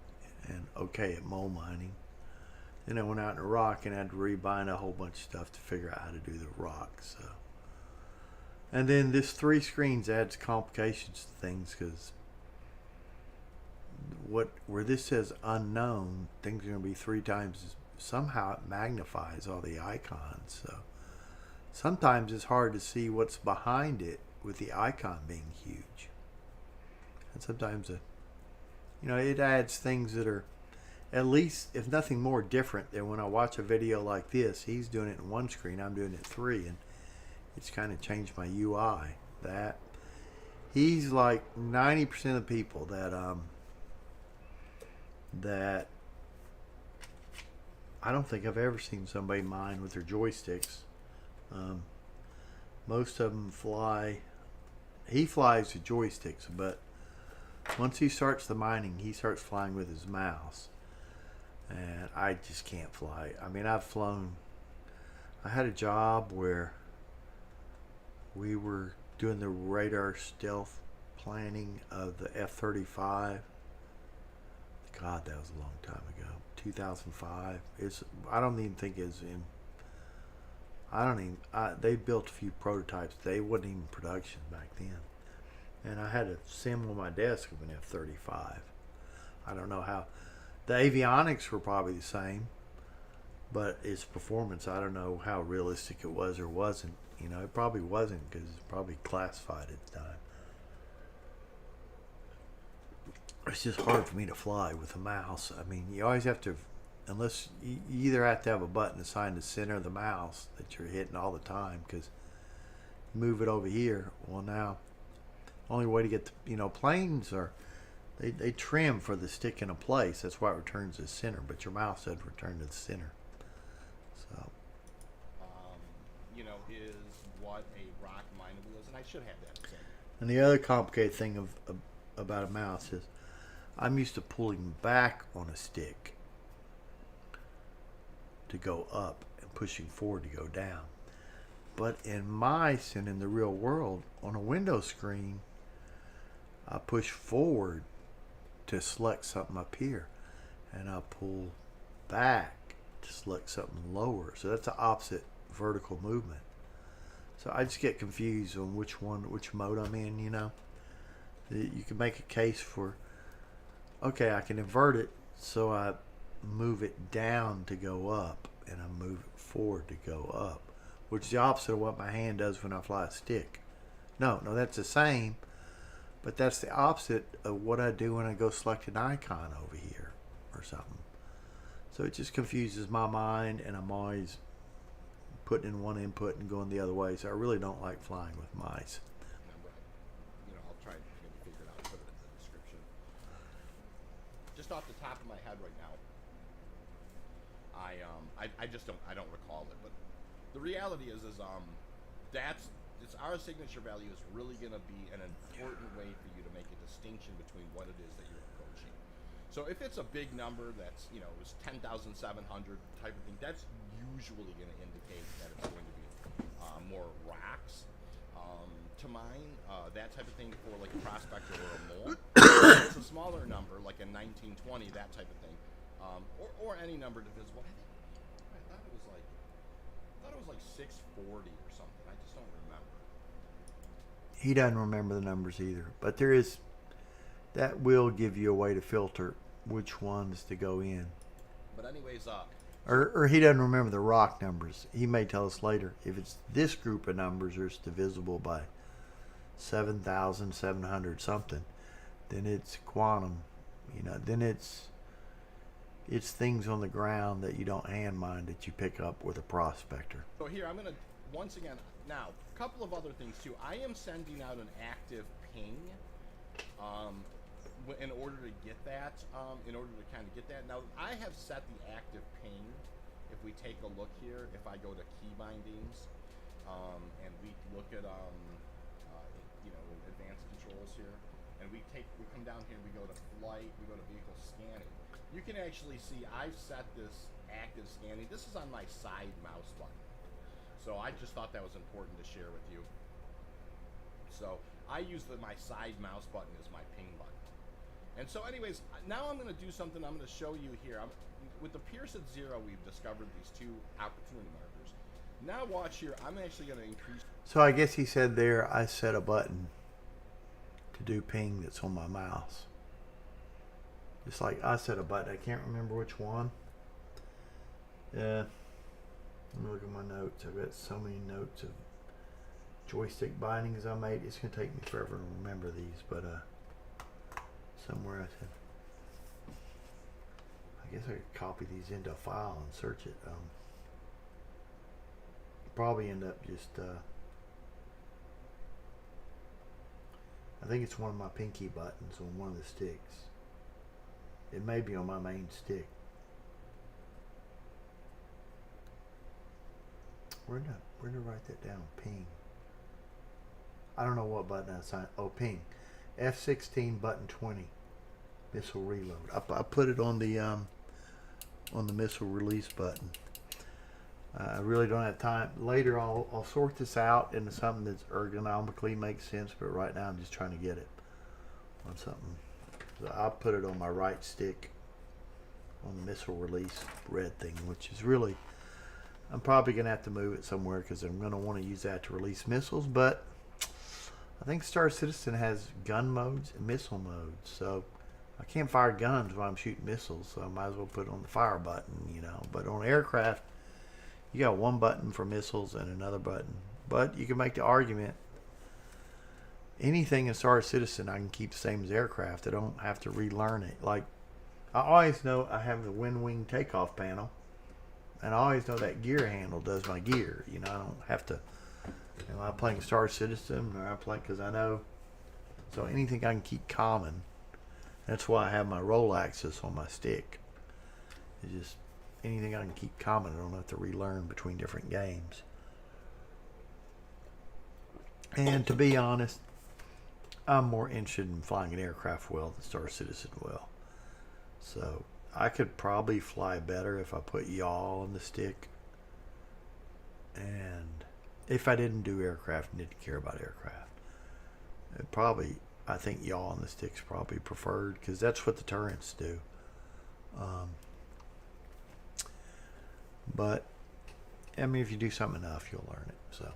and okay at mole mining, then I went out in a rock and had to rebind a whole bunch of stuff to figure out how to do the rock. So, and then this 3 screens adds complications to things, because where this says unknown, things are going to be 3 times. Somehow it magnifies all the icons. So sometimes it's hard to see what's behind it with the icon being huge. And sometimes it adds things that are, at least, if nothing more, different than when I watch a video like this. He's doing it in 1 screen, I'm doing it in 3, and it's kind of changed my UI. That he's like 90% of the people that I don't think I've ever seen somebody mine with their joysticks. Most of them fly. He flies with joysticks, but once he starts the mining, he starts flying with his mouse. And I just can't fly. I mean, I've flown. I had a job where we were doing the radar stealth planning of the F-35. God, that was a long time ago. 2005. I don't even think it's in. They built a few prototypes. They wasn't even production back then. And I had a sim on my desk of an F-35. I don't know how. The avionics were probably the same, but its performance, I don't know how realistic it was or wasn't. You know, it probably wasn't because it's probably classified at the time. It's just hard for me to fly with a mouse. I mean, you always have to, unless you either have to have a button assigned to the center of the mouse that you're hitting all the time, because you move it over here. Well, now, only way to get the, planes are, they trim for the stick in a place. That's why it returns to the center, but your mouse doesn't return to the center. So, is what a rock miner wheel is, and I should have that. and the other complicated thing about a mouse is, I'm used to pulling back on a stick to go up and pushing forward to go down. But in mice and in the real world, on a Windows screen, I push forward to select something up here, and I pull back to select something lower. So that's the opposite vertical movement. So I just get confused on which mode I'm in, You can make a case for, okay, I can invert it, so I move it down to go up, and I move it forward to go up, which is the opposite of what my hand does when I fly a stick. No, that's the same, but that's the opposite of what I do when I go select an icon over here or something. So it just confuses my mind, and I'm always putting in one input and going the other way, so I really don't like flying with mice. I'll try and figure it out and put it in the description. Just off the top of my head right now, I just don't recall it, but the reality is it's our signature value is really going to be an important way for you to make a distinction between what it is that you're approaching. So if it's a big number that's, it was 10,700 type of thing, that's usually going to indicate that it's going to be more rocks to mine, that type of thing for like a prospector or a mole. If it's a smaller number, like a 1920, that type of thing, or any number divisible. I thought it was like 640 or something. I just don't remember. He doesn't remember the numbers either, but that will give you a way to filter which ones to go in. But anyways, or he doesn't remember the rock numbers. He may tell us later if it's this group of numbers or it's divisible by 7,700 something, then it's quantum. Then it's things on the ground that you don't hand mine that you pick up with a prospector. So here I'm gonna once again now a couple of other things too. I am sending out an active ping. In order to get that, now I have set the active ping. If we take a look here, if I go to key bindings, and we look at advanced controls here, and we come down here, we go to flight, we go to vehicle scanning. You can actually see I've set this active scanning. This is on my side mouse button, so I just thought that was important to share with you. So I use my side mouse button as my ping button. And so anyways, now I'm going to do something. I'm going to show you here. With the Pierce at 0, we've discovered these two opportunity markers. Now watch here. I'm actually going to increase. So I guess he said there I set a button to do ping that's on my mouse. Just like I set a button. I can't remember which one. Yeah. Let me look at my notes. I've got so many notes of joystick bindings I made. It's going to take me forever to remember these, but somewhere I said, I guess I could copy these into a file and search it. Probably end up just I think it's one of my pinky buttons on one of the sticks. It may be on my main stick. Where did I write that down? Ping. I don't know what button I assigned. Oh, ping. F16 button 20 missile reload. I put it on the missile release button. I really don't have time. Later I'll sort this out into something that's ergonomically makes sense, but right now I'm just trying to get it on something. So I'll put it on my right stick on the missile release red thing, which is really, I'm probably going to have to move it somewhere because I'm going to want to use that to release missiles, but I think Star Citizen has gun modes and missile modes, so I can't fire guns while I'm shooting missiles, so I might as well put it on the fire button, you know. But on aircraft, you got one button for missiles and another button. But you can make the argument, anything in Star Citizen I can keep the same as aircraft. I don't have to relearn it. Like, I always know I have the wind wing takeoff panel, and I always know that gear handle does my gear. You know, I don't have to, you know, I'm playing Star Citizen, or I play, because I know, so anything I can keep common. That's why I have my roll axis on my stick. It's just anything I can keep common. I don't have to relearn between different games. And to be honest, I'm more interested in flying an aircraft well than Star Citizen well. So I could probably fly better if I put yaw on the stick. And if I didn't do aircraft and didn't care about aircraft, it probably, I think yaw on the stick's probably preferred because that's what the turrets do. But I mean, if you do something enough, you'll learn it. So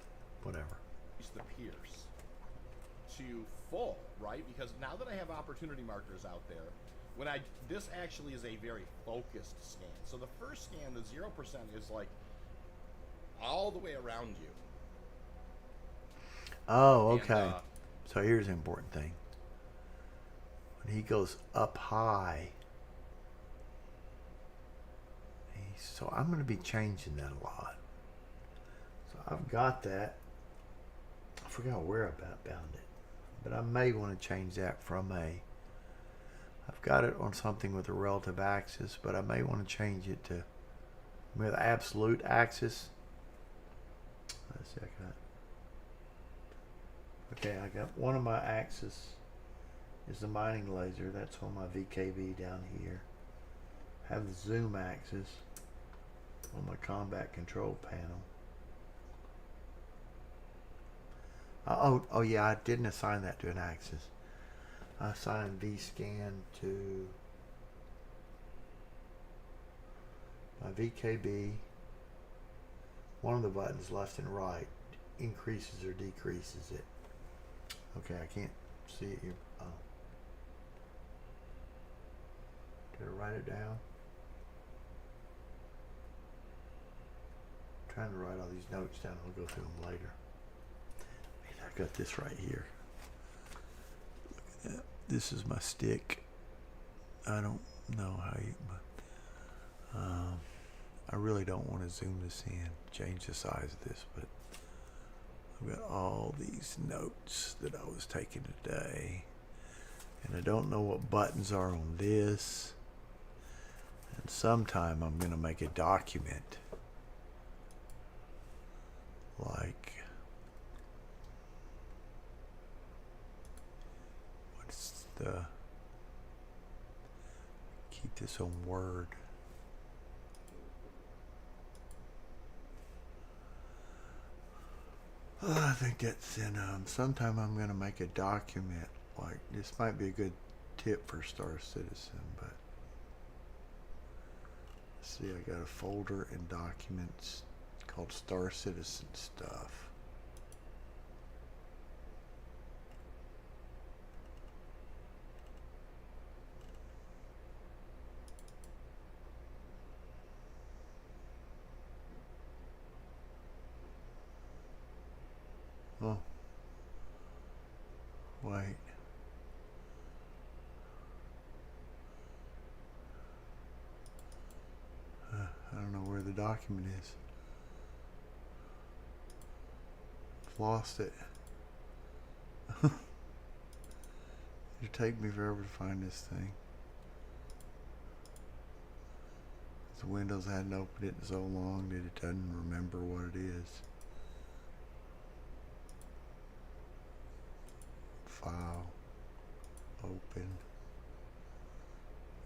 whatever. Use the pierce to full, right? Because now that I have opportunity markers out there, this actually is a very focused scan. So the first scan, the 0% is like all the way around you. Oh, okay. And, so here's the important thing. When he goes up high, so I'm going to be changing that a lot. So I've got that. I forgot where I bound it, but I may want to change that from I've got it on something with a relative axis, but I may want to change it to with absolute axis. Let's see, okay, I got one of my axes is the mining laser. That's on my VKB down here. I have the zoom axis on my combat control panel. Oh yeah, I didn't assign that to an axis. I assigned VScan to my VKB. One of the buttons, left and right, increases or decreases it. Okay, I can't see it here. Oh. Did I write it down? I'm trying to write all these notes down. I'll go through them later. I've got this right here. Look at that. This is my stick. I don't know how you... I really don't want to zoom this in, change the size of this, but I've got all these notes that I was taking today, and I don't know what buttons are on this, and sometime I'm going to make a document like, what's the, keep this on Word. I think that's in, sometime I'm going to make a document, like, this might be a good tip for Star Citizen, but, let's see, I got a folder in documents called Star Citizen Stuff. Oh, wait. I don't know where the document is. Lost it. It'll take me forever to find this thing. The Windows hadn't opened it in so long that it doesn't remember what it is. File. Open.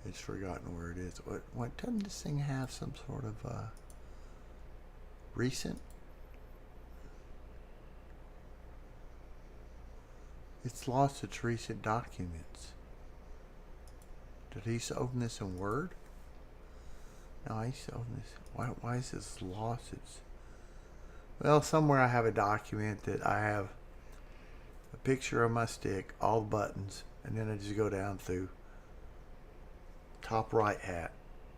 It's forgotten where it is. What doesn't this thing have some sort of recent? It's lost its recent documents. Did he used to open this in Word? No, I used to open this. Why is this lost its... Well, somewhere I have a document that I have a picture of my stick, all the buttons, and then I just go down through top right hat,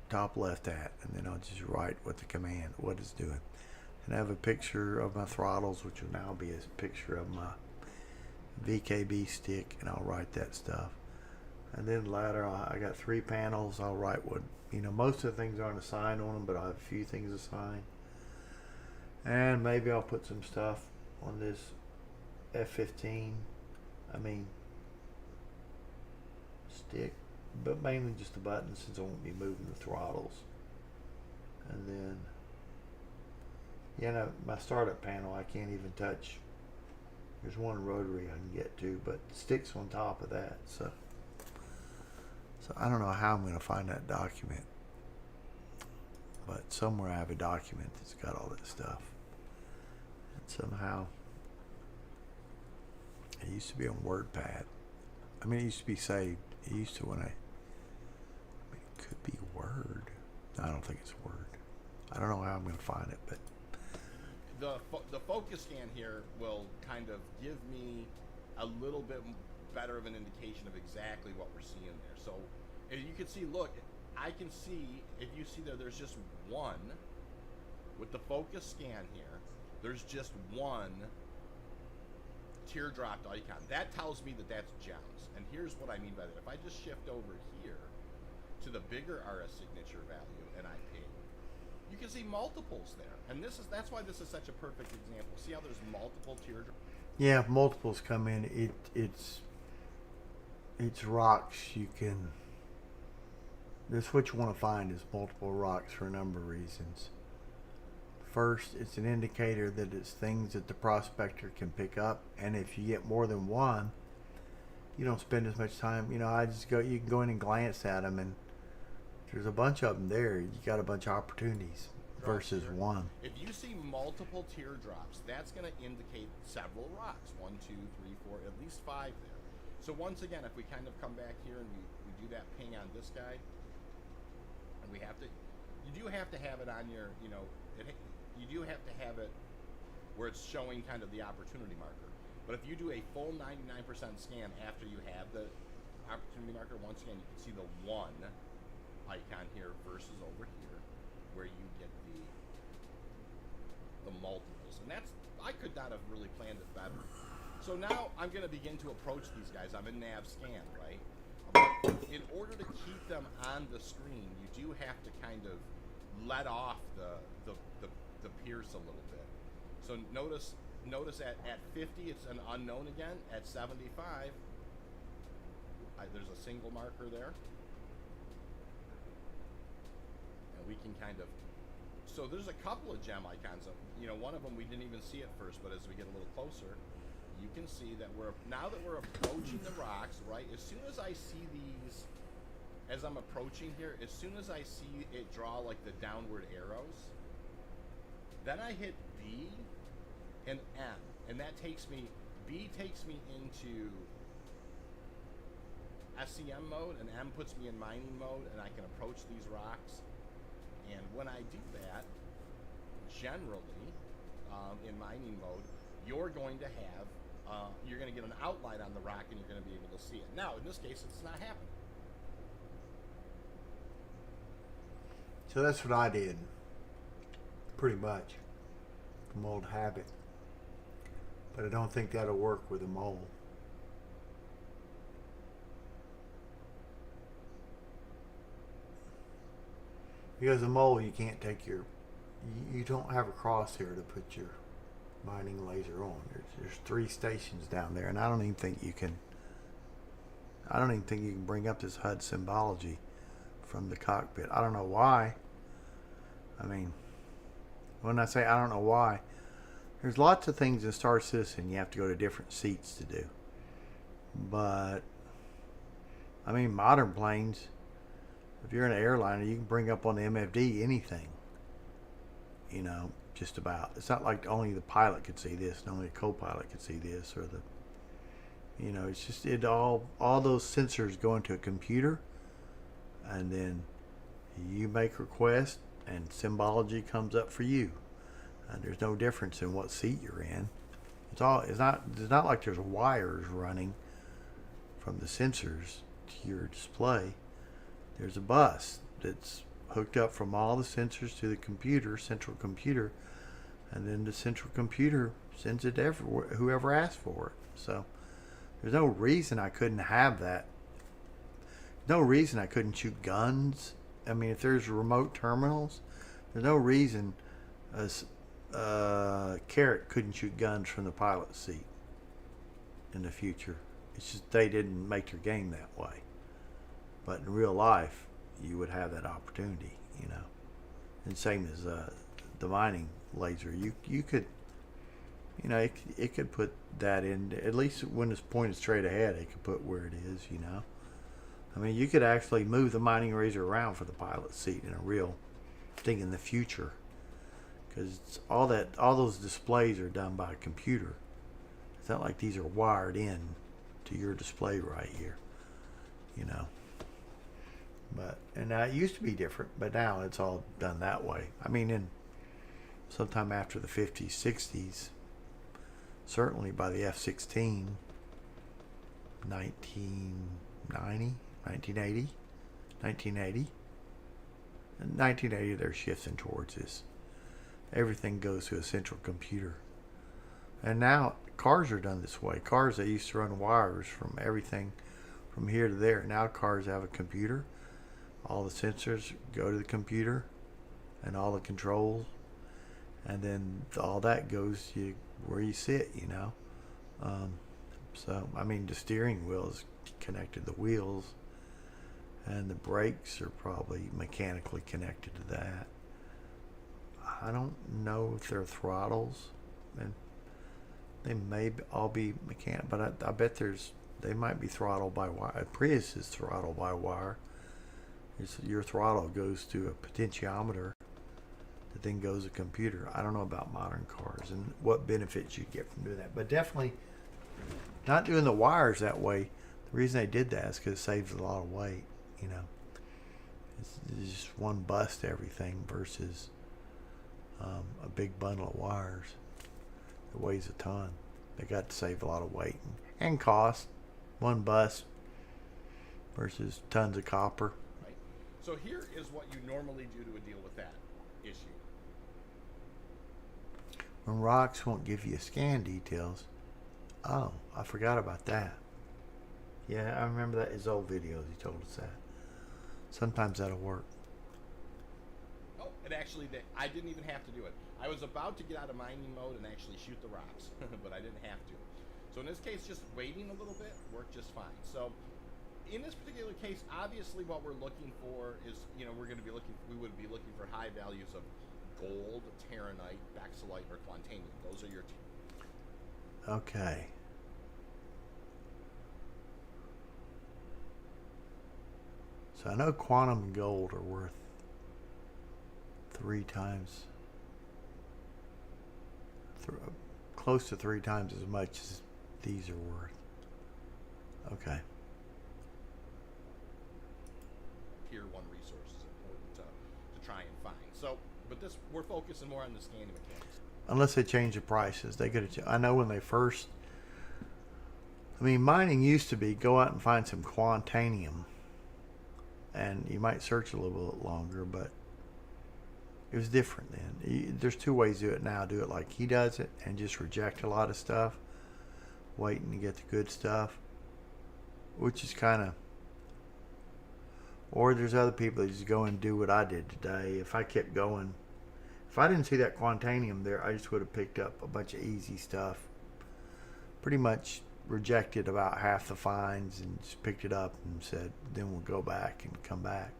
top left hat, and then I'll just write what the command, what it's doing. And I have a picture of my throttles, which will now be a picture of my VKB stick, and I'll write that stuff. And then later, I got 3 panels. I'll write what, most of the things aren't assigned on them, but I have a few things assigned. And maybe I'll put some stuff on this F15, stick, but mainly just the buttons since I won't be moving the throttles. And then, my startup panel I can't even touch. There's one rotary I can get to, but the stick's on top of that. So I don't know how I'm going to find that document. But somewhere I have a document that's got all that stuff. And somehow, it used to be on WordPad. It used to be saved. It used to it could be Word. No, I don't think it's Word. I don't know how I'm going to find it, but the focus scan here will kind of give me a little bit better of an indication of exactly what we're seeing there. So if you can see, look, I can see, if you see there's just one with the focus scan here. There's just one teardropped icon. That tells me that that's gems. And here's what I mean by that. If I just shift over here to the bigger RS signature value and I ping, you can see multiples there. And that's why this is such a perfect example. See how there's multiple teardrops? yeah, if multiples come in, it's rocks you can... That's what you want to find is multiple rocks for a number of reasons. First, it's an indicator that it's things that the prospector can pick up, and if you get more than one, you don't spend as much time. You can go in and glance at them, and there's a bunch of them there. You got a bunch of opportunities versus one. If you see multiple teardrops, that's going to indicate several rocks. 1, 2, 3, 4, at least 5 there. So once again, if we kind of come back here and we do that ping on this guy, and you do have to have it on your, you do have to have it where it's showing kind of the opportunity marker. But if you do a full 99% scan after you have the opportunity marker, once again, you can see the 1 icon here versus over here where you get the multiples. And I could not have really planned it better. So now I'm going to begin to approach these guys. I'm in nav scan, right? But in order to keep them on the screen, you do have to kind of let off the pierce a little bit. So notice at 50 it's an unknown again. At 75 there's a single marker there, and we can kind of, so there's a couple of gem icons. One of them we didn't even see at first, but as we get a little closer, you can see that now that we're approaching the rocks, right? As soon as I see these, as I'm approaching here, as soon as I see it draw like the downward arrows, then I hit B and M, and B takes me into SCM mode, and M puts me in mining mode, and I can approach these rocks. And when I do that, generally, in mining mode, you're going to get an outline on the rock, and you're going to be able to see it. Now, in this case, it's not happening. So that's what I did, pretty much, from old habit. But I don't think that'll work with a mole. Because a mole, you can't take you don't have a crosshair to put your mining laser on. There's 3 stations down there, and I don't even think you can bring up this HUD symbology from the cockpit. I don't know why. When I say I don't know why, there's lots of things in Star Citizen you have to go to different seats to do. But I mean, modern planes, if you're an airliner, you can bring up on the MFD anything. You know, just about. It's not like only the pilot could see this and only the co-pilot could see this, or the, you know, it's just, it all those sensors go into a computer, and then you make requests and symbology comes up for you. And there's no difference in what seat you're in. It's not like there's wires running from the sensors to your display. There's a bus that's hooked up from all the sensors to the computer, central computer, and then the central computer sends it to whoever asked for it. So there's no reason I couldn't have that. No reason I couldn't shoot guns. I mean, if there's remote terminals, there's no reason Carrot couldn't shoot guns from the pilot's seat in the future. It's just they didn't make their game that way. But in real life, you would have that opportunity, you know. And same as the mining laser, you could, you know, it could put that in, at least when it's pointed straight ahead, it could put where it is, you know. I mean, you could actually move the mining laser around for the pilot's seat in a real thing in the future, because all those displays are done by a computer. It's not like these are wired in to your display right here, you know. But, and now it used to be different, but now it's all done that way. I mean, in sometime after the 50s, 60s, certainly by the F-16, 1980. In 1980, they're shifting towards this. Everything goes to a central computer. And now cars are done this way. Cars, they used to run wires from everything from here to there. Now cars have a computer. All the sensors go to the computer and all the controls. And then all that goes to where you sit, you know. So, I mean, the steering wheel is connected to the wheels. And the brakes are probably mechanically connected to that. I don't know if they're throttles, and they may all be mechanical, but I bet they might be throttled by wire. A Prius is throttled by wire. Your throttle goes to a potentiometer that then goes to a computer. I don't know about modern cars and what benefits you get from doing that, but definitely not doing the wires that way. The reason they did that is because it saves a lot of weight. You know, it's just one bus to everything versus a big bundle of wires that weighs a ton. They got to save a lot of weight and cost. One bus versus tons of copper. Right. So here is what you normally do to deal with that issue. When rocks won't give you scan details. Oh, I forgot about that. Yeah, I remember that. His old videos, he told us that. Sometimes that'll work. Oh, and actually, I didn't even have to do it. I was about to get out of mining mode and actually shoot the rocks, but I didn't have to. So in this case, just waiting a little bit worked just fine. So in this particular case, obviously what we're looking for is, you know, we would be looking for high values of gold, terranite, baxilite, or quantanium. Those are your two. Okay. So I know quantum and gold are worth 3 times, close to 3 times as much as these are worth. Okay. Tier 1 resource is important to try and find. So, but we're focusing more on the scanning mechanics. Unless they change the prices, they could. I know when they first. I mean, mining used to be go out and find some quantanium. And you might search a little bit longer, but it was different then. There's 2 ways to do it now. Do it like he does it and just reject a lot of stuff, waiting to get the good stuff, which is kind of. Or there's other people that just go and do what I did today. If I kept going, if I didn't see that quantanium there, I just would have picked up a bunch of easy stuff. Pretty much rejected about half the finds and just picked it up and said, then we'll go back and come back.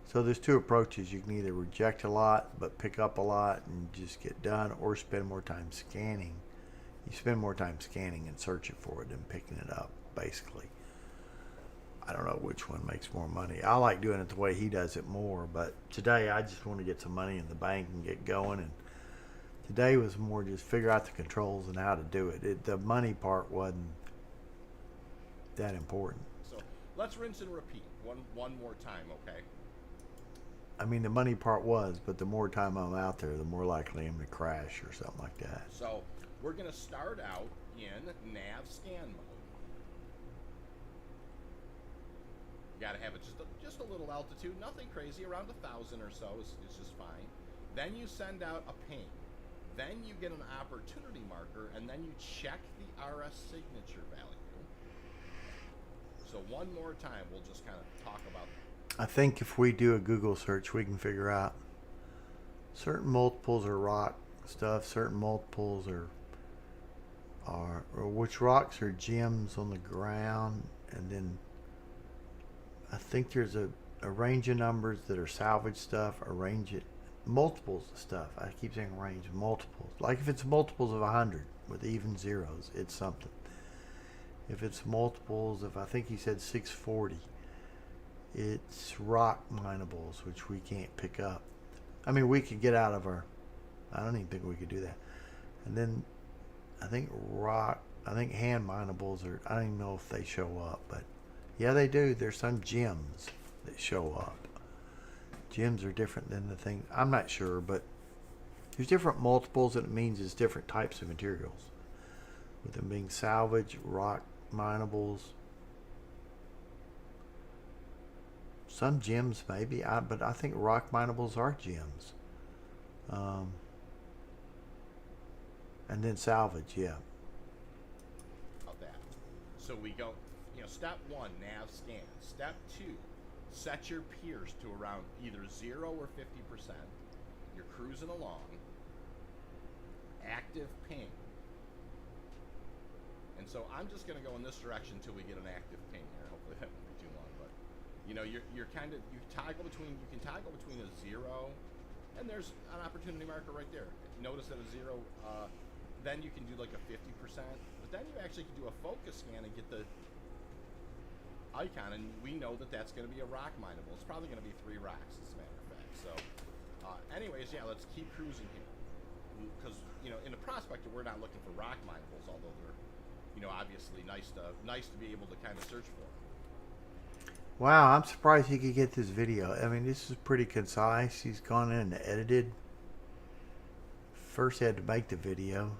So there's 2 approaches. You can either reject a lot but pick up a lot and just get done, or spend more time scanning. You spend more time scanning and searching for it than picking it up, basically. I don't know which one makes more money. I like doing it the way he does it more, but today I just want to get some money in the bank and get going. And today was more just figure out the controls and how to do it. The money part wasn't that important. So let's rinse and repeat one more time, okay? I mean, the money part was, but the more time I'm out there, the more likely I'm to crash or something like that. So we're going to start out in nav scan mode. You got to have it just a little altitude, nothing crazy, around 1,000 or so is just fine. Then you send out a ping. Then you get an opportunity marker, and then you check the RS signature value. So one more time, we'll just kind of talk about that. I think if we do a Google search, we can figure out certain multiples are rock stuff, certain multiples are or which rocks are gems on the ground, and then I think there's a range of numbers that are salvage stuff, a range of multiples of stuff. I keep saying range, multiples. Like if it's multiples of 100 with even zeros, it's something. If it's multiples of, I think he said 640, it's rock minables, which we can't pick up. I mean, we could get out of our, I don't even think we could do that. And then I think hand minables are, I don't even know if they show up, but yeah, they do. There's some gems that show up. Gems are different than the thing. I'm not sure, but there's different multiples, and it means it's different types of materials. With them being salvage, rock minables, some gems maybe, but I think rock minables are gems. And then salvage, yeah. About that. So we go, step 1, nav scan. Step 2, set your Pierce to around either 0 or 50%. You're cruising along. Active ping. And so I'm just going to go in this direction until we get an active ping here. Hopefully that won't be too long, but you can toggle between a 0 and there's an opportunity marker right there. Notice that a 0, then you can do like a 50%, but then you actually can do a focus scan and get the icon, and we know that that's going to be a rock mineable. It's probably going to be 3 rocks, as a matter of fact. So, anyways, yeah, let's keep cruising here. Because, in the prospector, we're not looking for rock minables, although they're, obviously nice to be able to kind of search for them. Wow, I'm surprised he could get this video. I mean, this is pretty concise. He's gone in and edited. First, he had to make the video.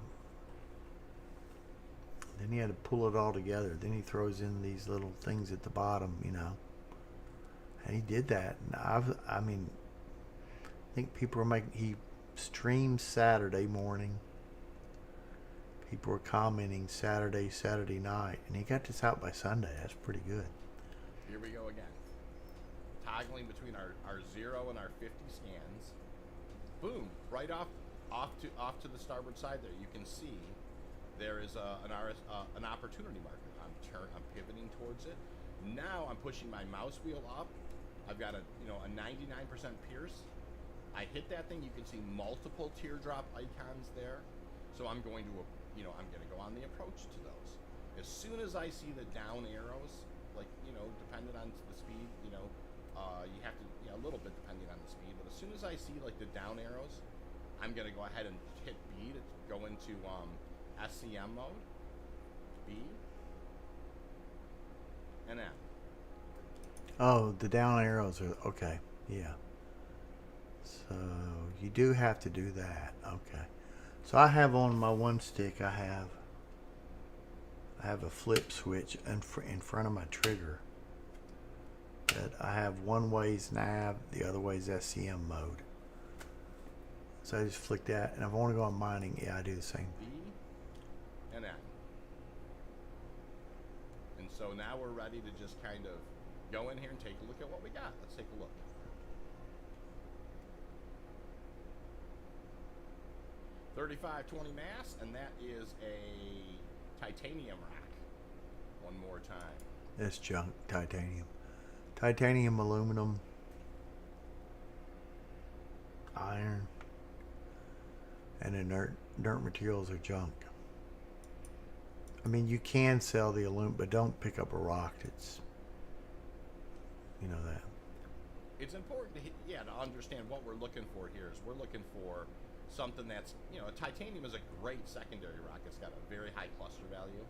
Then he had to pull it all together. Then he throws in these little things at the bottom, And he did that. And I think people were he streamed Saturday morning. People were commenting Saturday night. And he got this out by Sunday. That's pretty good. Here we go again. Toggling between our 0 and our 50 scans. Boom! Right off to the starboard side there, you can see there is an opportunity marker. I'm pivoting towards it. Now I'm pushing my mouse wheel up. I've got a 99% Pierce. I hit that thing. You can see multiple teardrop icons there. So I'm going to go on the approach to those. As soon as I see the down arrows, depending on the speed, you have to, a little bit depending on the speed. But as soon as I see the down arrows, I'm going to go ahead and hit B to go into SCM mode, B, and M. Oh, the down arrows are, okay, yeah. So, you do have to do that, okay. So I have on my one stick, I have a flip switch in front of my trigger. That I have one way's nav, the other way's SCM mode. So I just flick that, and if I want to go on mining, yeah, I do the same. B and M. And so now we're ready to just kind of go in here and take a look at what we got. Let's take a look. $35.20 mass, and that is a titanium rock. One more time. It's junk, titanium. Titanium, aluminum, iron, and inert materials are junk. I mean, you can sell the aluminum, but don't pick up a rock that's You know that. It's important to understand what we're looking for here. Is we're looking for something that's, titanium is a great secondary rock. It's got a very high cluster value,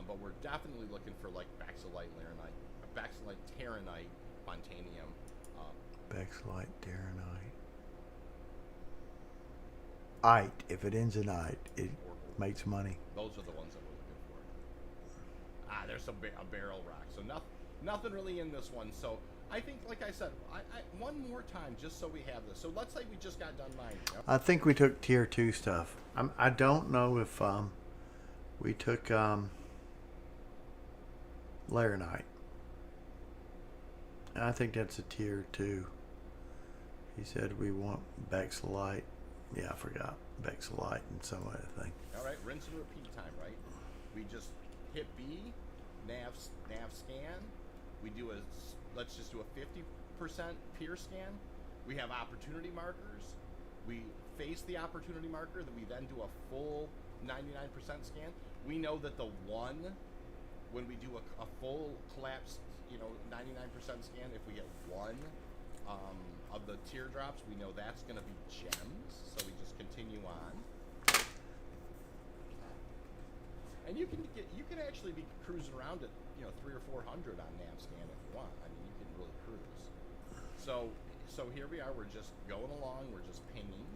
but we're definitely looking for like Baxolite, Laranite, Baxolite, Terranite, Montanium. Baxolite, Terranite. Ite. If it ends in ite, it makes money. Those are the ones that we're looking for. There's a barrel rock. So nothing really in this one. So I think, like I said, I one more time, just so we have this. So let's say we just got done mining. I think we took tier 2 stuff. I don't know if we took Laranite. I think that's a tier 2. He said we want Baxolite. Yeah, I forgot Baxolite and some other thing. All right, rinse and repeat time, right? We just hit B, nav scan. We do let's just do a 50% peer scan. We have opportunity markers. We face the opportunity marker, then we then do a full 99% scan. We know that the one, when we do a full collapsed, 99% scan, if we get one of the teardrops, we know that's going to be gems. So we just continue on. And you can actually be cruising around at 300 or 400 on nav scan if you want. I mean, you can really cruise. So here we are. We're just going along. We're just pinging.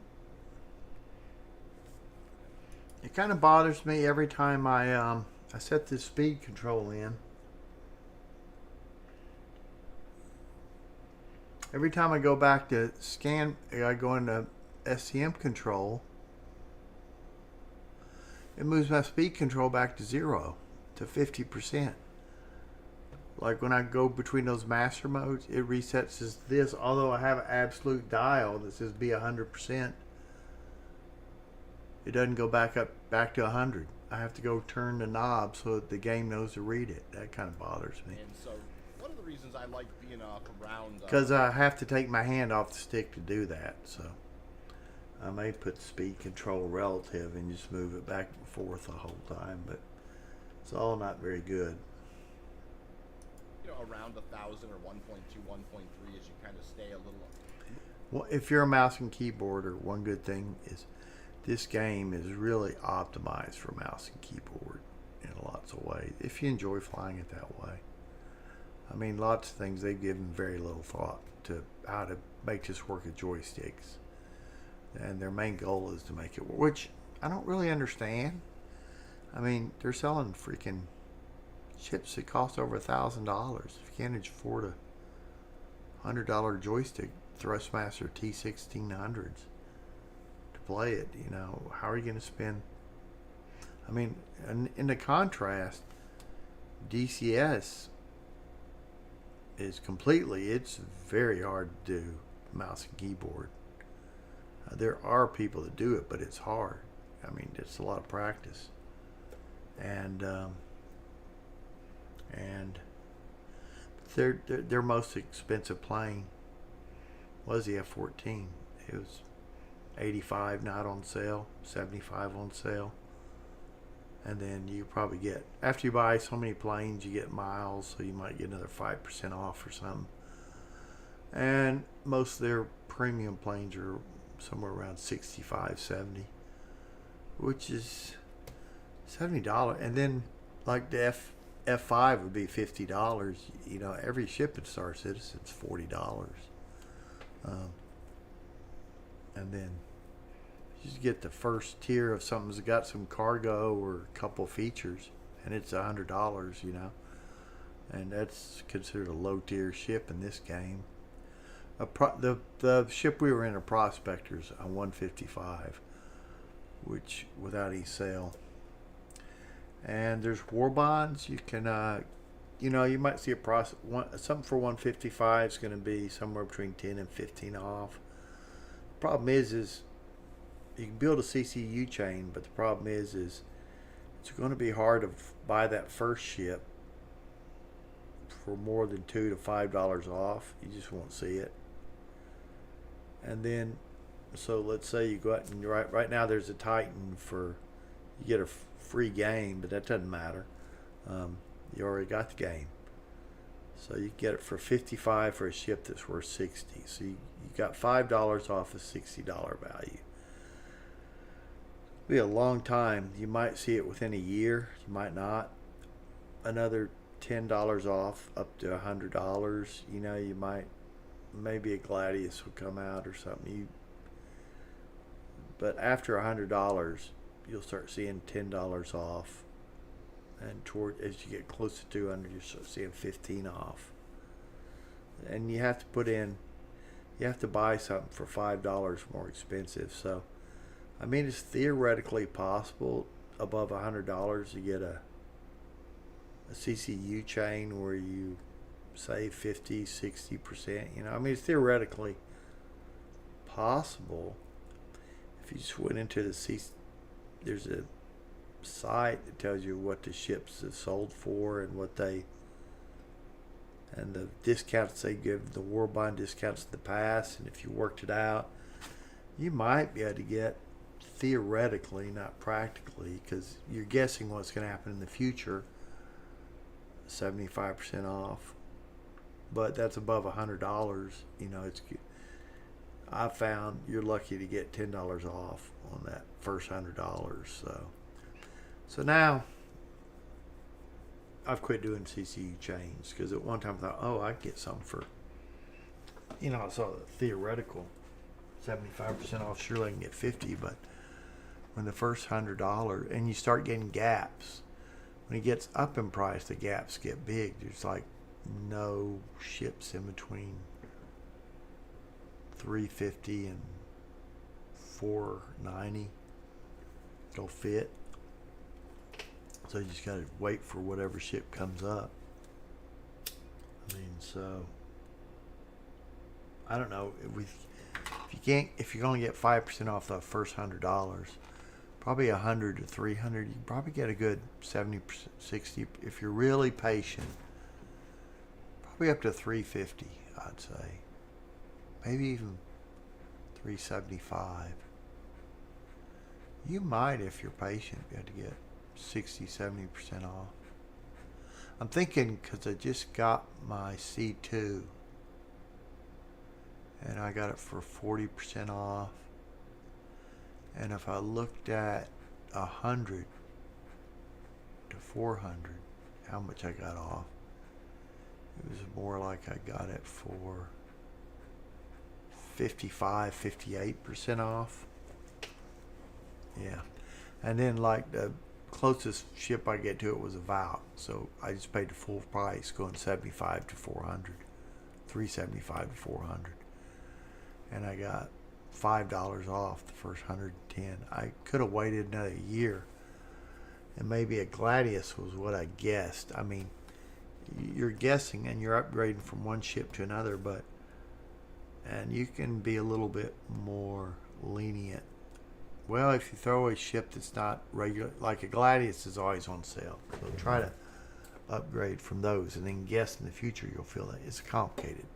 It kind of bothers me every time I set this speed control in. Every time I go back to scan, I go into SCM control. It moves my speed control back to 0, to 50%. Like when I go between those master modes, it resets as this. Although I have an absolute dial that says be 100%, it doesn't go back to 100. I have to go turn the knob so that the game knows to read it. That kind of bothers me. And so one of the reasons I like being up around... Because I have to take my hand off the stick to do that. So I may put speed control relative and just move it back and forth the whole time. But it's all not very good. Around 1,000 or 1.2, 1.3 as you kind of stay a little... Well, if you're a mouse and keyboarder, one good thing is this game is really optimized for mouse and keyboard in lots of ways. If you enjoy flying it that way. I mean, lots of things they've given very little thought to how to make this work with joysticks. And their main goal is to make it work, which I don't really understand. I mean, they're selling freaking chips that cost over $1,000. If you can't afford a $100 joystick, Thrustmaster T1600s to play it, how are you going to spend? I mean, in the contrast, DCS is it's very hard to do mouse and keyboard. There are people that do it, but it's hard. I mean, it's a lot of practice. And their most expensive plane was the F-14. It was $85 not on sale, $75 on sale. And then you probably get, after you buy so many planes, you get miles, so you might get another 5% off or something. And most of their premium planes are somewhere around $65, $70, which is $70. And then like the F5 would be $50. Every ship at Star Citizen's $40. And then you just get the first tier of something that's got some cargo or a couple features, and it's $100, and that's considered a low tier ship in this game. The ship we were in, a Prospector's a 155, which without any sale. And there's war bonds. You can, you might see something for 155 is going to be somewhere between 10 and 15 off. Problem is you can build a CCU chain, but the problem is it's going to be hard to buy that first ship for more than $2 to $5 off. You just won't see it. And then, so let's say you go out and right now there's a Titan you get a free game, but that doesn't matter. You already got the game. So you get it for $55 for a ship that's worth $60. So you got $5 off a $60 value. It'll be a long time. You might see it within a year. You might not. Another $10 off up to $100. You know, you might, maybe a Gladius will come out or something. But after $100, you'll start seeing $10 off. And as you get close to 200, you start seeing 15 off. And you have to you have to buy something for $5 more expensive. So, I mean, it's theoretically possible above $100 to get a CCU chain where you save 50, 60%. You know, I mean, it's theoretically possible. If you just went into there's a site that tells you what the ships have sold for and and the discounts they give, the war bond discounts in the past, and if you worked it out, you might be able to get, theoretically, not practically, because you're guessing what's going to happen in the future, 75% off. But that's above $100. You know, I found you're lucky to get $10 off on that first $100. So now I've quit doing CCU chains, because at one time I thought, oh, I could get something for, you know, I saw the theoretical 75% off. Surely I can get 50, but when the first $100, and you start getting gaps, when it gets up in price, the gaps get big. There's like no ships in between $350 and $490 go fit. So you just gotta wait for whatever ship comes up. I mean, so I don't know if you're gonna get 5% off the first $100, probably $100 to $300. You can probably get a good 70%, 60 if you're really patient. Probably up to $350, I'd say. Maybe even $375. You might, if you're patient, be able to get 60, 70% off. I'm thinking, because I just got my C2 and I got it for 40% off, and if I looked at 100 to 400, how much I got off, it was more like I got it for 55, 58% off. Yeah. And then like the closest ship I get to it was a Valk, so I just paid the full price, going 75 to 400, 375 to 400, and I got $5 off the first 110. I could have waited another year, and maybe a Gladius was what I guessed. I mean, you're guessing and you're upgrading from one ship to another, and you can be a little bit more lenient. Well, if you throw a ship that's not regular, like a Gladius is always on sale, so try to upgrade from those, and then guess in the future you'll feel that it's complicated.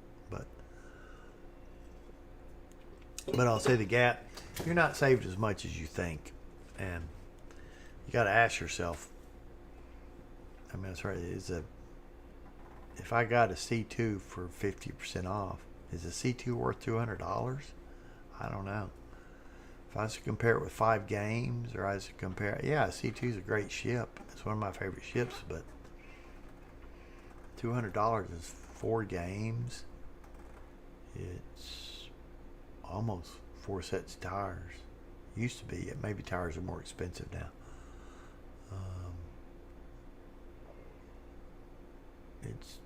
But I'll say the gap, you're not saved as much as you think, and you got to ask yourself. I mean, that's right. If I got a C2 for 50% off, is a C2 worth $200? I don't know. If I was to compare it with 5 games, or I was to compare, yeah, C2 is a great ship. It's one of my favorite ships, but $200 is 4 games. It's almost 4 sets of tires. Used to be. Maybe tires are more expensive now. It's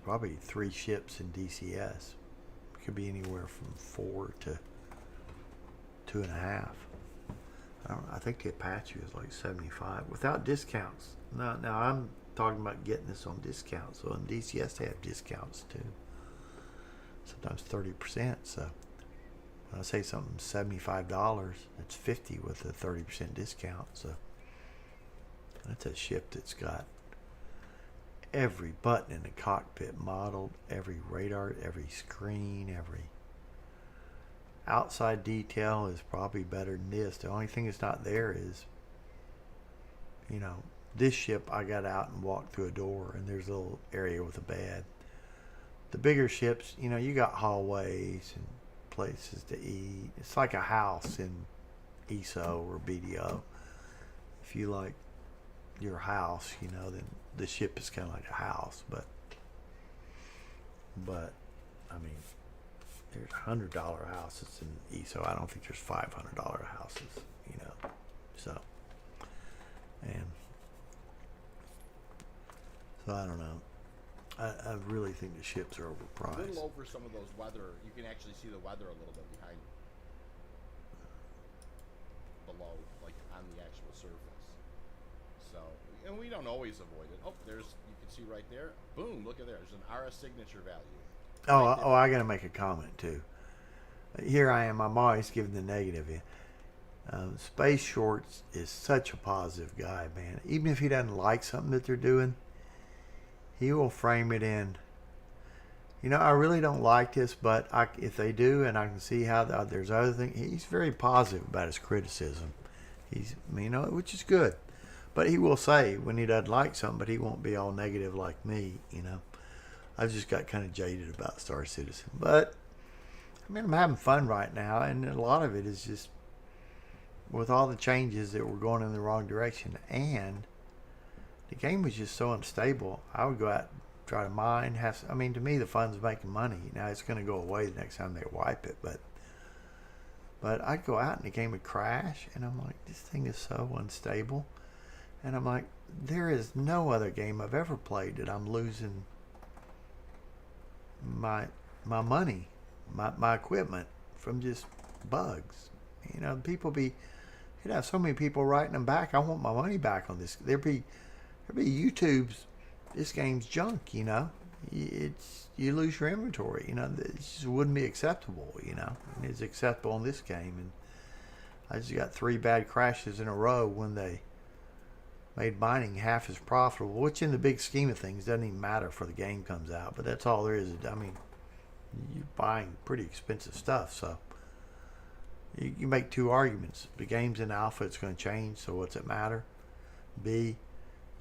probably 3 ships in DCS. It could be anywhere from 4 to 2.5. I think the Apache is like 75 without discounts. Now I'm talking about getting this on discounts. So in DCS they have discounts too. Sometimes 30%. So when I say something $75, it's $50 with a 30% discount. So that's a ship that's got every button in the cockpit modeled, every radar, every screen, every outside detail is probably better than this. The only thing that's not there is, This ship, I got out and walked through a door, and there's a little area with a bed. The bigger ships, you know, you got hallways and places to eat. It's like a house in ESO or BDO. If you like your house, you know, then the ship is kind of like a house. But I mean, there's $100 houses in ESO. I don't think there's $500 houses, you know. So, and so I don't know. I really think the ships are A overpriced. little over some of those weather. You can actually see the weather a little bit behind below, like on the actual surface. So, and we don't always avoid it. Oh, there's, you can see right there. Boom, look at there. There's an RS signature value. Oh, Right there. I got to make a comment too. Here I am. I'm always giving the negative. Space Shorts is such a positive guy, man. Even if he doesn't like something that they're doing, he will frame it in. You know, I really don't like this, but if they do, and I can see how there's other things, he's very positive about his criticism. He's, you know, which is good. But he will say when he doesn't like something, but he won't be all negative like me, you know. I've just got kind of jaded about Star Citizen. But, I mean, I'm having fun right now, and a lot of it is just with all the changes that were going in the wrong direction. And the game was just so unstable. I would go out, try to mine. I mean, to me, the fun's making money. Now, it's going to go away the next time they wipe it. But I'd go out and the game would crash, and I'm like, this thing is so unstable. And I'm like, there is no other game I've ever played that I'm losing my money, my equipment from just bugs. You know, you'd have so many people writing them back. I want my money back on this. There'd be YouTube's, this game's junk. You know, you lose your inventory. You know, it just wouldn't be acceptable. You know, and it's acceptable in this game. And I just got 3 bad crashes in a row when they made mining half as profitable, which in the big scheme of things doesn't even matter for the game comes out. But that's all there is. I mean, you're buying pretty expensive stuff, so you make 2 arguments. The game's in alpha, it's going to change, so what's it matter? B,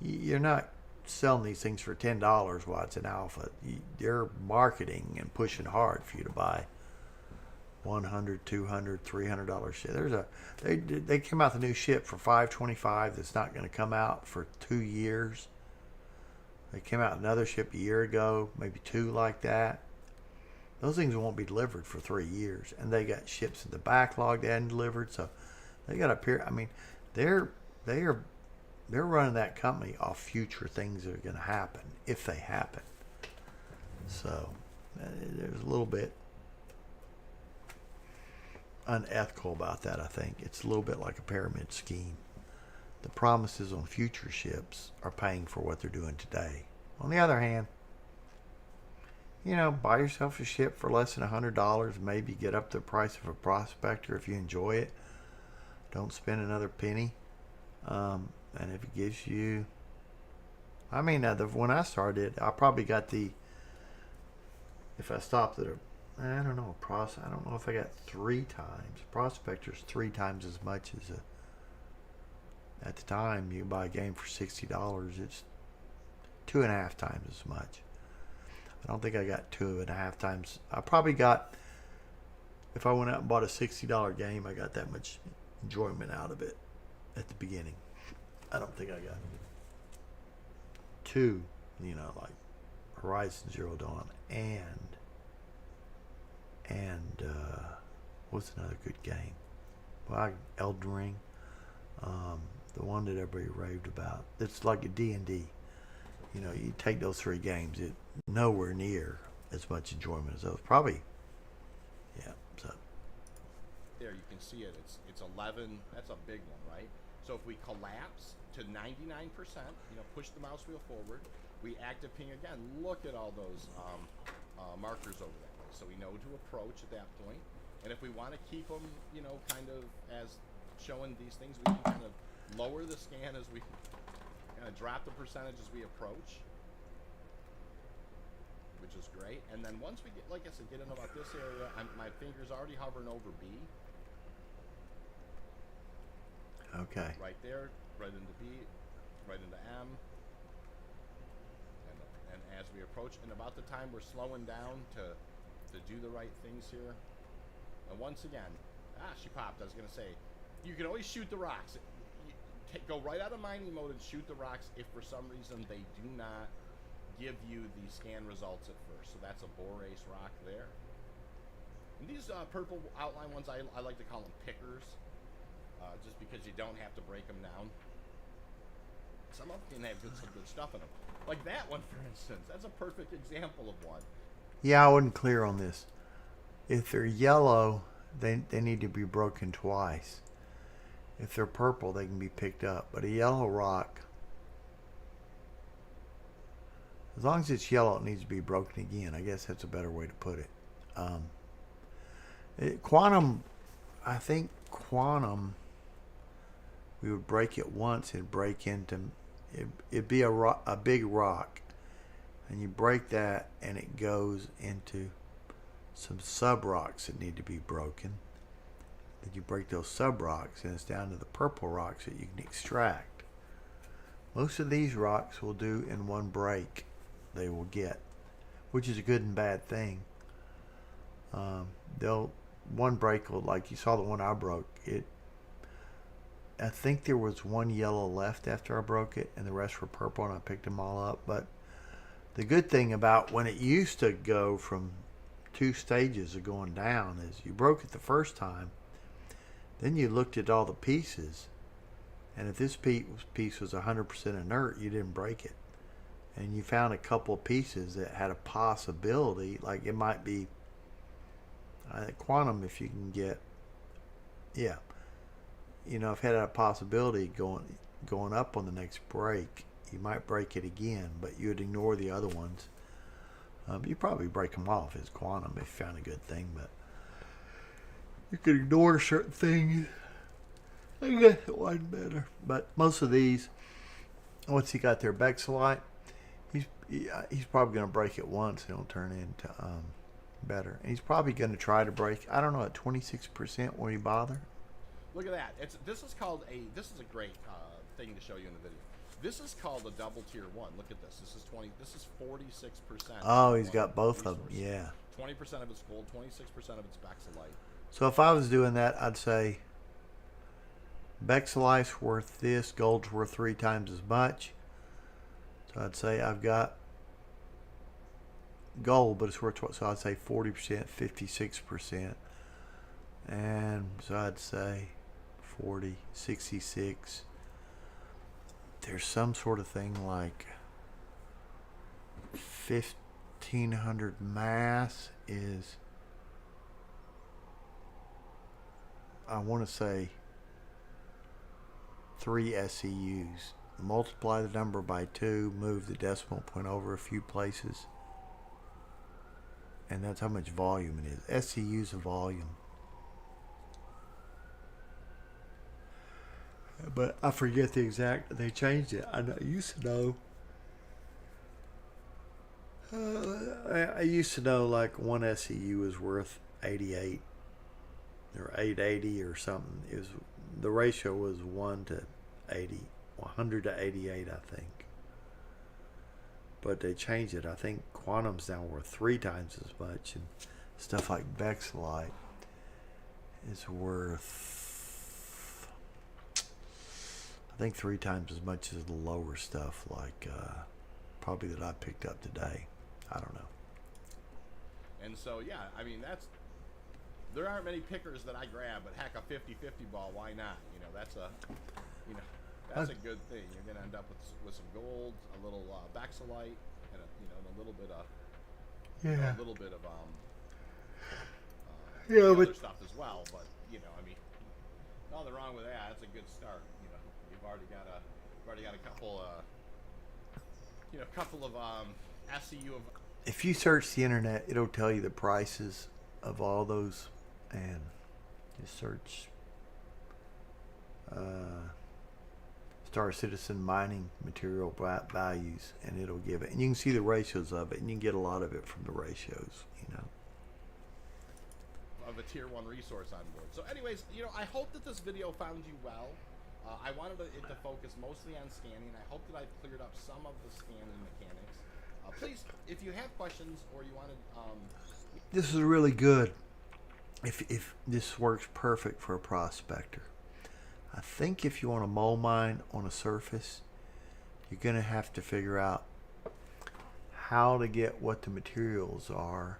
you're not selling these things for $10 while it's in alpha. They're marketing and pushing hard for you to buy $100, $200, $300 ship. They came out with a new ship for $525 that's not going to come out for 2 years. They came out with another ship a year ago, maybe 2 like that. Those things won't be delivered for 3 years, and they got ships in the backlog they hadn't delivered. So they got a period. I mean, they're running that company off future things that are going to happen if they happen. So there's a little bit unethical about that. I think it's a little bit like a pyramid scheme. The promises on future ships are paying for what they're doing today. On the other hand, you know, buy yourself a ship for less than $100. Maybe get up the price of a prospector if you enjoy it. Don't spend another penny. And if it gives you, I mean, when I started, I probably got if I stopped at I don't know if I got 3 times. Prospector's 3 times as much as at the time you buy a game for $60. It's 2.5 times as much. I don't think I got 2.5 times. I probably got, if I went out and bought a $60 game, I got that much enjoyment out of it at the beginning. I don't think I got 2, you know, like Horizon Zero Dawn and what's another good game? Well, Elden Ring, the one that everybody raved about. It's like a D&D. You know, you take those 3 games, it nowhere near as much enjoyment as those. Probably, yeah. So There, you can see it. It's 11. That's a big one, right? So if we collapse to 99%, you know, push the mouse wheel forward, we active ping again. Look at all those markers over that way, so we know to approach at that point. And if we want to keep them, you know, kind of as showing these things, we can kind of lower the scan as we kind of drop the percentage as we approach, which is great. And then once we get, like I said, get in about this area, my finger's already hovering over B. okay. Right there, right into B. right into M. And as we approach, and about the time we're slowing down to do the right things here. And once again, she popped. I was going to say, you can always shoot the rocks. Go right out of mining mode and shoot the rocks if for some reason they do not give you the scan results at first. So that's a borase rock there. And these purple outline ones, I like to call them pickers, just because you don't have to break them down. Some of them can have some good stuff in them. Like that one, for instance. That's a perfect example of one. Yeah, I wasn't clear on this. If they're yellow, they need to be broken twice. If they're purple, they can be picked up. But a yellow rock, as long as it's yellow, it needs to be broken again. I guess that's a better way to put it. Quantum, I think quantum, we would break it once, it'd break into, it'd be a big rock. And you break that, and it goes into some sub-rocks that need to be broken. Then you break those sub-rocks, and it's down to the purple rocks that you can extract. Most of these rocks will do in one break. They will get, which is a good and bad thing. One break will, like you saw the one I broke, I think there was one yellow left after I broke it, and the rest were purple, and I picked them all up. But the good thing about when it used to go from 2 stages of going down is you broke it the first time, then you looked at all the pieces, and if this piece was 100% inert, you didn't break it. And you found a couple of pieces that had a possibility, like it might be quantum, if you can get, yeah, you know, if it had a possibility going up on the next break, you might break it again, but you would ignore the other ones. You probably break them off as quantum if you found a good thing, but you could ignore certain things. I guess it wasn't better. But most of these, once he got their Bexolite, he's probably going to break it once and it'll turn into better. And he's probably going to try to break, I don't know, at 26%, will he bother? Look at that. This is a great thing to show you in the video. This is called a double tier 1. Look at this. This is 46%. Oh, he's got both of them. Yeah. 20% of it's gold, 26% of it's Bexolite. So if I was doing that, I'd say Bexolite's worth this, gold's worth 3 times as much. So I'd say I've got gold, but it's worth, so I'd say 40%, 56%. And so I'd say 40, 66. There's some sort of thing like 1500 mass is, I want to say 3 SEUs. Multiply the number by 2, move the decimal point over a few places, and that's how much volume it is. SEU is a volume. But I forget the exact, they changed it. I used to know. I used to know like 1 SEU was worth 88 or 880 or something. It was, the ratio was 1 to 80, 100 to 88, I think. But they changed it. I think quantum's now worth 3 times as much, and stuff like Bexolite is worth, I think 3 times as much as the lower stuff, like probably that I picked up today. I don't know. And so, yeah, I mean, there aren't many pickers that I grab, but heck, a 50-50 ball, why not? You know, that's a good thing. You're going to end up with some gold, a little Bexolite, and a little bit of other stuff as well. But I mean, nothing wrong with that. That's a good start. You've already got a couple of SEU of. If you search the internet, it'll tell you the prices of all those, and just search Star Citizen mining material values, and it'll give it, and you can see the ratios of it, and you can get a lot of it from the ratios, of a tier 1 resource on board. So anyways, I hope that this video found you well. I wanted it to focus mostly on scanning. I hope that I've cleared up some of the scanning mechanics. Please, if you have questions or you wanted... This is really good. If this works perfect for a prospector. I think if you want a mole mine on a surface, you're going to have to figure out how to get what the materials are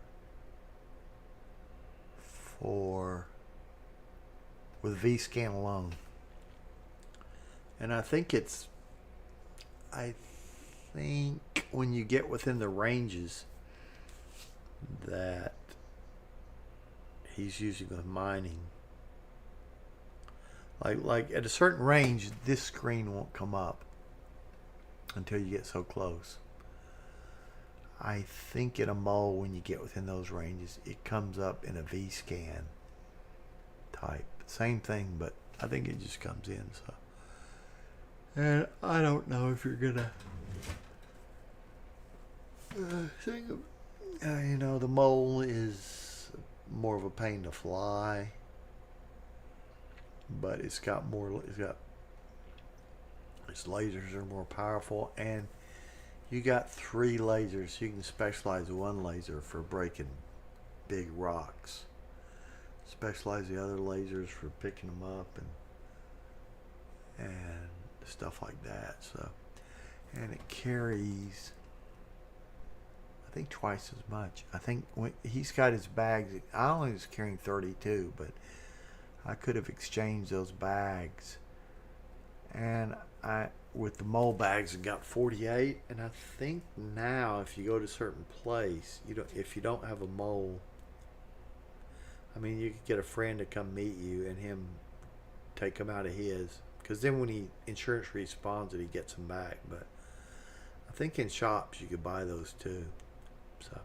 for with V-scan alone. And I think when you get within the ranges that he's using with mining, like at a certain range, this screen won't come up until you get so close. I think in a mole, when you get within those ranges, it comes up in a V-scan type. Same thing, but I think it just comes in. So, and I don't know if you're gonna you know, the mole is more of a pain to fly, but its lasers are more powerful, and you got 3 lasers. You can specialize one laser for breaking big rocks, specialize the other lasers for picking them up and stuff like that. So, and it carries, I think, twice as much. I think when he's got his bags, I only was carrying 32, but I could have exchanged those bags, and with the mole bags I got 48. And I think now if you go to a certain place, if you don't have a mole, I mean, you could get a friend to come meet you and him take them out of his, because then when insurance respawns it, he gets them back. But I think in shops you could buy those too. So,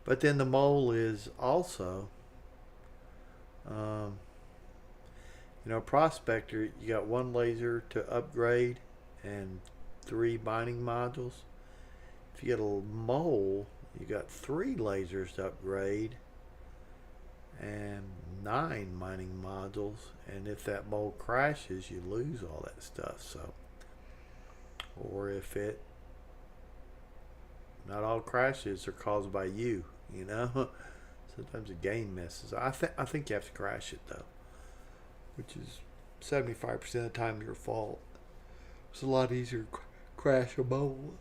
but then the mole is also, prospector, you got 1 laser to upgrade and 3 mining modules. If you get a mole, you got 3 lasers to upgrade and 9 mining modules. And if that mole crashes, you lose all that stuff. So, or if not all crashes are caused by you, Sometimes the game messes. I think you have to crash it though, which is 75% of the time your fault. It's a lot easier to crash a mole.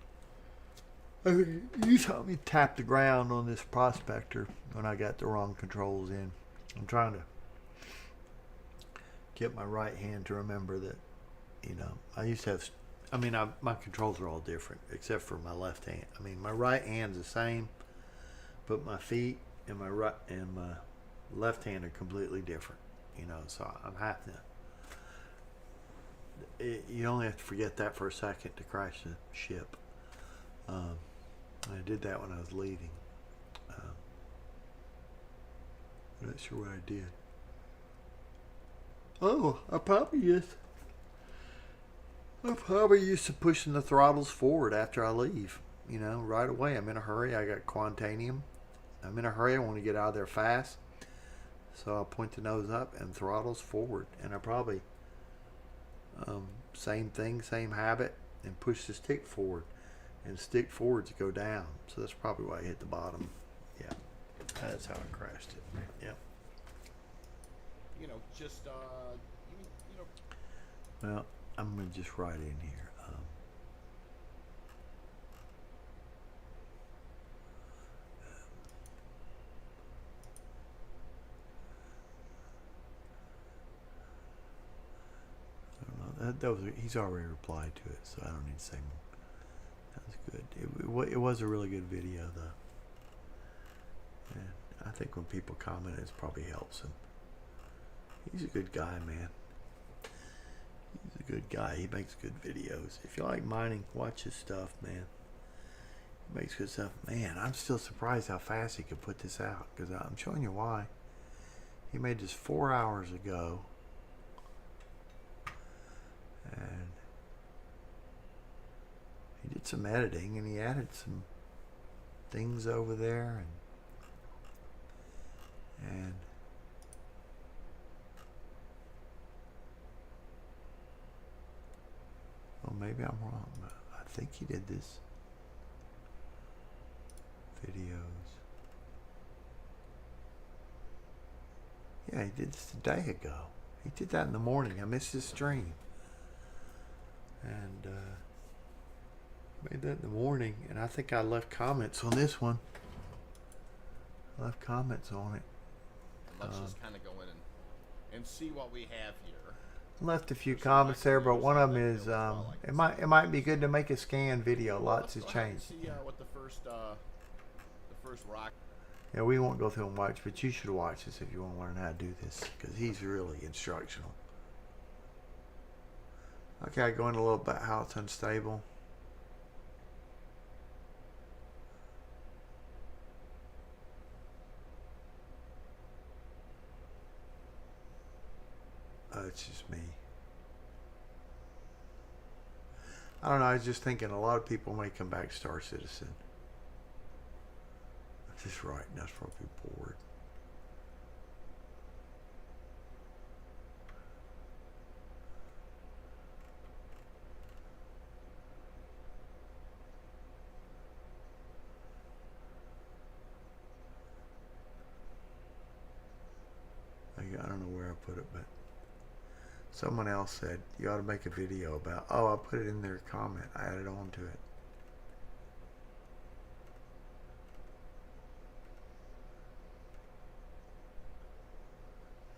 You saw me tap the ground on this prospector when I got the wrong controls in. I'm trying to get my right hand to remember that, I used to have, my controls are all different except for my left hand. My right hand's the same, but my feet and my right and my left hand are completely different, so I'm having to, you only have to forget that for a second to crash the ship. I did that when I was leaving. I'm not sure what I did. Oh, I probably used to pushing the throttles forward after I leave. Right away. I'm in a hurry. I got Quantanium. I'm in a hurry. I want to get out of there fast. So I'll point the nose up and throttles forward. And I probably, same thing, same habit, and push the stick forward. And stick forwards go down. So that's probably why I hit the bottom. Yeah. That's how I crashed it. Yeah. Well, I'm going to just write in here. I don't know. He's already replied to it, so I don't need to say more. That was good. It was a really good video, though. And I think when people comment, it probably helps him. He's a good guy, man. He's a good guy. He makes good videos. If you like mining, watch his stuff, man. He makes good stuff. Man, I'm still surprised how fast he could put this out, because I'm showing you why. He made this 4 hours ago. And he did some editing, and he added some things over there, and Well, maybe I'm wrong, but I think he did this. Videos. Yeah, he did this a day ago. He did that in the morning. I missed his stream. And made that in the morning. And I think I left comments on this one. I left comments on it. Let's just kind of go in and see what we have here. Left a few comments there, but one of them is it might be good to make a scan video. Lots has changed. See what the first rock. Yeah, we won't go through and watch, but you should watch this if you want to learn how to do this, because he's really instructional. Okay, I go into a little bit how it's unstable. It's just me. I don't know, I was just thinking a lot of people may come back Star Citizen. I'm just writing, that's probably bored. I don't know where I put it, but someone else said you ought to make a video about. Oh, I put it in their comment. I added on to it.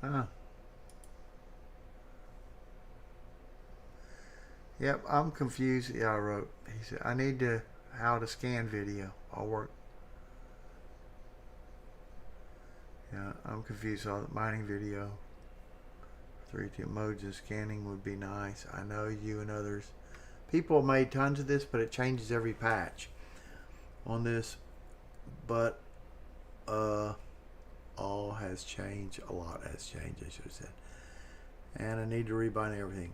Huh. Yep, I'm confused. Yeah, I wrote. He said I need to how to scan video. I'll work. Yeah, I'm confused. All the mining video. 3D modes and scanning would be nice. I know you and others. People made tons of this, but it changes every patch on this. But all has changed. A lot has changed, I should have said. And I need to rebind everything.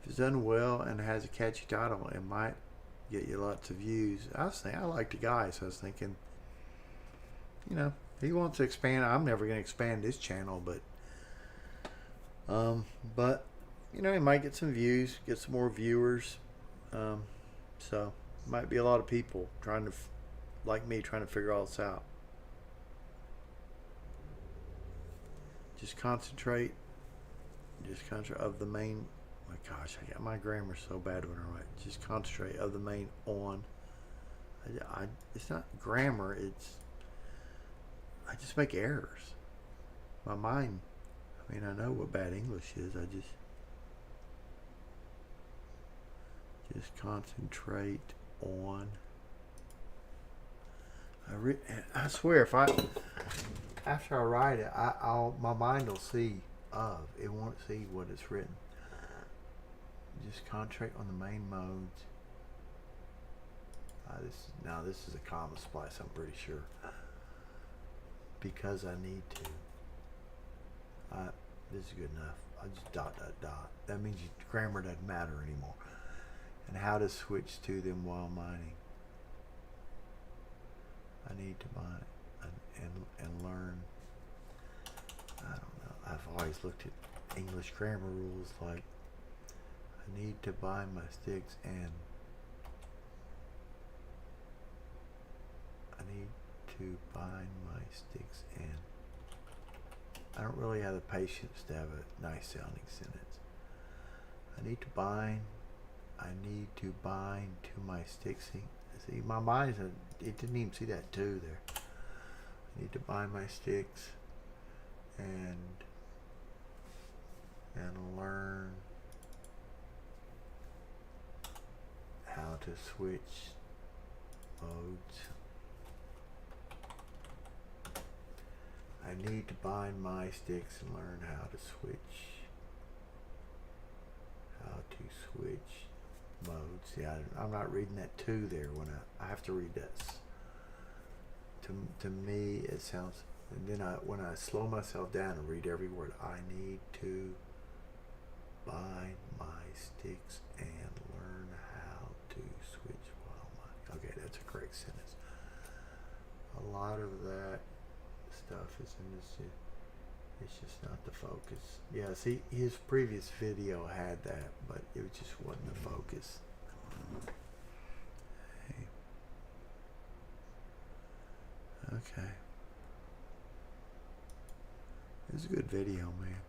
If it's done well and has a catchy title, it might get you lots of views. I like the guy, so I was thinking, you know, he wants to expand. I'm never going to expand this channel, but you know, he might get some views, get some more viewers. So might be a lot of people trying to, like me, trying to figure all this out. Just concentrate of the main. My gosh, I got my grammar so bad when I write. Just concentrate of the main on. It's not grammar. I just make errors. My mind. I mean, I know what bad English is. I just concentrate on. I swear, after I write it, my mind will see of. It won't see what it's written. Just concentrate on the main modes. This is a comma splice. I'm pretty sure because I need to. This is good enough. I just dot. That means grammar doesn't matter anymore. And how to switch to them while mining. I need to mine and learn. I don't know. I've always looked at English grammar rules like I need to bind my sticks and I don't really have the patience to have a nice sounding sentence. I need to bind to my sticks. See, my mind it didn't even see that too there. I need to bind my sticks and learn how to switch modes. I need to bind my sticks and learn how to switch modes. See, I'm not reading that two there when I have to read that. To me, it sounds. And then when I slow myself down and read every word, I need to bind my sticks and learn how to switch while mining. Okay, that's a correct sentence. A lot of that stuff is in this. It's just not the focus. Yeah, see, his previous video had that, but it just wasn't the focus. Hey. Okay. It's a good video, man.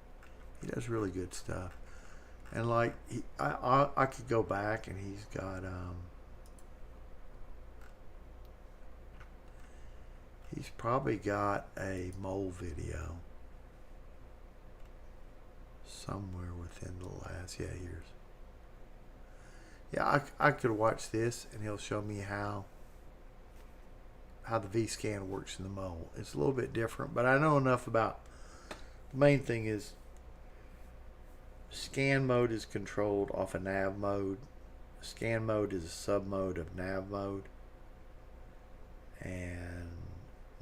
He does really good stuff. And like, I could go back and he's got, he's probably got a mole video somewhere within the last, years. Yeah, I could watch this and he'll show me how the V-scan works in the mole. It's a little bit different, but I know enough about, the main thing is scan mode is controlled off of nav mode. Scan mode is a sub mode of nav mode, and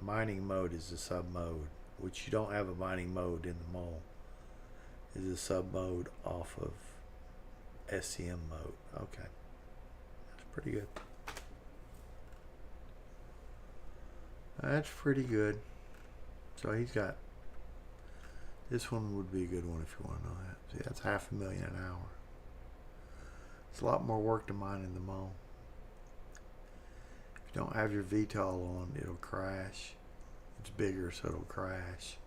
mining mode is a sub mode, which you don't have a mining mode in the mole. Is a sub mode off of SCM mode. Okay, that's pretty good. That's pretty good. So he's got, this one would be a good one if you want to know that. See, that's $500,000 an hour. It's a lot more work to mine in the mole. If you don't have your VTOL on, it'll crash. It's bigger, so it'll crash.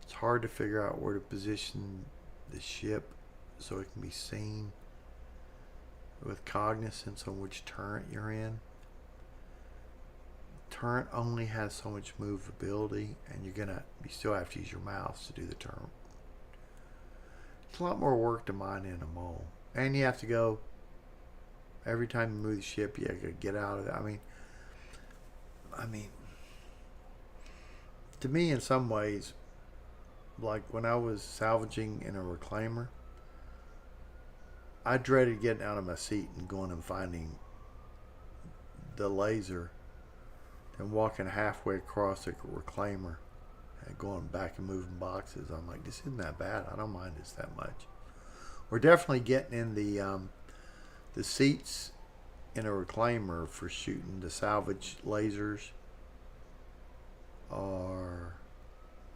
It's hard to figure out where to position the ship so it can be seen with cognizance on which turret you're in. Turret only has so much movability, and you still have to use your mouse to do the turn. It's a lot more work to mine in a mole, and you have to go every time you move the ship. You have to get out of it. I mean, to me, in some ways, like when I was salvaging in a reclaimer, I dreaded getting out of my seat and going and finding the laser and walking halfway across the reclaimer and going back and moving boxes. I'm like, this isn't that bad. I don't mind this that much. We're definitely getting in the seats in a reclaimer for shooting the salvage lasers are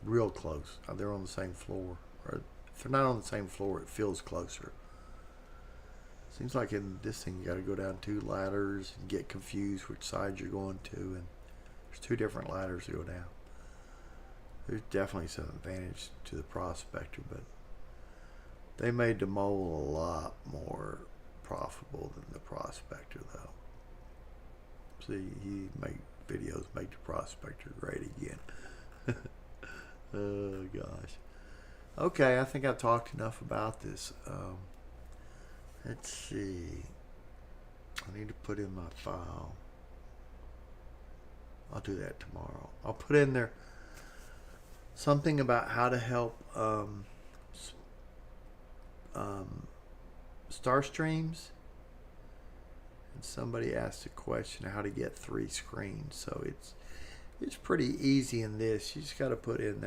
real close. They're on the same floor. Or if they're not on the same floor, it feels closer. Seems like in this thing you got to go down 2 ladders and get confused which side you're going to, and there's 2 different ladders to go down. There's definitely some advantage to the Prospector, but they made the mole a lot more profitable than the Prospector, though. See, he made videos make the Prospector great again. Oh gosh. Okay, I think I've talked enough about this. Let's see. I need to put in my file. I'll do that tomorrow. I'll put in there something about how to help Star Streams. And somebody asked a question how to get 3 screens. So it's pretty easy in this. You just got to put in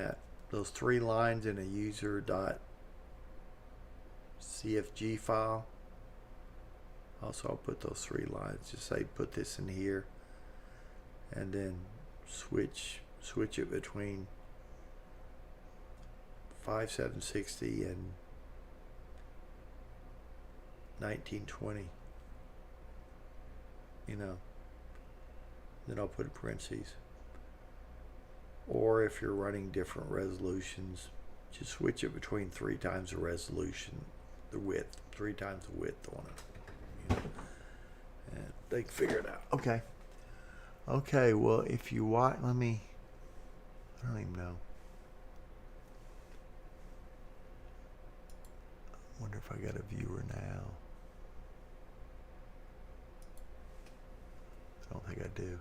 those 3 lines in a user.cfg file. Also, I'll put those 3 lines. Just say put this in here, and then switch it between 5760 and 1920. Then I'll put in parentheses. Or if you're running different resolutions, just switch it between 3 times the resolution, the width, 3 times the width on it. And they can figure it out. Okay, well, if you watch, I don't even know. I wonder if I got a viewer now. I don't think I do.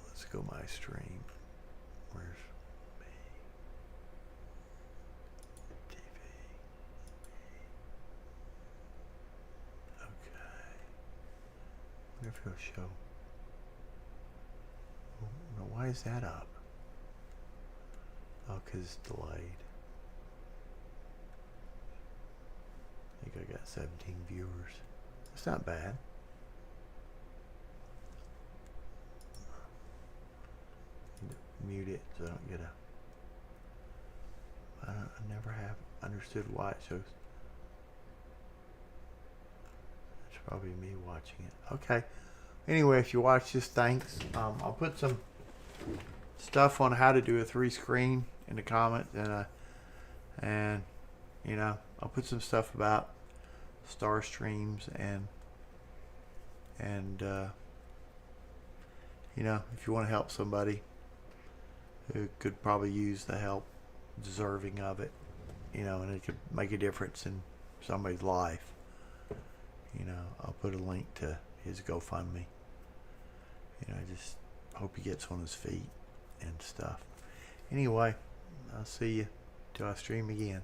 Let's go my stream. Where's me? TV. Okay. I wonder if it'll show. Oh, no, why is that up? Oh, because it's delayed. I think I got 17 viewers. That's not bad. mute it so I don't get a. I never have understood why it shows. It's probably me watching it. Okay. Anyway, if you watch this, thanks. I'll put some stuff on how to do a 3-screen in the comments, and you know, I'll put some stuff about star streams and you know, if you want to help somebody who could probably use the help, deserving of it, you know, and it could make a difference in somebody's life, you know, I'll put a link to his GoFundMe. You know, I just hope he gets on his feet and stuff. Anyway, I'll see you till I stream again.